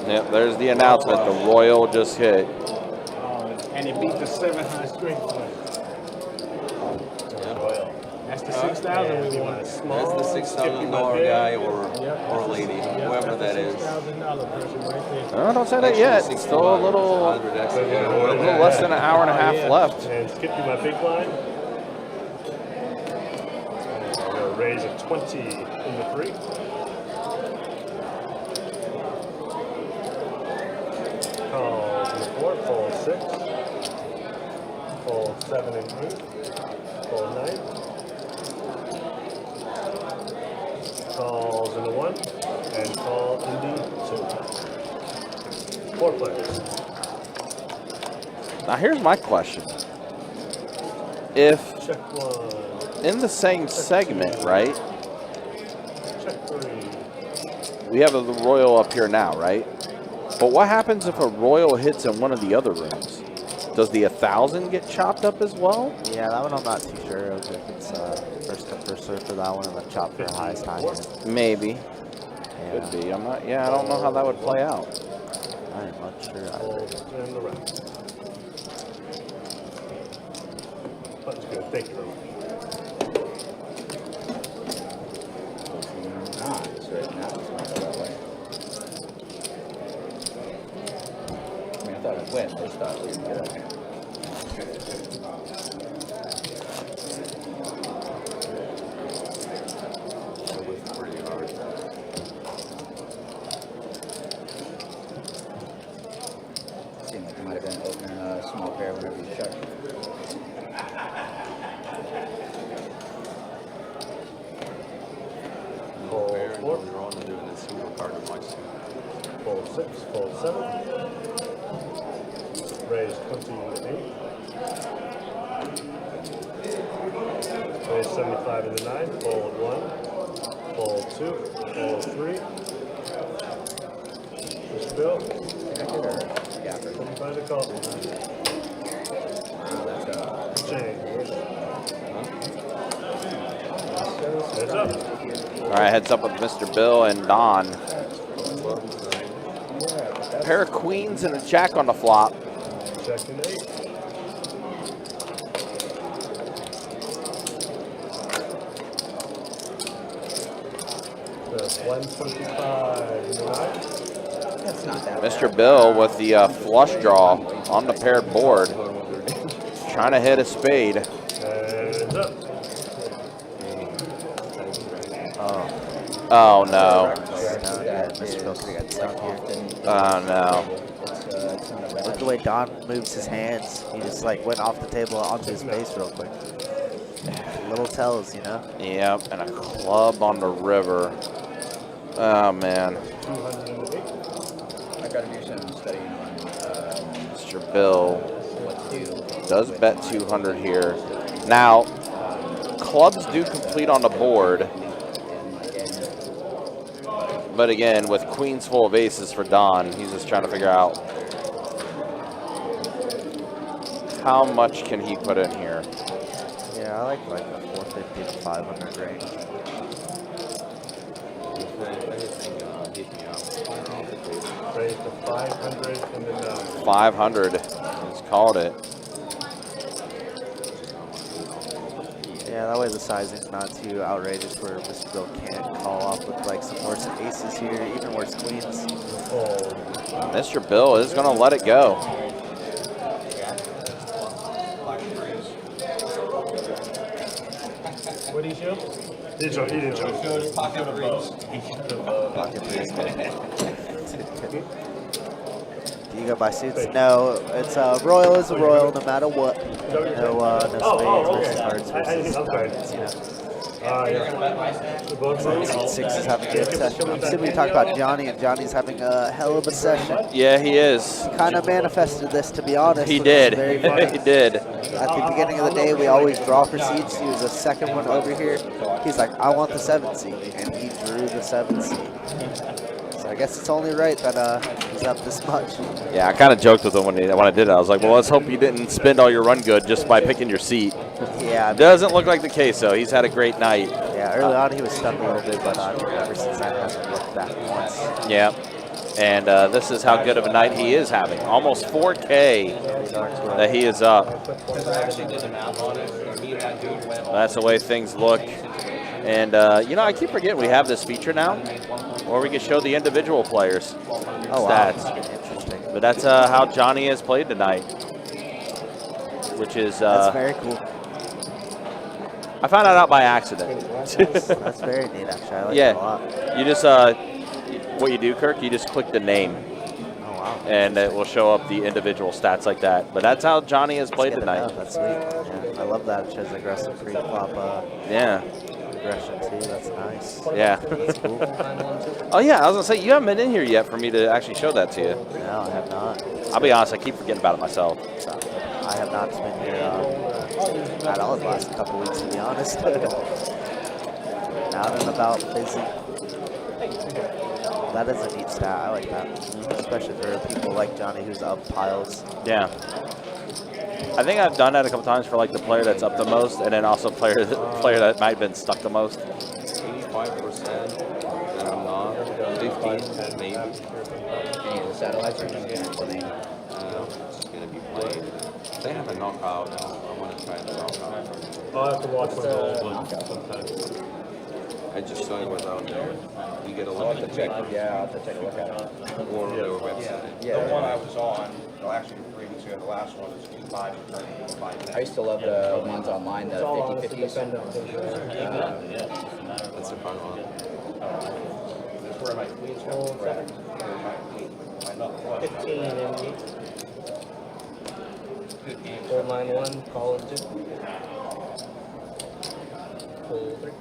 Yep, there's the announcement. The Royal just hit. And it beat the 7 high straight play. That's the 6,000 we want. That's the $6,000 guy or lady, whoever that is. $6,000 person right there. Oh, don't say that yet. It's still a little less than an hour and a half left. And skip you my big blind. I'm going to raise a 20 in the 3. Calls in the 4, fold 6. Fold 7 and 8. Fold 9. Calls in the 1. And call in the 2. 4 players. Now here's my question. If Check 1. in the same segment, right? Check 3. We have the Royal up here now, right? But what happens if a Royal hits in one of the other rooms? Does the 1,000 get chopped up as well? Yeah, that one I'm not too sure of if it's first come first serve for that one and then chop for highest high. Maybe. Yeah. Could be. I'm not. Yeah, I don't know how that would play out. I'm not sure either. And the rest. That's good. Thank you very much. It's right now. It's not that way. I mean, I thought it went. I just thought we would get it. Seemed like you might have been opening a small pair whenever you checked. Fold 4. You're only doing this single card of my suit. Fold 6. Fold 7. Raise 28. Raise 75 in the 9. Fold 1. Fold 2. Fold 3. Mr. Bill. Couldn't find a call. Change. Heads up. All right, heads up with Mr. Bill and Don. Pair of queens and a jack on the flop. Check and 8. That's 125 in the 9. That's not that Mr. Bill with the flush draw on the paired board. Trying to hit a spade. Heads up. Oh no. Yeah, Mr. Bill could have got stuck here. Oh no. Look at the way Don moves his hands. He just like went off the table onto his face real quick. Little tells, you know? Yep, and a club on the river. Oh man. 208. I gotta do some studying on Mr. Bill what to do. does bet 200 here. Now, clubs do complete on the board. But again, with queens full of aces for Don, he's just trying to figure out how much can he put in here. Yeah, I like a 450 to 500 range. Raise to 500 and then 500. He's called it. Yeah, that way the sizing's not too outrageous where Mr. Bill can't call off with like some worse aces here, even worse queens. Mr. Bill is going to let it go. What did he show? He didn't show. Pocket threes. Pocket threes. Do you go by suits? No, it's royal is a royal no matter what. No, no spades, cards versus diamonds, you know. Six is having a good session. I'm assuming we talk about Johnny, and Johnny's having a hell of a session. Yeah, he is. He kind of manifested this, to be honest. He did. Very funny. He did. At the beginning of the day, we always draw for seats. He was the second one over here. He's like, I want the 7th seat, and he drew the 7th seat. So I guess it's only right that he's up this much. Yeah, I kind of joked with him when I did it. I was like, well, let's hope you didn't spend all your run good just by picking your seat. Yeah. Doesn't look like the case, though. He's had a great night. Yeah, early on he was stuck a little bit, but ever since that hasn't looked back once. Yeah. And this is how good of a night he is having. Almost 4K that he is up. That's the way things look. And, you know, I keep forgetting we have this feature now where we can show the individual players' stats. Wow. Interesting. But that's how Johnny has played tonight, which is... that's very cool. I found that out by accident. That's very neat, actually. I like it a lot. You just, what you do, Kirk, you just click the name. Oh, wow. And it will show up the individual stats like that. But that's how Johnny has played tonight. That's sweet. Yeah, I love that. It shows aggressive pre-flop aggression, too. That's nice. Yeah. That's cool. Oh, yeah, I was going to say, you haven't been in here yet for me to actually show that to you. No, I have not. I'll be honest, I keep forgetting about it myself. So, I have not been here at all the last couple weeks, to be honest. Out and about, busy. That is a neat stat. I like that, especially for people like Johnny who's up piles. Yeah. I think I've done that a couple times for like the player that's up the most, and then also player that might have been stuck the most. 85%, and I'm not. 15, maybe. Any of the satellites are just It's gonna be played. They have a knockout. I want to try the knockout. I'll have to watch my sometime. I just saw it was out there. You get a look at the check. Yeah, I'll have to take a look at it. Or their website. The one I was on, no, actually the previous year, the last one was 2-5 and 30. I used to love the ones online, the 50-50s. That's a fun one. That's where my queens go. Right. My nut flush. 15 and Good game. gold line 1, call it 2. Pull 3.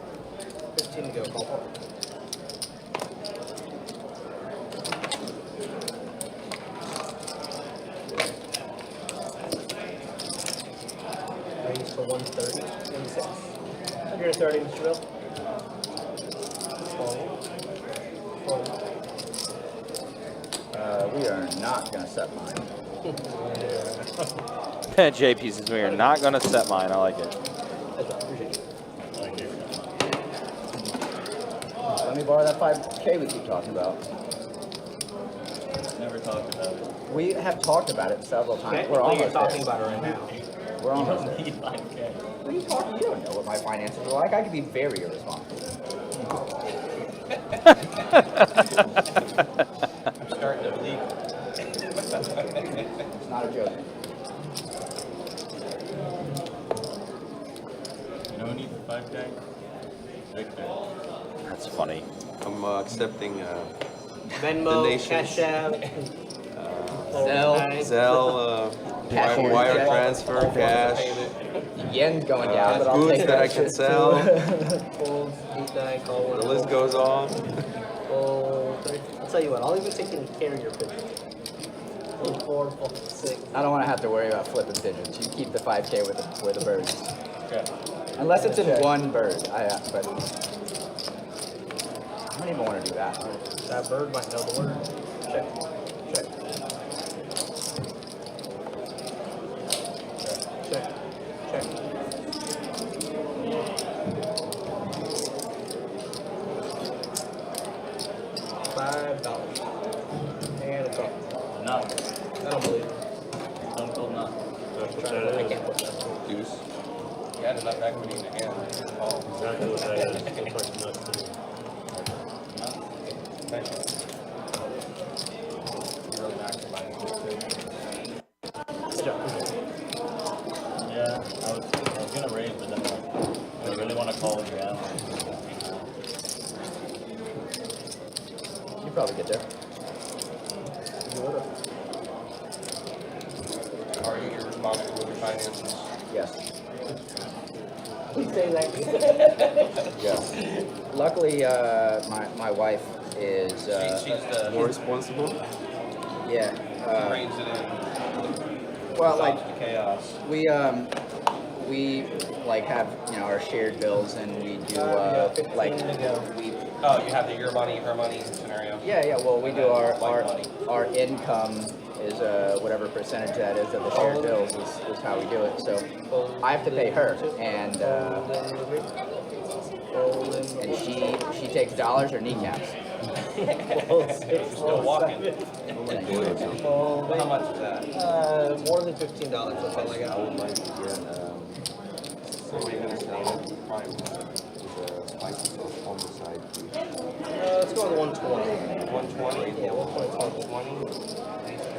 15 to go, call 4. Range for 130 and 6. 130, Mr. Bill. We are not going to set mine. JP says we are not going to set mine. I like it. Let me borrow that 5K we keep talking about. Never talked about it. We have talked about it several times. Okay, We're well, you're almost talking there. about it right now. We're You almost don't there. need 5K. What are you talking? You don't know what my finances are like. I could be very irresponsible. I'm starting to believe. It's not a joke. You don't need the 5K? Victor. That's funny. I'm accepting Venmo, donations. Cash App, Zelle. Cash wire check. transfer, cash, Yen's going down, but I'll goods take that I that can shit sell. Fold, 8, 9, call 1. The list goes on. Fold 3. I'll tell you what, I'll even take care of your pigeon. Fold 4, fold 6. I don't want to have to worry about flipping pigeons. You keep the 5K with the birds. Okay. Unless it's in one bird. But I don't even want to do that. That bird might know the word. Check. Check. Check. Check. $5. And it's off. Nothing. I don't believe it. Don't call nothing. That's what I that is. can't put that. Deuce. You had enough equity in the hand. Oh. Exactly what that is. Looks like nothing. Thank you. You're really maximizing Yeah, I was gonna raise, but then I really want to call it probably get there. Are you responsible with your finances? Yes. We say that. Yes. Luckily, my wife is She's the More responsible? yeah. reins it in. Well, like Stops the chaos. we like have our shared bills, and we do like we. Oh, you have the your money, her money scenario. Yeah. Well, we And do then like money. our income is whatever percentage that is of the shared bills is how we do it. So I have to pay her, and she takes dollars or kneecaps. Still walking. How much is that? More than $15. That's all I I got. would like to get What are you gonna say? spicy sauce on the side, please. Let's go with 120. 120? Yeah, 120. 20.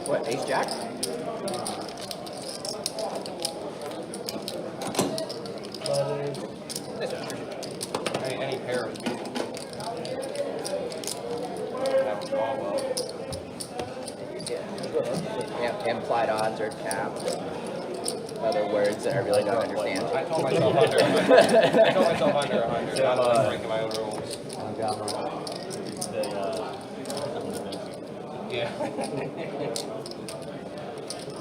What, ace jack? Any pair would be. Yeah. Implied odds or cap. Other words that I really don't understand. I told myself under 100. I told myself under 100. I'm not breaking my own rules. Yeah.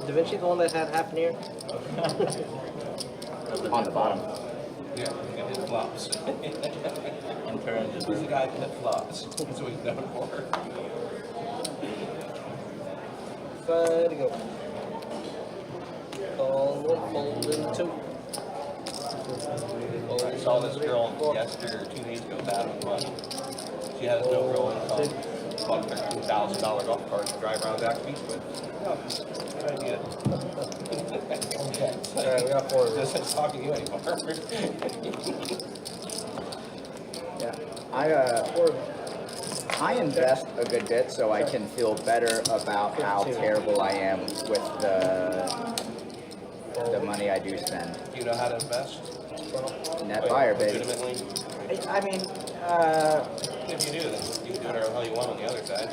Da Vinci, the one that had half an ear? On the bottom. Yeah, it hit flops. He's the guy that flops. That's what he's known for. 5 to go. Call one, fold in 2. I saw this girl yesterday or 2 days ago battling money. She has no real income. Bought $13,000 golf cart to drive around Jack Beach with. Oh, good idea. Alright, we got 4 of Just these. talking to you anymore. Yeah. I invest a good bit so I can feel better about how terrible I am with the money I do spend. Do you know how to invest? Net Wait, buyer, baby. legitimately? I mean, If you do, then you can do whatever the hell you want on the other side.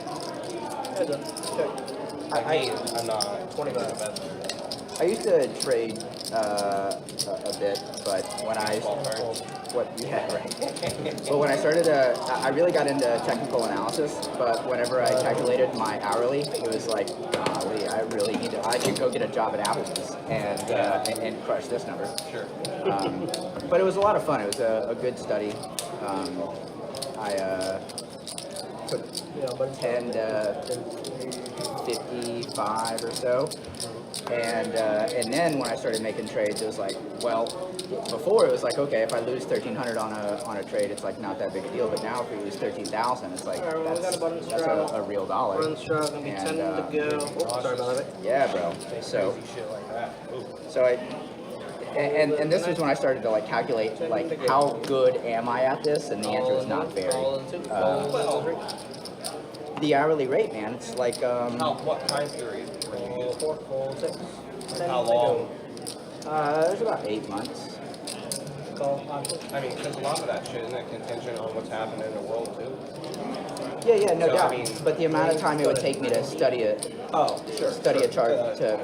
I'm not 20 minutes. I used to trade a bit, but when I But when I started, I really got into technical analysis. But whenever I calculated my hourly, it was like, golly, I should go get a job at Applebee's and crush this number. Sure. But it was a lot of fun. It was a good study. I took 10 to 55 or so. And then when I started making trades, it was like, well, before it was like, okay, if I lose 1,300 on a trade, it's like not that big a deal. But now if we lose 13,000, it's like that's a real dollar. Run straw, gonna be 10 to go. Oh, sorry about that. Yeah, bro. So and this was when I started to like calculate like how good am I at this, and the answer was not very. The hourly rate, man, it's like What time period? How long? It's about 8 months. I mean, because a lot of that shit isn't contingent on what's happening in the world too. Yeah, no So, doubt. I mean, but the amount of time it would take me to study a chart to,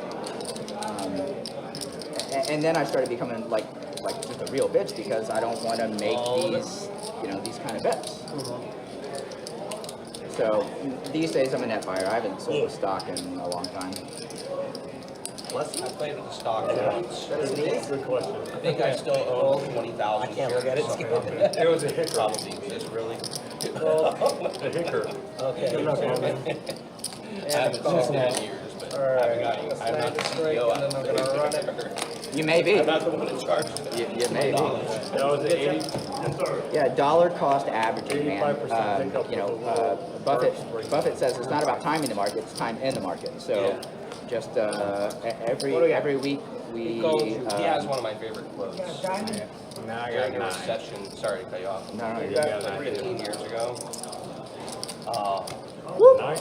and then I started becoming like just a real bitch because I don't want to make these kind of bets. So these days I'm a net buyer. I haven't sold a stock in a long time. I played with the stock once. That's a good question. I think I still own 20,000 I can't look at it. It was a hicker. Probably exists, really. A hicker. Okay. I haven't sold in years, but I haven't got any. I'm not the CEO. And then I'm gonna run it. You may be. I'm not the one in charge. You may be. That was the 80. Yeah, dollar cost averaging, man. Buffett says it's not about timing the market; it's time in the market. So, just every week we. He has one of my favorite quotes. Now I During got a 9. recession, sorry to cut you off. No, It you was like 15 years ago.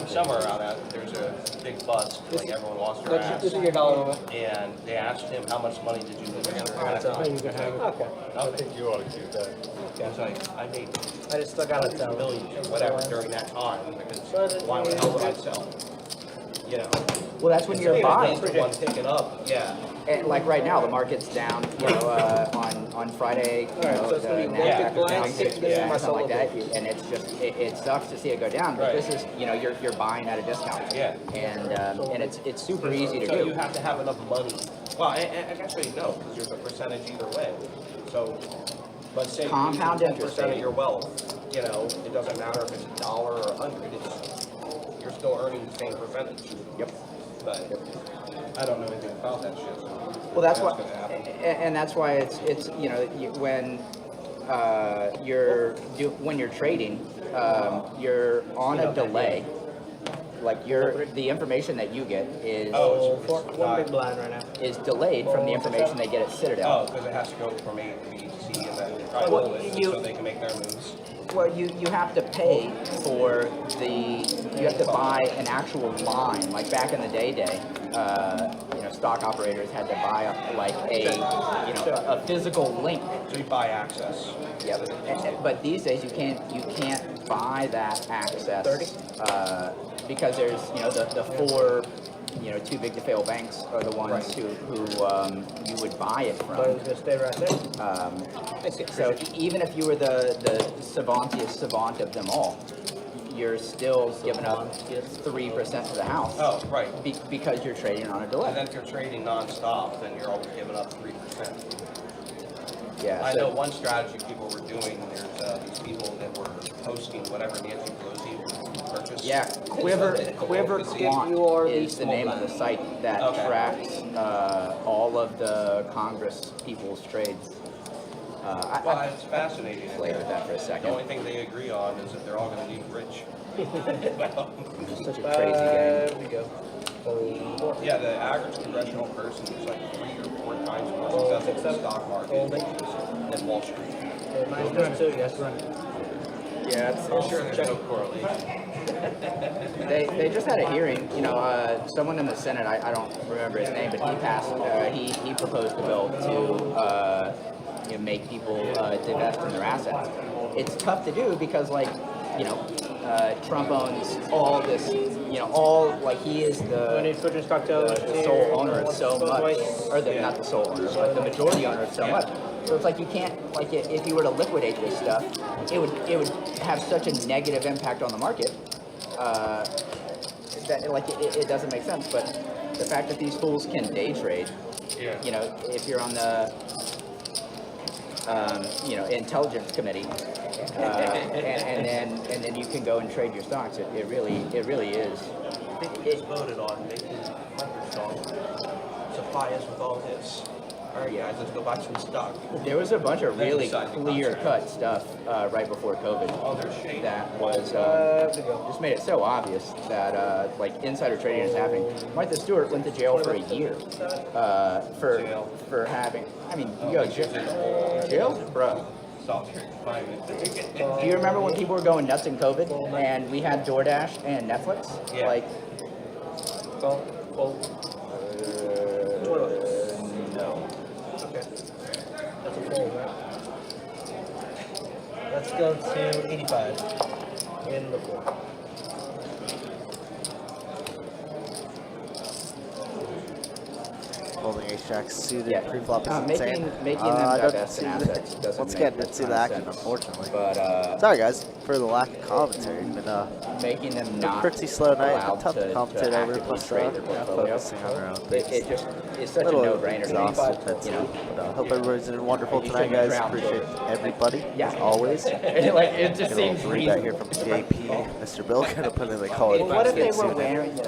Somewhere around that, there's a big buzz. Like everyone lost their ass. This is your dollar. And they asked him, how much money did you lose? Okay. I think you ought to keep that. He's like, I made I just still gotta tell. millions or whatever during that time because why the hell would I sell? You know. Well, that's when you're buying. The one picking up, yeah. And like right now, the market's down. On Friday, the Nasdaq was down 6%, something like that. And it's just it sucks to see it go down. But this is you're buying at a discount. Yeah. And it's super easy to So do. you have to have enough money. Well, and actually no, because there's a percentage either way. So, but say Compound you use interest 10% of rate. your wealth, it doesn't matter if it's $1 or $100. You're still earning the same percentage. Yep. But I don't know anything about that shit. So Well, that's why, gonna happen. and that's why it's when you're trading, you're on a delay. Like the information that you get is One big blind right now. is delayed from the information they get at Citadel. Oh, because it has to go from A to B to C and then Well, so they can make their moves. Well, you have to pay for you have to buy an actual line. Like back in the day, stock operators had to buy a physical link. So you buy access. Yep. But these days you can't buy that access because there's the four too big to fail banks are the ones who you would buy it from. But it's gonna stay right there. So even if you were the savantiest savant of them all, you're still giving up 3% to the house. Oh, right. Because you're trading on a delay. And then if you're trading nonstop, then you're always giving up 3%. Yeah. I know one strategy people were doing. There's these people that were posting whatever Nancy Pelosi purchased. Yeah, Quiver Quant is the name of the site that tracks all of the Congress people's trades. Well, it's fascinating. Play with that for a The second. only thing they agree on is that they're all going to leave rich. It's such a crazy game. There we go. Yeah, the average congressional person is like 3 or 4 times more successful in the stock market than Wall Street. Mine's doing too, yes. Yeah, I'm sure there's no correlation. They just had a hearing. Someone in the Senate, I don't remember his name, but he passed. He proposed a bill to make people divest in their assets. It's tough to do because Trump owns all this. He is the sole owner of so much, or not the sole owner, but the majority owner of so much. So it's like you can't, if you were to liquidate this stuff, it would have such a negative impact on the market that it doesn't make sense. But the fact that these fools can day trade, if you're on the intelligence committee, and then you can go and trade your stocks. It really is. I think we just voted on making Microsoft supply us with all this. All right, guys, let's go buy some stock. There was a bunch of really clear-cut stuff right before COVID. Oh, there's shade. That was just made it so obvious that insider trading is happening. Martha Stewart went to jail for a year for having. I mean, jail, bro. Do you remember when people were going nuts in COVID and we had DoorDash and Netflix? Yeah. No. Okay. That's a fold, right? Let's go to 85 in the 4. Holding ace-jack suited pre-flop is making insane. them I don't divest see in assets doesn't once make again, a didn't see ton the of action, sense. unfortunately. But sorry guys for the lack of commentary. It's been making them not pretty slow night. allowed Tough to commentate over. actively Plus, trade their portfolio. focusing on their own It things. just it's such a Little no-brainer to me, exhausted, but but hope everybody's doing wonderful You tonight, shouldn't guys. drown. Appreciate everybody Yeah. as always. It just Get a seems little three bet here reasonable. from JP. Mr. Bill gonna put in the call. What if they were wearing,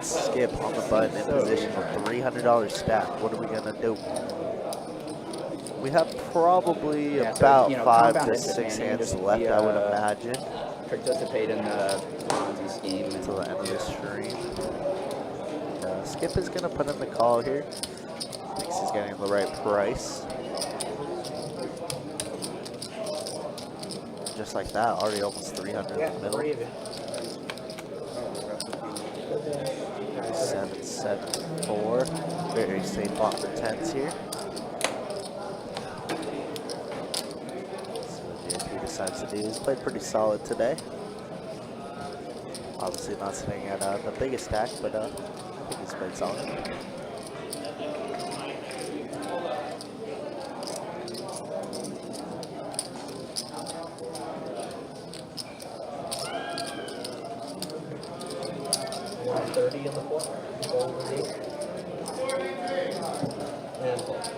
got Skip on the button in position with $300 stacked. What are we gonna do? We have probably Yeah, so, about you know, 5 compound to 6 interest, man, you hands just, left, I would imagine, participate in the Ponzi scheme. until the end of the stream. Skip is gonna put in the call here. Thinks he's getting the right price. Just like that, already almost 300 in the middle. 7, 7, 4. Very safe lot for 10s here. So what JP decides to do. He's played pretty solid today. Obviously not sitting at the biggest stack, but I think he's played solid.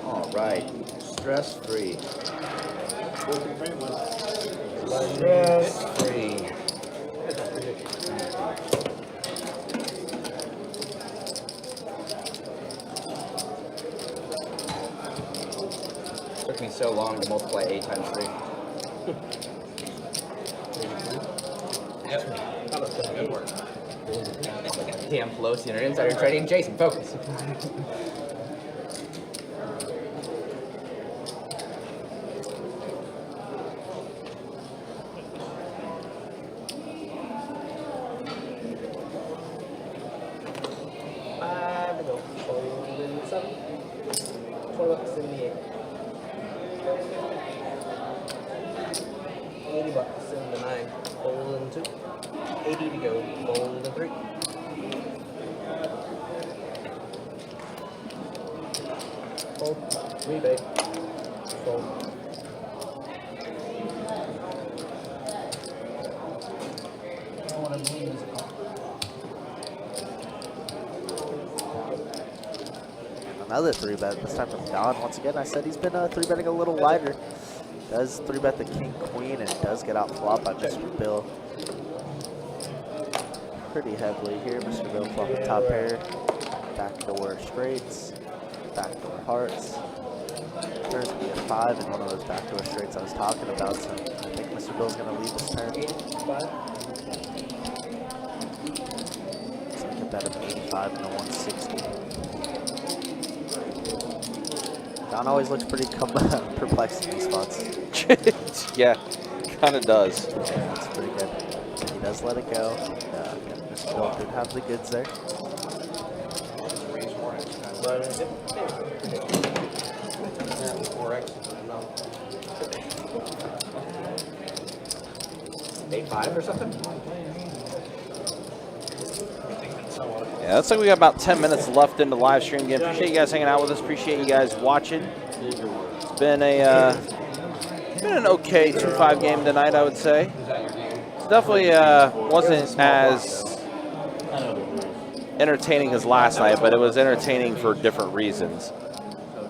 All right, stress-free. Stress-free. Took me so long to multiply 8 times 3. Damn close, you're insider trading. Jason, focus. Rebate. Another 3-bet, this time from Don. Once again, I said he's been 3-betting a little wider. Does 3-bet the king, queen, and does get out flop by Mr. Bill. Pretty heavily here. Mr. Bill flopping top pair. Backdoor straights. Backdoor hearts. There's going to be a 5 in one of those backdoor straights I was talking about, so I think Mr. Bill's going to lead this turn. So I can bet him 85 and a 160. Don always looks pretty perplexed in these spots. Yeah, kind of does. Yeah, that's pretty good. He does let it go. Mr. Bill did have the goods there. $8-5 or something? Yeah, looks like we got about 10 minutes left in the live stream. Again, appreciate you guys hanging out with us. Appreciate you guys watching. It's been an okay 2-5 game tonight, I would say. It definitely wasn't as entertaining as last night, but it was entertaining for different reasons.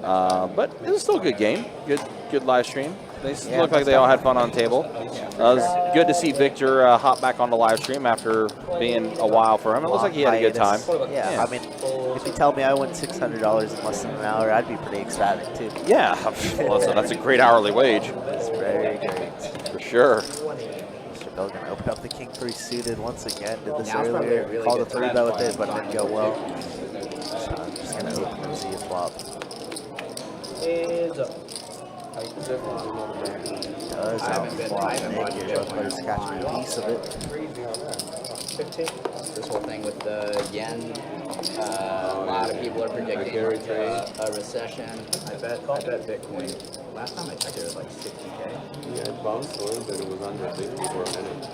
But it was still a good game. Good live stream. They looked like they all had fun on the table. It was good to see Victor hop back on the live stream after being a while for him. It looks like he had a good time. Yeah, I mean, if you tell me I win $600 in less than an hour, I'd be pretty ecstatic too. Yeah, well, that's a great hourly wage. It's very great. For sure. Mr. Bill gonna open up the king 3 suited once again. Did this earlier. Really called a 3-bet with it, but it didn't go well. So I'm just gonna open and see a flop. Is up. Does outflop Nick here. Both players catching a piece of it. 15. This whole thing with the yen, a lot of people are predicting a recession. I bet Bitcoin. Last time I checked, it was like 60K. Yeah, it bounced a little bit. It was under 50 for a minute.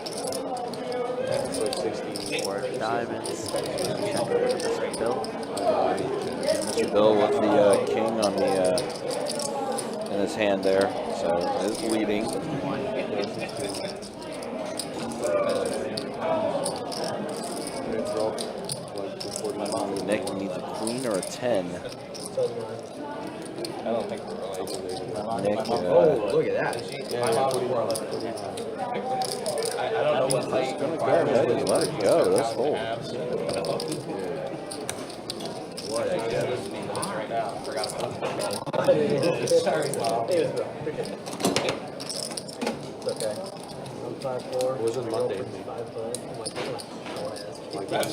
It's like 64 diamonds. Check over to Mr. Bill. Mr. Bill with the king on the in his hand there, so is leading. Nick needs a queen or a 10. I don't think we're related. Nick, oh, look at that. I don't know what height. let it go. That's full. Sorry, Bob. It was wrong. It's okay. I'm 5'4". It wasn't Monday. 5 foot. I'm like, oh, Like By the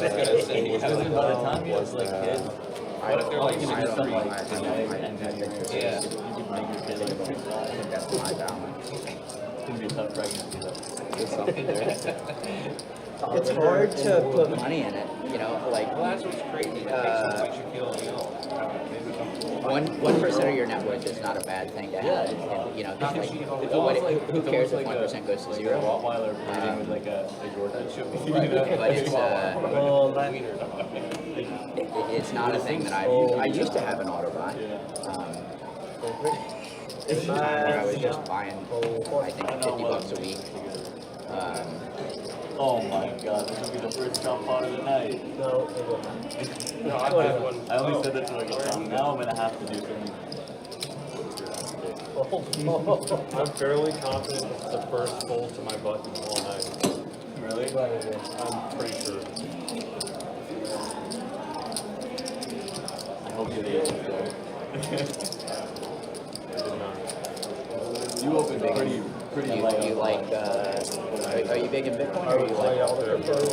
time he was like kid, What if they're like you could do something like I Yeah. you could make your kid like a big guy. that's my balance. It's gonna be a tough pregnancy though. There's something there. It's hard to put money in it, you know, like Well, that's what's crazy. It makes you feel, you know, maybe comfortable. 1% of your net worth is not a bad thing to have. And, you know, like, who cares if 1% goes to Like a zero? Rottweiler breeding with like a Yorkie. But it's well, that, it's not a thing that I used to have an auto buy. There was a time where I was just buying, I think, $50 a week. Oh my god, this will be the first jump pot of the night. no, it will not. No, I did one. I only said that to like a time. Now I'm gonna have to do something. I'm fairly confident it's the first pull to my button all night. Really? I'm pretty sure. I hope you're the agent there. I did not. You opened pretty light. You like, are you big in Bitcoin or you like all the cryptos?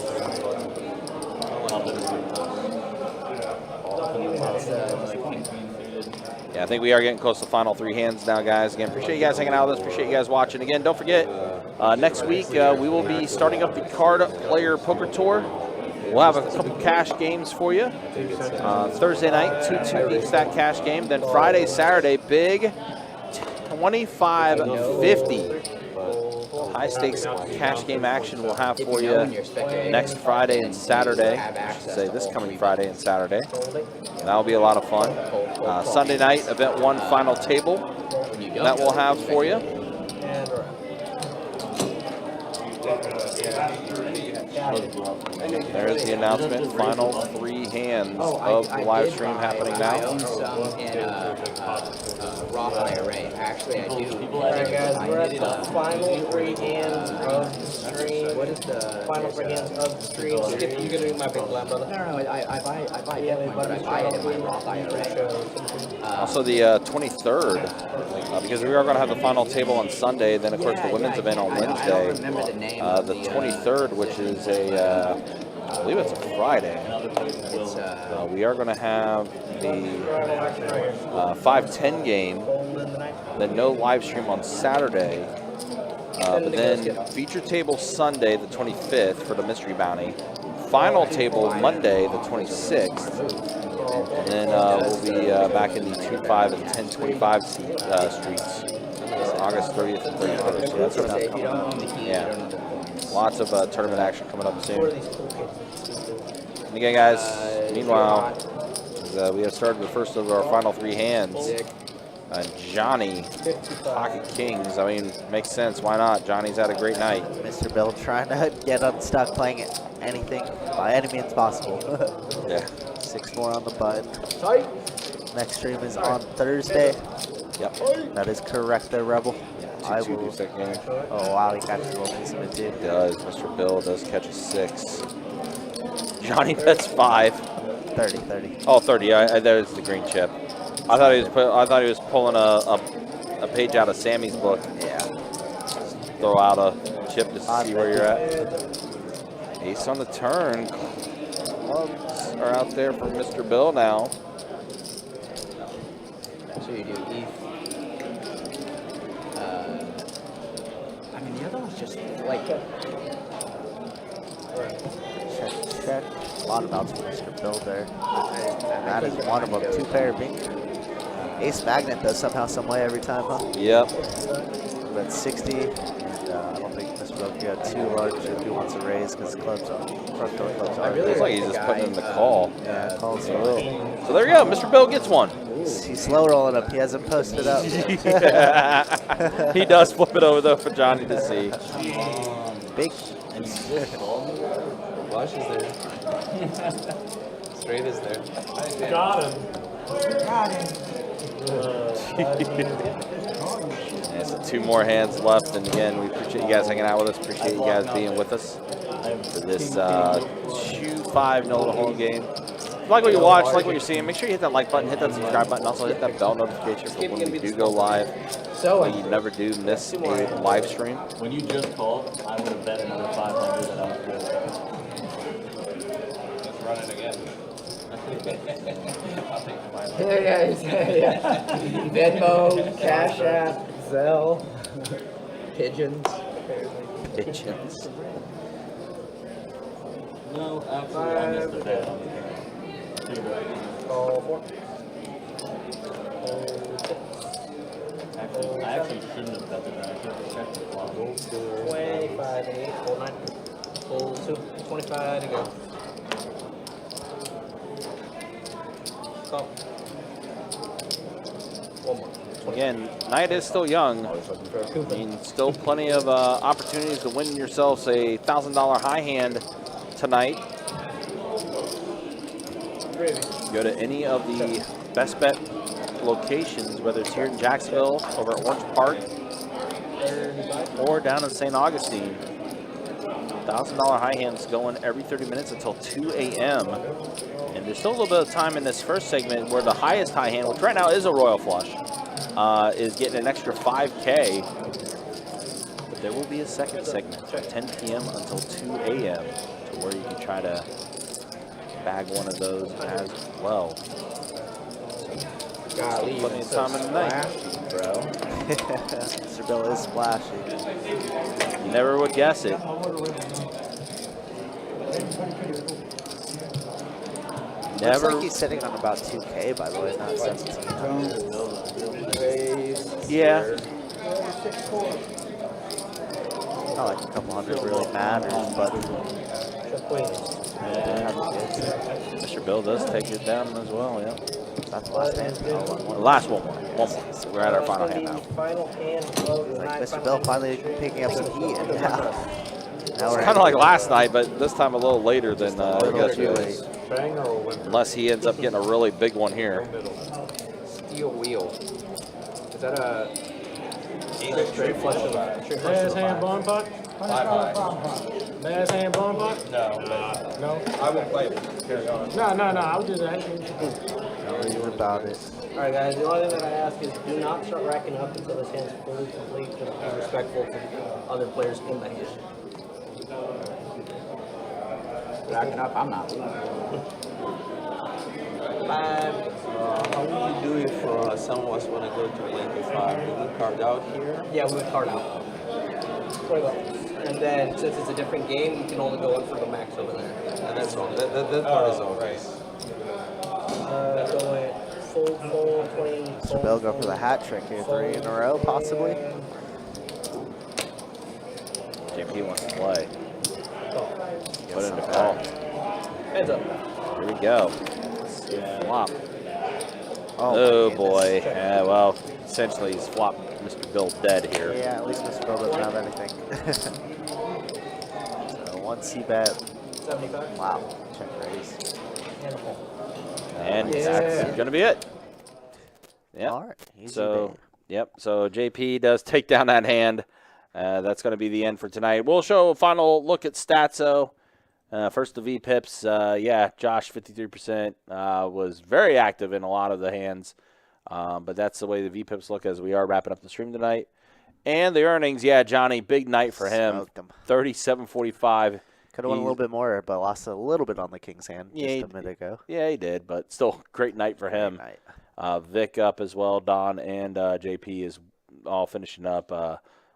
Yeah, I think we are getting close to final 3 hands now, guys. Again, appreciate you guys hanging out with us. Appreciate you guys watching. Again, don't forget, next week we will be starting up the Card Player Poker Tour. We'll have a couple cash games for you. Thursday night, 2 deep stack cash game. Then Friday, Saturday, big 25-50 high stakes cash game action we'll have for you next Friday and Saturday. I should say this coming Friday and Saturday. And that'll be a lot of fun. Sunday night, event 1 final table that we'll have for you. There's the announcement. Final 3 hands of the live stream happening I now. own some in Roth IRA. Actually, I do. Alright guys, we're at the final 3 hands of the stream. What is the Final 3 hands of the stream. Skip, you gonna do my big blind, brother? No, I buy Bitcoin, but I buy it in my Roth IRA. Also the 23rd, because we are going to have the final table on Sunday. Then of course the women's event on Wednesday. The 23rd, which is I believe it's a Friday. We are going to have the 5-10 game. Then no live stream on Saturday. But then feature table Sunday, the 25th for the mystery bounty. Final table Monday, the 26th. And then we'll be back in the 2-5 and 10-25 streets. August 30th and 31st. So that's enough coming. Yeah. Lots of tournament action coming up soon. And again, guys, meanwhile, we have started the first of our final 3 hands. Johnny, Pocket Kings. I mean, makes sense. Why not? Johnny's had a great night. Mr. Bill trying to get unstuck, playing anything by any means possible. Yeah. 6-4 on the button. Next stream is on Thursday. Yep. That is correct there, Rebel. I will. Game. Oh, wow, he catches a little piece of it, too. He does. Mr. Bill does catch a 6. Johnny bets 5. 30. Oh, 30. There's the green chip. I thought he was pulling a page out of Sammy's book. Yeah. Throw out a chip to see where you're at. Ace on the turn. Clubs are out there for Mr. Bill now. So you do ETH. I mean, the other one's just like. Check. A lot of outs for Mr. Bill there. That is one of them. 2 pair of bingo. Ace Magnet does somehow, some way every time, huh? Yep. That's 60. And, I don't think Mr. Bill got too large if he wants to raise because clubs are front door clubs are. Looks like he's just putting in the call. Yeah, calls. So there you go. Mr. Bill gets one. He's slow rolling up. He hasn't posted up. He does flip it over though for Johnny to see. Big. Flush is there. Straight is there. Got him. Yeah, so 2 more hands left, and again, we appreciate you guys hanging out with us. Appreciate you guys being with us for this 2-5 no hole game. you like what you watch, like what you're seeing, make sure you hit that like button, hit that subscribe button, also hit that bell notification for when we do go live. So you never do miss a live stream. When you just called, I would have bet another 500 that I was good. Let's run it again. I'll take the minus. Yeah. Venmo, Cash App, Zelle, Pigeons. Pigeons. No, actually, I missed the bet on the Call 4. Actually, I actually shouldn't have bet that. I should have checked the clock. 25, 8, 4, 9. Full 2, 25 to go. Call. One more. Again, night is still young. I mean, still plenty of opportunities to win yourselves a $1,000 high hand tonight. Go to any of the Best Bet locations, whether it's here in Jacksonville, over at Orange Park, or down in St. Augustine. $1,000 high hands going every 30 minutes until 2 a.m. And there's still a little bit of time in this first segment where the highest high hand, which right now is a royal flush, is getting an extra 5K. But there will be a second segment from 10 p.m. until 2 a.m. to where you can try to bag one of those as well. Golly, plenty of time in the night, bro. Mr. Bill is splashy. You never would guess it. Looks like he's sitting on about 2K, by the way, not 17. Yeah. Not like a couple hundred really matters, but Mr. Bill does take it down as well, yeah. That's the last hand. Last one more. So we're at our final hand now. Final hand Like Mr. Bill finally picking up some heat, and now It's kind of like last night, but this time a little later than yesterday. Unless he ends up getting a really big one here. Steel wheel. Is that a straight flush of Last hand barn pot? Last hand barn pot? No. I will play it. Carry on. No. I was just asking. Don't even about it. Alright guys, the only thing that I ask is do not start racking up until this hand's fully complete. Just be respectful to other players in the hand. racking up? I'm not. How would you do if someone was want to go to 25? Would you card out here? Yeah, we would card out. And then, since it's a different game, you can only go in for the max over there. And that's all. That part is all right. Go in full 20. Mr. Bill go for the hat trick here, 3 in a row, possibly. JP wants to play. Put in the call. Heads up. Here we go. Flop. Oh boy. Yeah, well, essentially he's flopped Mr. Bill dead here. Yeah, at least Mr. Bill doesn't have anything. So 1 C-bet. 75. Wow. Check raise. And that's going to be it. Yep. All right. Easy So, bait. yep. So JP does take down that hand. That's going to be the end for tonight. We'll show a final look at Statso. First, the V-Pips. Yeah, Josh, 53%, was very active in a lot of the hands. But that's the way the V-Pips look as we are wrapping up the stream tonight. And the earnings, yeah, Johnny, big night for him. 37.45. Could have won a little bit more, but lost a little bit on the King's hand Yeah, just a minute ago. Yeah, he did, but still great night for him. Great night. Vic up as well, Don and JP is all finishing up.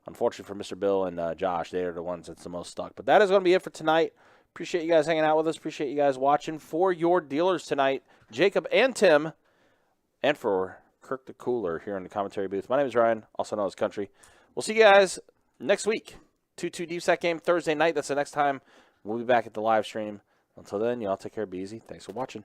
Unfortunately for Mr. Bill and Josh, they are the ones that's the most stuck. But that is going to be it for tonight. Appreciate you guys hanging out with us. Appreciate you guys watching. For your dealers tonight, Jacob and Tim, and for Kirk the Cooler here in the commentary booth. My name is Ryan, also known as Country. We'll see you guys next week. 2-2 Deep Set game Thursday night. That's the next time we'll be back at the live stream. Until then, y'all take care. Be easy. Thanks for watching.